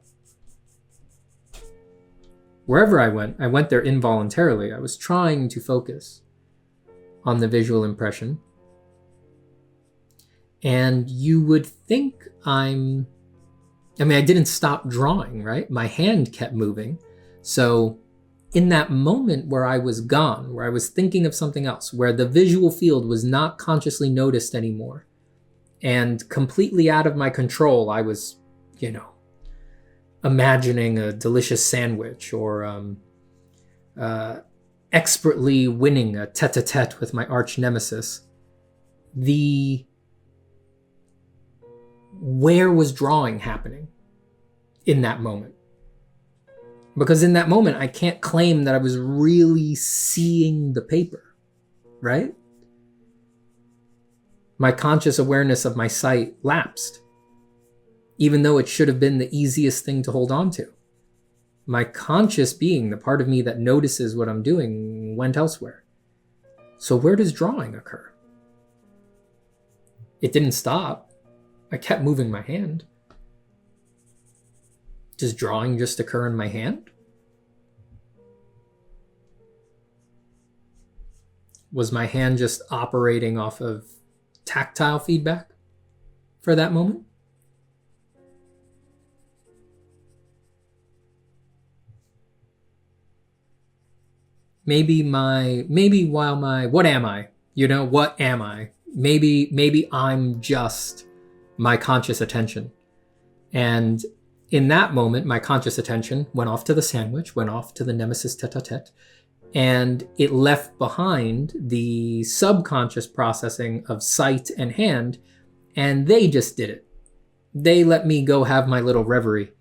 Wherever I went there involuntarily. I was trying to focus on the visual impression. And you would think I didn't stop drawing, right? My hand kept moving. So in that moment where I was gone, where I was thinking of something else, where the visual field was not consciously noticed anymore and completely out of my control, I was, imagining a delicious sandwich or expertly winning a tete-a-tete with my arch nemesis. Where was drawing happening in that moment? Because in that moment, I can't claim that I was really seeing the paper, right? My conscious awareness of my sight lapsed, even though it should have been the easiest thing to hold on to. My conscious being, the part of me that notices what I'm doing, went elsewhere. So where does drawing occur? It didn't stop. I kept moving my hand. Does drawing just occur in my hand? Was my hand just operating off of tactile feedback for that moment? What am I? What am I? Maybe I'm just my conscious attention. And in that moment, my conscious attention went off to the sandwich, went off to the nemesis tete-a-tete, and it left behind the subconscious processing of sight and hand, and they just did it. They let me go have my little reverie,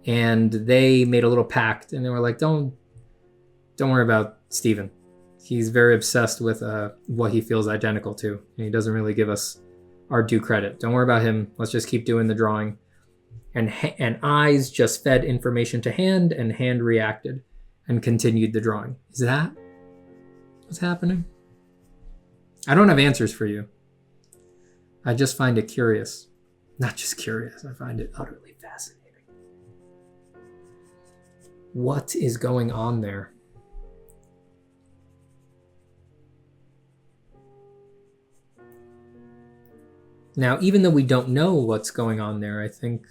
and they made a little pact, and they were like, don't worry about Steven. He's very obsessed with what he feels identical to, and he doesn't really give us our due credit. Don't worry about him. Let's just keep doing the drawing. And eyes just fed information to hand, and hand reacted and continued the drawing. Is that what's happening? I don't have answers for you. I just find it curious. Not just curious, I find it utterly fascinating. What is going on there? Now, even though we don't know what's going on there, I think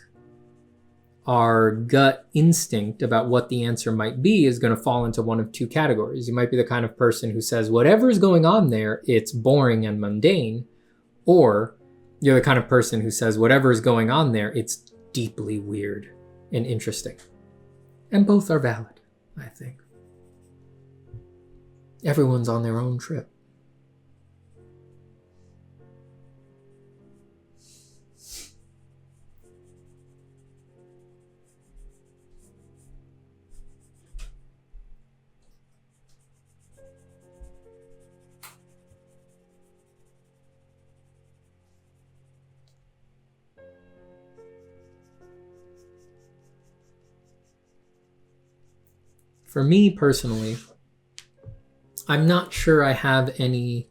our gut instinct about what the answer might be is going to fall into one of two categories. You might be the kind of person who says, whatever is going on there, it's boring and mundane. Or you're the kind of person who says, whatever is going on there, it's deeply weird and interesting. And both are valid, I think. Everyone's on their own trip. For me personally, I'm not sure I have any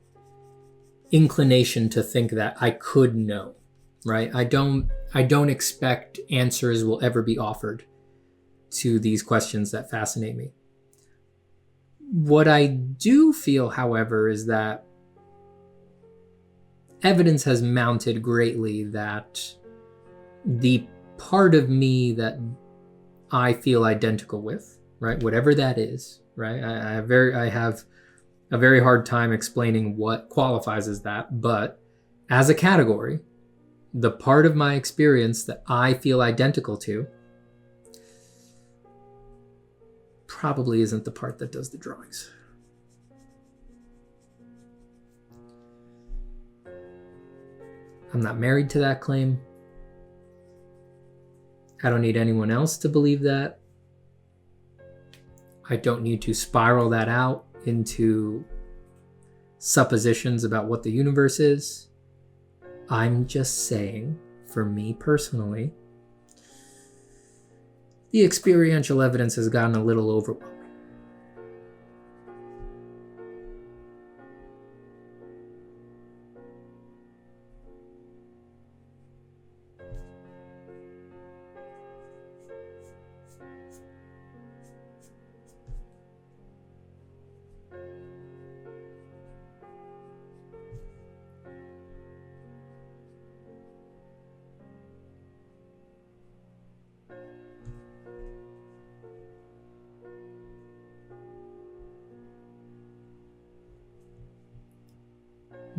inclination to think that I could know, right? I don't expect answers will ever be offered to these questions that fascinate me. What I do feel, however, is that evidence has mounted greatly that the part of me that I feel identical with, right, whatever that is, right, I have a very hard time explaining what qualifies as that, but as a category, the part of my experience that I feel identical to probably isn't the part that does the drawings. I'm not married to that claim. I don't need anyone else to believe that. I don't need to spiral that out into suppositions about what the universe is. I'm just saying, for me personally, the experiential evidence has gotten a little overwhelming.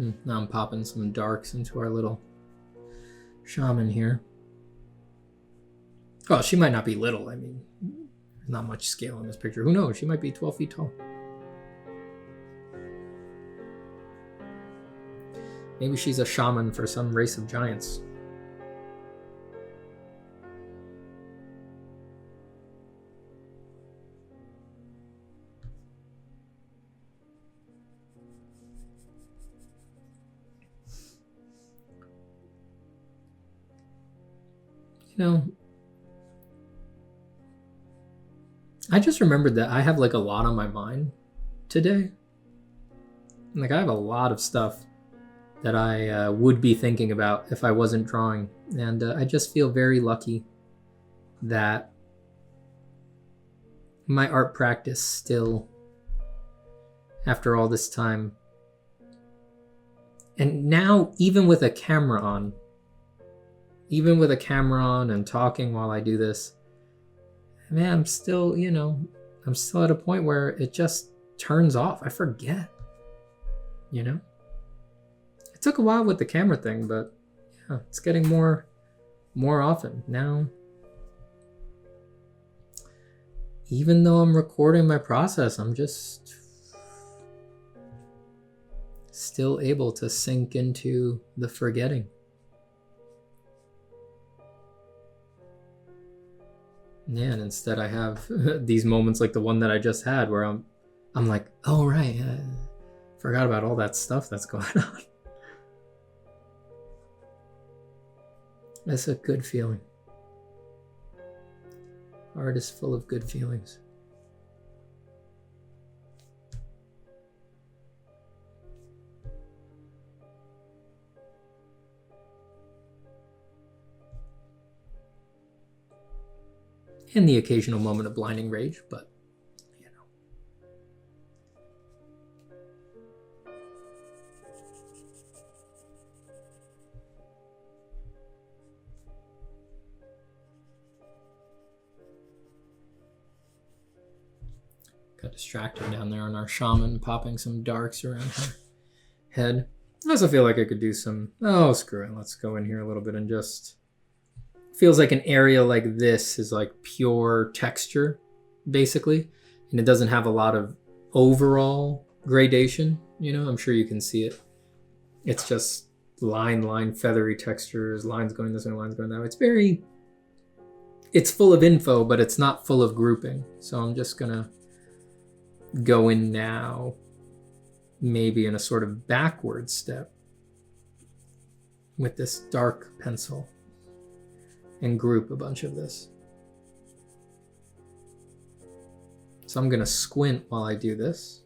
Now I'm popping some darks into our little shaman here. Oh, she might not be little. I mean, there's not much scale in this picture. Who knows? She might be 12 feet tall. Maybe she's a shaman for some race of giants. You know, I just remembered that I have like a lot on my mind today. Like I have a lot of stuff that I would be thinking about if I wasn't drawing. And I just feel very lucky that my art practice still, after all this time, and now even with a camera on and talking while I do this, man, I'm still, I'm still at a point where it just turns off. I forget, It took a while with the camera thing, but yeah, it's getting more often now. Even though I'm recording my process, I'm just still able to sink into the forgetting. Yeah, and instead I have these moments like the one that I just had where I'm like, oh right, forgot about all that stuff that's going on. That's a good feeling. Art is full of good feelings. And the occasional moment of blinding rage, but got distracted down there on our shaman, popping some darks around her head. I also feel like I could do some, screw it, let's go in here a little bit and just, feels like an area like this is like pure texture, basically, and it doesn't have a lot of overall gradation, I'm sure you can see it. It's just line, feathery textures, lines going this way, lines going that way. It's full of info, but it's not full of grouping. So I'm just gonna go in now, maybe in a sort of backward step with this dark pencil and group a bunch of this. So I'm gonna squint while I do this.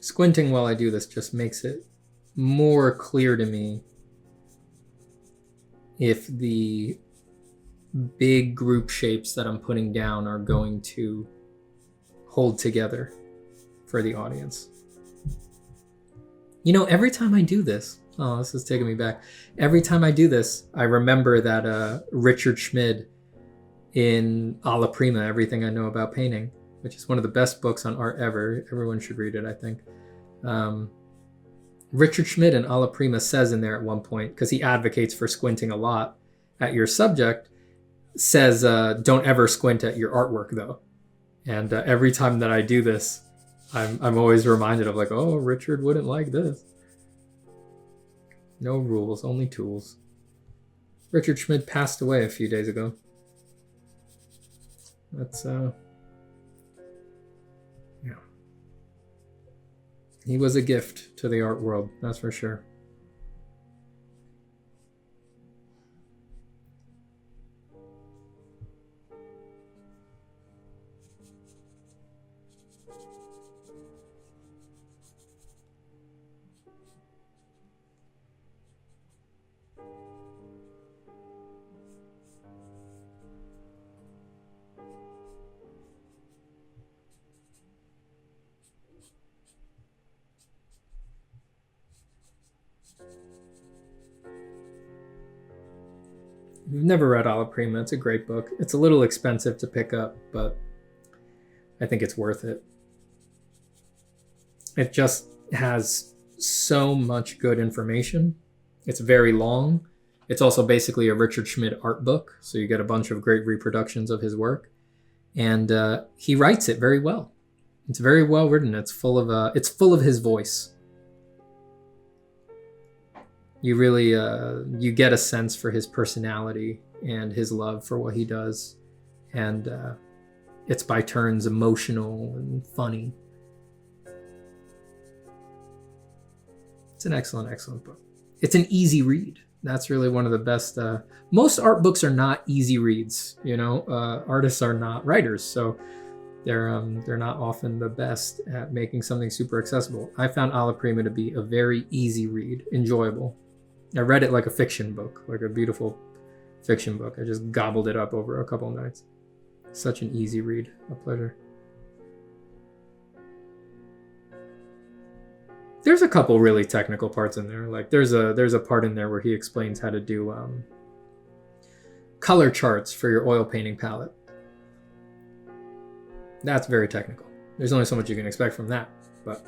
Squinting while I do this just makes it more clear to me if the big group shapes that I'm putting down are going to hold together for the audience. Every time I do this, this is taking me back. Every time I do this, I remember that Richard Schmid in Alla Prima, Everything I Know About Painting, which is one of the best books on art ever. Everyone should read it, I think. Richard Schmid in Alla Prima says in there at one point, because he advocates for squinting a lot at your subject, says, don't ever squint at your artwork though. And every time that I do this, I'm always reminded of like, oh, Richard wouldn't like this. No rules, only tools. Richard Schmid passed away a few days ago. That's, he was a gift to the art world, that's for sure. If you've never read Alla Prima, it's a great book. It's a little expensive to pick up, but I think it's worth it. It just has so much good information. It's very long. It's also basically a Richard Schmid art book, so you get a bunch of great reproductions of his work. And he writes it very well. It's very well written. It's full of his voice. You really you get a sense for his personality and his love for what he does, and it's by turns emotional and funny. It's an excellent book. It's an easy read. That's really one of the best. Most art books are not easy reads. You know, artists are not writers, so they're not often the best at making something super accessible. I found Alla Prima to be a very easy read, enjoyable. I read it like a fiction book, like a beautiful fiction book. I just gobbled it up over a couple of nights. Such an easy read, a pleasure. There's a couple really technical parts in there. Like there's a part in there where he explains how to do color charts for your oil painting palette. That's very technical. There's only so much you can expect from that, but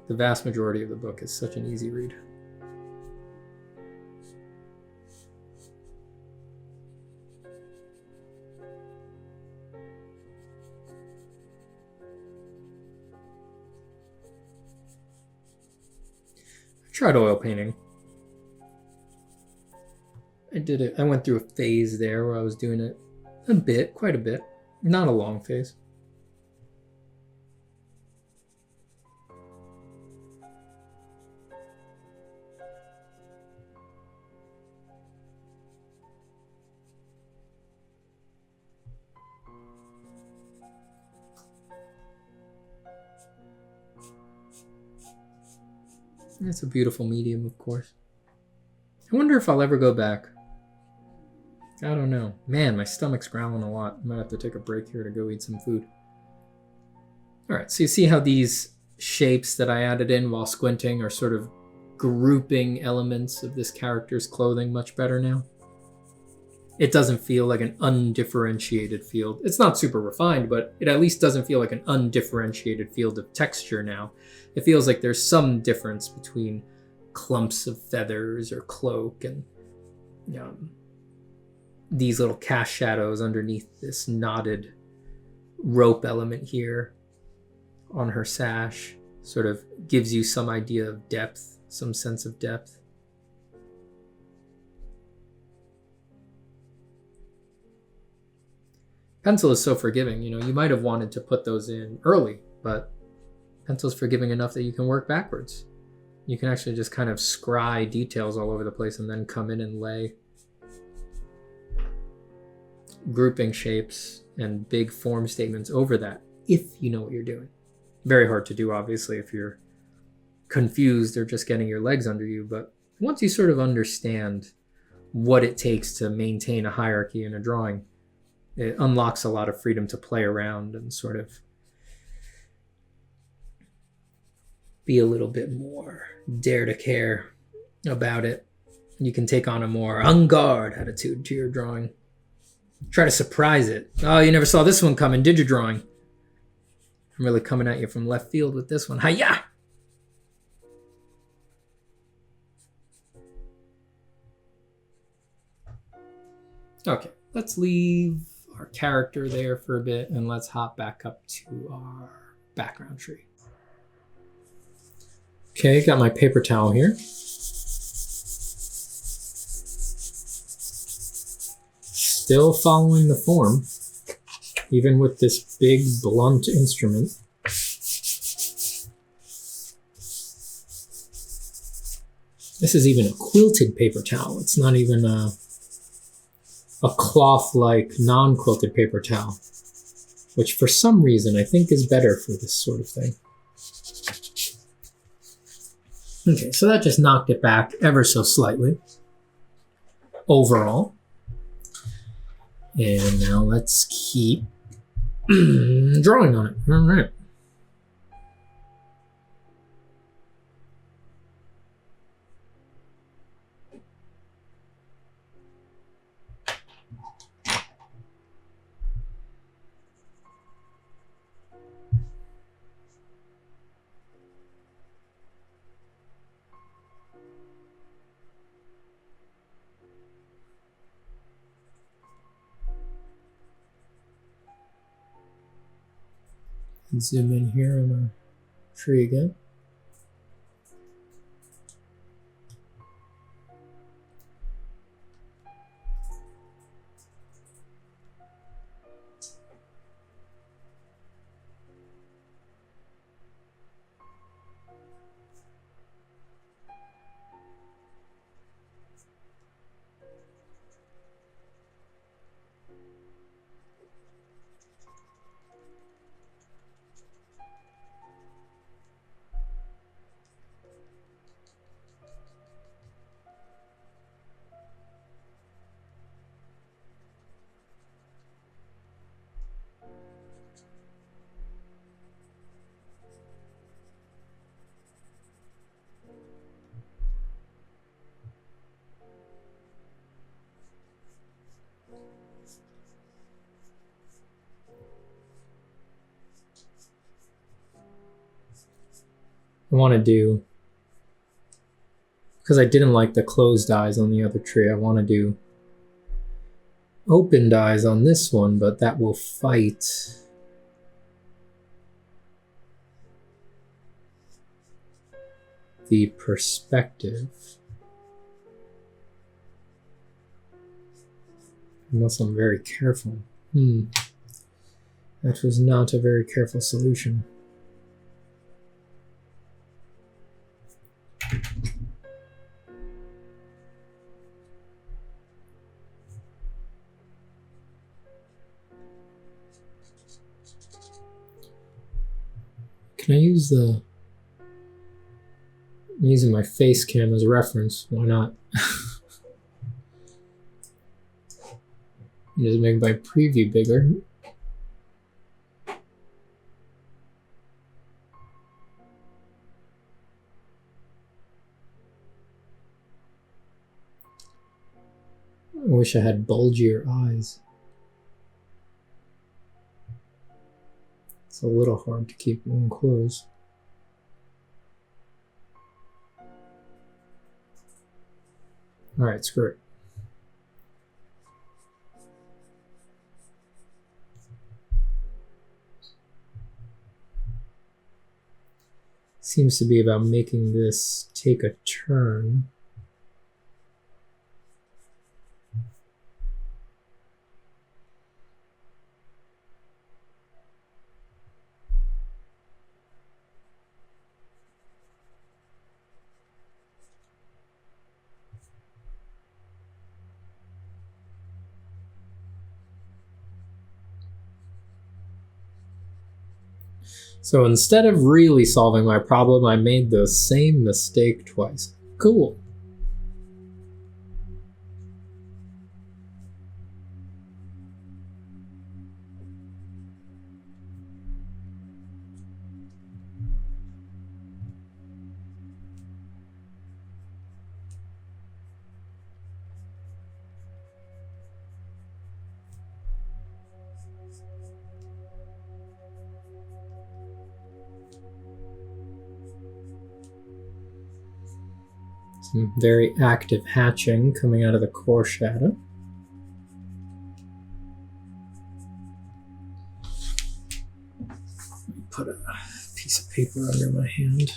the vast majority of the book is such an easy read. I tried oil painting. I did it. I went through a phase there where I was doing it a bit, quite a bit. Not a long phase. It's a beautiful medium, of course. I wonder if I'll ever go back. I don't know. Man, my stomach's growling a lot. I might have to take a break here to go eat some food. All right, so you see how these shapes that I added in while squinting are sort of grouping elements of this character's clothing much better now? It doesn't feel like an undifferentiated field. It's not super refined, but it at least doesn't feel like an undifferentiated field of texture now. It feels like there's some difference between clumps of feathers or cloak and these little cast shadows underneath this knotted rope element here on her sash. Sort of gives you some idea of depth, some sense of depth. Pencil is so forgiving. You might have wanted to put those in early, but pencil's forgiving enough that you can work backwards. You can actually just kind of scry details all over the place and then come in and lay grouping shapes and big form statements over that, if you know what you're doing. Very hard to do, obviously, if you're confused or just getting your legs under you, but once you sort of understand what it takes to maintain a hierarchy in a drawing, it unlocks a lot of freedom to play around and sort of be a little bit more dare to care about it. You can take on a more en garde attitude to your drawing. Try to surprise it. Oh, you never saw this one coming, did you, drawing? I'm really coming at you from left field with this one. Hi-ya! Okay, let's leave our character there for a bit and let's hop back up to our background tree. Okay, got my paper towel here. Still following the form, even with this big blunt instrument. This is even a quilted paper towel. It's not even a cloth-like non-quilted paper towel, which for some reason I think is better for this sort of thing. Okay, so that just knocked it back ever so slightly overall. And now let's keep drawing on it. All right. Zoom in here on our tree again. I want to do, because I didn't like the closed eyes on the other tree, I want to do opened eyes on this one, but that will fight the perspective. Unless I'm very careful. That was not a very careful solution. Can I use the... I'm using my face cam as a reference. Why not? Just make my preview bigger. I wish I had bulgier eyes. It's a little hard to keep one closed. Alright, screw it. Seems to be about making this take a turn. So instead of really solving my problem, I made the same mistake twice. Cool. Some very active hatching coming out of the core shadow. Put a piece of paper under my hand.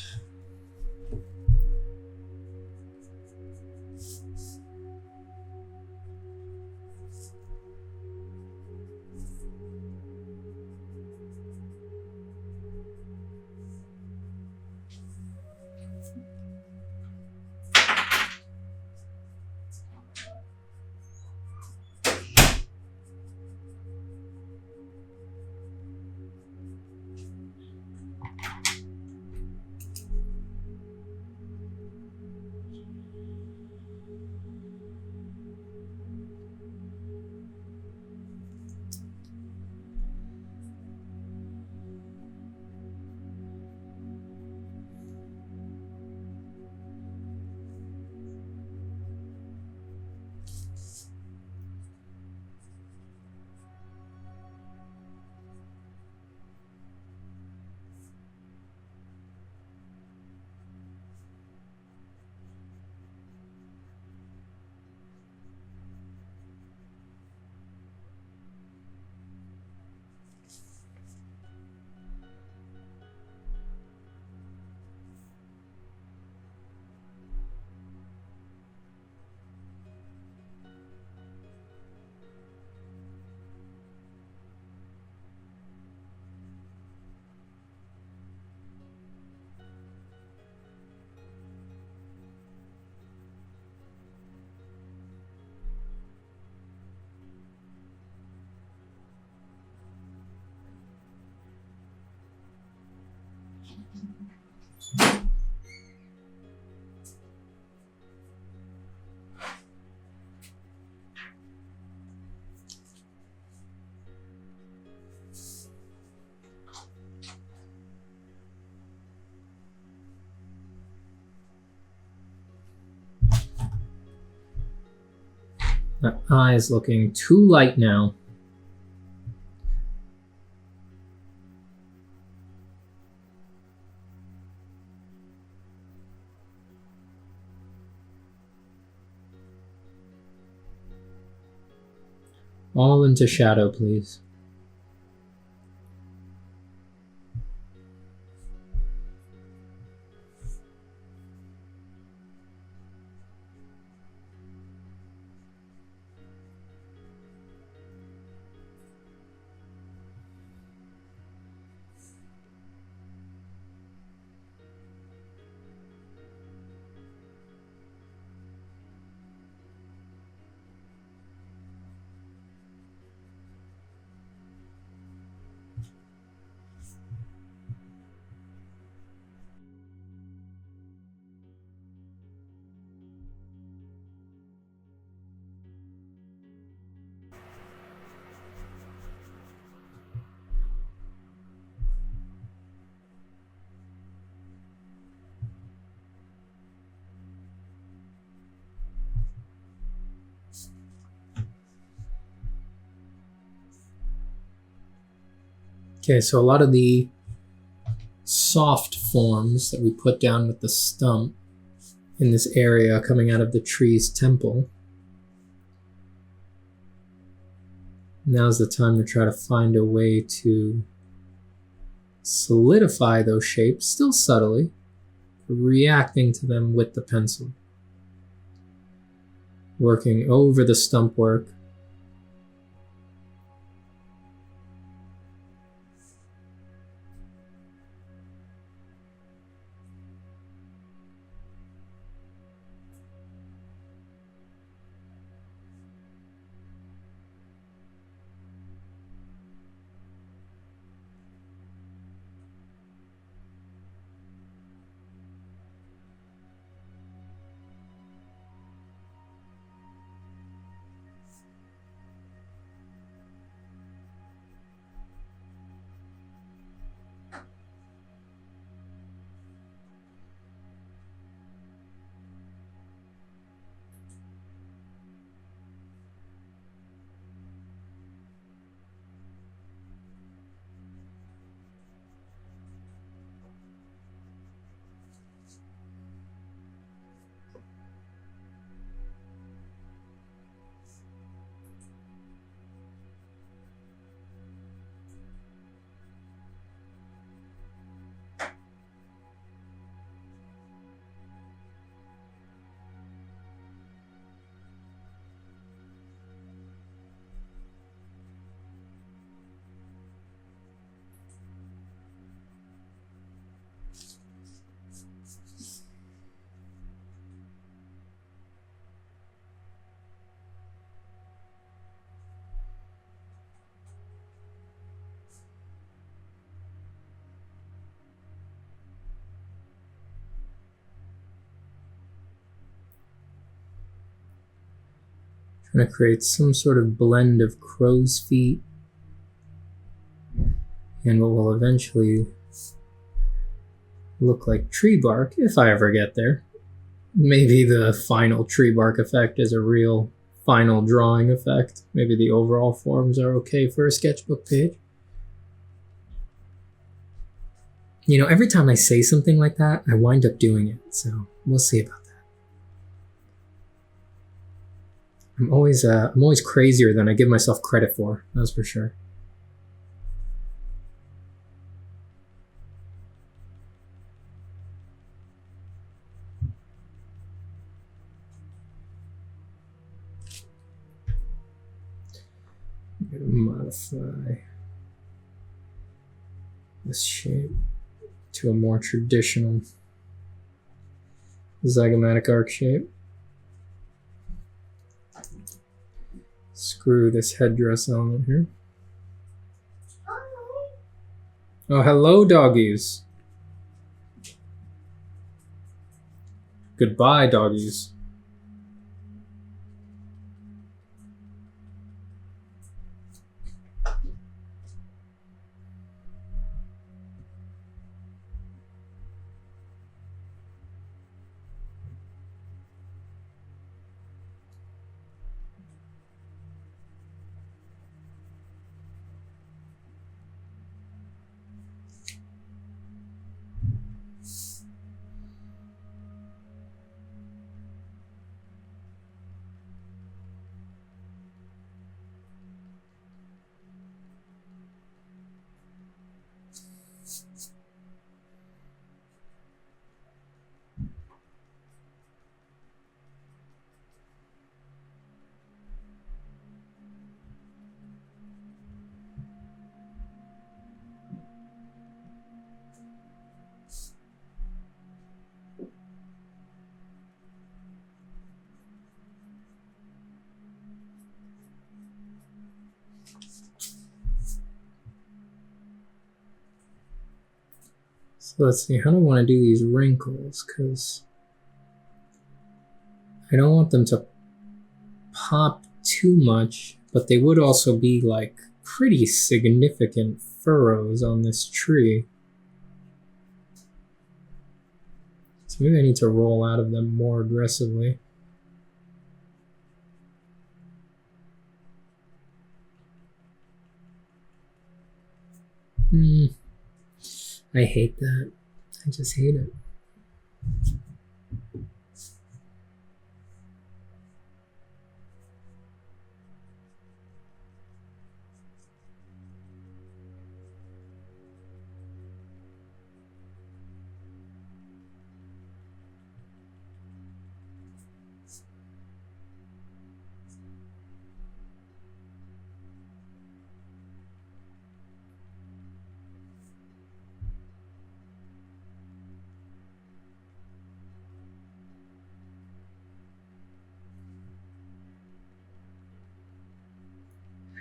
That eye is looking too light now. All into shadow, please. Okay, so a lot of the soft forms that we put down with the stump in this area coming out of the tree's temple. Now's the time to try to find a way to solidify those shapes, still subtly, reacting to them with the pencil. Working over the stump work. Trying to create some sort of blend of crow's feet and what will eventually look like tree bark, if I ever get there. Maybe the final tree bark effect is a real final drawing effect. Maybe the overall forms are okay for a sketchbook page. You know, every time I say something like that, I wind up doing it, so we'll see about that. I'm always crazier than I give myself credit for, that's for sure. I'm going to modify this shape to a more traditional zygomatic arc shape. Screw this headdress element here. Oh, hello, doggies. Goodbye, doggies. So let's see, how do I want to do these wrinkles? Because I don't want them to pop too much, but they would also be like pretty significant furrows on this tree. So maybe I need to roll out of them more aggressively. I hate that. I just hate it.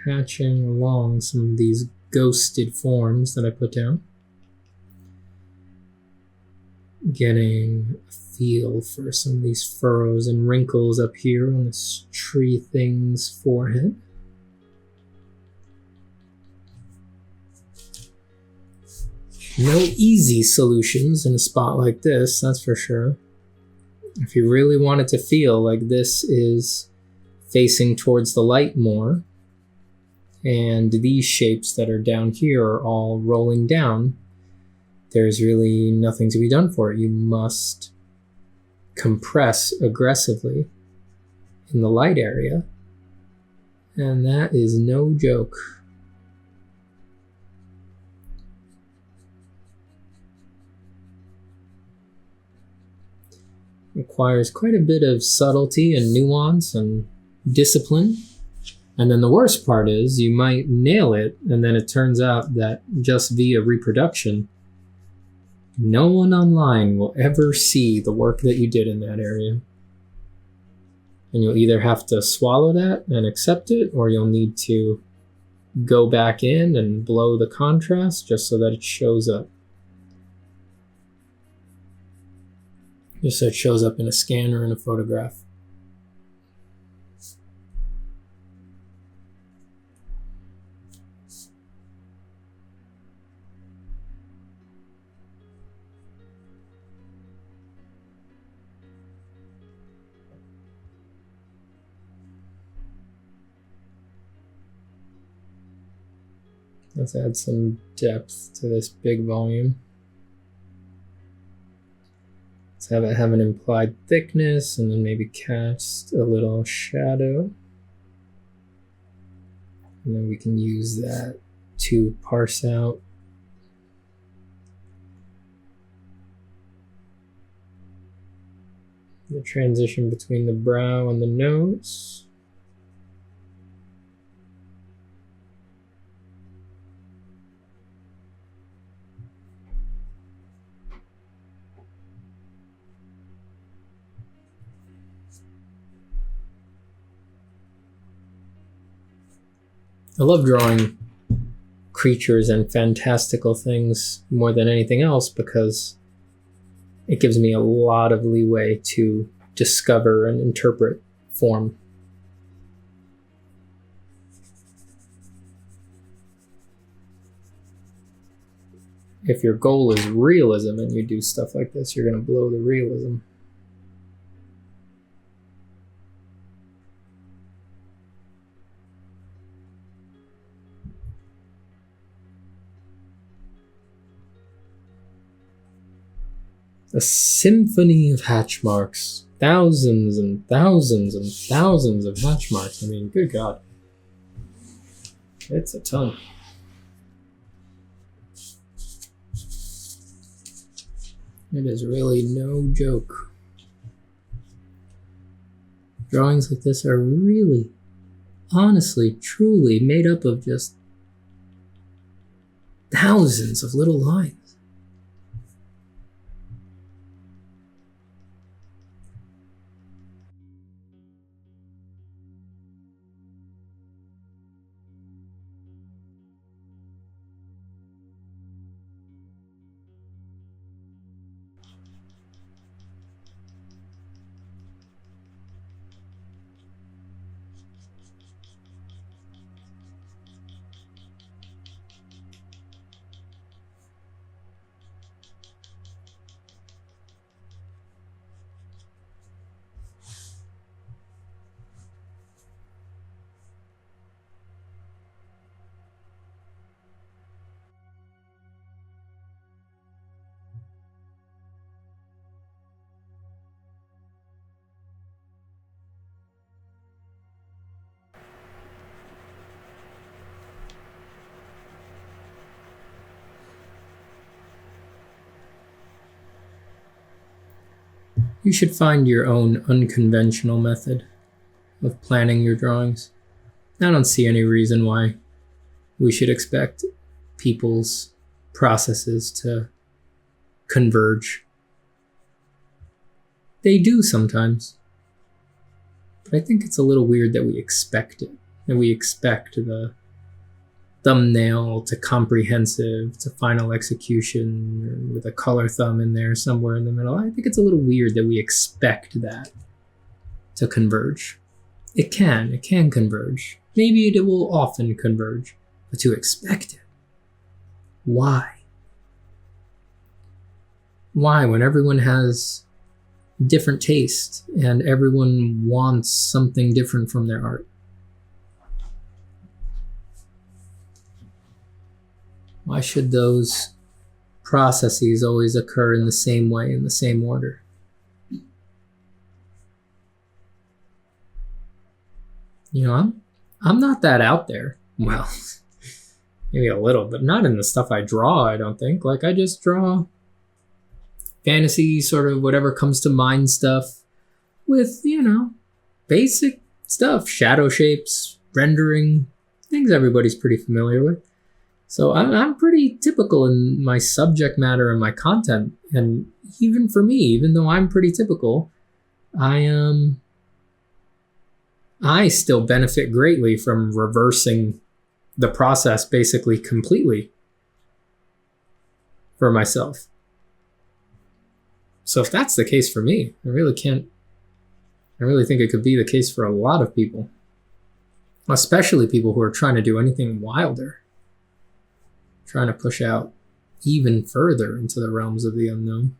Hatching along some of these ghosted forms that I put down. Getting a feel for some of these furrows and wrinkles up here on this tree thing's forehead. No easy solutions in a spot like this, that's for sure. If you really want it to feel like this is facing towards the light more, and these shapes that are down here are all rolling down, there's really nothing to be done for it. You must compress aggressively in the light area, and that is no joke. Requires quite a bit of subtlety and nuance and discipline. And then the worst part is you might nail it, and then it turns out that just via reproduction, no one online will ever see the work that you did in that area. And you'll either have to swallow that and accept it, or you'll need to go back in and blow the contrast just so that it shows up. Just so it shows up in a scan or in a photograph. Let's add some depth to this big volume. Let's have it have an implied thickness and then maybe cast a little shadow. And then we can use that to parse out the transition between the brow and the nose. I love drawing creatures and fantastical things more than anything else because it gives me a lot of leeway to discover and interpret form. If your goal is realism and you do stuff like this, you're going to blow the realism. A symphony of hatch marks. Thousands and thousands and thousands of hatch marks. I mean, good God. It's a ton. It is really no joke. Drawings like this are really, honestly, truly made up of just thousands of little lines. You should find your own unconventional method of planning your drawings. I don't see any reason why we should expect people's processes to converge. They do sometimes. But I think it's a little weird that we expect it. That we expect the thumbnail to comprehensive to final execution with a color thumb in there somewhere in the middle. I think it's a little weird that we expect that to converge. It can converge. Maybe it will often converge, but to expect it, why? Why, when everyone has different taste and everyone wants something different from their art? Why should those processes always occur in the same way, in the same order? You know, I'm not that out there. Well, maybe a little, but not in the stuff I draw, I don't think. Like, I just draw fantasy, sort of whatever comes to mind stuff with, you know, basic stuff, shadow shapes, rendering, things everybody's pretty familiar with. So I'm pretty typical in my subject matter and my content. And even for me, even though I'm pretty typical, I still benefit greatly from reversing the process basically completely for myself. So if that's the case for me, I really think it could be the case for a lot of people, especially people who are trying to do anything wilder. Trying to push out even further into the realms of the unknown.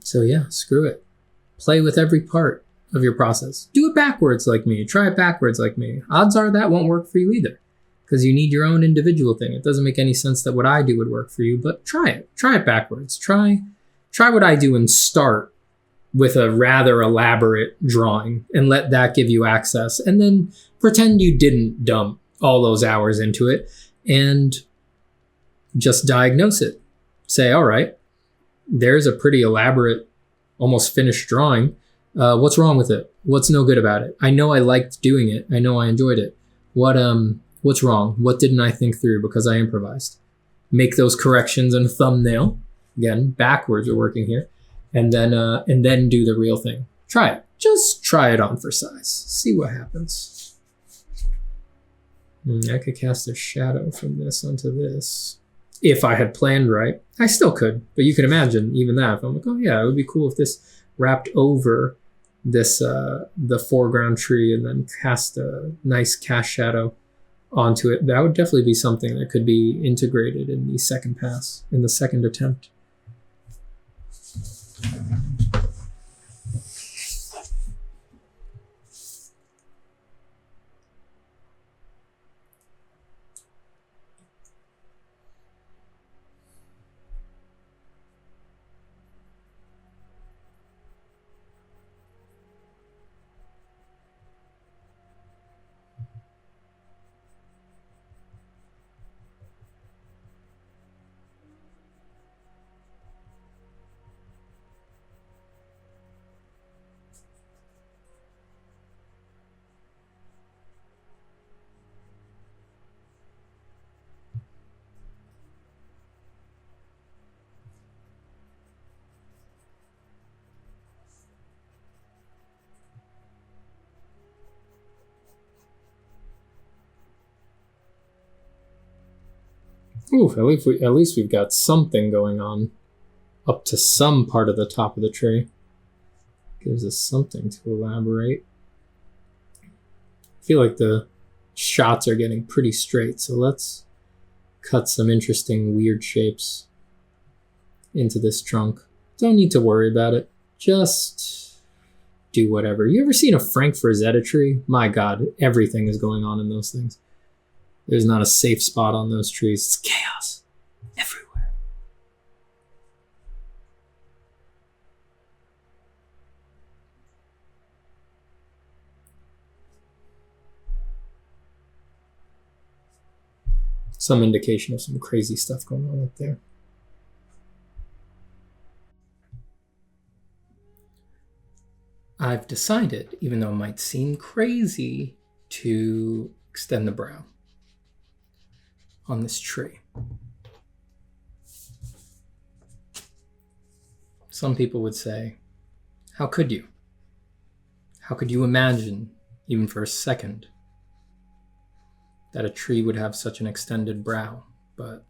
So yeah, screw it. Play with every part of your process. Do it backwards like me. Try it backwards like me. Odds are that won't work for you either, because you need your own individual thing. It doesn't make any sense that what I do would work for you, but try it. Try it backwards. Try what I do and start with a rather elaborate drawing and let that give you access. And then pretend you didn't dump all those hours into it and just diagnose it. Say, all right, there's a pretty elaborate, almost finished drawing. What's wrong with it? What's no good about it? I know I liked doing it. I know I enjoyed it. What's wrong? What didn't I think through because I improvised? Make those corrections in a thumbnail. Again, backwards we're working here. And then do the real thing. Try it. Just try it on for size. See what happens. I could cast a shadow from this onto this. If I had planned right. I still could, but you can imagine even that. If I'm like, oh yeah, it would be cool if this wrapped over this the foreground tree and then cast a nice cast shadow onto it. That would definitely be something that could be integrated in the second pass, in the second attempt. Ooh, at least we've got something going on up to some part of the top of the tree. Gives us something to elaborate. I feel like the shots are getting pretty straight, so let's cut some interesting weird shapes into this trunk. Don't need to worry about it. Just do whatever. You ever seen a Frank Frazetta tree? My God, everything is going on in those things. There's not a safe spot on those trees. It's chaos everywhere. Some indication of some crazy stuff going on up there. I've decided, even though it might seem crazy, to extend the brow on this tree. Some people would say, how could you? How could you imagine, even for a second, that a tree would have such an extended brow? But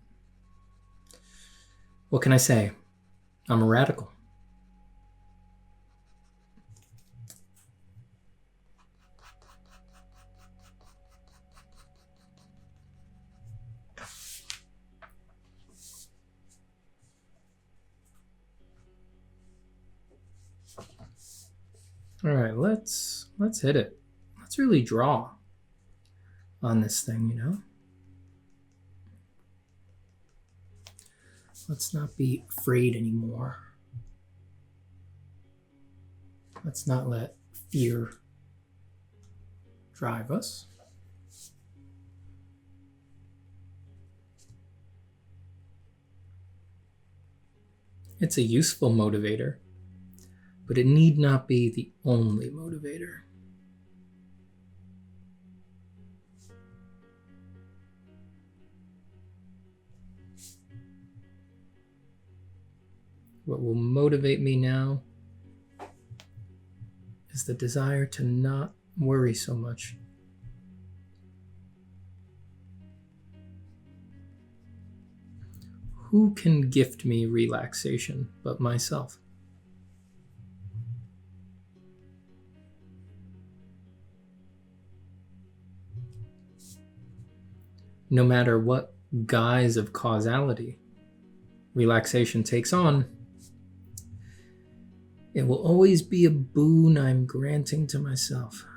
what can I say? I'm a radical. All right, let's hit it. Let's really draw on this thing, you know? Let's not be afraid anymore. Let's not let fear drive us. It's a useful motivator, but it need not be the only motivator. What will motivate me now is the desire to not worry so much. Who can gift me relaxation but myself? No matter what guise of causality relaxation takes on, it will always be a boon I'm granting to myself.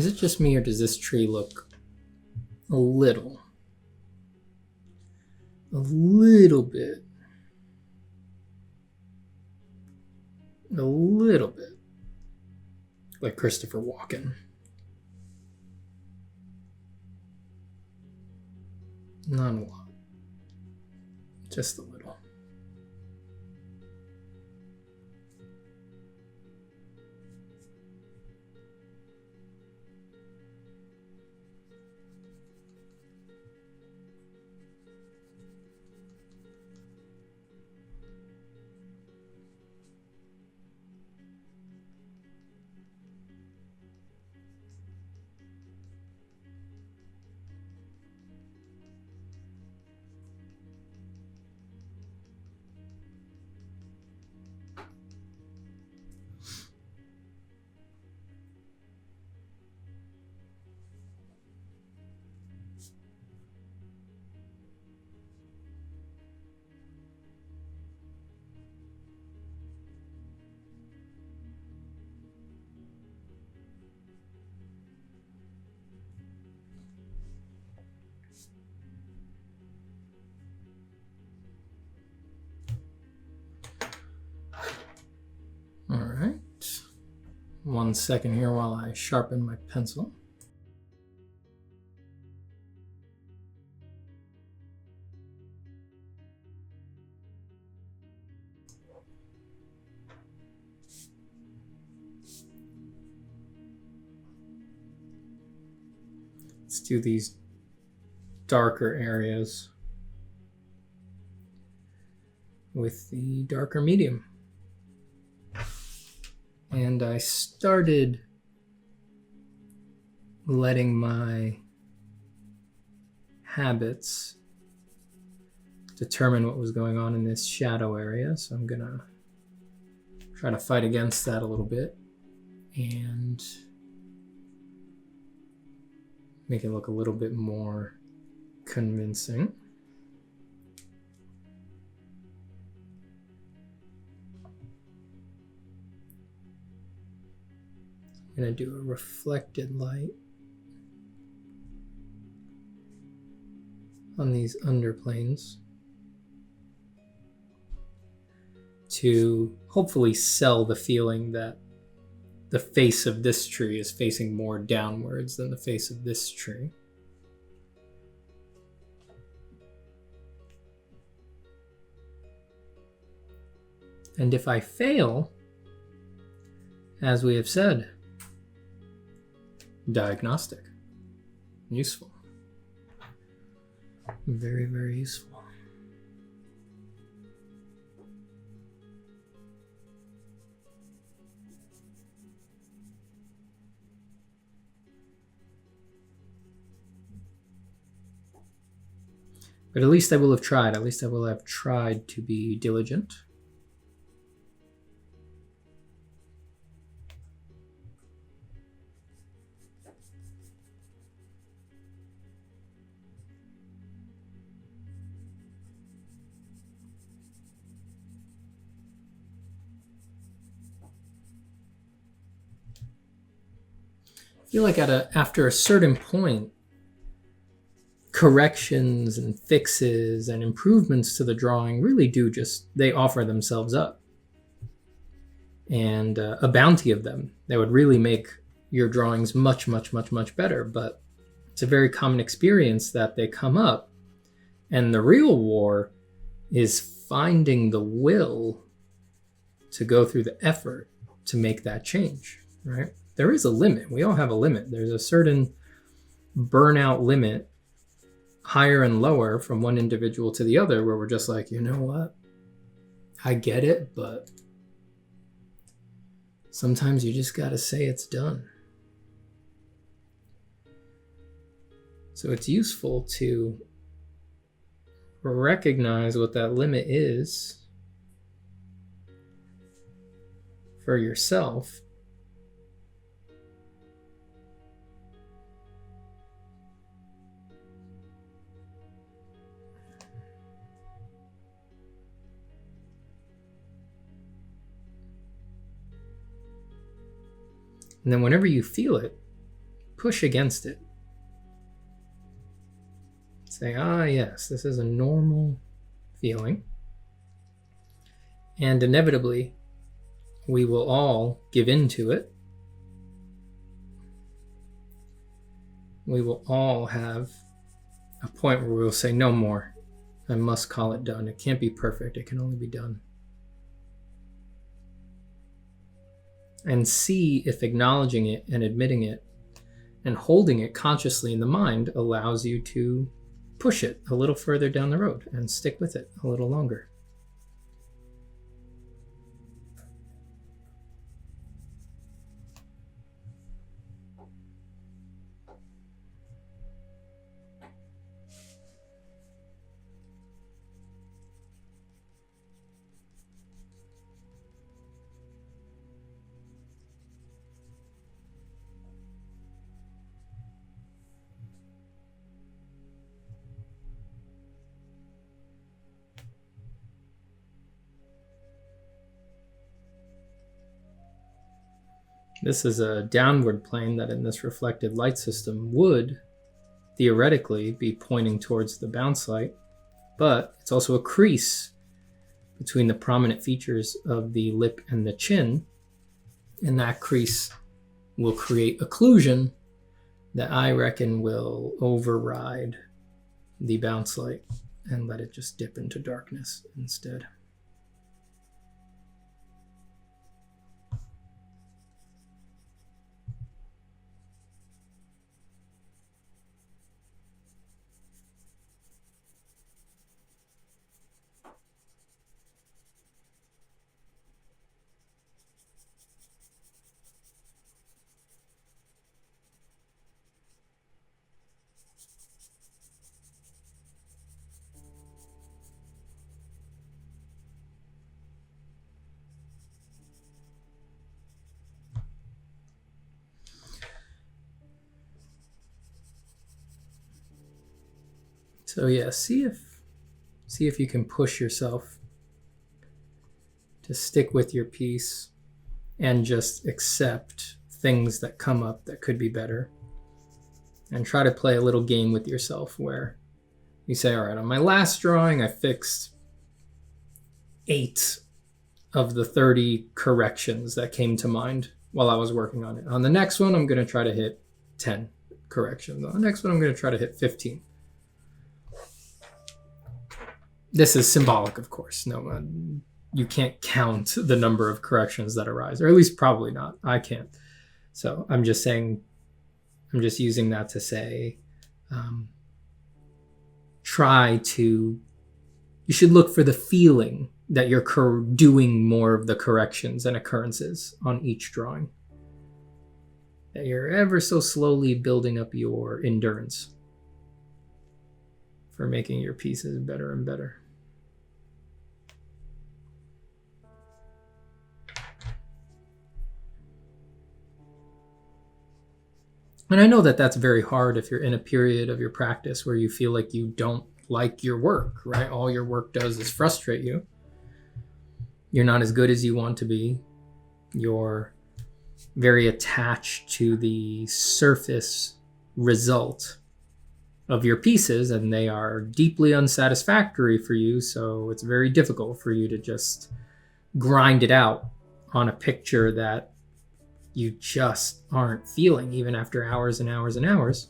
Is it just me, or does this tree look a little bit like Christopher Walken? Not a lot, just a little. All right. 1 second here while I sharpen my pencil. Let's do these darker areas with the darker medium. And I started letting my habits determine what was going on in this shadow area. So I'm gonna try to fight against that a little bit and make it look a little bit more convincing. I'm going to do a reflected light on these underplanes to hopefully sell the feeling that the face of this tree is facing more downwards than the face of this tree. And if I fail, as we have said, diagnostic. Useful. Very, very useful. But at least I will have tried. At least I will have tried to be diligent. I feel like after a certain point, corrections and fixes and improvements to the drawing really do they offer themselves up. And a bounty of them that would really make your drawings much, much, much, much better. But it's a very common experience that they come up. And the real war is finding the will to go through the effort to make that change, right? There is a limit. We all have a limit. There's a certain burnout limit, higher and lower from one individual to the other, where we're just like, you know what? I get it, but sometimes you just gotta say it's done. So it's useful to recognize what that limit is for yourself. And then whenever you feel it, push against it. Say, yes, this is a normal feeling. And inevitably, we will all give in to it. We will all have a point where we'll say, no more. I must call it done. It can't be perfect. It can only be done. And see if acknowledging it and admitting it and holding it consciously in the mind allows you to push it a little further down the road and stick with it a little longer. This is a downward plane that in this reflected light system would theoretically be pointing towards the bounce light, but it's also a crease between the prominent features of the lip and the chin, and that crease will create occlusion that I reckon will override the bounce light and let it just dip into darkness instead. So yeah, see if you can push yourself to stick with your piece and just accept things that come up that could be better. And try to play a little game with yourself where you say, all right, on my last drawing, I fixed 8 of the 30 corrections that came to mind while I was working on it. On the next one, I'm going to try to hit 10 corrections. On the next one, I'm going to try to hit 15. This is symbolic, of course. No, you can't count the number of corrections that arise, or at least probably not. I can't. So I'm just saying, I'm just using that to say, you should look for the feeling that you're doing more of the corrections and occurrences on each drawing. That you're ever so slowly building up your endurance for making your pieces better and better. And I know that that's very hard if you're in a period of your practice where you feel like you don't like your work, right? All your work does is frustrate you. You're not as good as you want to be. You're very attached to the surface result of your pieces, and they are deeply unsatisfactory for you, so it's very difficult for you to just grind it out on a picture that you just aren't feeling even after hours and hours and hours.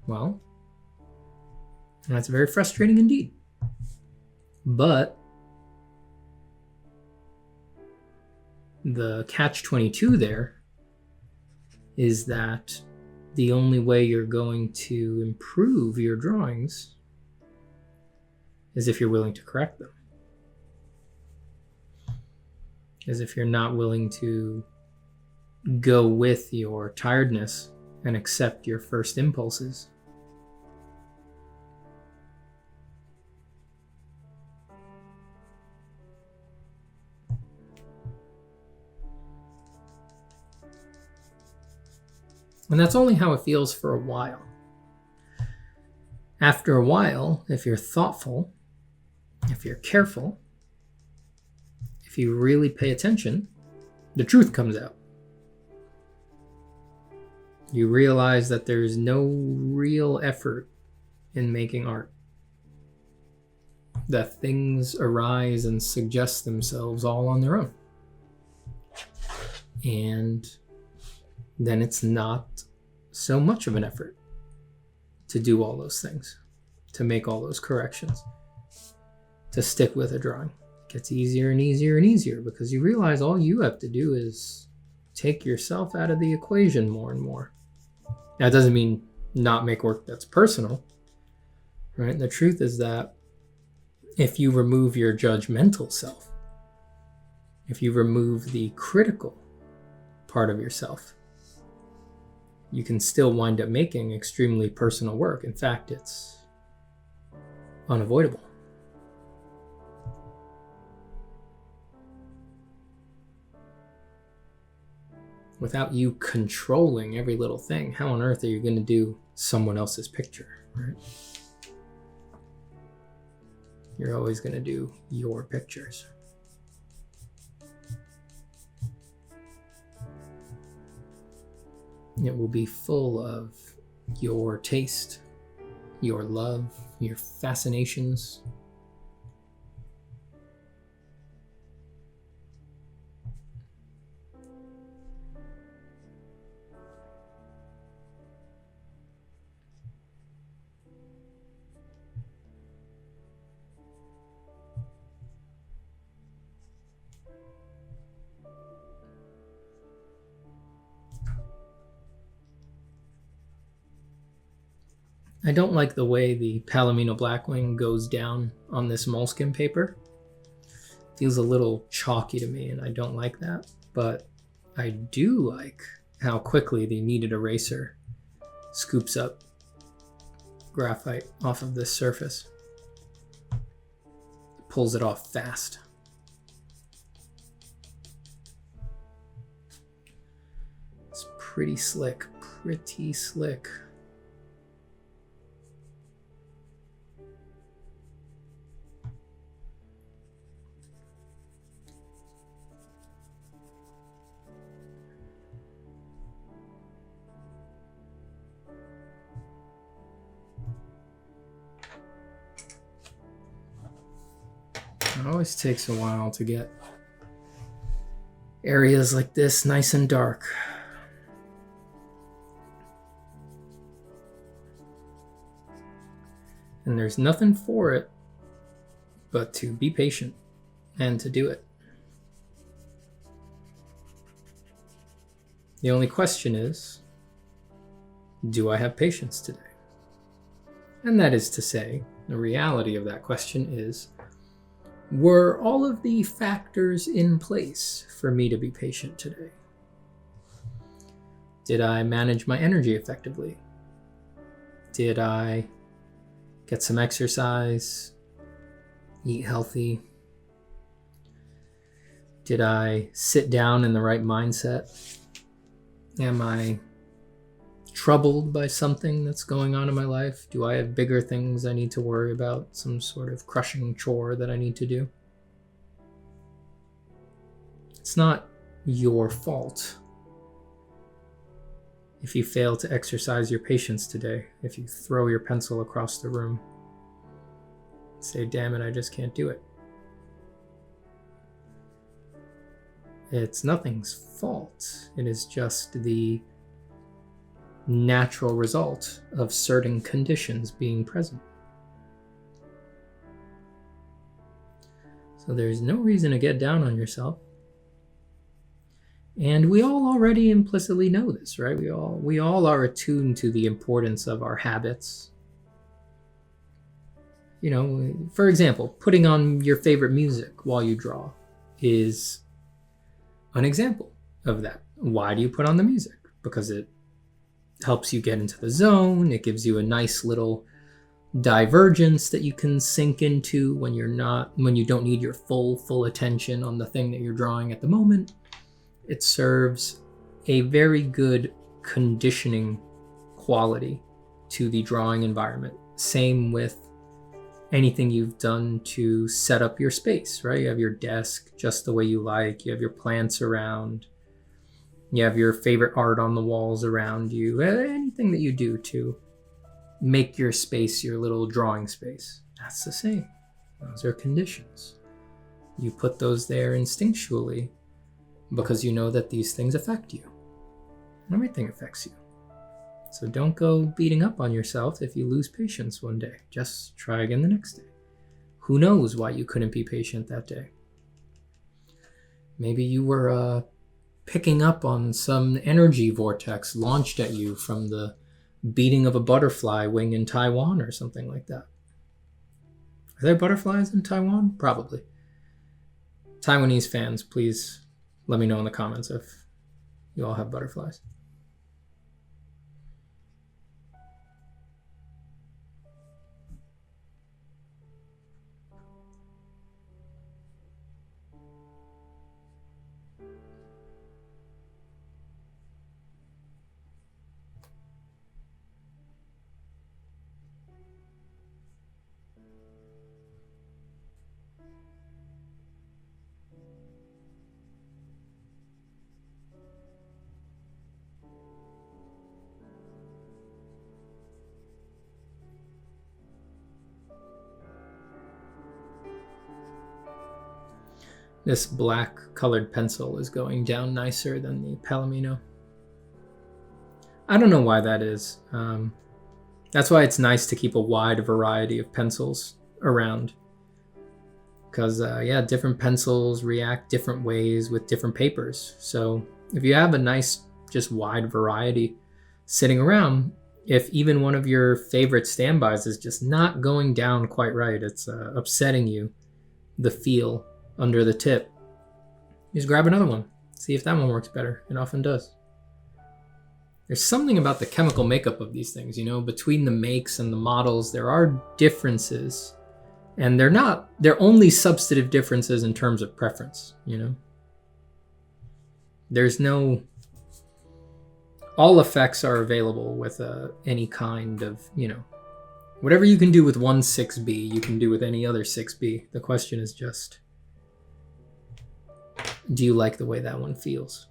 Well, that's very frustrating indeed. But the catch-22 there is that the only way you're going to improve your drawings is if you're willing to correct them. Is if you're not willing to go with your tiredness and accept your first impulses. And that's only how it feels for a while. After a while, if you're thoughtful, if you're careful, if you really pay attention, the truth comes out. You realize that there's no real effort in making art. That things arise and suggest themselves all on their own. And then it's not so much of an effort to do all those things, to make all those corrections, to stick with a drawing. It gets easier and easier and easier because you realize all you have to do is take yourself out of the equation more and more. Now, it doesn't mean not make work that's personal, right? The truth is that if you remove your judgmental self, if you remove the critical part of yourself, you can still wind up making extremely personal work. In fact, it's unavoidable. Without you controlling every little thing, how on earth are you going to do someone else's picture, right? You're always going to do your pictures. It will be full of your taste, your love, your fascinations. I don't like the way the Palomino Blackwing goes down on this moleskin paper. It feels a little chalky to me, and I don't like that. But I do like how quickly the kneaded eraser scoops up graphite off of this surface. It pulls it off fast. It's pretty slick, pretty slick. It always takes a while to get areas like this nice and dark. And there's nothing for it but to be patient and to do it. The only question is, do I have patience today? And that is to say, the reality of that question is, were all of the factors in place for me to be patient today? Did I manage my energy effectively? Did I get some exercise? Eat healthy? Did I sit down in the right mindset? Am I troubled by something that's going on in my life? Do I have bigger things I need to worry about? Some sort of crushing chore that I need to do? It's not your fault if you fail to exercise your patience today, if you throw your pencil across the room, say, damn it, I just can't do it. It's nothing's fault. It is just the natural result of certain conditions being present. So there's no reason to get down on yourself. And we all already implicitly know this, right? We all are attuned to the importance of our habits. You know, for example, putting on your favorite music while you draw is an example of that. Why do you put on the music? Because it helps you get into the zone. It gives you a nice little divergence that you can sink into when you don't need your full attention on the thing that you're drawing at the moment. It serves a very good conditioning quality to the drawing environment. Same with anything you've done to set up your space, right? You have your desk just the way you like. You have your plants around. You have your favorite art on the walls around you. Anything that you do to make your space your little drawing space. That's the same. Those are conditions. You put those there instinctually because you know that these things affect you. Everything affects you. So don't go beating up on yourself if you lose patience one day. Just try again the next day. Who knows why you couldn't be patient that day? Maybe you were picking up on some energy vortex launched at you from the beating of a butterfly wing in Taiwan or something like that. Are there butterflies in Taiwan? Probably. Taiwanese fans, please let me know in the comments if you all have butterflies. This black colored pencil is going down nicer than the Palomino. I don't know why that is. That's why it's nice to keep a wide variety of pencils around. Because, different pencils react different ways with different papers. So if you have a nice, just wide variety sitting around, if even one of your favorite standbys is just not going down quite right, it's upsetting you, the feel under the tip, just grab another one. See if that one works better. It often does. There's something about the chemical makeup of these things, between the makes and the models, there are differences. And they're only substantive differences in terms of preference, There's no, all effects are available with any kind of, whatever you can do with one 6B, you can do with any other 6B. The question is just, do you like the way that one feels?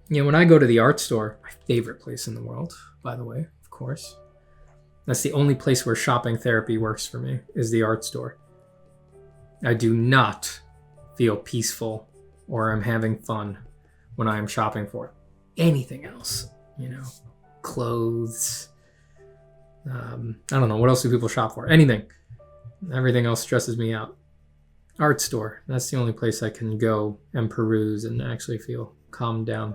When I go to the art store, my favorite place in the world, by the way, of course. That's the only place where shopping therapy works for me, is the art store. I do not feel peaceful or I'm having fun when I am shopping for anything else. Clothes. I don't know. What else do people shop for? Anything. Everything else stresses me out. Art store. That's the only place I can go and peruse and actually feel calmed down.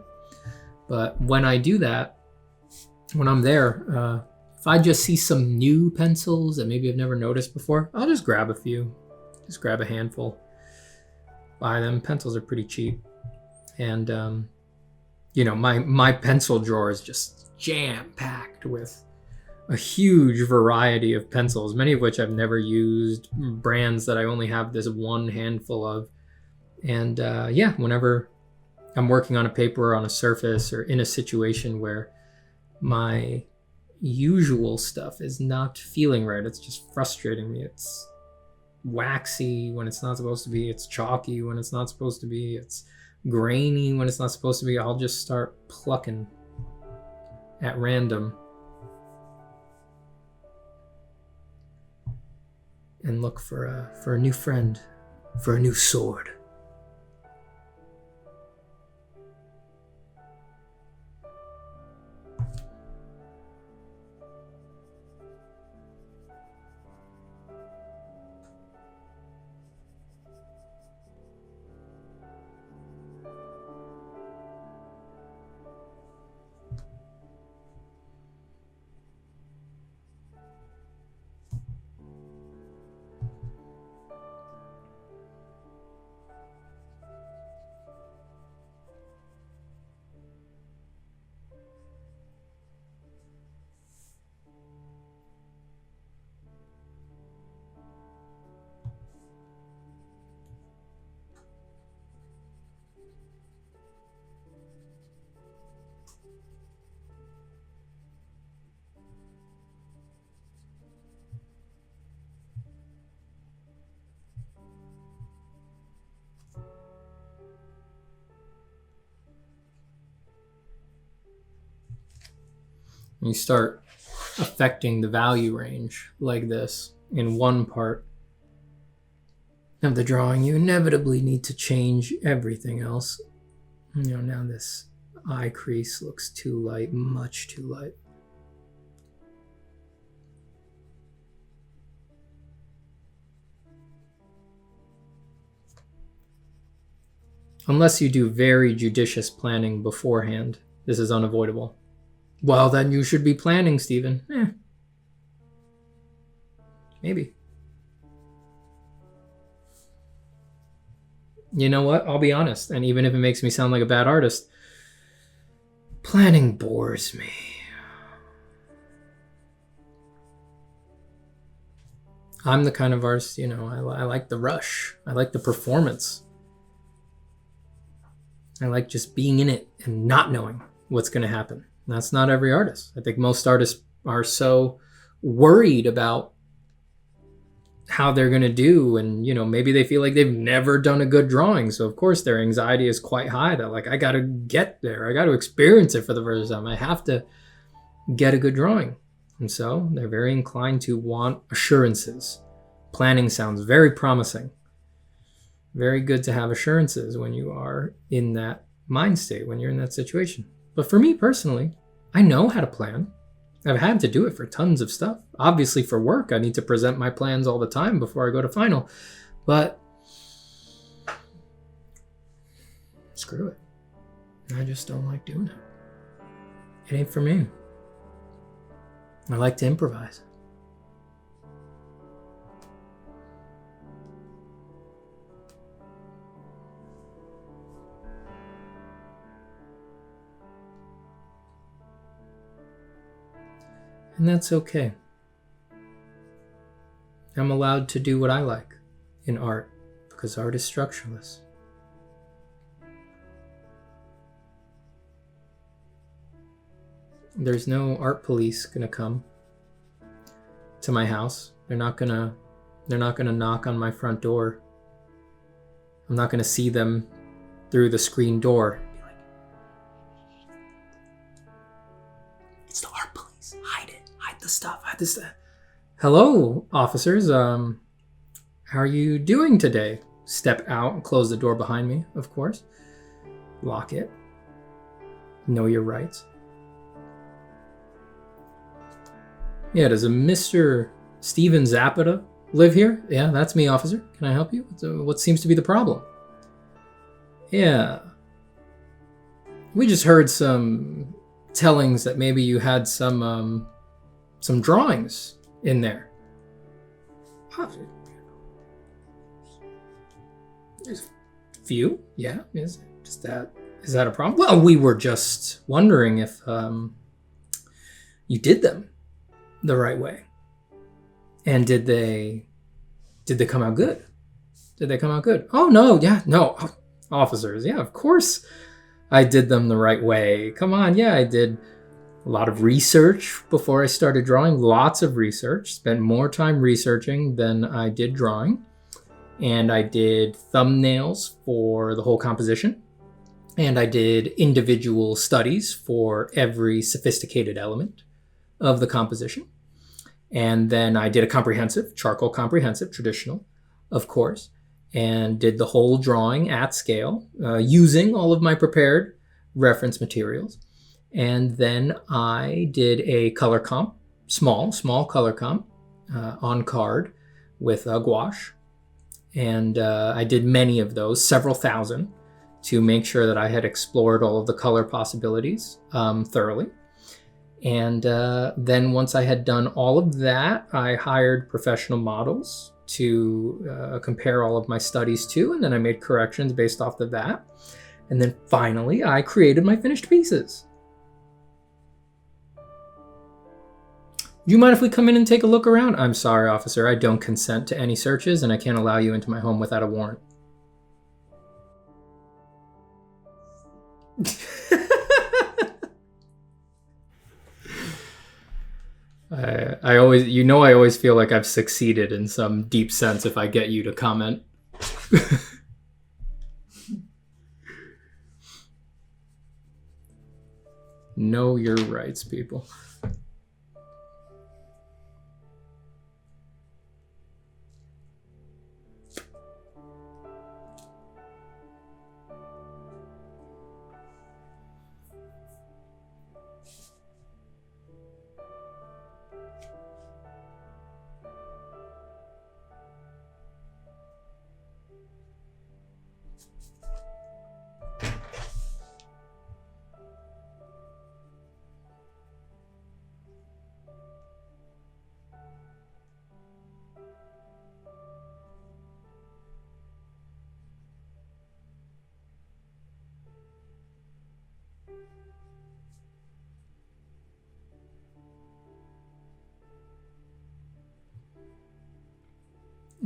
But when I do that, when I'm there, if I just see some new pencils that maybe I've never noticed before, I'll just grab a few. Just grab a handful. Buy them. Pencils are pretty cheap. And, my pencil drawer is just jam-packed with a huge variety of pencils, many of which I've never used, brands that I only have this one handful of. And whenever I'm working on a paper or on a surface or in a situation where my usual stuff is not feeling right, it's just frustrating me. It's waxy when it's not supposed to be, it's chalky when it's not supposed to be, it's grainy when it's not supposed to be, I'll just start plucking at random and look for a new friend, for a new sword. You start affecting the value range like this in one part of the drawing, you inevitably need to change everything else. Now this eye crease looks too light, much too light. Unless you do very judicious planning beforehand, this is unavoidable. Well, then you should be planning, Steven. Maybe. You know what? I'll be honest, and even if it makes me sound like a bad artist, planning bores me. I'm the kind of artist, I like the rush. I like the performance. I like just being in it and not knowing what's going to happen. That's not every artist. I think most artists are so worried about how they're going to do, and maybe they feel like they've never done a good drawing, so of course their anxiety is quite high. That like, I got to get there, I got to experience it for the first time, I have to get a good drawing. And so they're very inclined to want assurances. Planning sounds very promising. Very good to have assurances when you are in that mind state, when you're in that situation. But for me personally, I know how to plan. I've had to do it for tons of stuff. Obviously for work, I need to present my plans all the time before I go to final. But screw it. I just don't like doing it. It ain't for me. I like to improvise. And that's okay. I'm allowed to do what I like in art because art is structureless. There's no art police gonna come to my house. They're not gonna knock on my front door. I'm not gonna see them through the screen door. Be like, it's the art police. Hide it. Hide the stuff. Hide this stuff. Hello, officers. How are you doing today? Step out and close the door behind me, of course. Lock it. Know your rights. Yeah, does a Mr. Steven Zapata live here? Yeah, that's me, officer. Can I help you? What seems to be the problem? Yeah. We just heard some tellings that maybe you had some drawings in there. There's a few, yeah. Is that a problem? Well, we were just wondering if you did them the right way. And did they come out good? Did they come out good? Oh, no, yeah, no. Officers, yeah, of course I did them the right way. Come on, yeah, I did a lot of research before I started drawing. Lots of research. Spent more time researching than I did drawing. And I did thumbnails for the whole composition. And I did individual studies for every sophisticated element of the composition. And then I did a comprehensive, charcoal comprehensive, traditional, of course, and did the whole drawing at scale using all of my prepared reference materials. And then I did a color comp, small color comp on card with gouache. And I did many of those, several thousand, to make sure that I had explored all of the color possibilities thoroughly. And then once I had done all of that, I hired professional models to compare all of my studies to, and then I made corrections based off of that. And then finally, I created my finished pieces. Do you mind if we come in and take a look around? I'm sorry, officer. I don't consent to any searches, and I can't allow you into my home without a warrant. I always feel like I've succeeded in some deep sense if I get you to comment. Know your rights, people.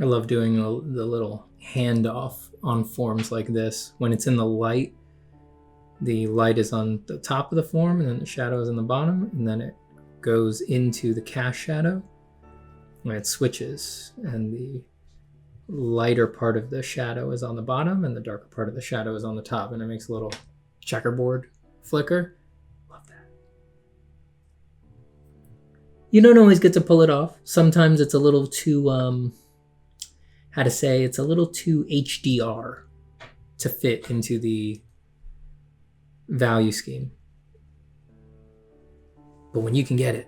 I love doing the little handoff on forms like this. When it's in the light is on the top of the form, and then the shadow is in the bottom, and then it goes into the cast shadow, and it switches, and the lighter part of the shadow is on the bottom, and the darker part of the shadow is on the top, and it makes a little checkerboard flicker. Love that. You don't always get to pull it off. Sometimes it's a little too... it's a little too HDR to fit into the value scheme. But when you can get it,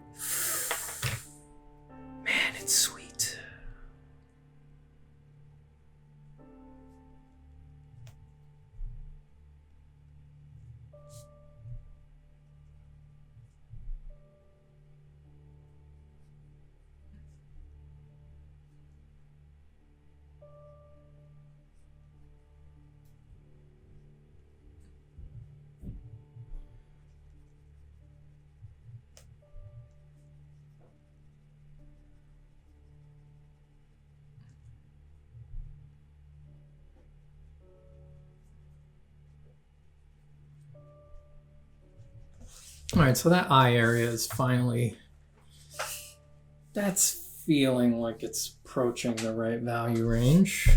man, it's sweet. All right, so that eye area is finally, that's feeling like it's approaching the right value range.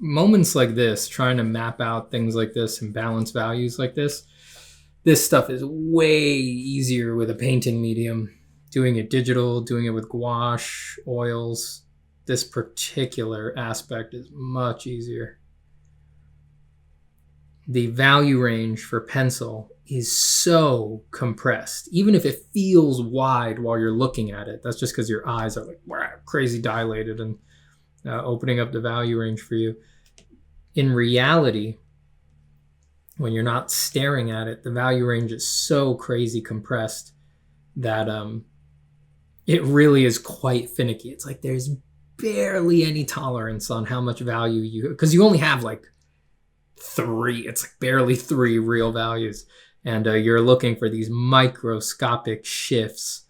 Moments like this, trying to map out things like this and balance values like this stuff is way easier with a painting medium. Doing it digital, doing it with gouache, oils, this particular aspect is much easier. The value range for pencil is so compressed. Even if it feels wide while you're looking at it, that's just because your eyes are like wow, crazy dilated and opening up the value range for you. In reality, when you're not staring at it, the value range is so crazy compressed that it really is quite finicky. It's like there's barely any tolerance on how much value you, because you only have like it's like barely 3 real values, and you're looking for these microscopic shifts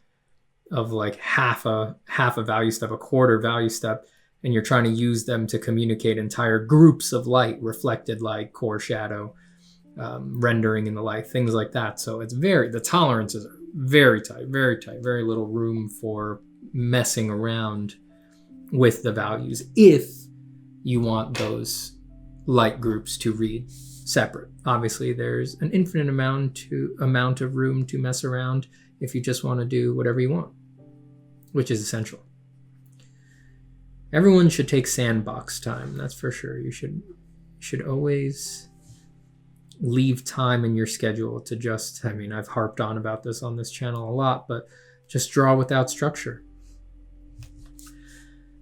of like half a value step, a quarter value step, and you're trying to use them to communicate entire groups of light, reflected light, core shadow, rendering in the light, things like that. So it's the tolerances are very tight, very little room for messing around with the values if you want those light groups to read separate. Obviously, there's an infinite amount of room to mess around if you just want to do whatever you want, which is essential. Everyone should take sandbox time, that's for sure. You should always leave time in your schedule to just, I've harped on about this on this channel a lot, but just draw without structure.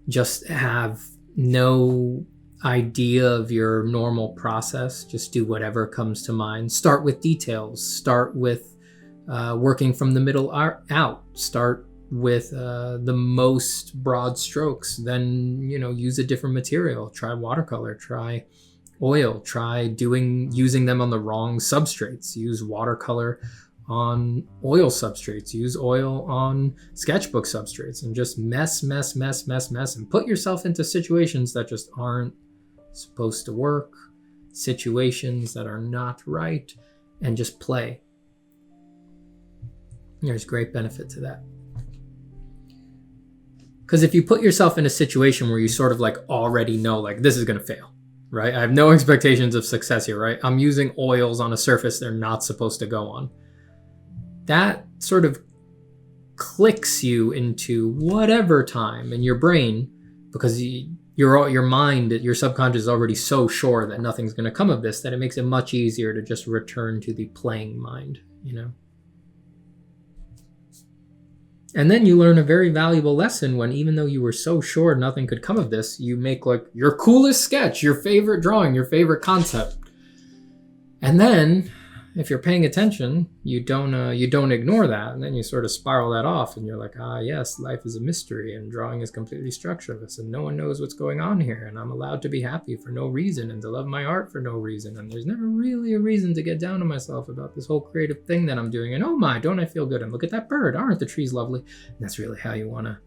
Just have no idea of your normal process. Just do whatever comes to mind. Start with details. Start with working from the middle out. Start with the most broad strokes. Then, use a different material. Try watercolor. Try oil. Try using them on the wrong substrates. Use watercolor on oil substrates. Use oil on sketchbook substrates, and just mess, and put yourself into situations that just aren't supposed to work, situations that are not right, and just play. There's great benefit to that. Because if you put yourself in a situation where you sort of like already know like this is going to fail, right? I have no expectations of success here, right? I'm using oils on a surface they're not supposed to go on. That sort of clicks you into whatever time in your brain, because your mind, your subconscious is already so sure that nothing's going to come of this, that it makes it much easier to just return to the playing mind, you know? And then you learn a very valuable lesson when, even though you were so sure nothing could come of this, you make like your coolest sketch, your favorite drawing, your favorite concept. And then, if you're paying attention, you don't ignore that, and then you sort of spiral that off, and you're like, yes, life is a mystery, and drawing is completely structureless, and no one knows what's going on here, and I'm allowed to be happy for no reason, and to love my art for no reason, and there's never really a reason to get down on myself about this whole creative thing that I'm doing, and oh my, don't I feel good, and look at that bird, aren't the trees lovely? And that's really how you want to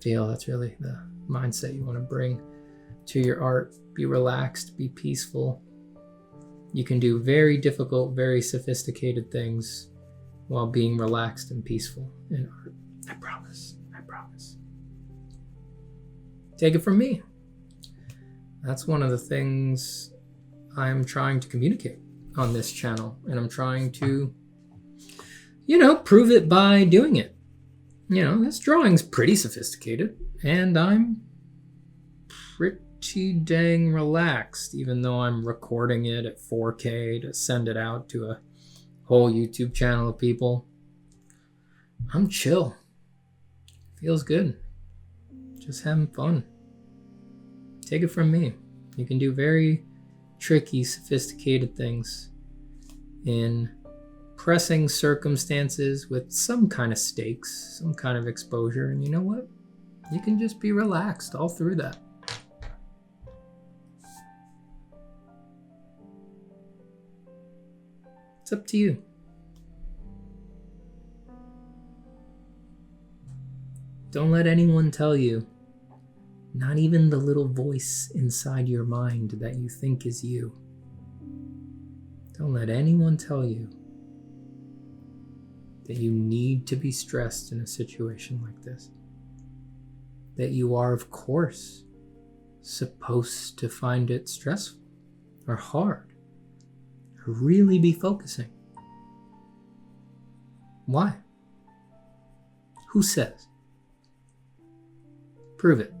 feel. That's really the mindset you want to bring to your art. Be relaxed, be peaceful. You can do very difficult, very sophisticated things while being relaxed and peaceful in art. I promise. I promise. Take it from me. That's one of the things I'm trying to communicate on this channel. And I'm trying to, prove it by doing it. This drawing's pretty sophisticated. And I'm pretty dang relaxed, even though I'm recording it at 4K to send it out to a whole YouTube channel of people. I'm chill. Feels good. Just having fun. Take it from me. You can do very tricky, sophisticated things in pressing circumstances with some kind of stakes, some kind of exposure, and you know what? You can just be relaxed all through that. It's up to you. Don't let anyone tell you, not even the little voice inside your mind that you think is you. Don't let anyone tell you that you need to be stressed in a situation like this. That you are, of course, supposed to find it stressful or hard. Really be focusing. Why? Who says? Prove it.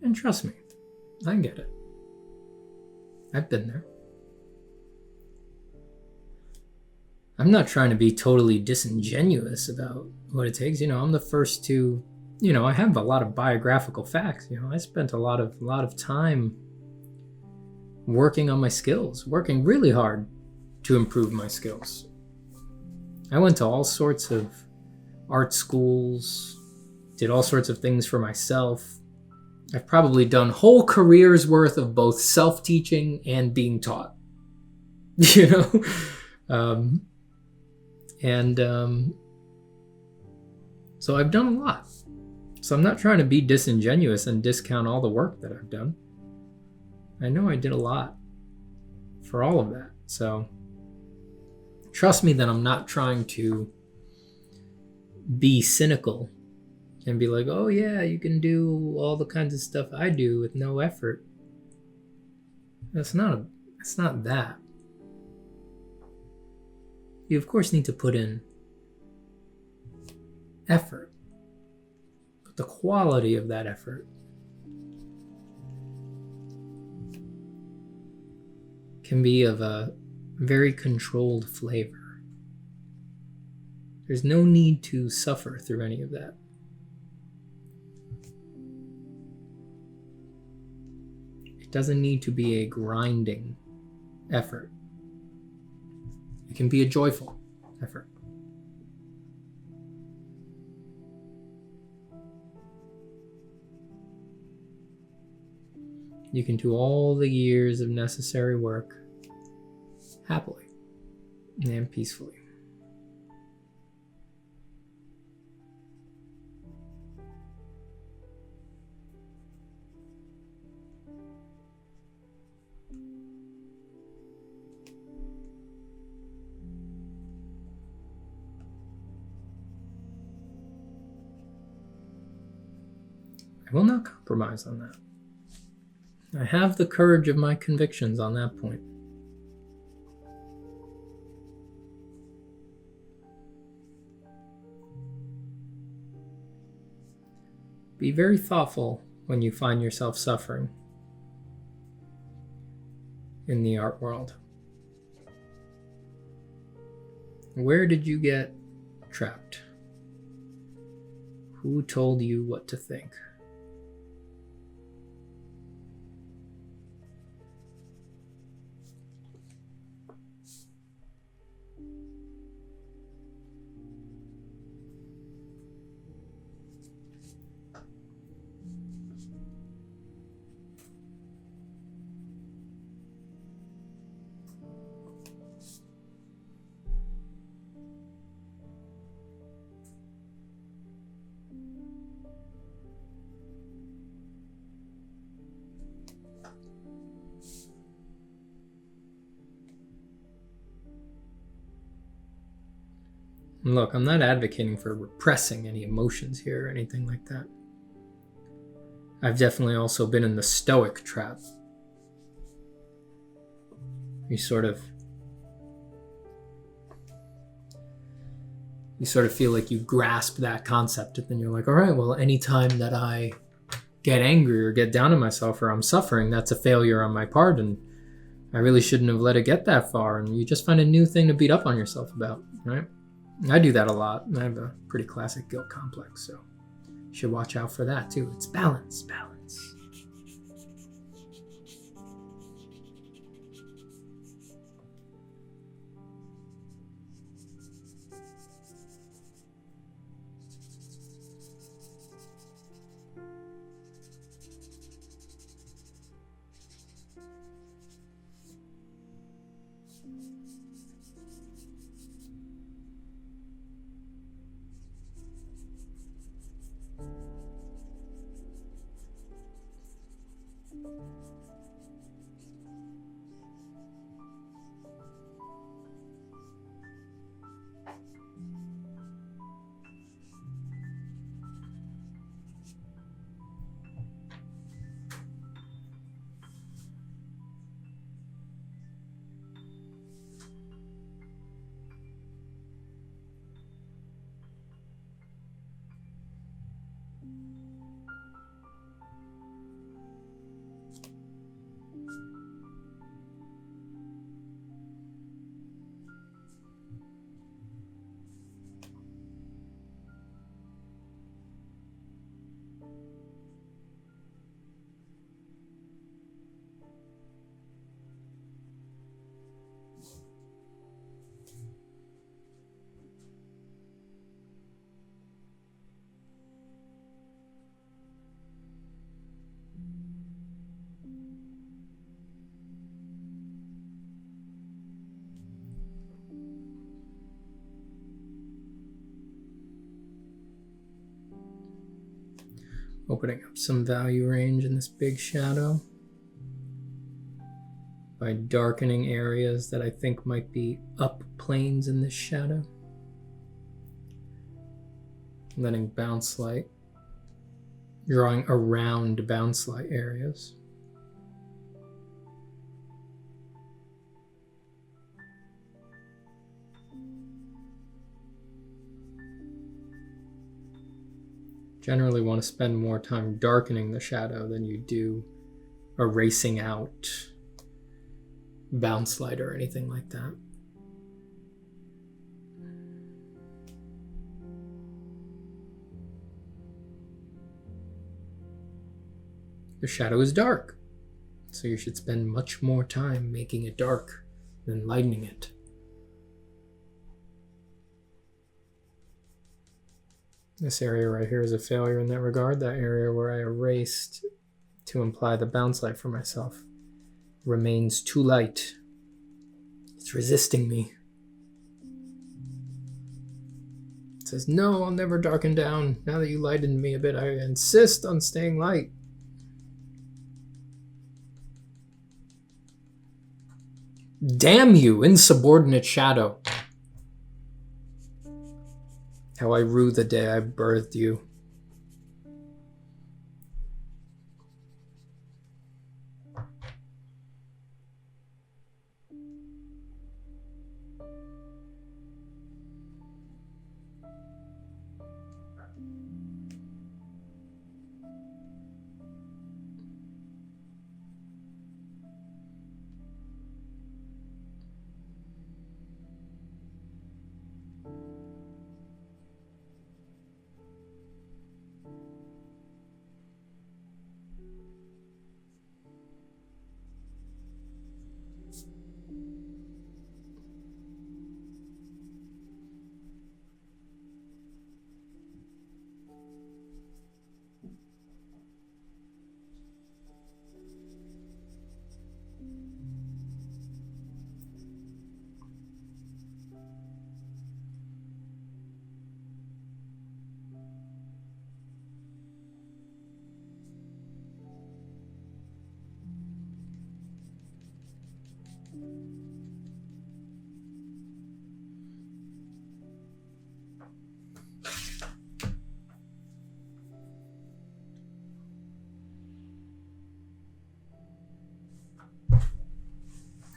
And trust me, I get it. I've been there. I'm not trying to be totally disingenuous about what it takes. I'm the first to, I have a lot of biographical facts. I spent a lot of time working on my skills, working really hard to improve my skills. I went to all sorts of art schools, did all sorts of things for myself. I've probably done whole careers worth of both self-teaching and being taught, so I've done a lot. So I'm not trying to be disingenuous and discount all the work that I've done. I know I did a lot for all of that. So trust me that I'm not trying to be cynical and be like, oh yeah, you can do all the kinds of stuff I do with no effort. It's not that. You of course need to put in effort. But the quality of that effort can be of a very controlled flavor. There's no need to suffer through any of that. It doesn't need to be a grinding effort. It can be a joyful effort. You can do all the years of necessary work happily. and peacefully. I will not compromise on that. I have the courage of my convictions on that point. Be very thoughtful when you find yourself suffering in the art world. Where did you get trapped? Who told you what to think? Look, I'm not advocating for repressing any emotions here or anything like that. I've definitely also been in the stoic trap. You sort of feel like you grasp that concept, and then you're like, all right, well, anytime that I get angry or get down on myself or I'm suffering, that's a failure on my part, and I really shouldn't have let it get that far. And you just find a new thing to beat up on yourself about, right? I do that a lot. I have a pretty classic guilt complex, so you should watch out for that too. It's balance. Opening up some value range in this big shadow by darkening areas that I think might be up planes in this shadow. Letting bounce light, drawing around bounce light areas. Generally want to spend more time darkening the shadow than you do erasing out bounce light or anything like that. The shadow is dark, so you should spend much more time making it dark than lightening it. This area right here is a failure in that regard. That area where I erased to imply the bounce light for myself remains too light. It's resisting me. It says, no, I'll never darken down. Now that you lightened me a bit, I insist on staying light. Damn you, insubordinate shadow. How I rue the day I birthed you.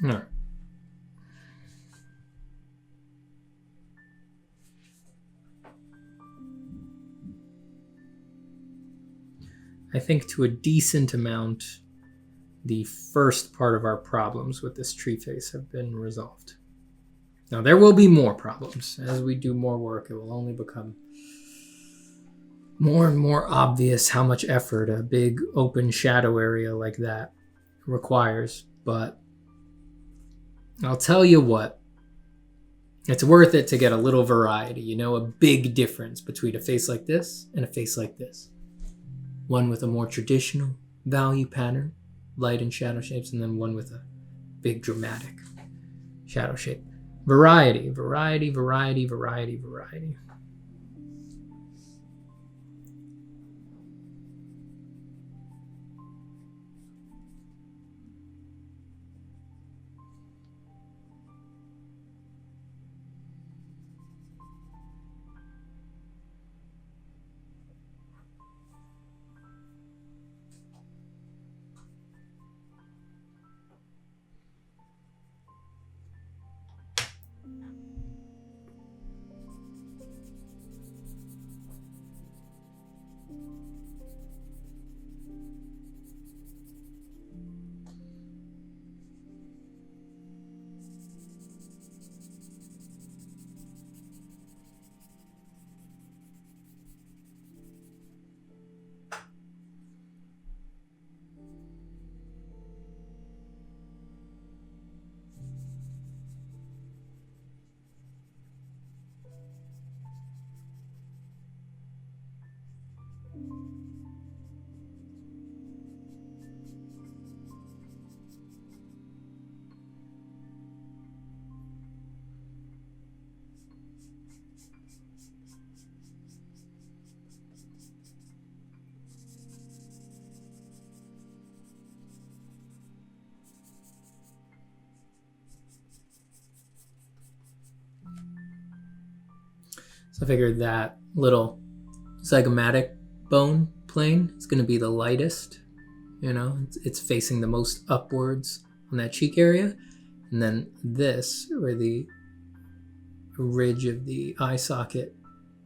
All right. I think to a decent amount, the first part of our problems with this tree face have been resolved. Now, there will be more problems. As we do more work, it will only become more and more obvious how much effort a big open shadow area like that requires. But I'll tell you what, it's worth it to get a little variety, you know, a big difference between a face like this and a face like this. One with a more traditional value pattern, light and shadow shapes, and then one with a big dramatic shadow shape. Variety, variety, variety, variety, variety. So I figured that little zygomatic bone plane is going to be the lightest, you know, it's facing the most upwards on that cheek area. And then this, where the ridge of the eye socket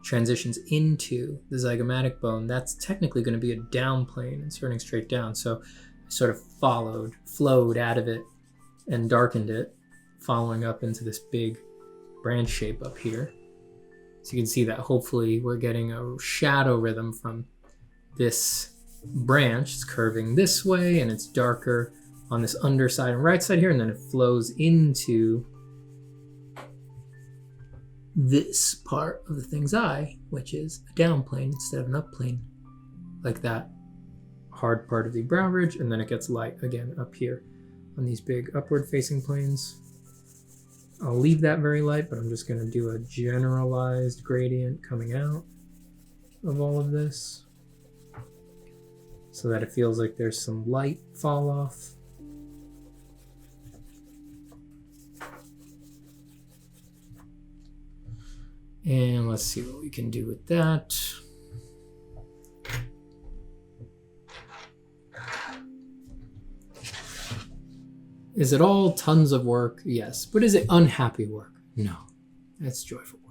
transitions into the zygomatic bone, that's technically going to be a down plane and turning straight down. So I sort of flowed out of it and darkened it, following up into this big branch shape up here. So you can see that hopefully we're getting a shadow rhythm from this branch. It's curving this way and it's darker on this underside and right side here, and then it flows into this part of the thing's eye, which is a down plane instead of an up plane, like that hard part of the brow ridge, and then it gets light again up here on these big upward facing planes. I'll leave that very light, but I'm just going to do a generalized gradient coming out of all of this so that it feels like there's some light fall off. And let's see what we can do with that. Is it all tons of work? Yes. But is it unhappy work? No. It's joyful work.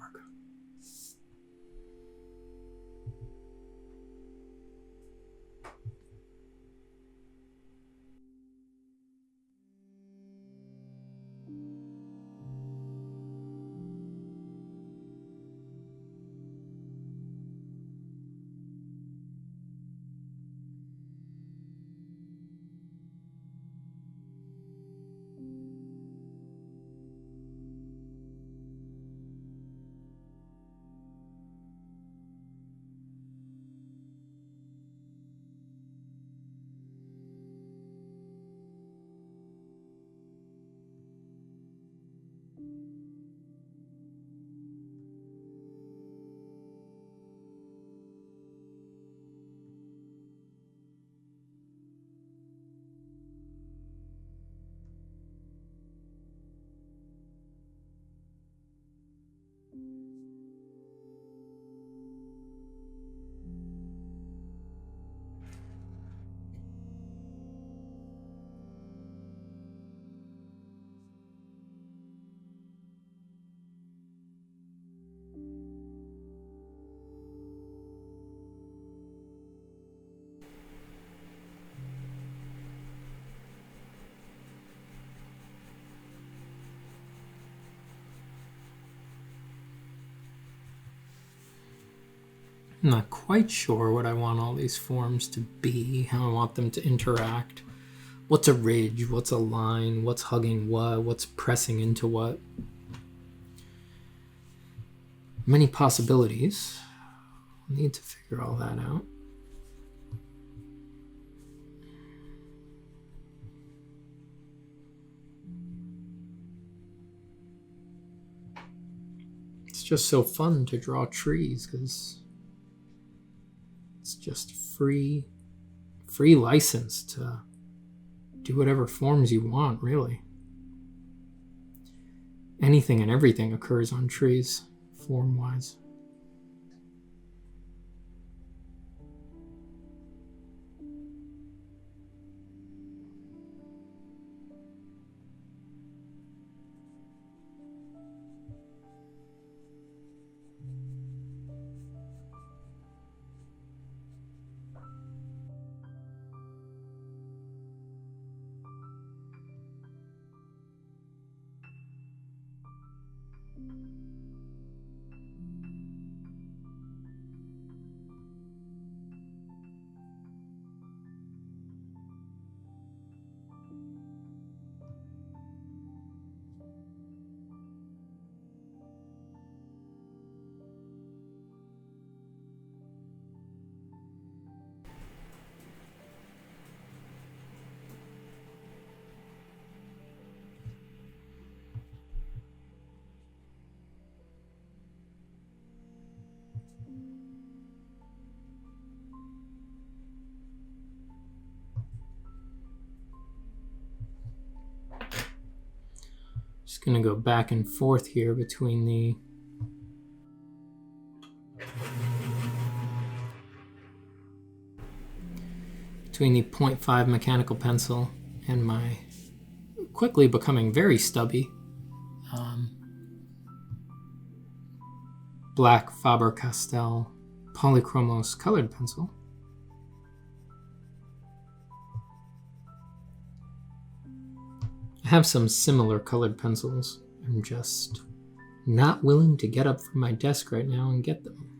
I'm not quite sure what I want all these forms to be, how I want them to interact. What's a ridge? What's a line? What's hugging what? What's pressing into what? Many possibilities. I'll need to figure all that out. It's just so fun to draw trees because it's just free license to do whatever forms you want, really. Anything and everything occurs on trees, form-wise. Just going to go back and forth here between the between the 0.5 mechanical pencil and my quickly becoming very stubby black Faber-Castell Polychromos colored pencil. I have some similar colored pencils. I'm just not willing to get up from my desk right now and get them.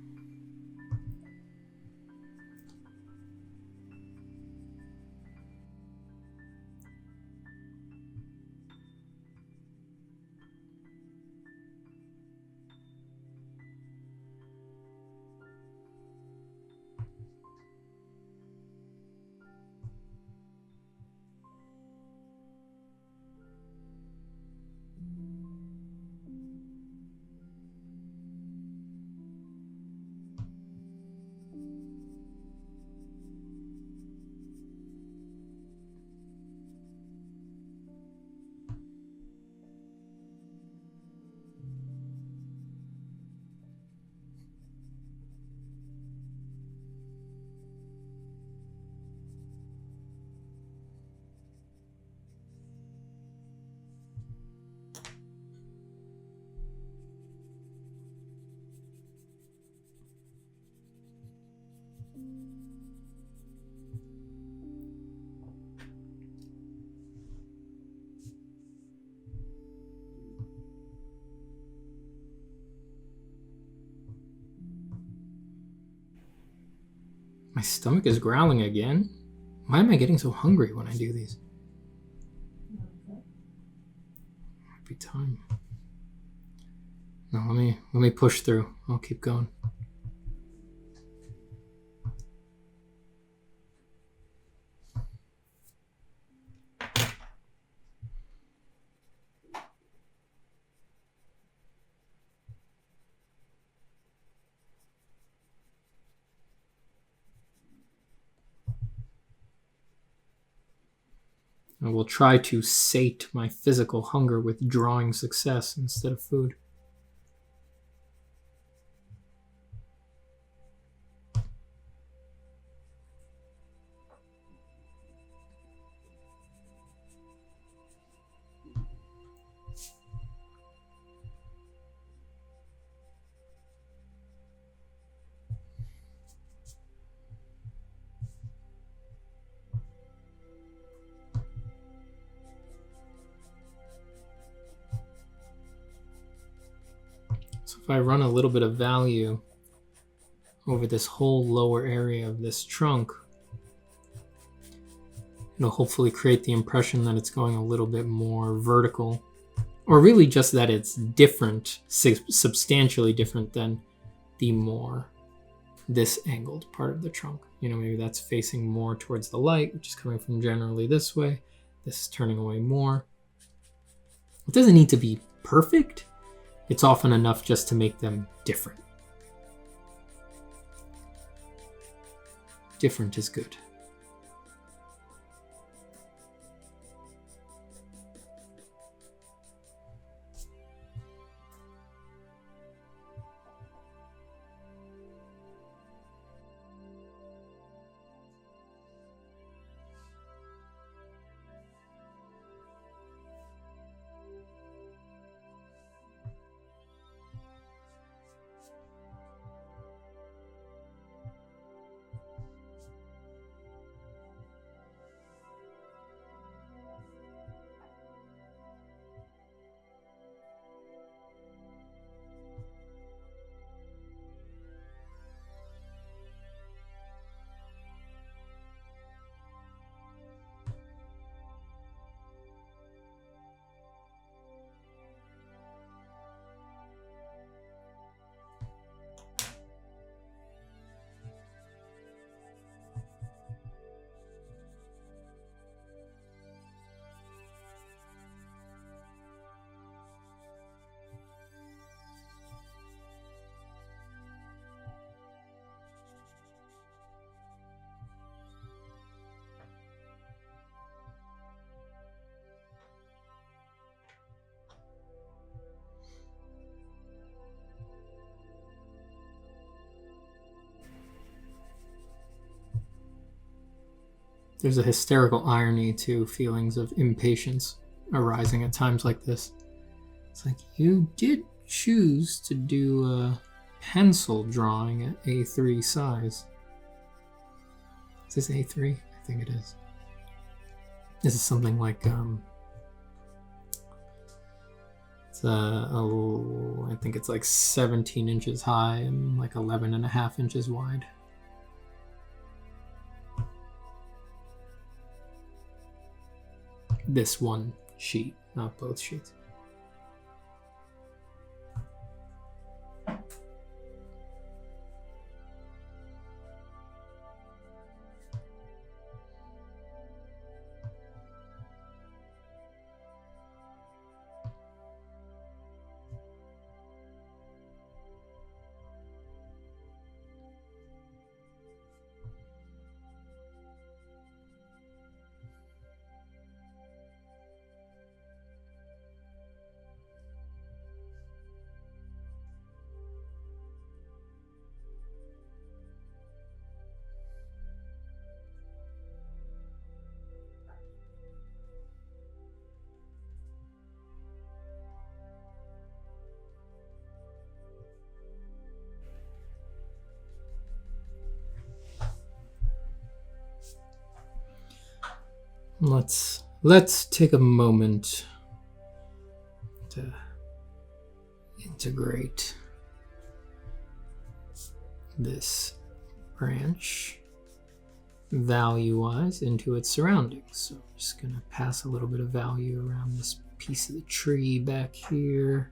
My stomach is growling again. Why am I getting so hungry when I do these? Might be time. No, let me push through. I'll keep going. I will try to sate my physical hunger with drawing success instead of food. So if I run a little bit of value over this whole lower area of this trunk, it'll hopefully create the impression that it's going a little bit more vertical, or really just that it's different, substantially different than the more this angled part of the trunk. You know, maybe that's facing more towards the light, which is coming from generally this way. This is turning away more. It doesn't need to be perfect. It's often enough just to make them different. Different is good. There's a hysterical irony to feelings of impatience arising at times like this. It's like, you did choose to do a pencil drawing at A3 size. Is this A3? I think it is. This is something like, I think it's like 17 inches high and like 11 and a half inches wide. This one sheet, not both sheets. Let's take a moment to integrate this branch value-wise into its surroundings. So I'm just going to pass a little bit of value around this piece of the tree back here.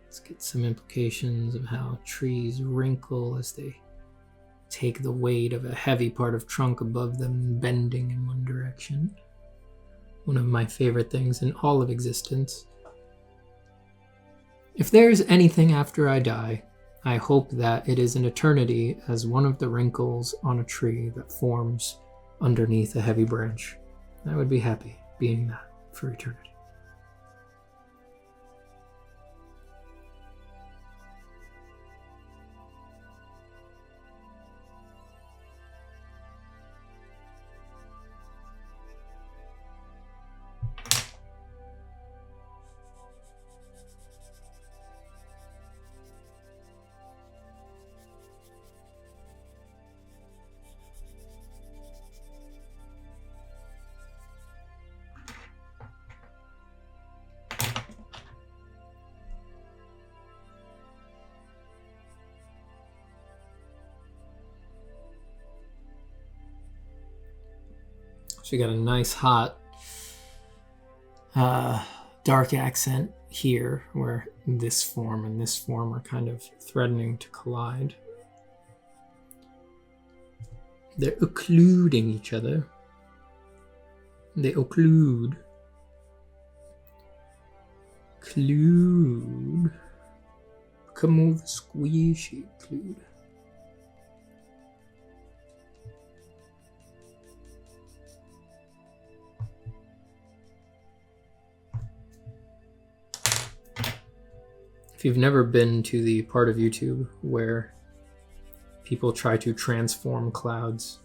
Let's get some implications of how trees wrinkle as they take the weight of a heavy part of trunk above them, bending in one direction. One of my favorite things in all of existence. If there's anything after I die, I hope that it is an eternity as one of the wrinkles on a tree that forms underneath a heavy branch. I would be happy being that for eternity. So you got a nice hot dark accent here where this form and this form are kind of threatening to collide. They're occluding each other. They occlude. Occlude. Come over, squishy, occlude. If you've never been to the part of YouTube where people try to transform clouds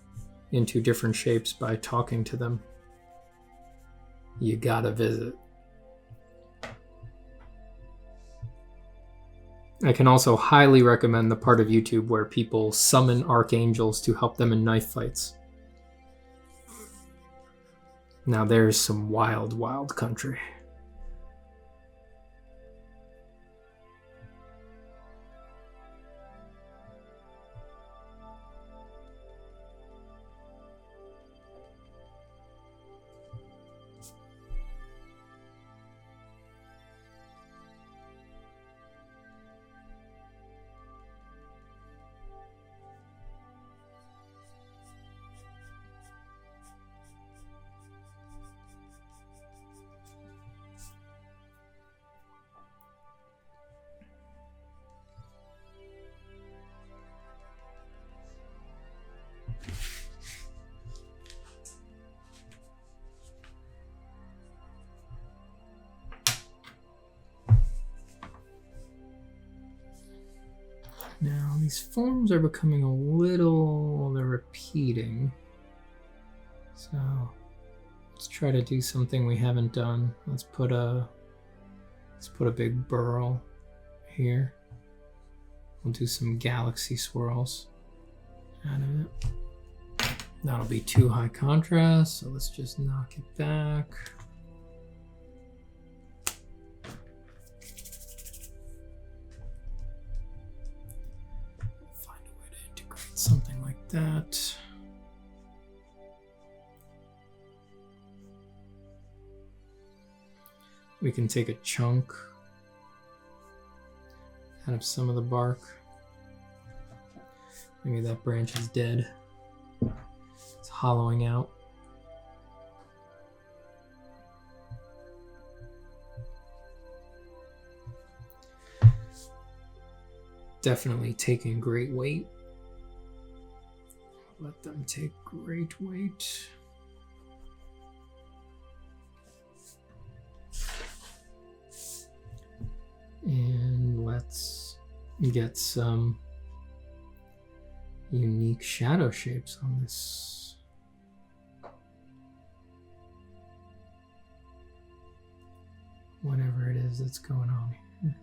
into different shapes by talking to them, you gotta visit. I can also highly recommend the part of YouTube where people summon archangels to help them in knife fights. Now there's some wild, wild country. Now, these forms are becoming a little, they're repeating. So, let's try to do something we haven't done. Let's put a big burl here. We'll do some galaxy swirls out of it. That'll be too high contrast, so let's just knock it back. Something like that. We can take a chunk out of some of the bark. Maybe that branch is dead. It's hollowing out. Definitely taking great weight. Let them take great weight. And let's get some unique shadow shapes on this. Whatever it is that's going on here.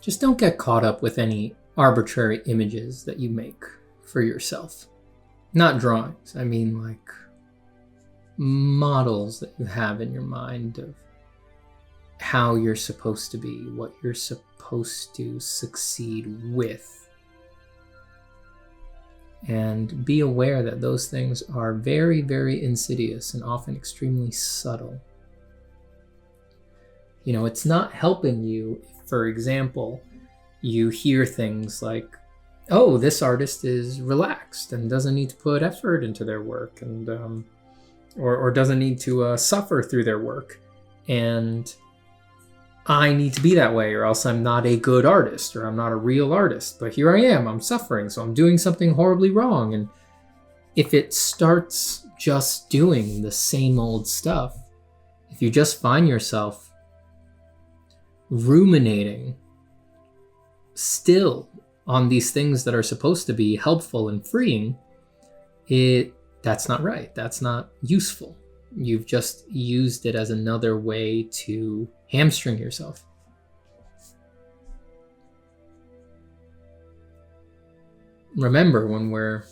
just don't get caught up with any arbitrary images that you make for yourself. Not drawings, I mean like models that you have in your mind of how you're supposed to be, what you're supposed to succeed with. And be aware that those things are very, very insidious and often extremely subtle. You know, it's not helping you if, for example, you hear things like, oh, this artist is relaxed and doesn't need to put effort into their work, and or doesn't need to suffer through their work, and I need to be that way or else I'm not a good artist or I'm not a real artist. But here I am, I'm suffering, so I'm doing something horribly wrong. And if it starts just doing the same old stuff, if you just find yourself ruminating still on these things that are supposed to be helpful and freeing, that's not right. That's not useful. You've just used it as another way to hamstring yourself. Remember, when we're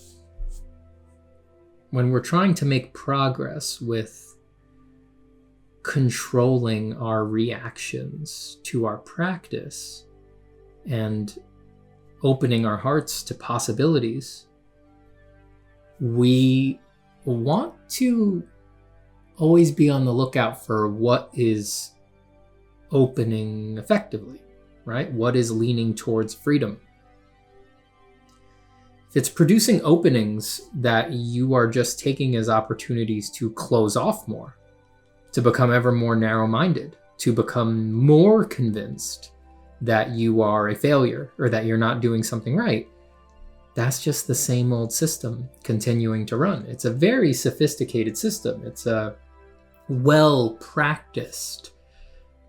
trying to make progress with controlling our reactions to our practice and opening our hearts to possibilities, we want to always be on the lookout for what is opening effectively, right? What is leaning towards freedom? If it's producing openings that you are just taking as opportunities to close off more, to become ever more narrow-minded, to become more convinced that you are a failure or that you're not doing something right, that's just the same old system continuing to run. It's a very sophisticated system. It's a well-practiced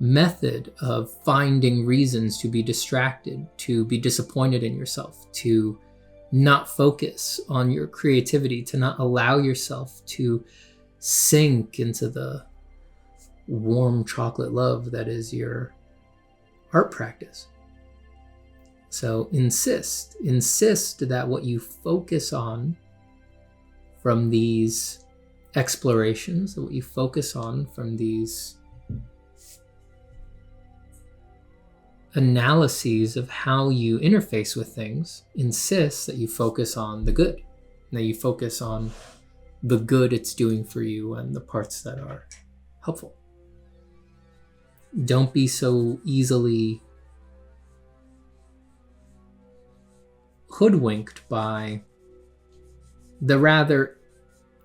method of finding reasons to be distracted, to be disappointed in yourself, to not focus on your creativity, to not allow yourself to sink into the warm chocolate love that is your art practice. So insist that what you focus on from these explorations, that what you focus on from these analyses of how you interface with things, insist that you focus on the good, that you focus on the good it's doing for you and the parts that are helpful. Don't be so easily hoodwinked by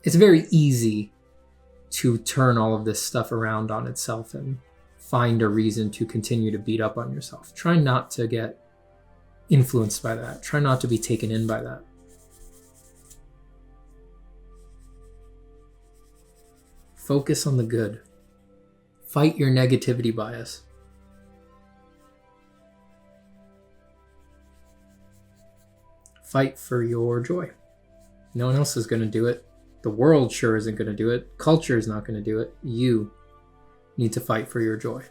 it's very easy to turn all of this stuff around on itself and find a reason to continue to beat up on yourself. Try not to get influenced by that. Try not to be taken in by that. Focus on the good. Fight your negativity bias. Fight for your joy. No one else is going to do it. The world sure isn't going to do it. Culture is not going to do it. You need to fight for your joy.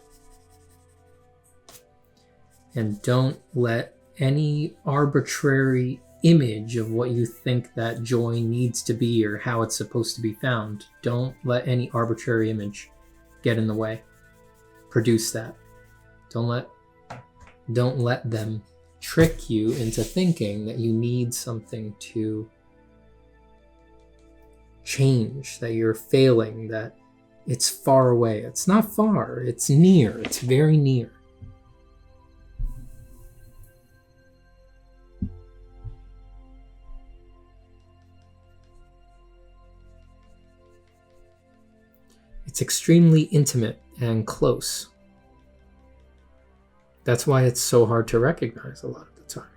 And don't let any arbitrary image of what you think that joy needs to be or how it's supposed to be found, don't let any arbitrary image get in the way. Produce that. Don't let them trick you into thinking that you need something to change, that you're failing, that it's far away. It's not far, it's near, it's very near. It's extremely intimate and close. That's why it's so hard to recognize a lot of the time.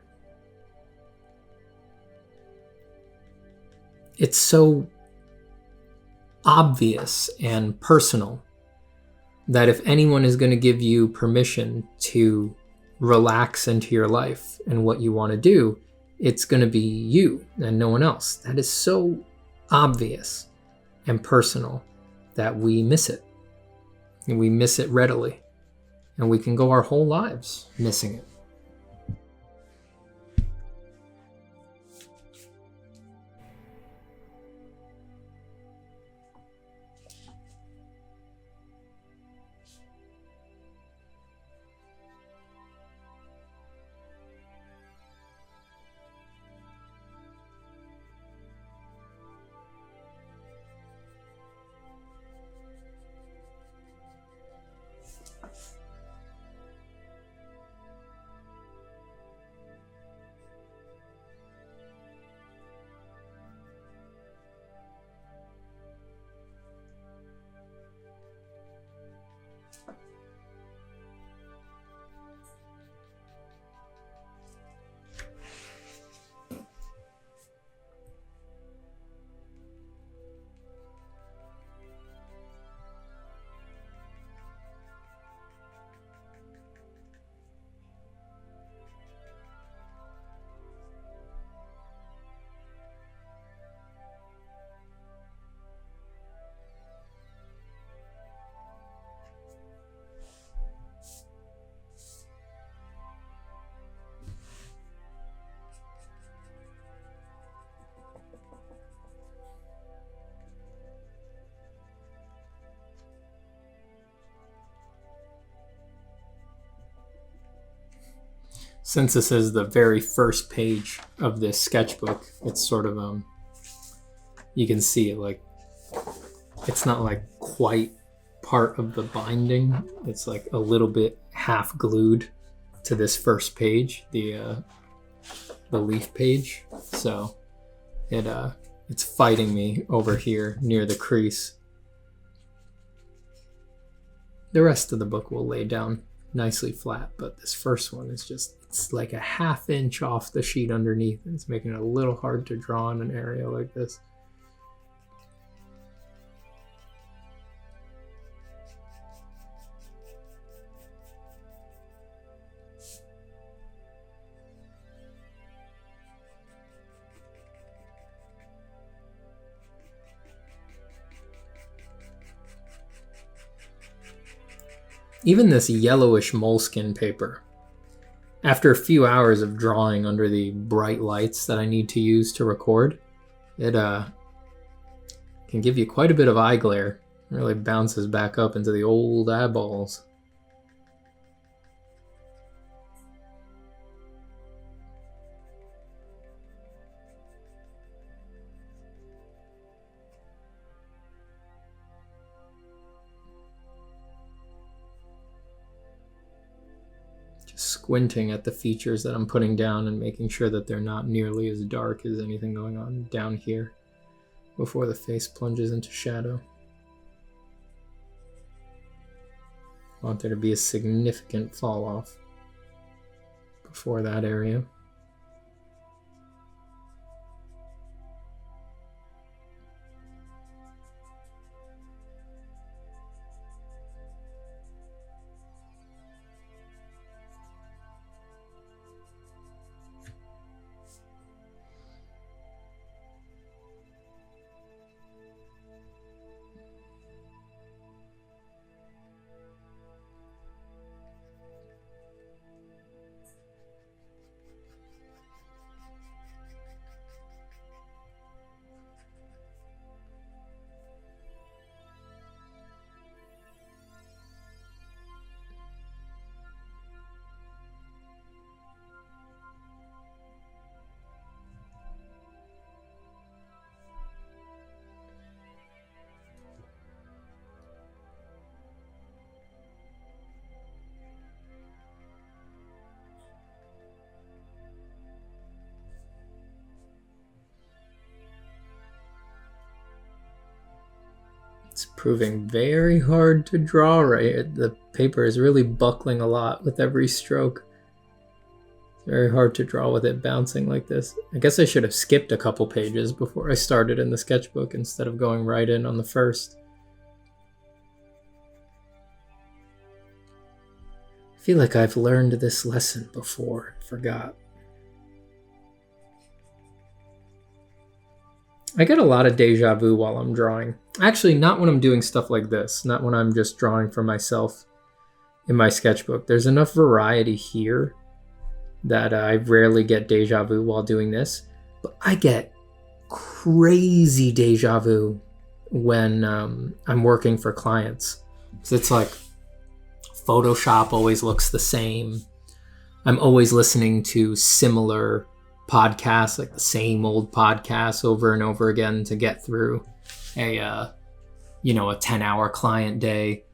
It's so obvious and personal that if anyone is going to give you permission to relax into your life and what you want to do, it's going to be you and no one else. That is so obvious and personal that we miss it. And we miss it readily. And we can go our whole lives missing it. since this is the very first page of this sketchbook, it's sort of, you can see it like, it's not like quite part of the binding. It's like a little bit half glued to this first page, the leaf page. So it's fighting me over here near the crease. The rest of the book will lay down nicely flat, but this first one is just, it's like a ½ inch off the sheet underneath, and it's making it a little hard to draw in an area like this. Even this yellowish moleskin paper, after a few hours of drawing under the bright lights that I need to use to record, it can give you quite a bit of eye glare. It really bounces back up into the old eyeballs. Squinting at the features that I'm putting down and making sure that they're not nearly as dark as anything going on down here before the face plunges into shadow. I want there to be a significant fall off before that area. It's proving very hard to draw right. The paper is really buckling a lot with every stroke. It's very hard to draw with it bouncing like this. I guess I should have skipped a couple pages before I started in the sketchbook instead of going right in on the first. I feel like I've learned this lesson before and forgot. I get a lot of deja vu while I'm drawing. Actually, not when I'm doing stuff like this, not when I'm just drawing for myself in my sketchbook. There's enough variety here that I rarely get deja vu while doing this, but I get crazy deja vu when I'm working for clients. So it's like Photoshop always looks the same. I'm always listening to similar podcasts, like the same old podcasts over and over again to get through a 10-hour client day.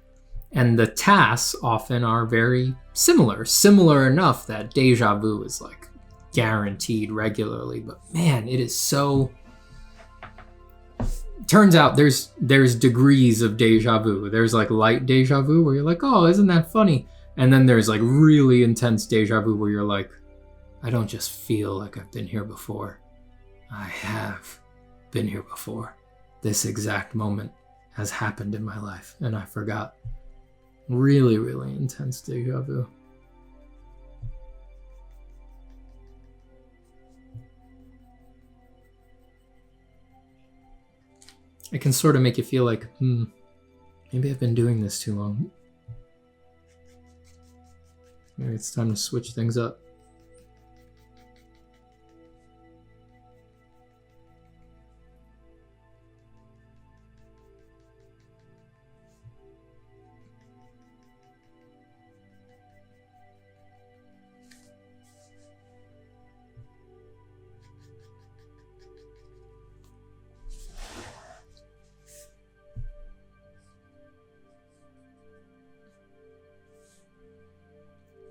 And the tasks often are very similar enough that deja vu is like guaranteed regularly. But man, it is so... Turns out there's degrees of deja vu. There's like light deja vu where you're like, oh, isn't that funny? And then there's like really intense deja vu where you're like, I don't just feel like I've been here before. I have been here before. This exact moment has happened in my life and I forgot. Really, really intense deja vu. It can sort of make you feel like, maybe I've been doing this too long. Maybe it's time to switch things up.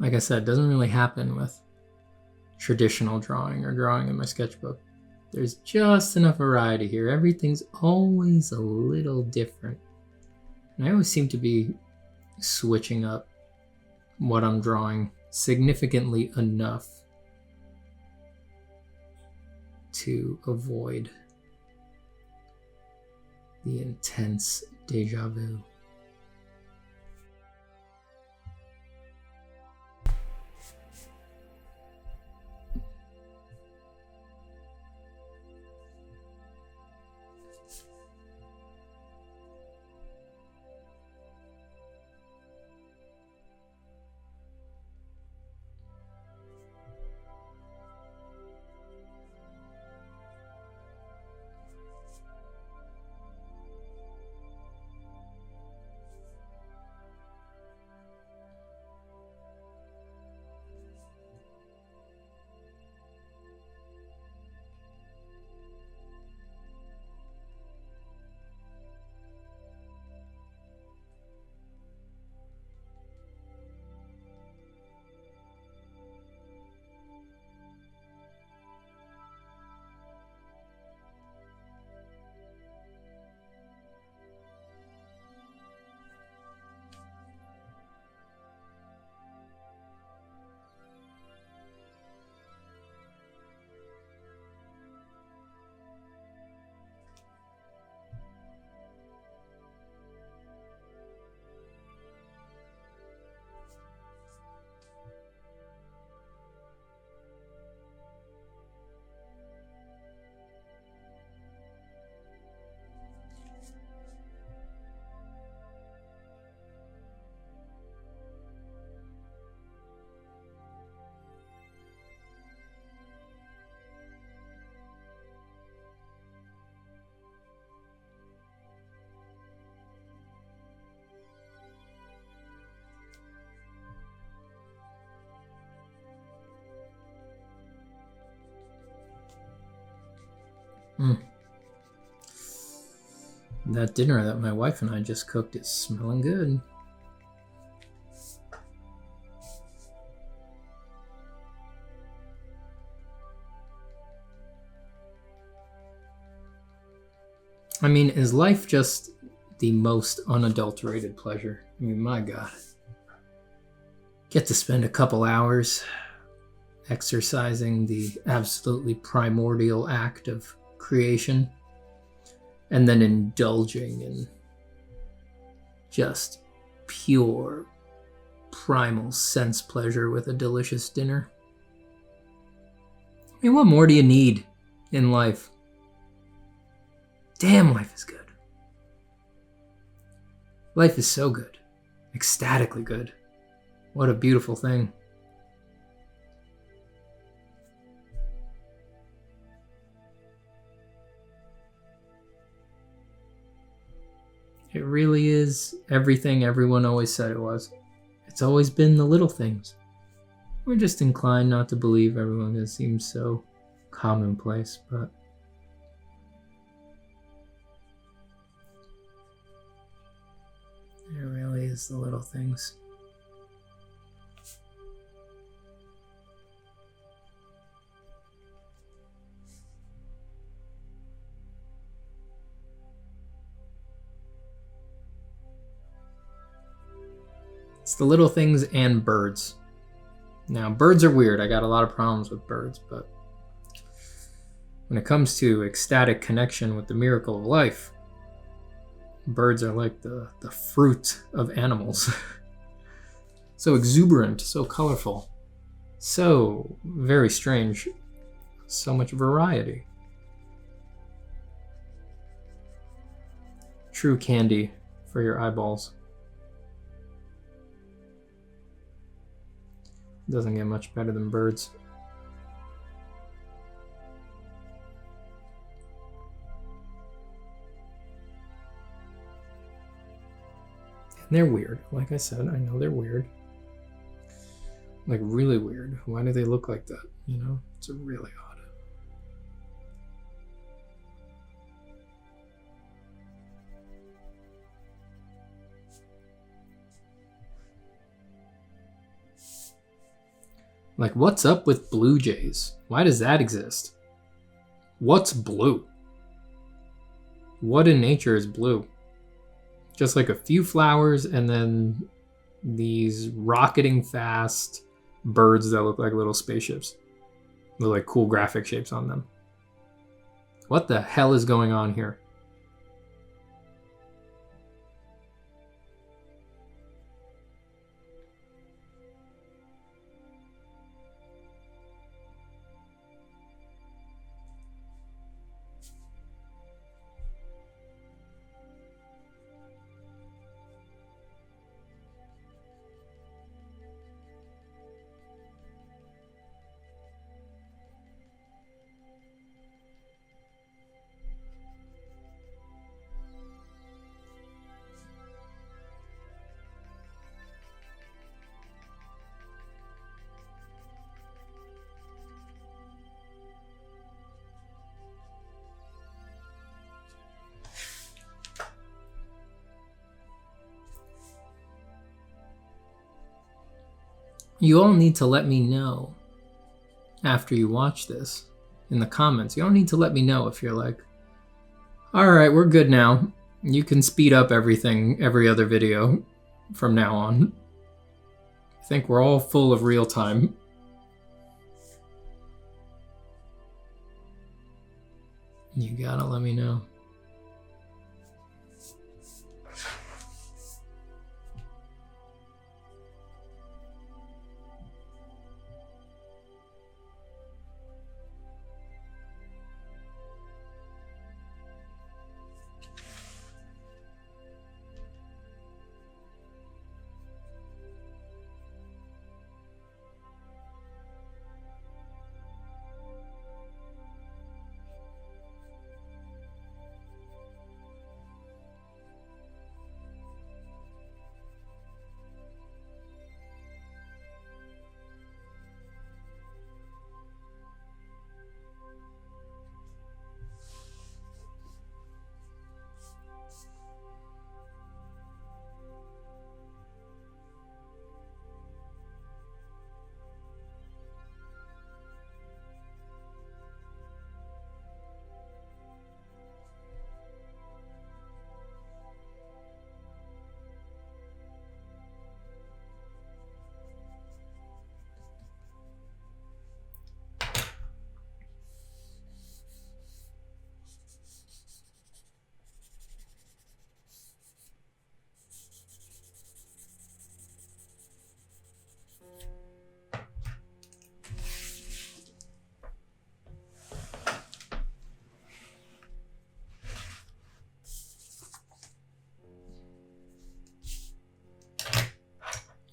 like I said, doesn't really happen with traditional drawing or drawing in my sketchbook. There's just enough variety here. Everything's always a little different. And I always seem to be switching up what I'm drawing significantly enough to avoid the intense deja vu. That dinner that my wife and I just cooked is smelling good. I mean, is life just the most unadulterated pleasure? I mean, my God. Get to spend a couple hours exercising the absolutely primordial act of creation, and then indulging in just pure, primal sense pleasure with a delicious dinner. I mean, what more do you need in life? Damn, life is good. Life is so good. Ecstatically good. What a beautiful thing. It really is everything everyone always said it was. It's always been the little things. We're just inclined not to believe everyone because it seems so commonplace, but it really is the little things. It's the little things and birds. Now, birds are weird. I got a lot of problems with birds, but when it comes to ecstatic connection with the miracle of life, birds are like the fruit of animals. So exuberant, so colorful, so very strange, so much variety. True candy for your eyeballs. Doesn't get much better than birds. And they're weird. Like I said, I know they're weird. Like really weird. Why do they look like that? You know, it's really odd. Like, what's up with blue jays? Why does that exist? What's blue? What in nature is blue? Just like a few flowers and then these rocketing fast birds that look like little spaceships with like cool graphic shapes on them. What the hell is going on here? You all need to let me know after you watch this in the comments. You all need to let me know if you're like, all right, we're good now. You can speed up everything, every other video from now on. I think we're all full of real time. You gotta let me know.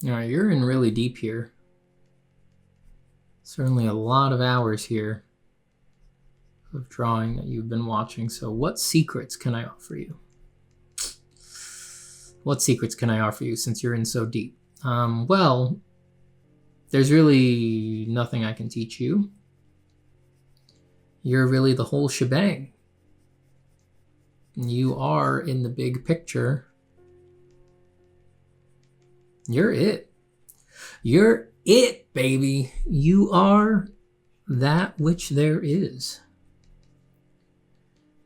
All right, you're in really deep here. Certainly a lot of hours here of drawing that you've been watching. So what secrets can I offer you? What secrets can I offer you since you're in so deep? Well, there's really nothing I can teach you. You're really the whole shebang. You are in the big picture. You're it. You're it, baby. You are that which there is.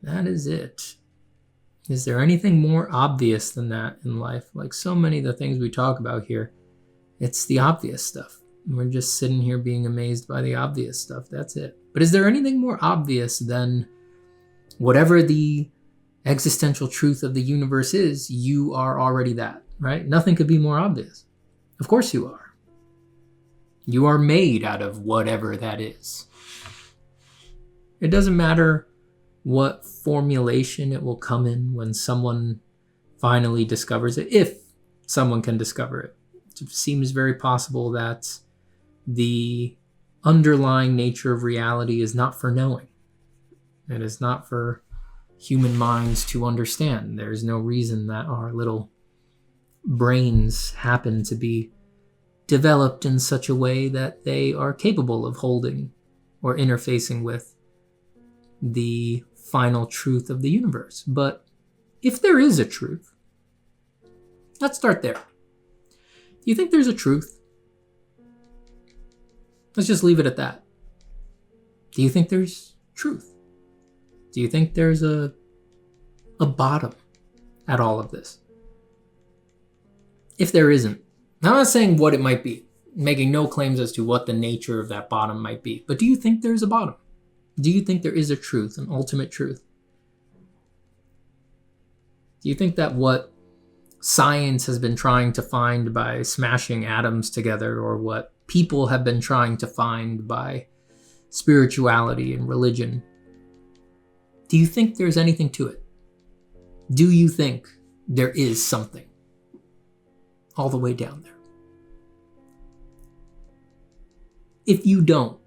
That is it. Is there anything more obvious than that in life? Like so many of the things we talk about here, it's the obvious stuff. We're just sitting here being amazed by the obvious stuff. That's it. But is there anything more obvious than whatever the existential truth of the universe is, you are already that, right? Nothing could be more obvious. Of course you are. You are made out of whatever that is. It doesn't matter what formulation it will come in when someone finally discovers it, if someone can discover it. It seems very possible that the underlying nature of reality is not for knowing. It is not for human minds to understand. There's no reason that our little brains happen to be developed in such a way that they are capable of holding or interfacing with the final truth of the universe. But if there is a truth, let's start there. Do you think there's a truth? Let's just leave it at that. Do you think there's truth? Do you think there's a bottom at all of this? If there isn't, I'm not saying what it might be, making no claims as to what the nature of that bottom might be, but do you think there's a bottom? Do you think there is a truth, an ultimate truth? Do you think that what science has been trying to find by smashing atoms together, or what people have been trying to find by spirituality and religion, do you think there's anything to it? Do you think there is something all the way down there? If you don't,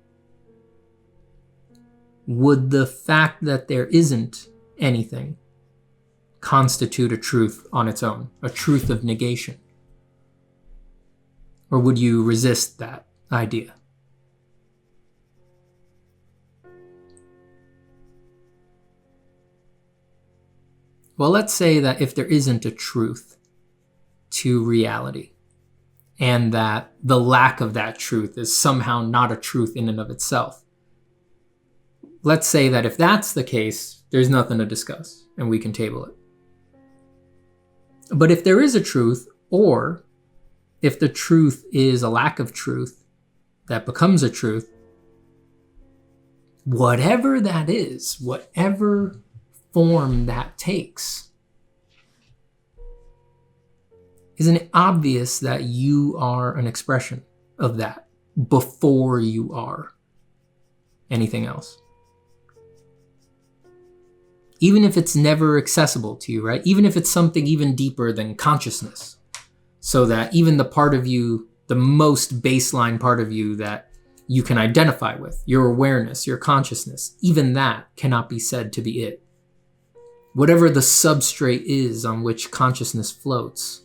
would the fact that there isn't anything constitute a truth on its own, a truth of negation? Or would you resist that idea? Well, let's say that if there isn't a truth to reality, and that the lack of that truth is somehow not a truth in and of itself. Let's say that if that's the case, there's nothing to discuss, and we can table it. But if there is a truth, or if the truth is a lack of truth that becomes a truth, whatever that is, whatever form that takes, isn't it obvious that you are an expression of that before you are anything else? Even if it's never accessible to you, right? Even if it's something even deeper than consciousness, so that even the part of you, the most baseline part of you that you can identify with, your awareness, your consciousness, even that cannot be said to be it. Whatever the substrate is on which consciousness floats,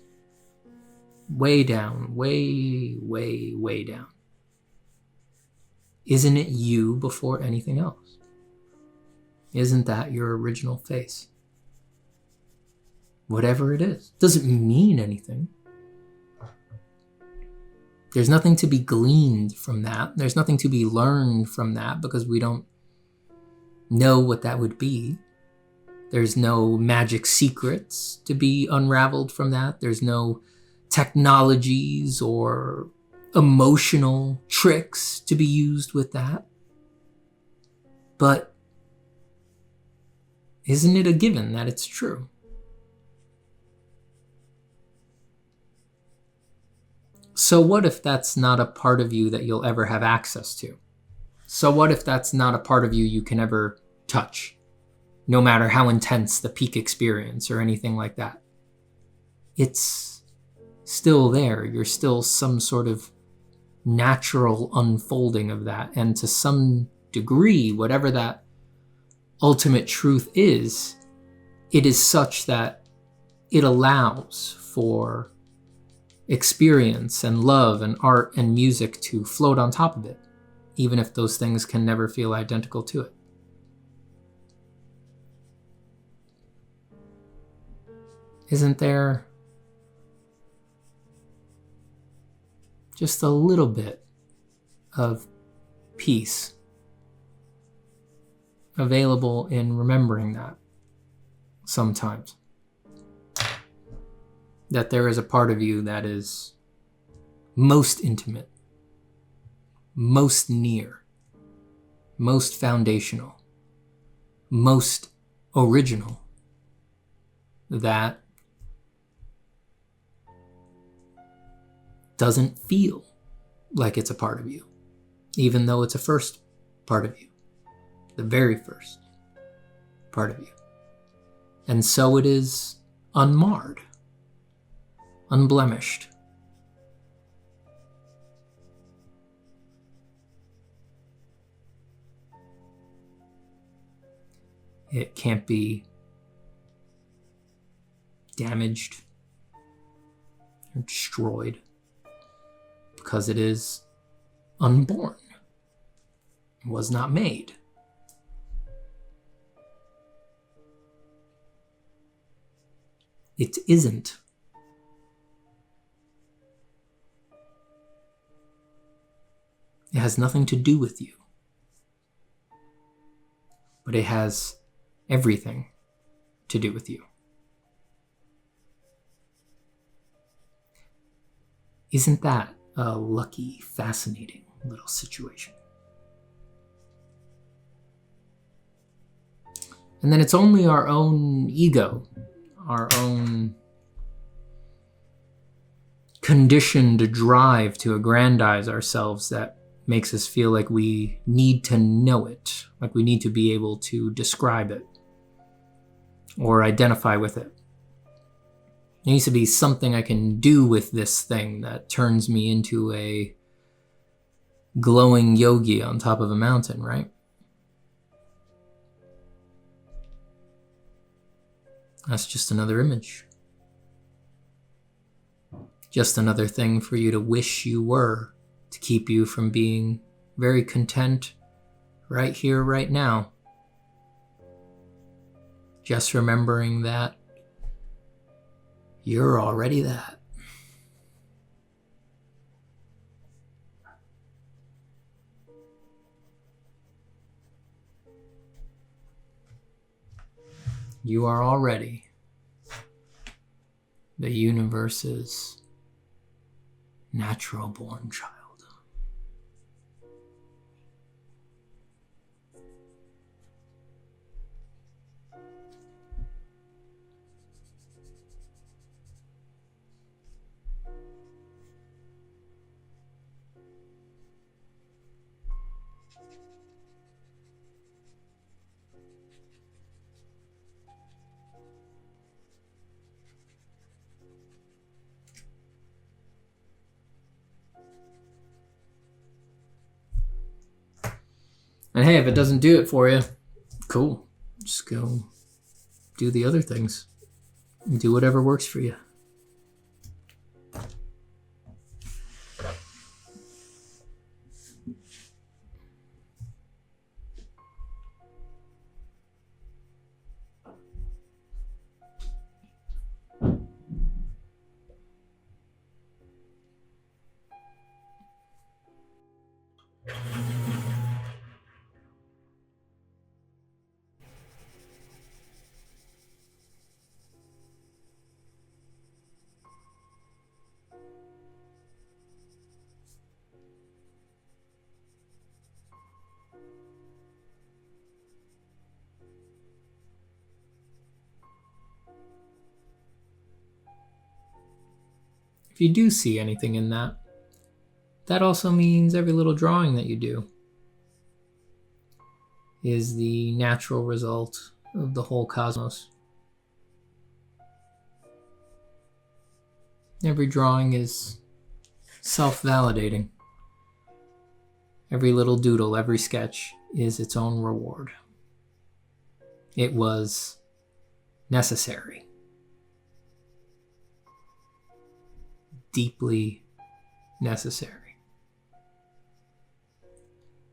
way down, way down. Isn't it you before anything else? Isn't that your original face? Whatever it is. Doesn't mean anything. There's nothing to be gleaned from that. There's nothing to be learned from that because we don't know what that would be. There's no magic secrets to be unraveled from that. There's no technologies or emotional tricks to be used with that. But isn't it a given that it's true? So what if that's not a part of you that you'll ever have access to? So what if that's not a part of you you can ever touch, no matter how intense the peak experience or anything like that? It's still there. You're still some sort of natural unfolding of that. And to some degree, whatever that ultimate truth is, it is such that it allows for experience and love and art and music to float on top of it, even if those things can never feel identical to it. Isn't there just a little bit of peace available in remembering that sometimes? That there is a part of you that is most intimate, most near, most foundational, most original, that doesn't feel like it's a part of you, even though it's a first part of you, the very first part of you. And so it is unmarred, unblemished. It can't be damaged or destroyed because it is unborn, was not made. It isn't. It has nothing to do with you. But it has everything to do with you. Isn't that a lucky, fascinating little situation? And then it's only our own ego, our own conditioned drive to aggrandize ourselves that makes us feel like we need to know it, like we need to be able to describe it or identify with it. There needs to be something I can do with this thing that turns me into a glowing yogi on top of a mountain, right? That's just another image. Just another thing for you to wish you were, to keep you from being very content right here, right now. Just remembering that you're already that. You are already the universe's natural born child. And hey, if it doesn't do it for you, cool. Just go do the other things. Do whatever works for you. If you do see anything in that, that also means every little drawing that you do is the natural result of the whole cosmos. Every drawing is self-validating. Every little doodle, every sketch is its own reward. It was necessary. Deeply necessary.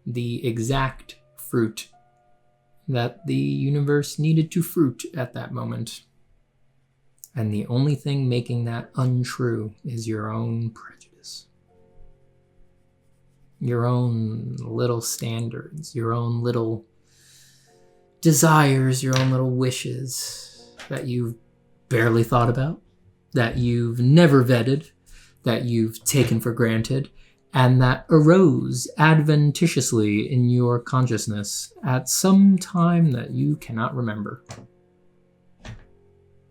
The exact fruit that the universe needed to fruit at that moment. And the only thing making that untrue is your own prejudice. Your own little standards, your own little desires, your own little wishes that you've barely thought about, that you've never vetted, that you've taken for granted, and that arose adventitiously in your consciousness at some time that you cannot remember.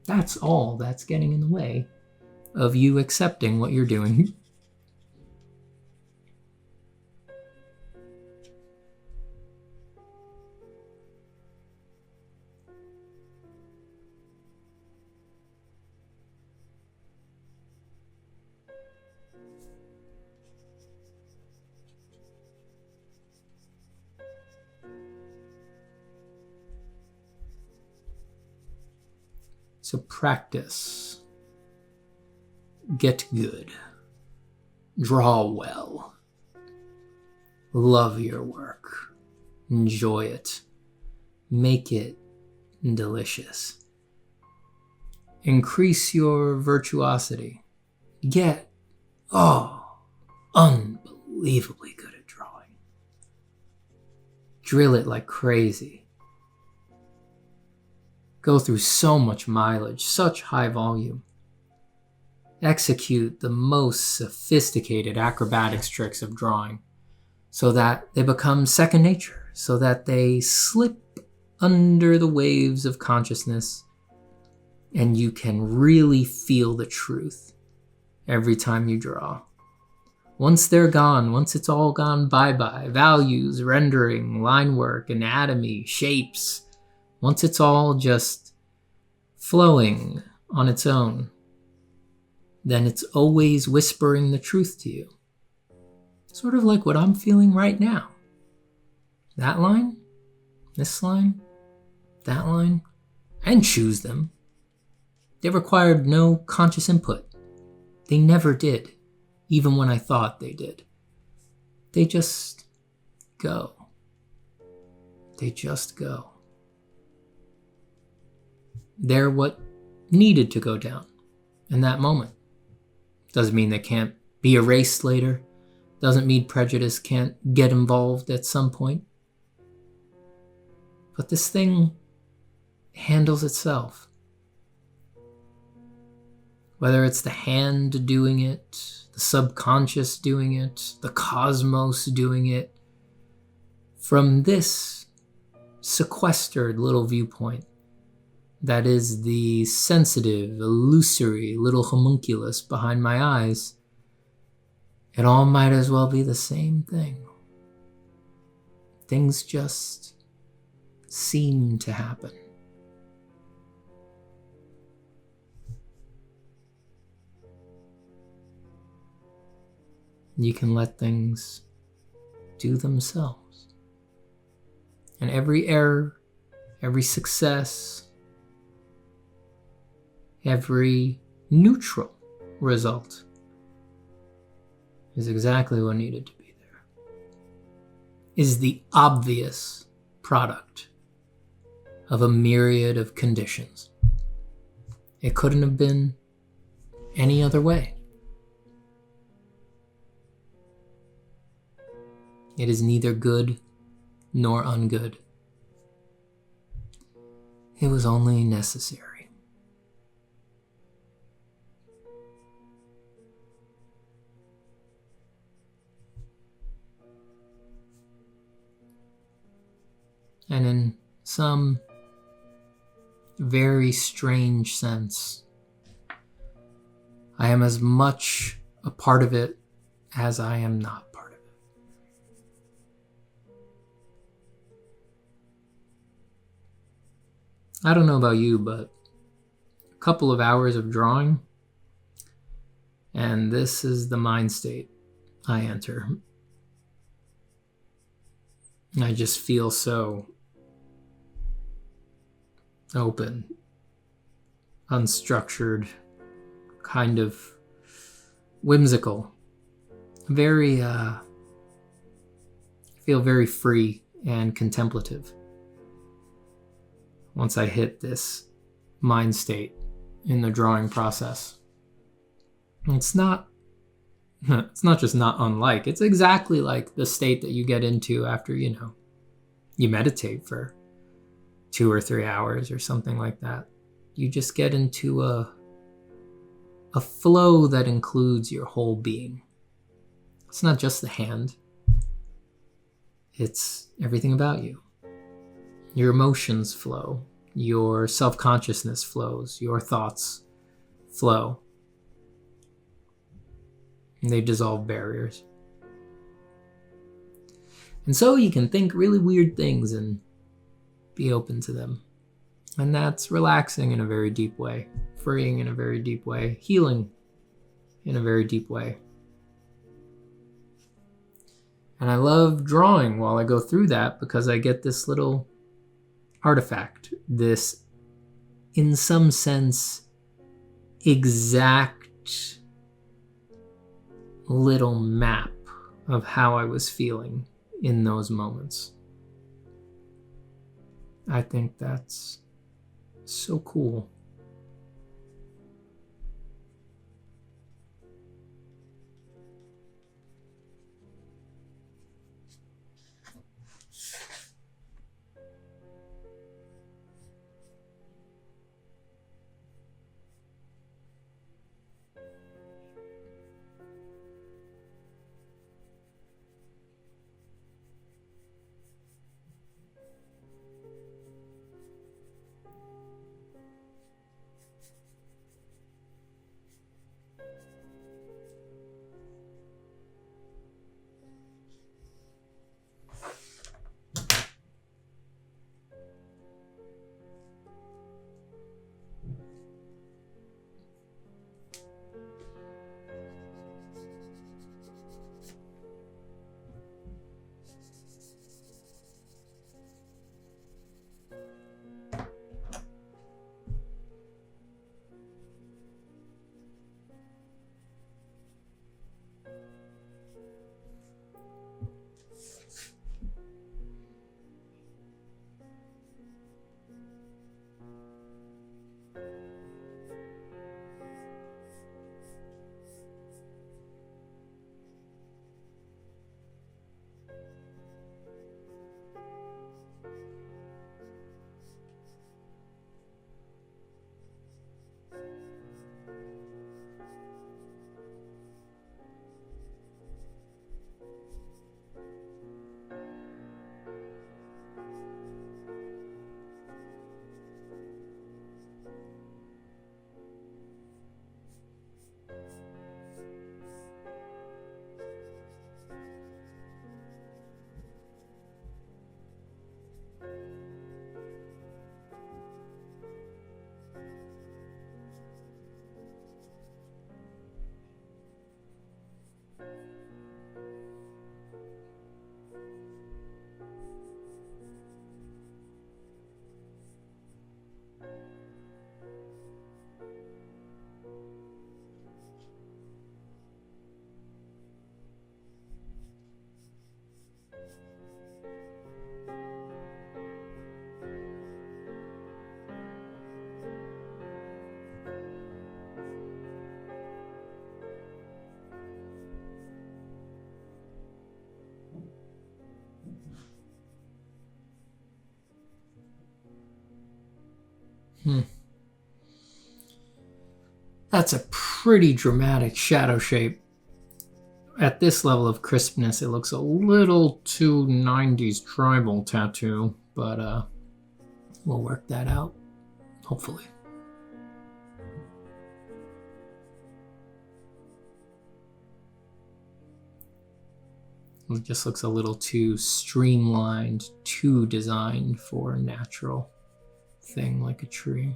That's all that's getting in the way of you accepting what you're doing. So practice. Get good. Draw well. Love your work. Enjoy it. Make it delicious. Increase your virtuosity. Get, unbelievably good at drawing. drill it like crazy, go through so much mileage, such high volume, execute the most sophisticated acrobatics tricks of drawing so that they become second nature, so that they slip under the waves of consciousness and you can really feel the truth every time you draw. Once they're gone, once it's all gone bye-bye, values, rendering, line work, anatomy, shapes, once it's all just flowing on its own, then it's always whispering the truth to you. Sort of like what I'm feeling right now. That line, this line, that line, I didn't choose them. They required no conscious input. They never did, even when I thought they did. They just go. They just go. They're what needed to go down in that moment. Doesn't mean they can't be erased later. Doesn't mean prejudice can't get involved at some point. But this thing handles itself. Whether it's the hand doing it, the subconscious doing it, the cosmos doing it, from this sequestered little viewpoint that is the sensitive, illusory little homunculus behind my eyes, it all might as well be the same thing. Things just seem to happen. You can let things do themselves. And every error, every success, every neutral result is exactly what needed to be there. Is the obvious product of a myriad of conditions. It couldn't have been any other way. It is neither good nor ungood. It was only necessary. And in some very strange sense, I am as much a part of it as I am not part of it. I don't know about you, but a couple of hours of drawing, and this is the mind state I enter. I just feel so open, unstructured, kind of whimsical. I feel very free and contemplative once I hit this mind state in the drawing process. It's not just not unlike, it's exactly like the state that you get into after, you meditate for 2 or 3 hours or something like that. You just get into a flow that includes your whole being. It's not just the hand. It's everything about you. Your emotions flow. Your self-consciousness flows. Your thoughts flow. And they dissolve barriers. And so you can think really weird things and be open to them. And that's relaxing in a very deep way, freeing in a very deep way, healing in a very deep way. And I love drawing while I go through that because I get this little artifact, this, in some sense, exact little map of how I was feeling in those moments. I think that's so cool. That's a pretty dramatic shadow shape. At this level of crispness, it looks a little too 90s tribal tattoo, but we'll work that out, hopefully. It just looks a little too streamlined, too designed for a natural thing like a tree.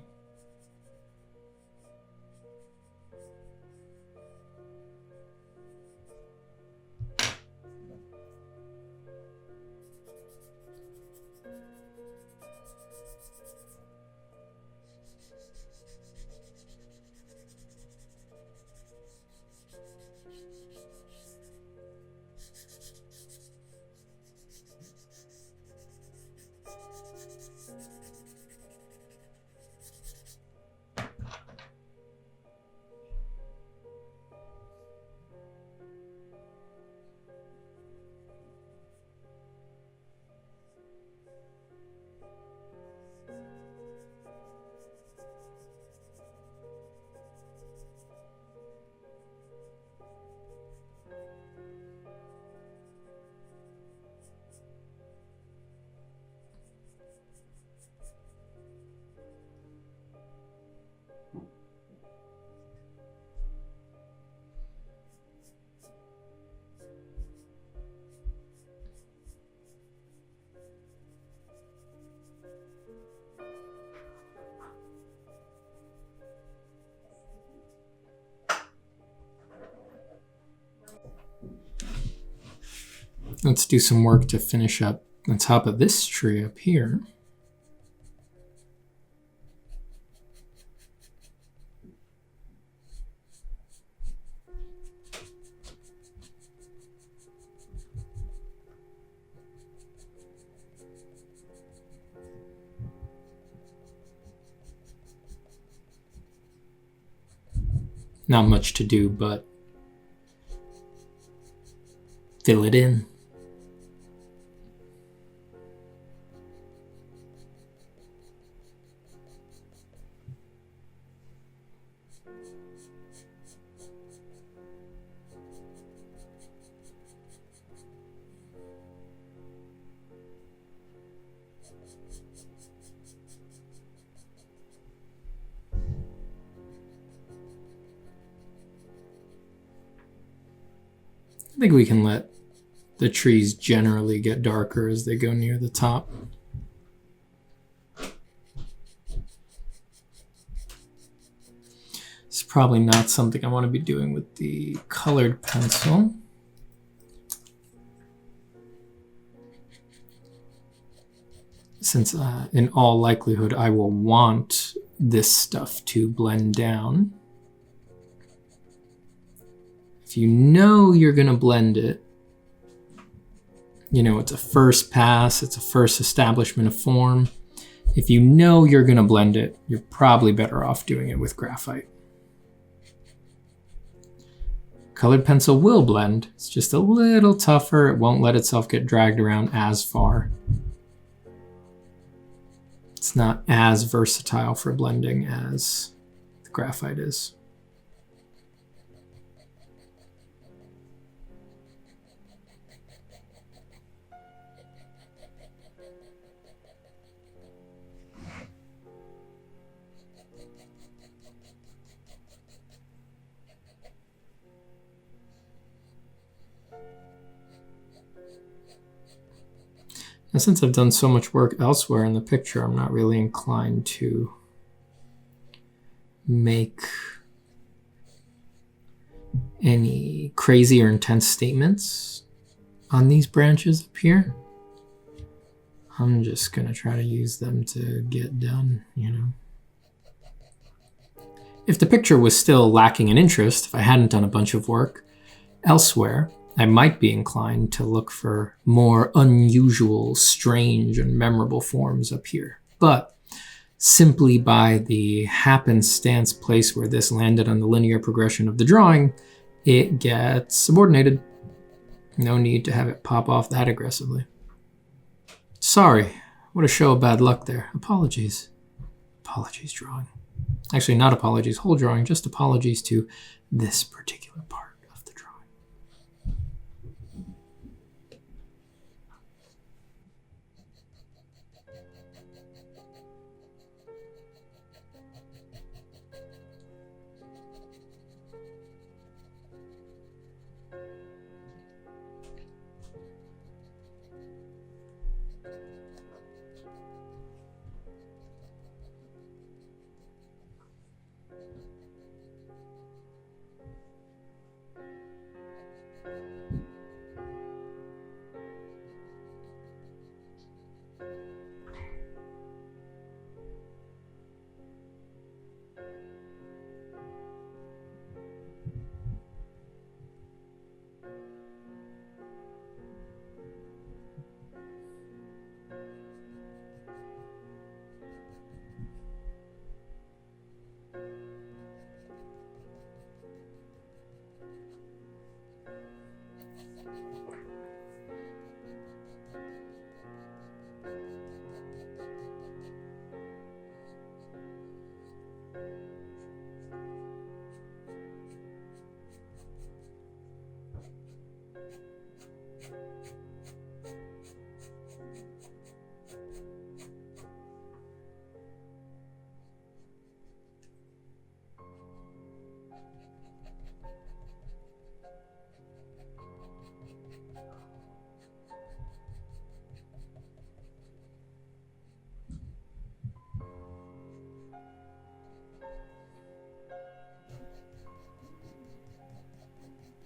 Let's do some work to finish up the top of this tree up here. Not much to do, but fill it in. I think we can let the trees generally get darker as they go near the top. It's probably not something I want to be doing with the colored pencil. Since in all likelihood I will want this stuff to blend down. If you know you're going to blend it, you know, it's a first pass, it's a first establishment of form. If you know you're going to blend it, you're probably better off doing it with graphite. Colored pencil will blend. It's just a little tougher. It won't let itself get dragged around as far. It's not as versatile for blending as the graphite is. And since I've done so much work elsewhere in the picture, I'm not really inclined to make any crazy or intense statements on these branches up here. I'm just going to try to use them to get done, you know. If the picture was still lacking in interest, if I hadn't done a bunch of work elsewhere, I might be inclined to look for more unusual, strange, and memorable forms up here. But simply by the happenstance place where this landed on the linear progression of the drawing, it gets subordinated. No need to have it pop off that aggressively. Sorry, what a show of bad luck there. Apologies. Apologies, drawing. Actually, not apologies, whole drawing, just apologies to this particular part of the drawing.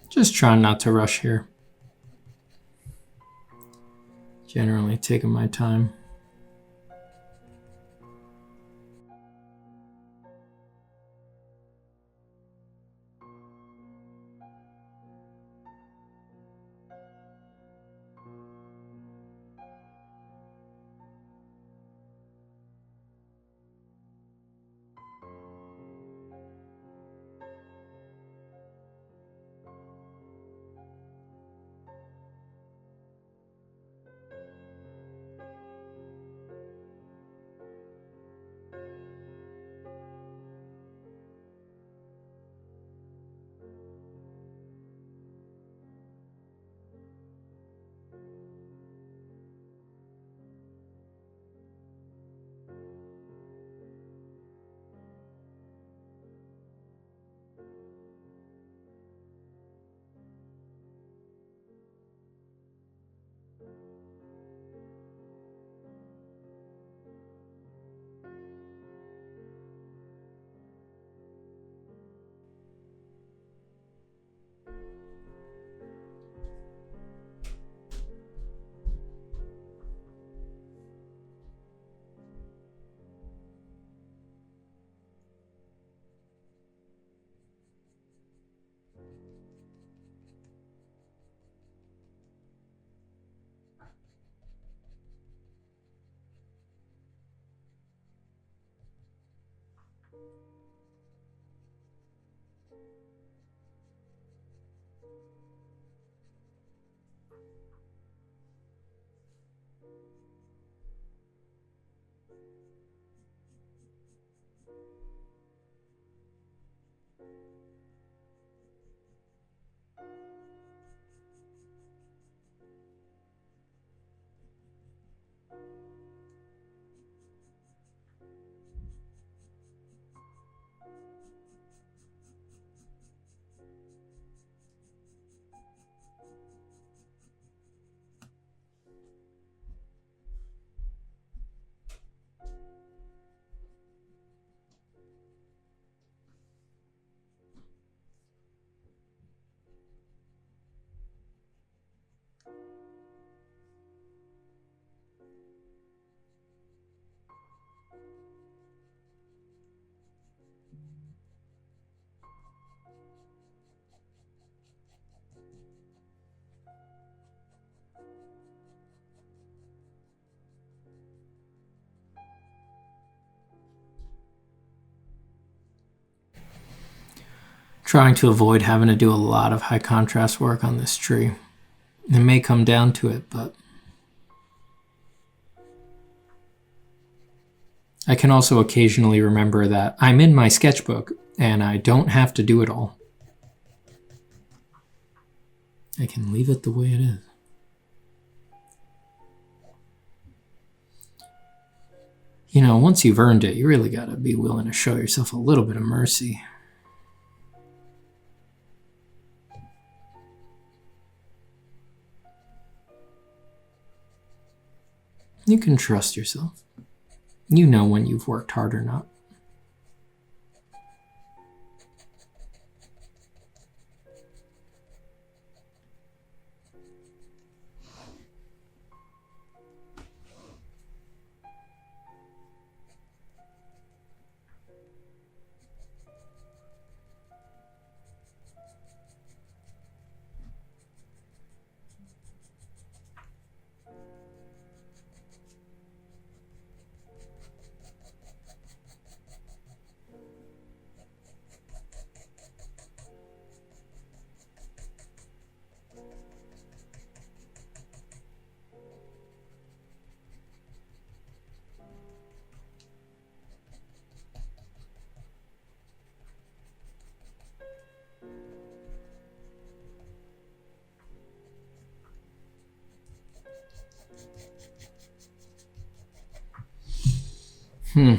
Just trying not to rush here. Generally taking my time. Trying to avoid having to do a lot of high contrast work on this tree. It may come down to it, but I can also occasionally remember that I'm in my sketchbook and I don't have to do it all. I can leave it the way it is. You know, once you've earned it, you really gotta be willing to show yourself a little bit of mercy. You can trust yourself. You know when you've worked hard or not. Hmm.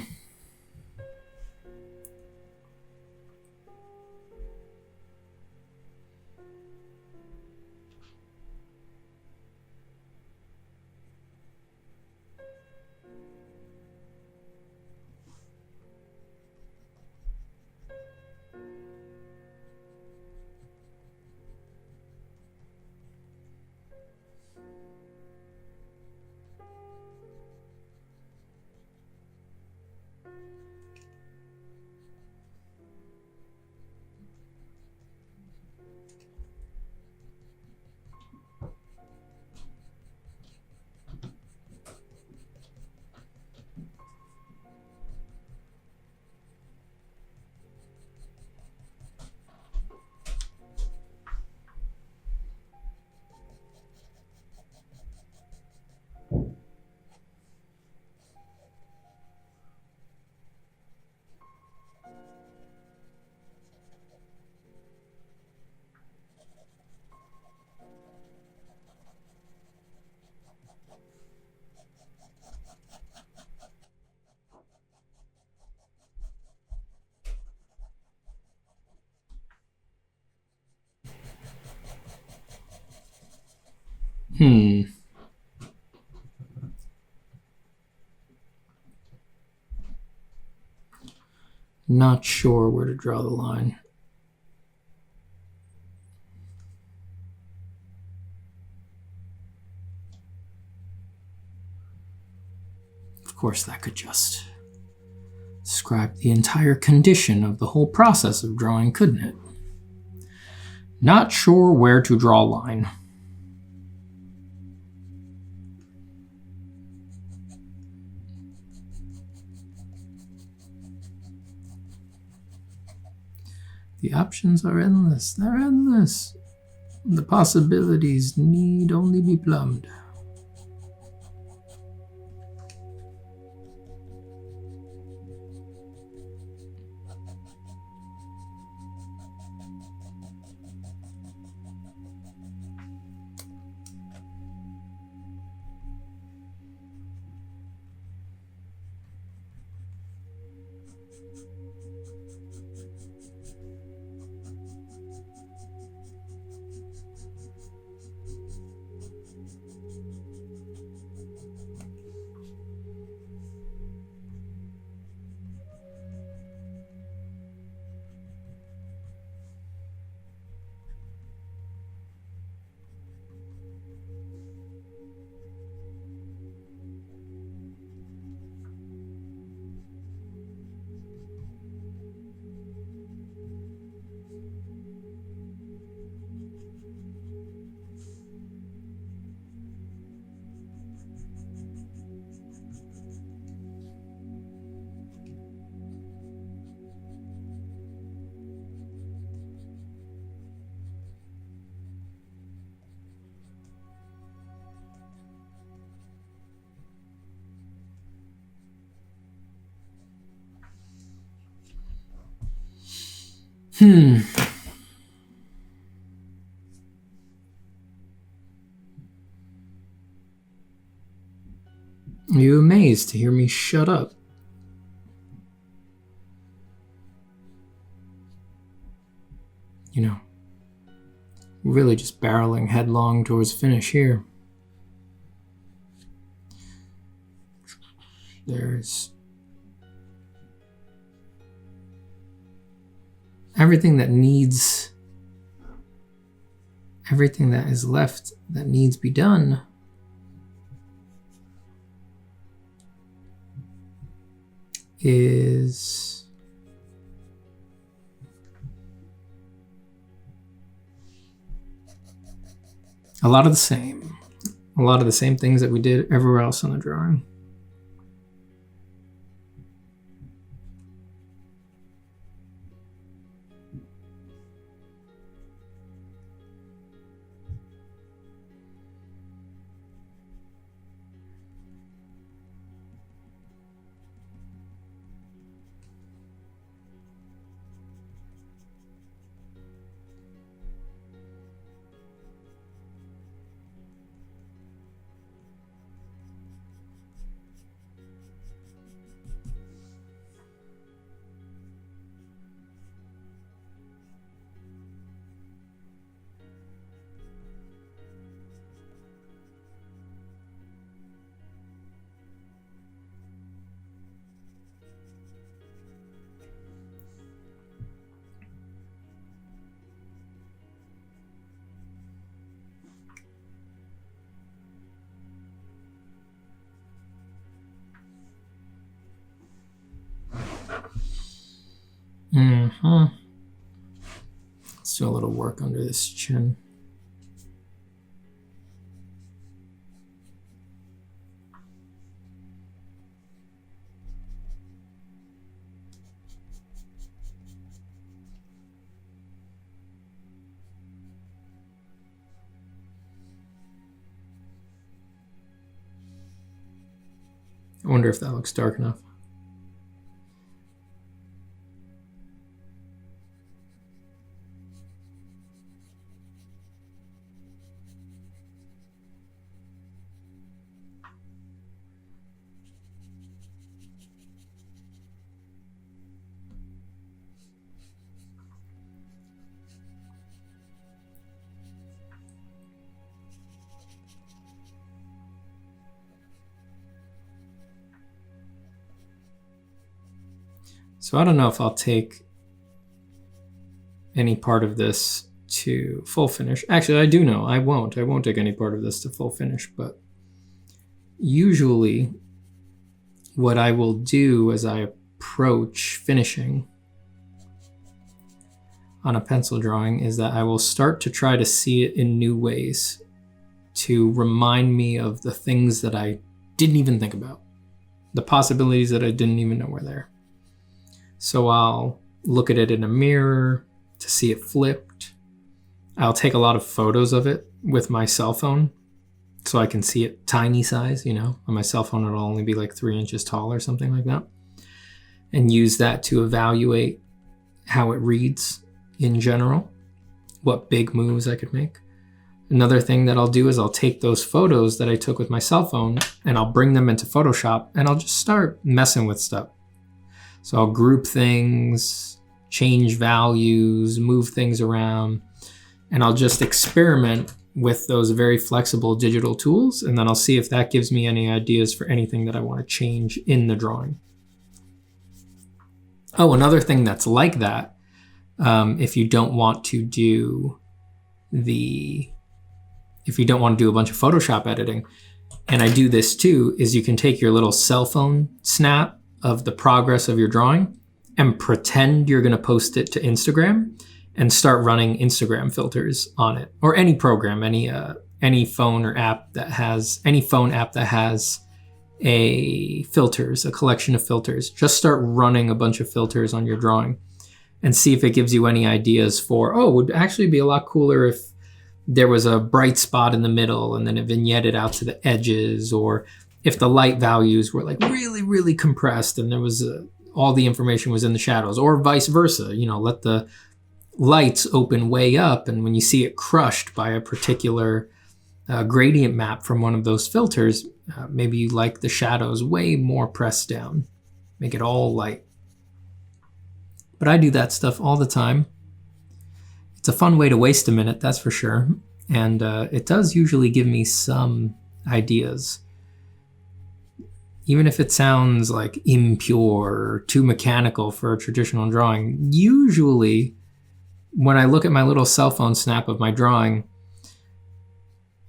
Not sure where to draw the line. Of course, that could just describe the entire condition of the whole process of drawing, couldn't it? Not sure where to draw a line. The options are endless. They're endless. The possibilities need only be plumbed. Are you amazed to hear me shut up? You know, really just barreling headlong towards finish here. There's everything that is left that needs to be done is a lot of the same things that we did everywhere else on the drawing. Let's do a little work under this chin. I wonder if that looks dark enough. So I don't know if I'll take any part of this to full finish. Actually, I do know I won't. I won't take any part of this to full finish, but usually what I will do as I approach finishing on a pencil drawing is that I will start to try to see it in new ways to remind me of the things that I didn't even think about, the possibilities that I didn't even know were there. So I'll look at it in a mirror to see it flipped. I'll take a lot of photos of it with my cell phone so I can see it tiny size, you know. On my cell phone, it'll only be like 3 inches tall or something like that. And use that to evaluate how it reads in general, what big moves I could make. Another thing that I'll do is I'll take those photos that I took with my cell phone and I'll bring them into Photoshop and I'll just start messing with stuff. So I'll group things, change values, move things around, and I'll just experiment with those very flexible digital tools, and then I'll see if that gives me any ideas for anything that I want to change in the drawing. Oh, another thing that's like that, if you don't want to do a bunch of Photoshop editing, and I do this too, is you can take your little cell phone snap of the progress of your drawing and pretend you're going to post it to Instagram and start running Instagram filters on it, or any program, any phone app that has a collection of filters. Just start running a bunch of filters on your drawing and see if it gives you any ideas for, it would actually be a lot cooler if there was a bright spot in the middle and then it vignetted out to the edges, or if the light values were like really, really compressed and there was all the information was in the shadows, or vice versa. You know, let the lights open way up, and when you see it crushed by a particular gradient map from one of those filters, maybe you like the shadows way more pressed down. Make it all light. But I do that stuff all the time. It's a fun way to waste a minute, that's for sure. And it does usually give me some ideas. Even if it sounds like impure or too mechanical for a traditional drawing, usually when I look at my little cell phone snap of my drawing,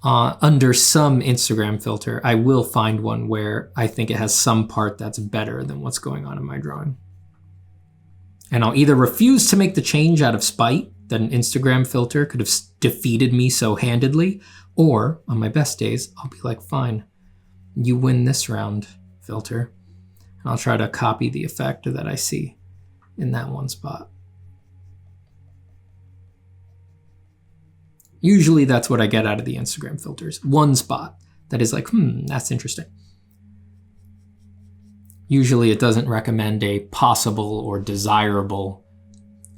under some Instagram filter, I will find one where I think it has some part that's better than what's going on in my drawing. And I'll either refuse to make the change out of spite that an Instagram filter could have defeated me so handedly, or on my best days, I'll be like, fine, you win this round, filter. And I'll try to copy the effect that I see in that one spot. Usually that's what I get out of the Instagram filters. One spot that is like, that's interesting. Usually it doesn't recommend a possible or desirable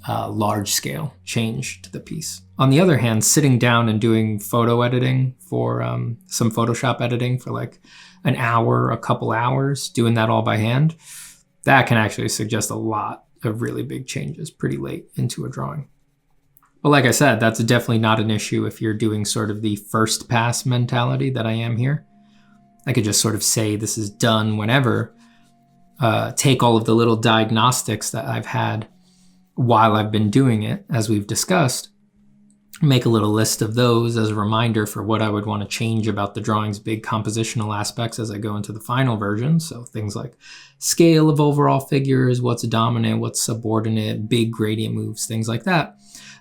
large-scale change to the piece. On the other hand, sitting down and doing photo editing for some Photoshop editing for like an hour, a couple hours, doing that all by hand, that can actually suggest a lot of really big changes pretty late into a drawing. But like I said, that's definitely not an issue if you're doing sort of the first pass mentality that I am here. I could just sort of say this is done whenever. Take all of the little diagnostics that I've had while I've been doing it, as we've discussed, make a little list of those as a reminder for what I would want to change about the drawing's big compositional aspects as I go into the final version. So things like scale of overall figures, what's dominant, what's subordinate, big gradient moves, things like that.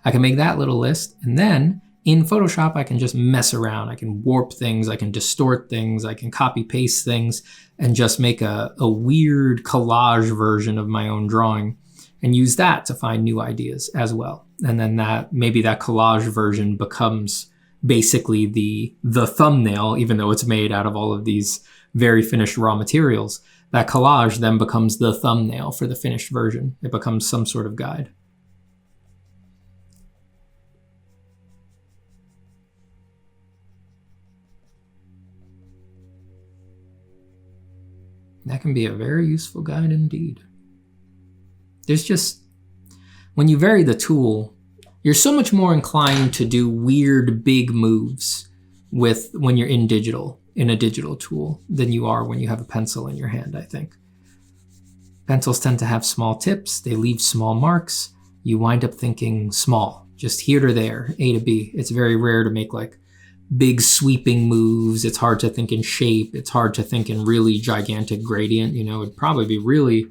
I can make that little list, and then in Photoshop, I can just mess around. I can warp things, I can distort things, I can copy paste things, and just make a weird collage version of my own drawing and use that to find new ideas as well. And then maybe that collage version becomes basically the thumbnail, even though it's made out of all of these very finished raw materials. That collage then becomes the thumbnail for the finished version. It becomes some sort of guide. That can be a very useful guide indeed. There's just, when you vary the tool, you're so much more inclined to do weird big moves when you're in a digital tool than you are when you have a pencil in your hand, I think. Pencils tend to have small tips, they leave small marks. You wind up thinking small, just here to there, A to B. It's very rare to make like big sweeping moves. It's hard to think in shape. It's hard to think in really gigantic gradient. It'd probably be really,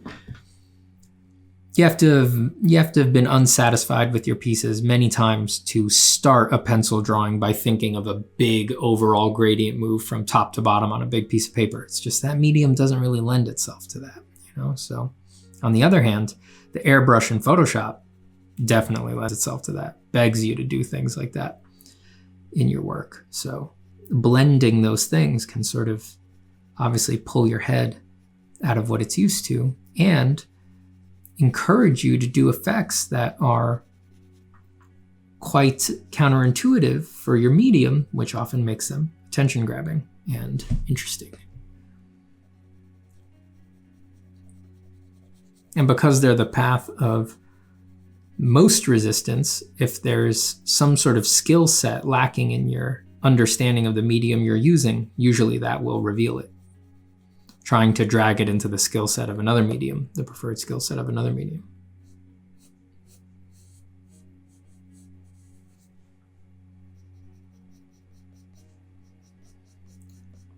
you have to have been unsatisfied with your pieces many times to start a pencil drawing by thinking of a big overall gradient move from top to bottom on a big piece of paper. It's just that medium doesn't really lend itself to that, So on the other hand, the airbrush in Photoshop definitely lends itself to that, begs you to do things like that in your work. So blending those things can sort of obviously pull your head out of what it's used to and encourage you to do effects that are quite counterintuitive for your medium, which often makes them attention grabbing and interesting. And because they're the path of most resistance, if there's some sort of skill set lacking in your understanding of the medium you're using, usually that will reveal it. Trying to drag it into the skill set of another medium, the preferred skill set of another medium.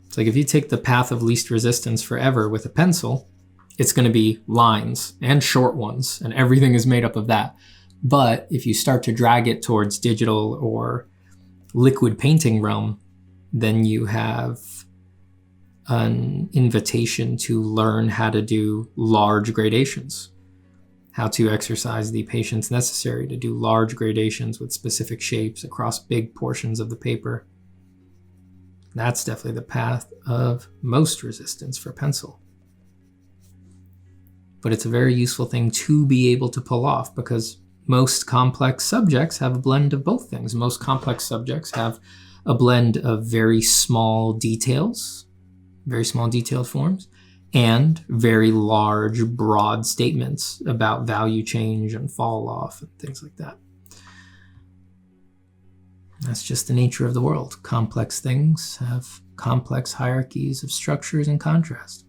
It's like if you take the path of least resistance forever with a pencil, it's going to be lines and short ones, and everything is made up of that. But if you start to drag it towards digital or liquid painting realm, then you have an invitation to learn how to do large gradations, how to exercise the patience necessary to do large gradations with specific shapes across big portions of the paper. That's definitely the path of most resistance for pencil. But it's a very useful thing to be able to pull off because most complex subjects have a blend of both things. Most complex subjects have a blend of very small details, very small detailed forms, and very large, broad statements about value change and fall off and things like that. That's just the nature of the world. Complex things have complex hierarchies of structures and contrast.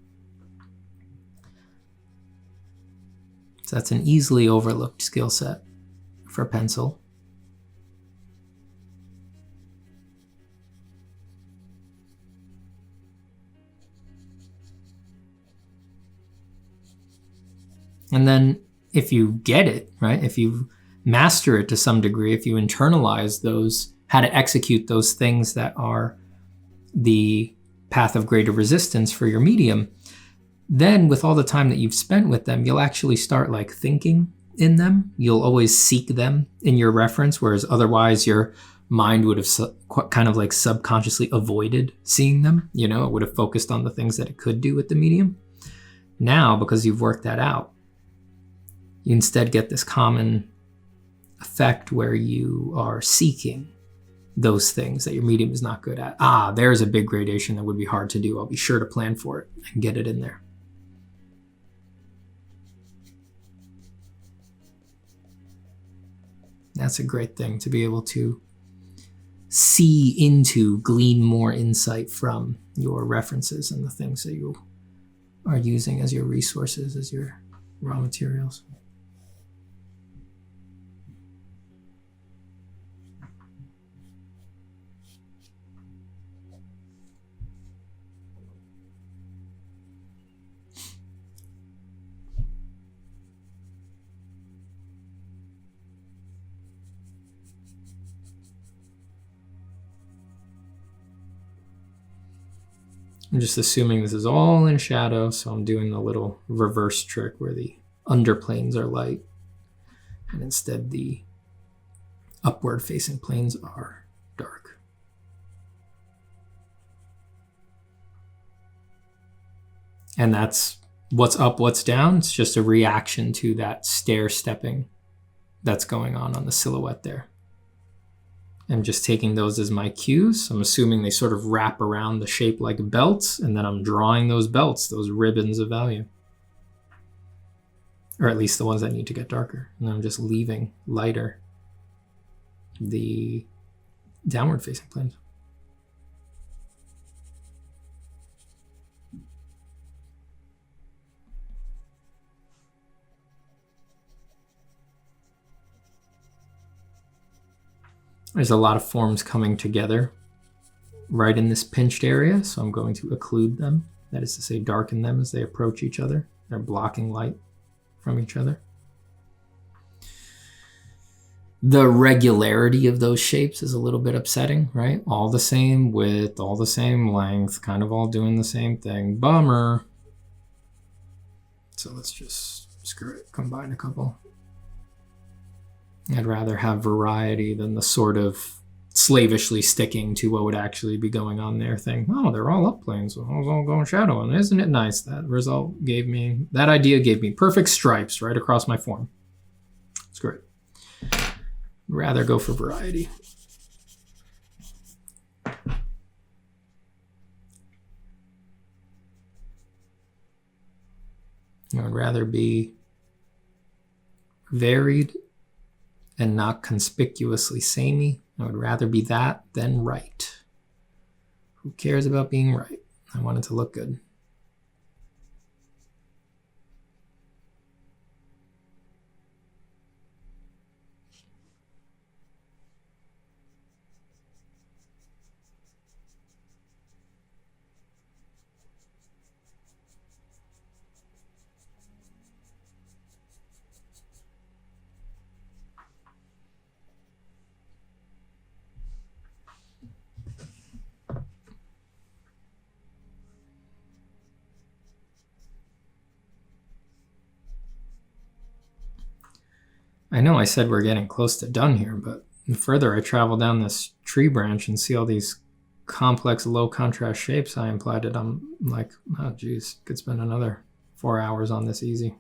So that's an easily overlooked skill set for pencil. And then if you get it, right, if you master it to some degree, if you internalize those, how to execute those things that are the path of greater resistance for your medium, then with all the time that you've spent with them, you'll actually start like thinking in them. You'll always seek them in your reference, whereas otherwise your mind would have kind of like subconsciously avoided seeing them. You know, it would have focused on the things that it could do with the medium. Now, because you've worked that out, you instead get this common effect where you are seeking those things that your medium is not good at. There's a big gradation that would be hard to do. I'll be sure to plan for it and get it in there. That's a great thing, to be able to see into, glean more insight from your references and the things that you are using as your resources, as your raw materials. I'm just assuming this is all in shadow, so I'm doing the little reverse trick where the underplanes are light and instead the upward facing planes are dark. And that's what's up, what's down. It's just a reaction to that stair stepping that's going on the silhouette there. I'm just taking those as my cues. I'm assuming they sort of wrap around the shape like belts, and then I'm drawing those belts, those ribbons of value. Or at least the ones that need to get darker. And I'm just leaving lighter the downward facing planes. There's a lot of forms coming together right in this pinched area, so I'm going to occlude them. That is to say, darken them as they approach each other. They're blocking light from each other. The regularity of those shapes is a little bit upsetting, right? All the same width, all the same length, kind of all doing the same thing. Bummer. So let's just, screw it, combine a couple. I'd rather have variety than the sort of slavishly sticking to what would actually be going on there thing. Oh, they're all up planes, so I was all going shadow. And isn't it nice? That idea gave me perfect stripes right across my form. It's great. Rather go for variety. I would rather be varied and not conspicuously samey. I would rather be that than right. Who cares about being right? I want it to look good. I know I said we're getting close to done here, but the further I travel down this tree branch and see all these complex low contrast shapes I implied it, I'm like, oh geez, could spend another 4 hours on this easy.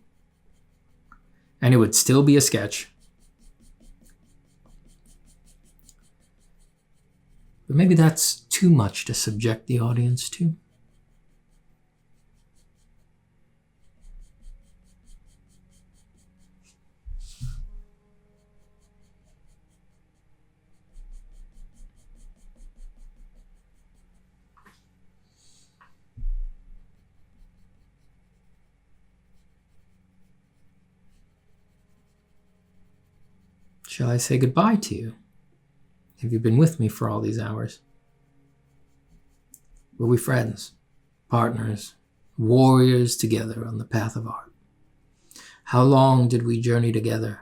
And it would still be a sketch. Maybe that's too much to subject the audience to. Shall I say goodbye to you? Have you been with me for all these hours? Were we friends, partners, warriors together on the path of art? How long did we journey together?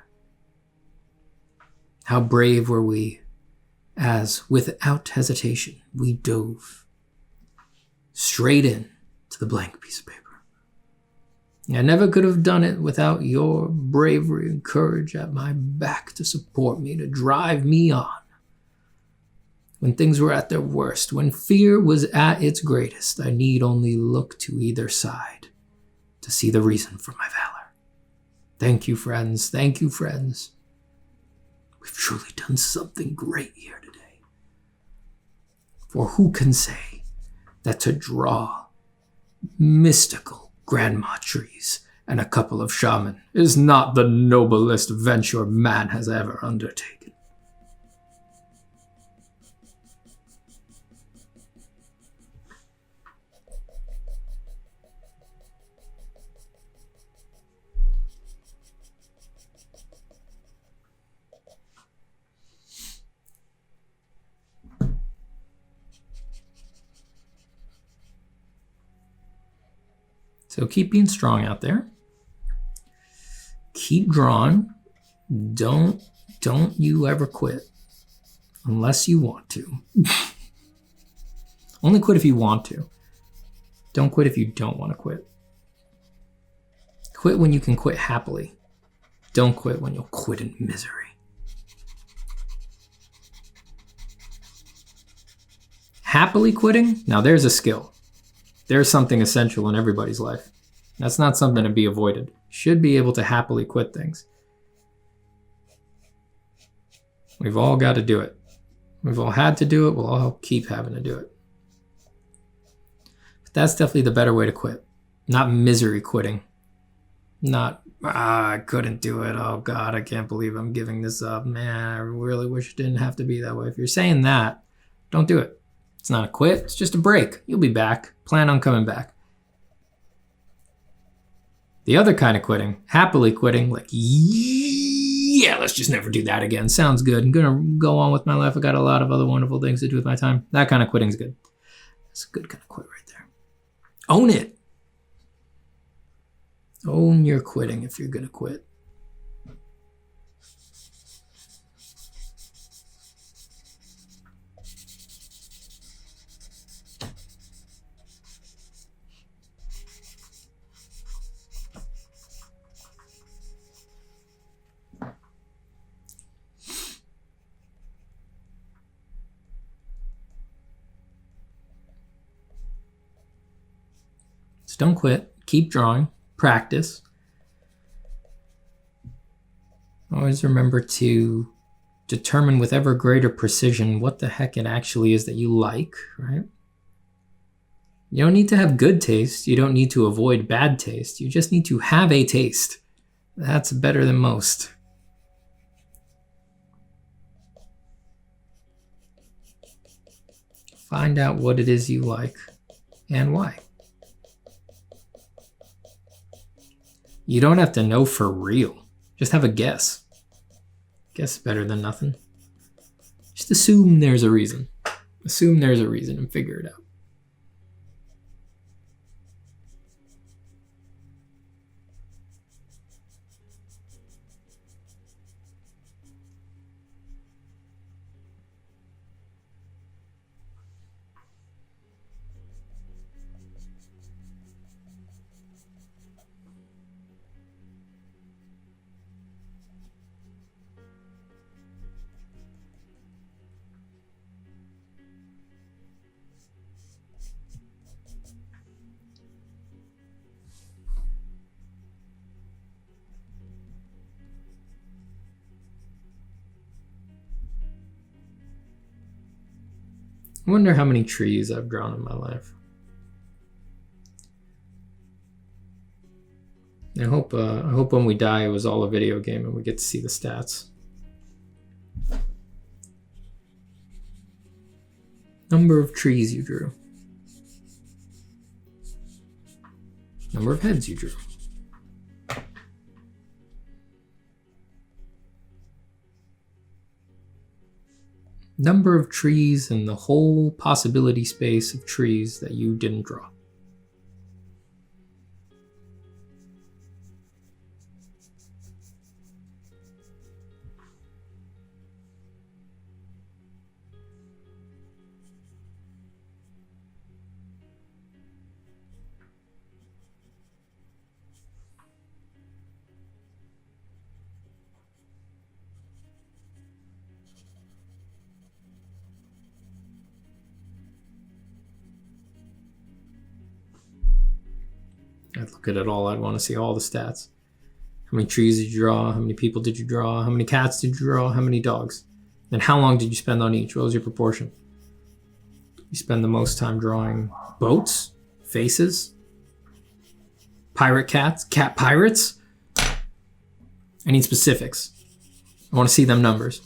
How brave were we as, without hesitation, we dove straight in to the blank piece of paper? I never could have done it without your bravery and courage at my back to support me, to drive me on. When things were at their worst, when fear was at its greatest, I need only look to either side to see the reason for my valor. Thank you, friends. Thank you, friends. We've truly done something great here today. For who can say that to draw mystical grandma trees and a couple of shaman is not the noblest venture man has ever undertaken? So keep being strong out there. Keep drawing. Don't you ever quit. Unless you want to. Only quit if you want to. Don't quit if you don't want to quit. Quit when you can quit happily. Don't quit when you'll quit in misery. Happily quitting? Now there's a skill. There's something essential in everybody's life. That's not something to be avoided. Should be able to happily quit things. We've all got to do it. We've all had to do it. We'll all keep having to do it. But that's definitely the better way to quit. Not misery quitting. Not, I couldn't do it. Oh God, I can't believe I'm giving this up. Man, I really wish it didn't have to be that way. If you're saying that, don't do it. It's not a quit. It's just a break. You'll be back. Plan on coming back. The other kind of quitting, happily quitting, like, yeah, let's just never do that again. Sounds good. I'm going to go on with my life. I got a lot of other wonderful things to do with my time. That kind of quitting is good. That's a good kind of quit right there. Own it. Own your quitting if you're going to quit. So don't quit. Keep drawing. Practice. Always remember to determine with ever greater precision what the heck it actually is that you like, right? You don't need to have good taste. You don't need to avoid bad taste. You just need to have a taste. That's better than most. Find out what it is you like and why. You don't have to know for real. Just have a guess. Guess better than nothing. Just assume there's a reason. Assume there's a reason and figure it out. I wonder how many trees I've drawn in my life. I hope when we die it was all a video game and we get to see the stats. Number of trees you drew. Number of heads you drew. Number of trees and the whole possibility space of trees that you didn't draw. I'd look at it all. I'd want to see all the stats. How many trees did you draw? How many people did you draw? How many cats did you draw? How many dogs? And how long did you spend on each? What was your proportion? You spend the most time drawing boats, faces, pirate cats, cat pirates? I need specifics. I want to see them numbers.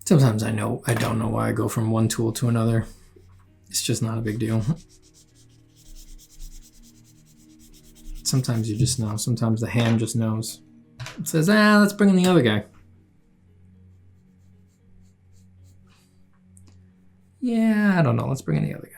Sometimes I don't know why I go from one tool to another. It's just not a big deal. Sometimes you just know. Sometimes the hand just knows. It says, let's bring in the other guy. Yeah, I don't know. Let's bring in the other guy.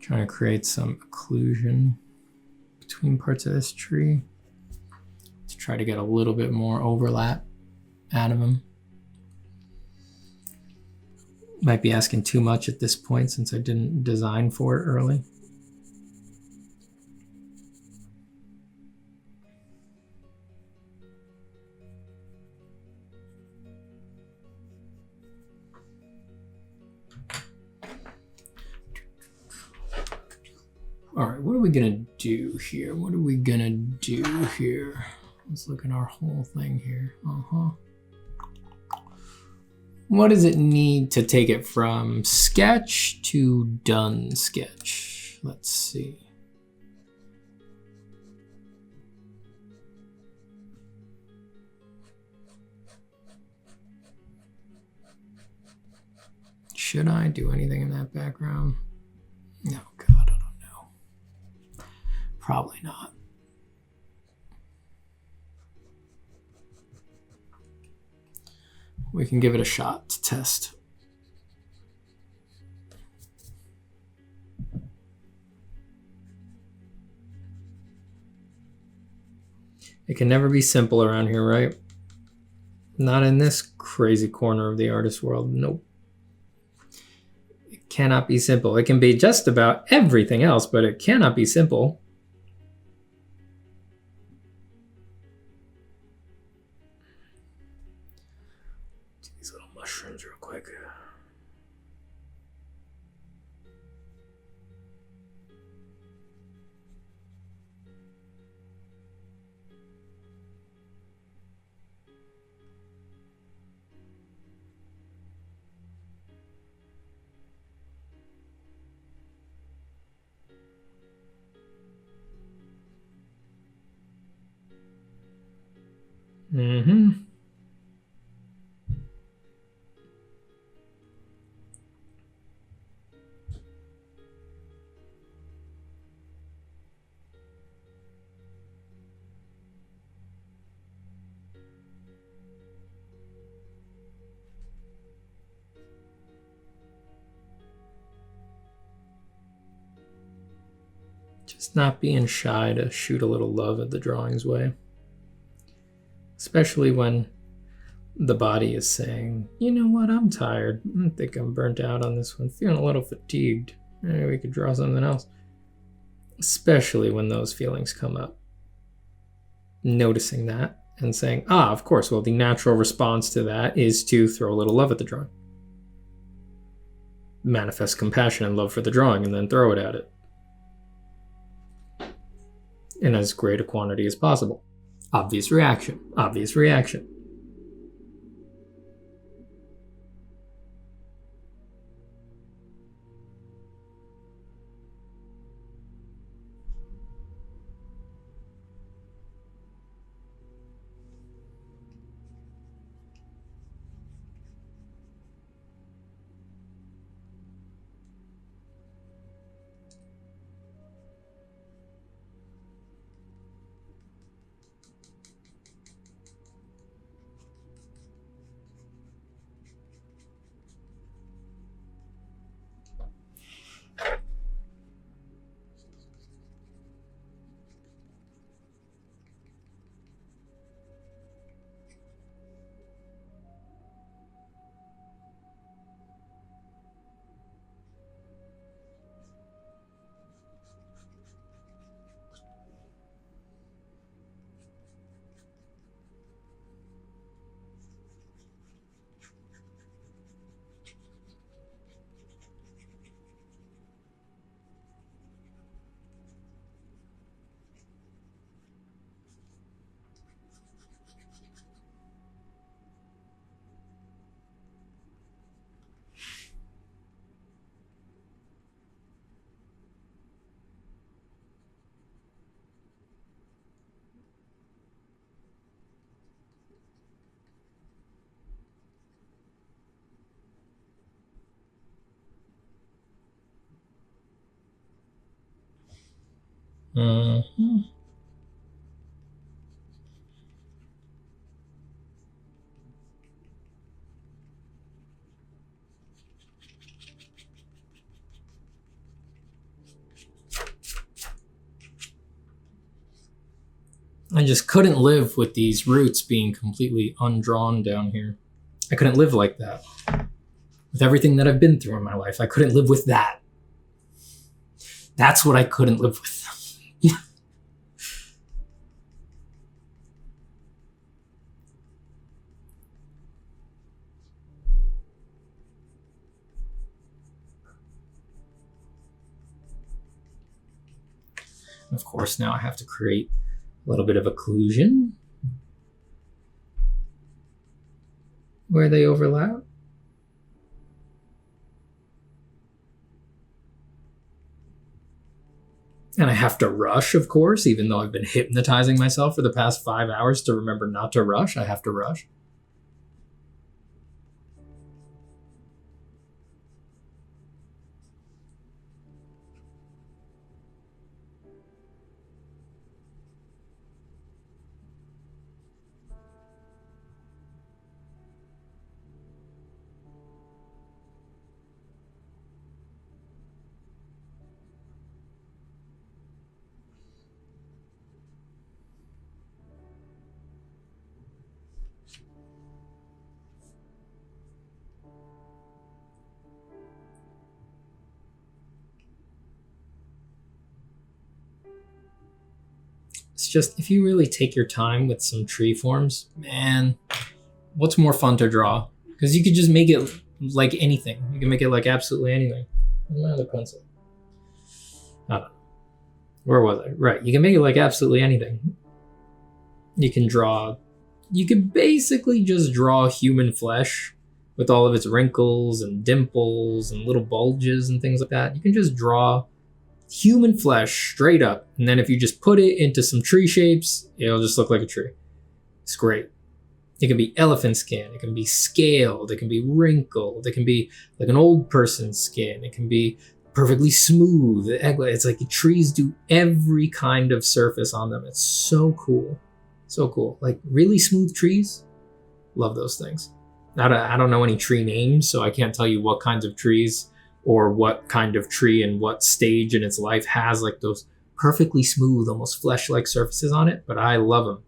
Trying to create some occlusion between parts of this tree. Let's try to get a little bit more overlap out of them. Might be asking too much at this point since I didn't design for it early. All right, what are we gonna do here? What are we gonna do here? Let's look at our whole thing here. What does it need to take it from sketch to done sketch? Let's see. Should I do anything in that background? No, God, I don't know. Probably not. We can give it a shot to test. It can never be simple around here, right? Not in this crazy corner of the artist world. Nope. It cannot be simple. It can be just about everything else, but it cannot be simple. These little mushrooms real quick. Mm-hmm. Just not being shy to shoot a little love at the drawing's way. Especially when the body is saying, you know what, I'm tired. I think I'm burnt out on this one. Feeling a little fatigued. Maybe we could draw something else. Especially when those feelings come up. Noticing that and saying, of course, well, the natural response to that is to throw a little love at the drawing. Manifest compassion and love for the drawing and then throw it at it. In as great a quantity as possible. Obvious reaction. Obvious reaction. Mm-hmm. I just couldn't live with these roots being completely undrawn down here. I couldn't live like that. With everything that I've been through in my life, I couldn't live with that. That's what I couldn't live with. Of course, now I have to create a little bit of occlusion where they overlap. And I have to rush, of course, even though I've been hypnotizing myself for the past 5 hours to remember not to rush. I have to rush. It's just, if you really take your time with some tree forms, man, what's more fun to draw? Because you could just make it like anything. You can make it like absolutely anything. Where's my other pencil? I don't know. Where was I? Right. You can make it like absolutely anything. You could basically just draw human flesh with all of its wrinkles and dimples and little bulges and things like that. You can just draw human flesh straight up. And then if you just put it into some tree shapes, it'll just look like a tree. It's great. It can be elephant skin. It can be scaled. It can be wrinkled. It can be like an old person's skin. It can be perfectly smooth. It's like trees do every kind of surface on them. It's so cool. So cool. Like really smooth trees. Love those things. I don't know any tree names, so I can't tell you what kinds of trees or what kind of tree and what stage in its life has like those perfectly smooth, almost flesh-like surfaces on it, but I love them.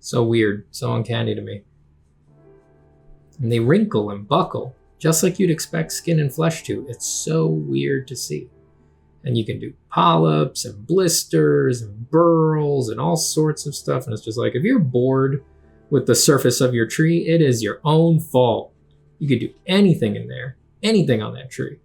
So weird, so uncanny to me. And they wrinkle and buckle, just like you'd expect skin and flesh to. It's so weird to see. And you can do polyps and blisters and burls and all sorts of stuff. And it's just like, if you're bored with the surface of your tree, it is your own fault. You could do anything in there, anything on that tree.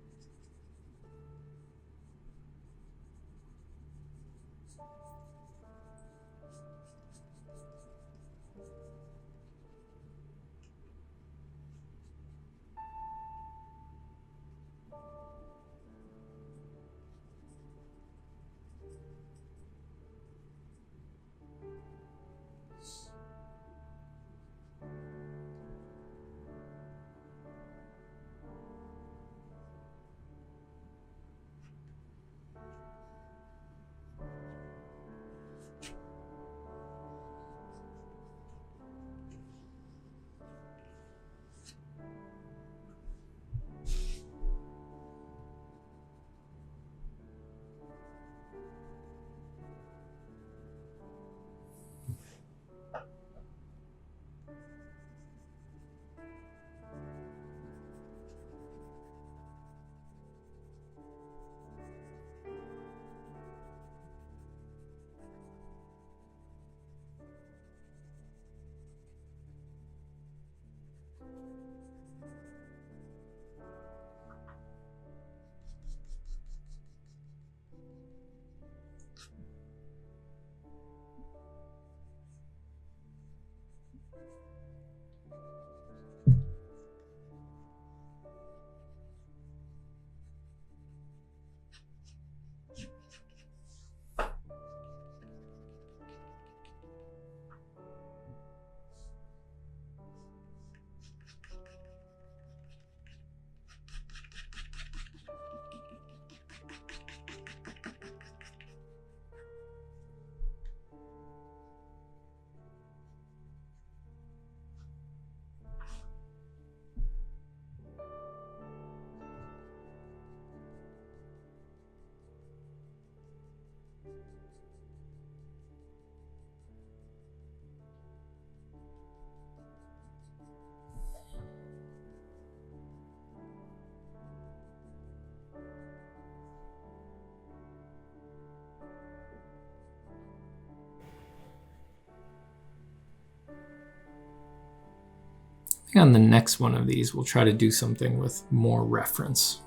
On the next one of these, we'll try to do something with more reference.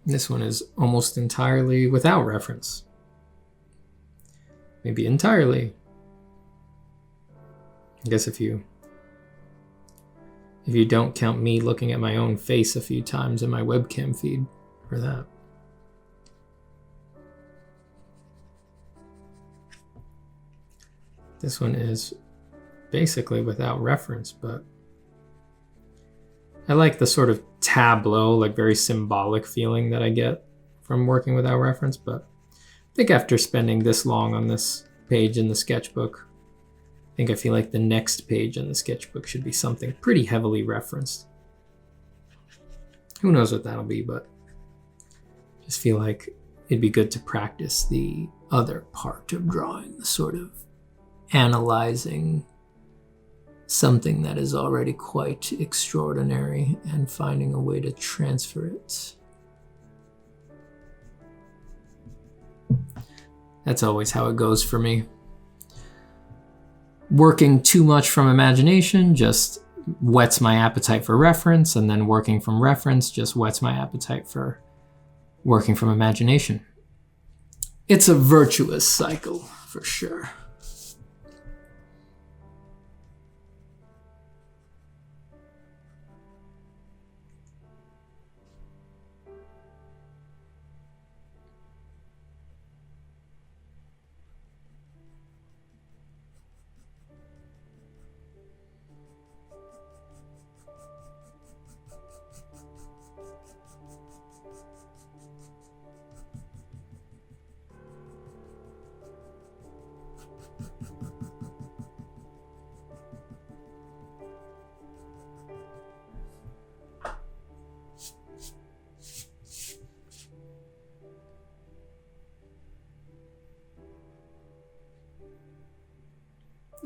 This one is almost entirely without reference. Maybe entirely. I guess if you don't count me looking at my own face a few times in my webcam feed for that. This one is basically without reference, but I like the sort of tableau, like very symbolic feeling that I get from working without reference. But I think after spending this long on this page in the sketchbook, I feel like the next page in the sketchbook should be something pretty heavily referenced. Who knows what that'll be, but I just feel like it'd be good to practice the other part of drawing, the sort of analyzing, something that is already quite extraordinary and finding a way to transfer it. That's always how it goes for me. Working too much from imagination just whets my appetite for reference, and then working from reference just whets my appetite for working from imagination. It's a virtuous cycle, for sure.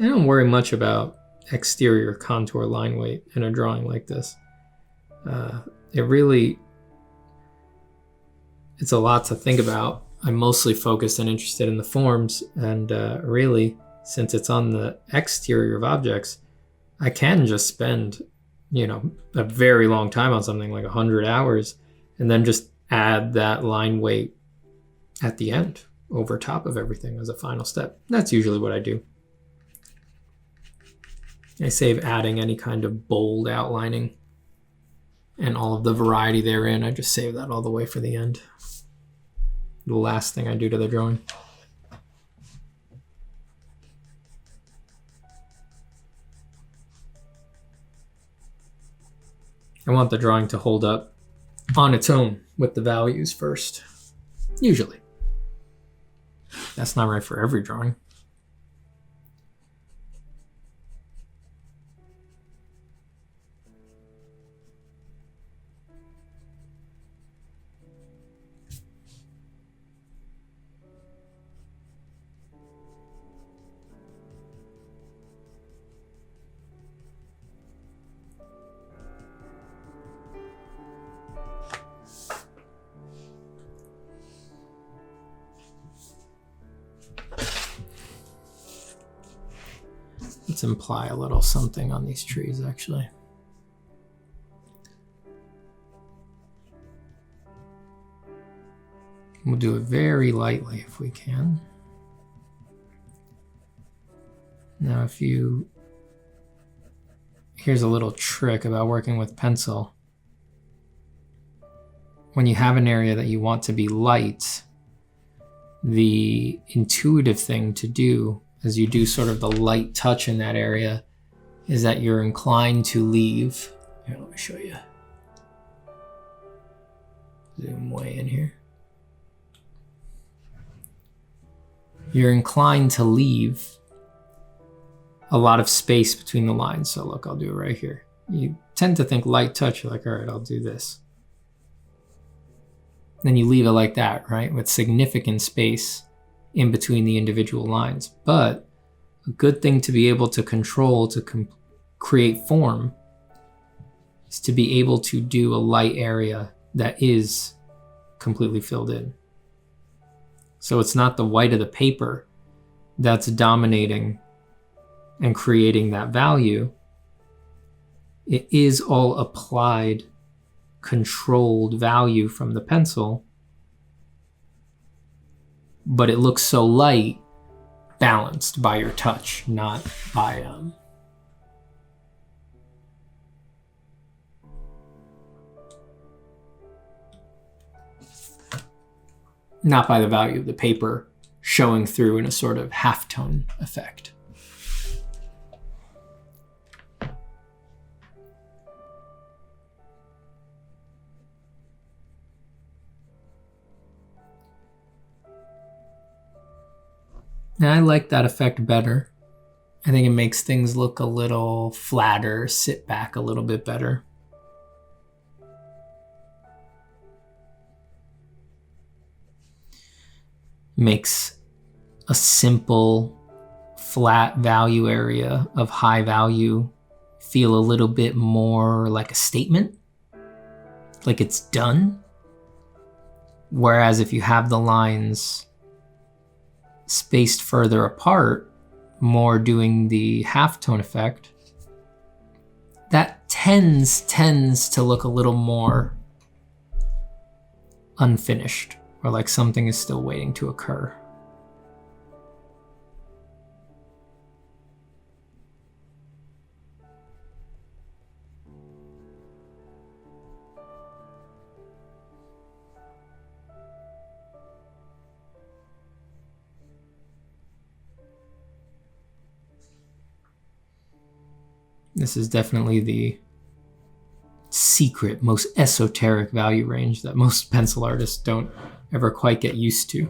I don't worry much about exterior contour line weight in a drawing like this. It's a lot to think about. I'm mostly focused and interested in the forms, and really, since it's on the exterior of objects, I can just spend, a very long time on something, like 100 hours, and then just add that line weight at the end over top of everything as a final step. That's usually what I do. I save adding any kind of bold outlining and all of the variety therein. I just save that all the way for the end. The last thing I do to the drawing. I want the drawing to hold up on its own with the values first. Usually. That's not right for every drawing. Let's imply a little something on these trees, actually. We'll do it very lightly if we can. Now, here's a little trick about working with pencil. When you have an area that you want to be light, the intuitive thing to do as you do sort of the light touch in that area is that you're inclined to leave. Here, let me show you. Zoom way in here. You're inclined to leave a lot of space between the lines. So look, I'll do it right here. You tend to think light touch. You're like, all right, I'll do this. Then you leave it like that, right? With significant space in between the individual lines. But a good thing to be able to control, to create form, is to be able to do a light area that is completely filled in. So it's not the white of the paper that's dominating and creating that value. It is all applied, controlled value from the pencil, but it looks so light, balanced by your touch, not by the value of the paper showing through in a sort of halftone effect. And I like that effect better. I think it makes things look a little flatter, sit back a little bit better. Makes a simple, flat value area of high value feel a little bit more like a statement, like it's done. Whereas if you have the lines spaced further apart, more doing the halftone effect, that tends to look a little more unfinished, or like something is still waiting to occur. This is definitely the secret, most esoteric value range that most pencil artists don't ever quite get used to.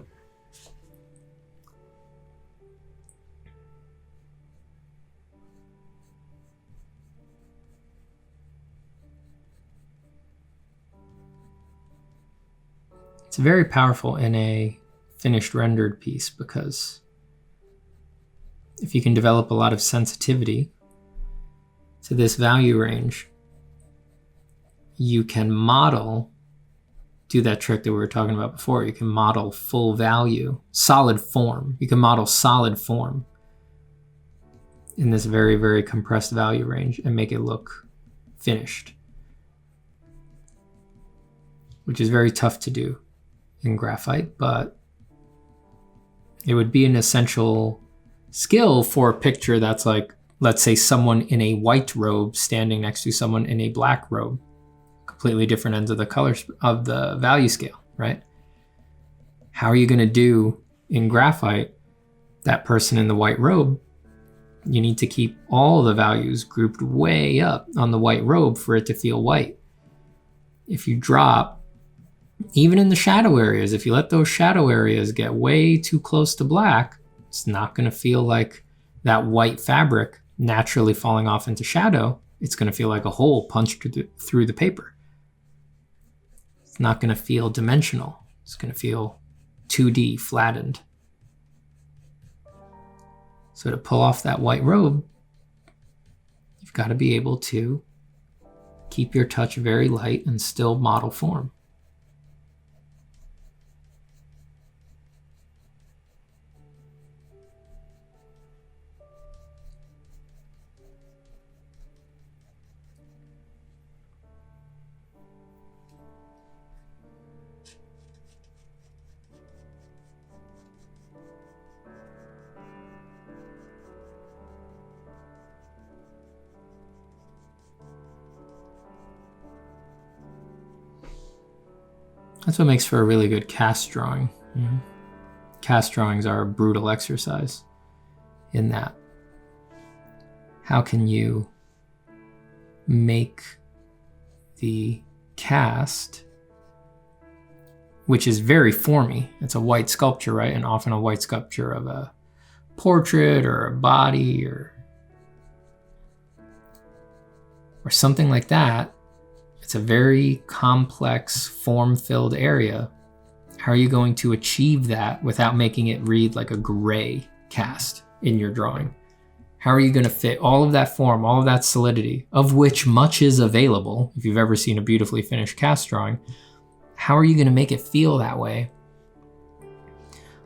It's very powerful in a finished rendered piece because if you can develop a lot of sensitivity to this value range, you can model, do that trick that we were talking about before. You can model full value, solid form. You can model solid form in this very, very compressed value range and make it look finished, which is very tough to do in graphite, but it would be an essential skill for a picture that's like, let's say someone in a white robe standing next to someone in a black robe, completely different ends of the colors of the value scale, right? How are you going to do in graphite that person in the white robe? You need to keep all the values grouped way up on the white robe for it to feel white. If you drop, even in the shadow areas, if you let those shadow areas get way too close to black, it's not going to feel like that white fabric naturally falling off into shadow. It's going to feel like a hole punched through the paper. It's not going to feel dimensional. It's going to feel 2D, flattened. So to pull off that white robe, you've got to be able to keep your touch very light and still model form. That's what makes for a really good cast drawing. Mm-hmm. Cast drawings are a brutal exercise in that. How can you make the cast, which is very formy, it's a white sculpture, right? And often a white sculpture of a portrait or a body or something like that. It's a very complex, form-filled area. How are you going to achieve that without making it read like a gray cast in your drawing? How are you going to fit all of that form, all of that solidity, of which much is available? If you've ever seen a beautifully finished cast drawing, how are you going to make it feel that way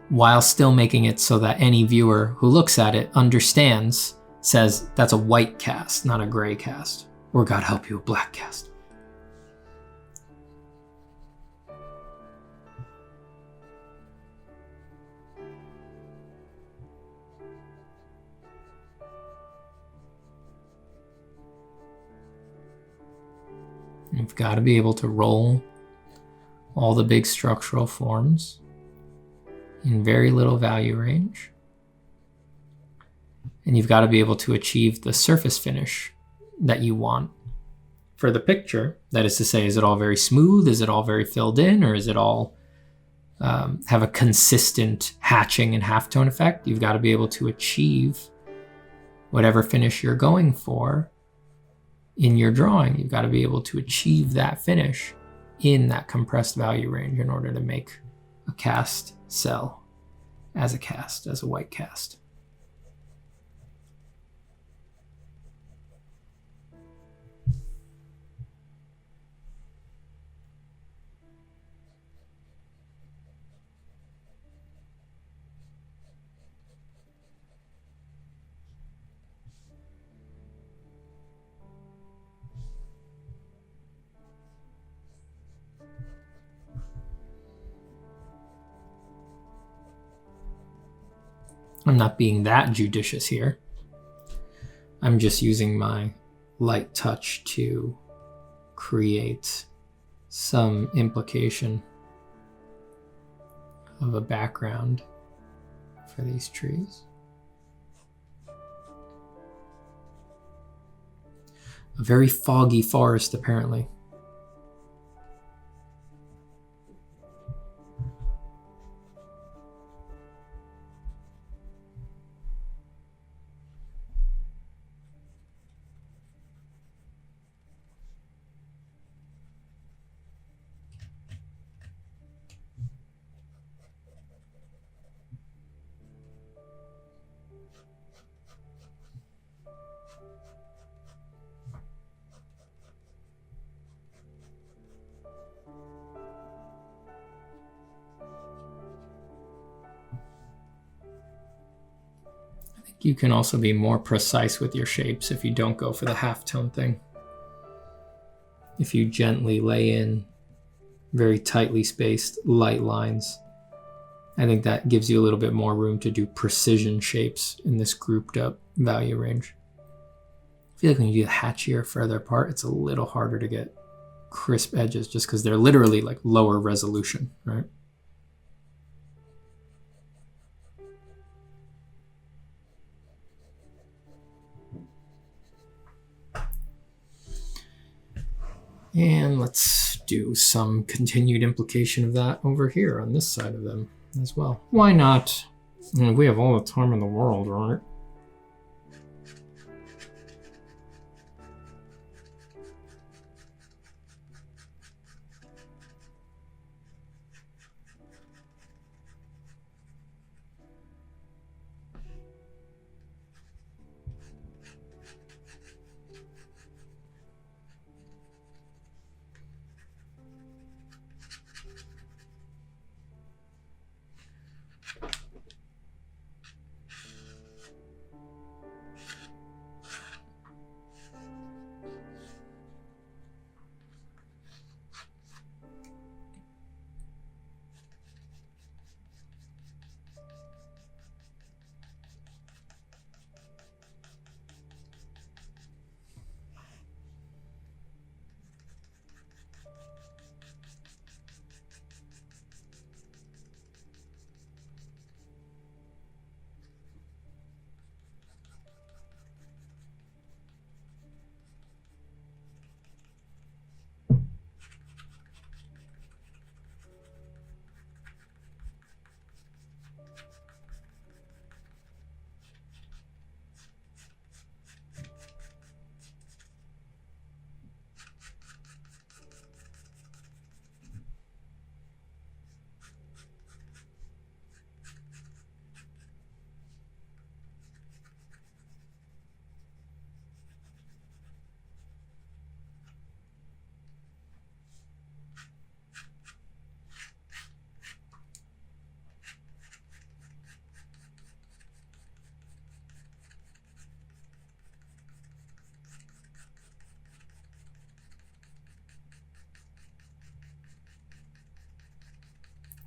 while still making it so that any viewer who looks at it understands, says, that's a white cast, not a gray cast, or God help you, a black cast. You've got to be able to roll all the big structural forms in very little value range. And you've got to be able to achieve the surface finish that you want for the picture. That is to say, is it all very smooth? Is it all very filled in? Or is it all have a consistent hatching and halftone effect? You've got to be able to achieve whatever finish you're going for in your drawing. You've got to be able to achieve that finish in that compressed value range in order to make a cast sell as a cast, as a white cast. I'm not being that judicious here. I'm just using my light touch to create some implication of a background for these trees. A very foggy forest, apparently. You can also be more precise with your shapes if you don't go for the halftone thing. If you gently lay in very tightly spaced light lines, I think that gives you a little bit more room to do precision shapes in this grouped up value range. I feel like when you do the hatchier further apart, it's a little harder to get crisp edges just because they're literally like lower resolution, right? And let's do some continued implication of that over here on this side of them as well. Why not? I mean, we have all the time in the world, right?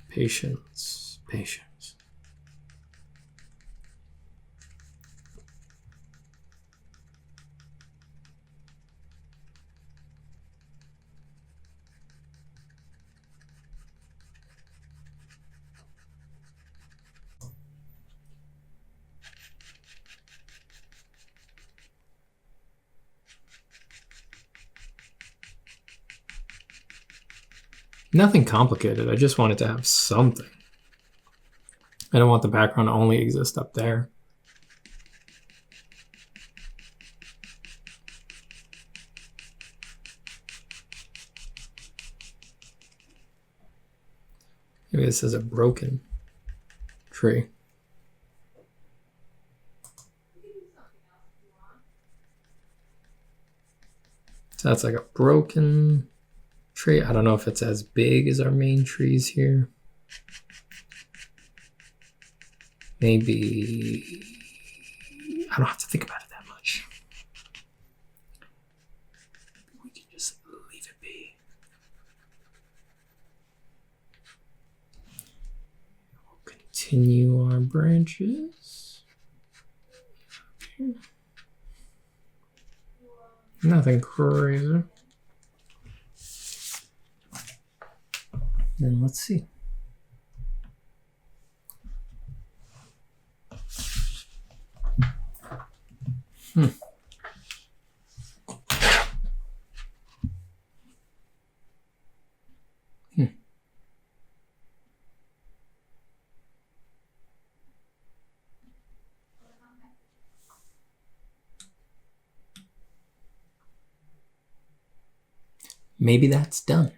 Patience, patience. Nothing complicated. I just wanted to have something. I don't want the background to only exist up there. Maybe this is a broken tree. So that's like a broken tree. I don't know if it's as big as our main trees here. Maybe I don't have to think about it that much. We can just leave it be. We'll continue our branches. Nothing crazy. Then let's see. Maybe that's done.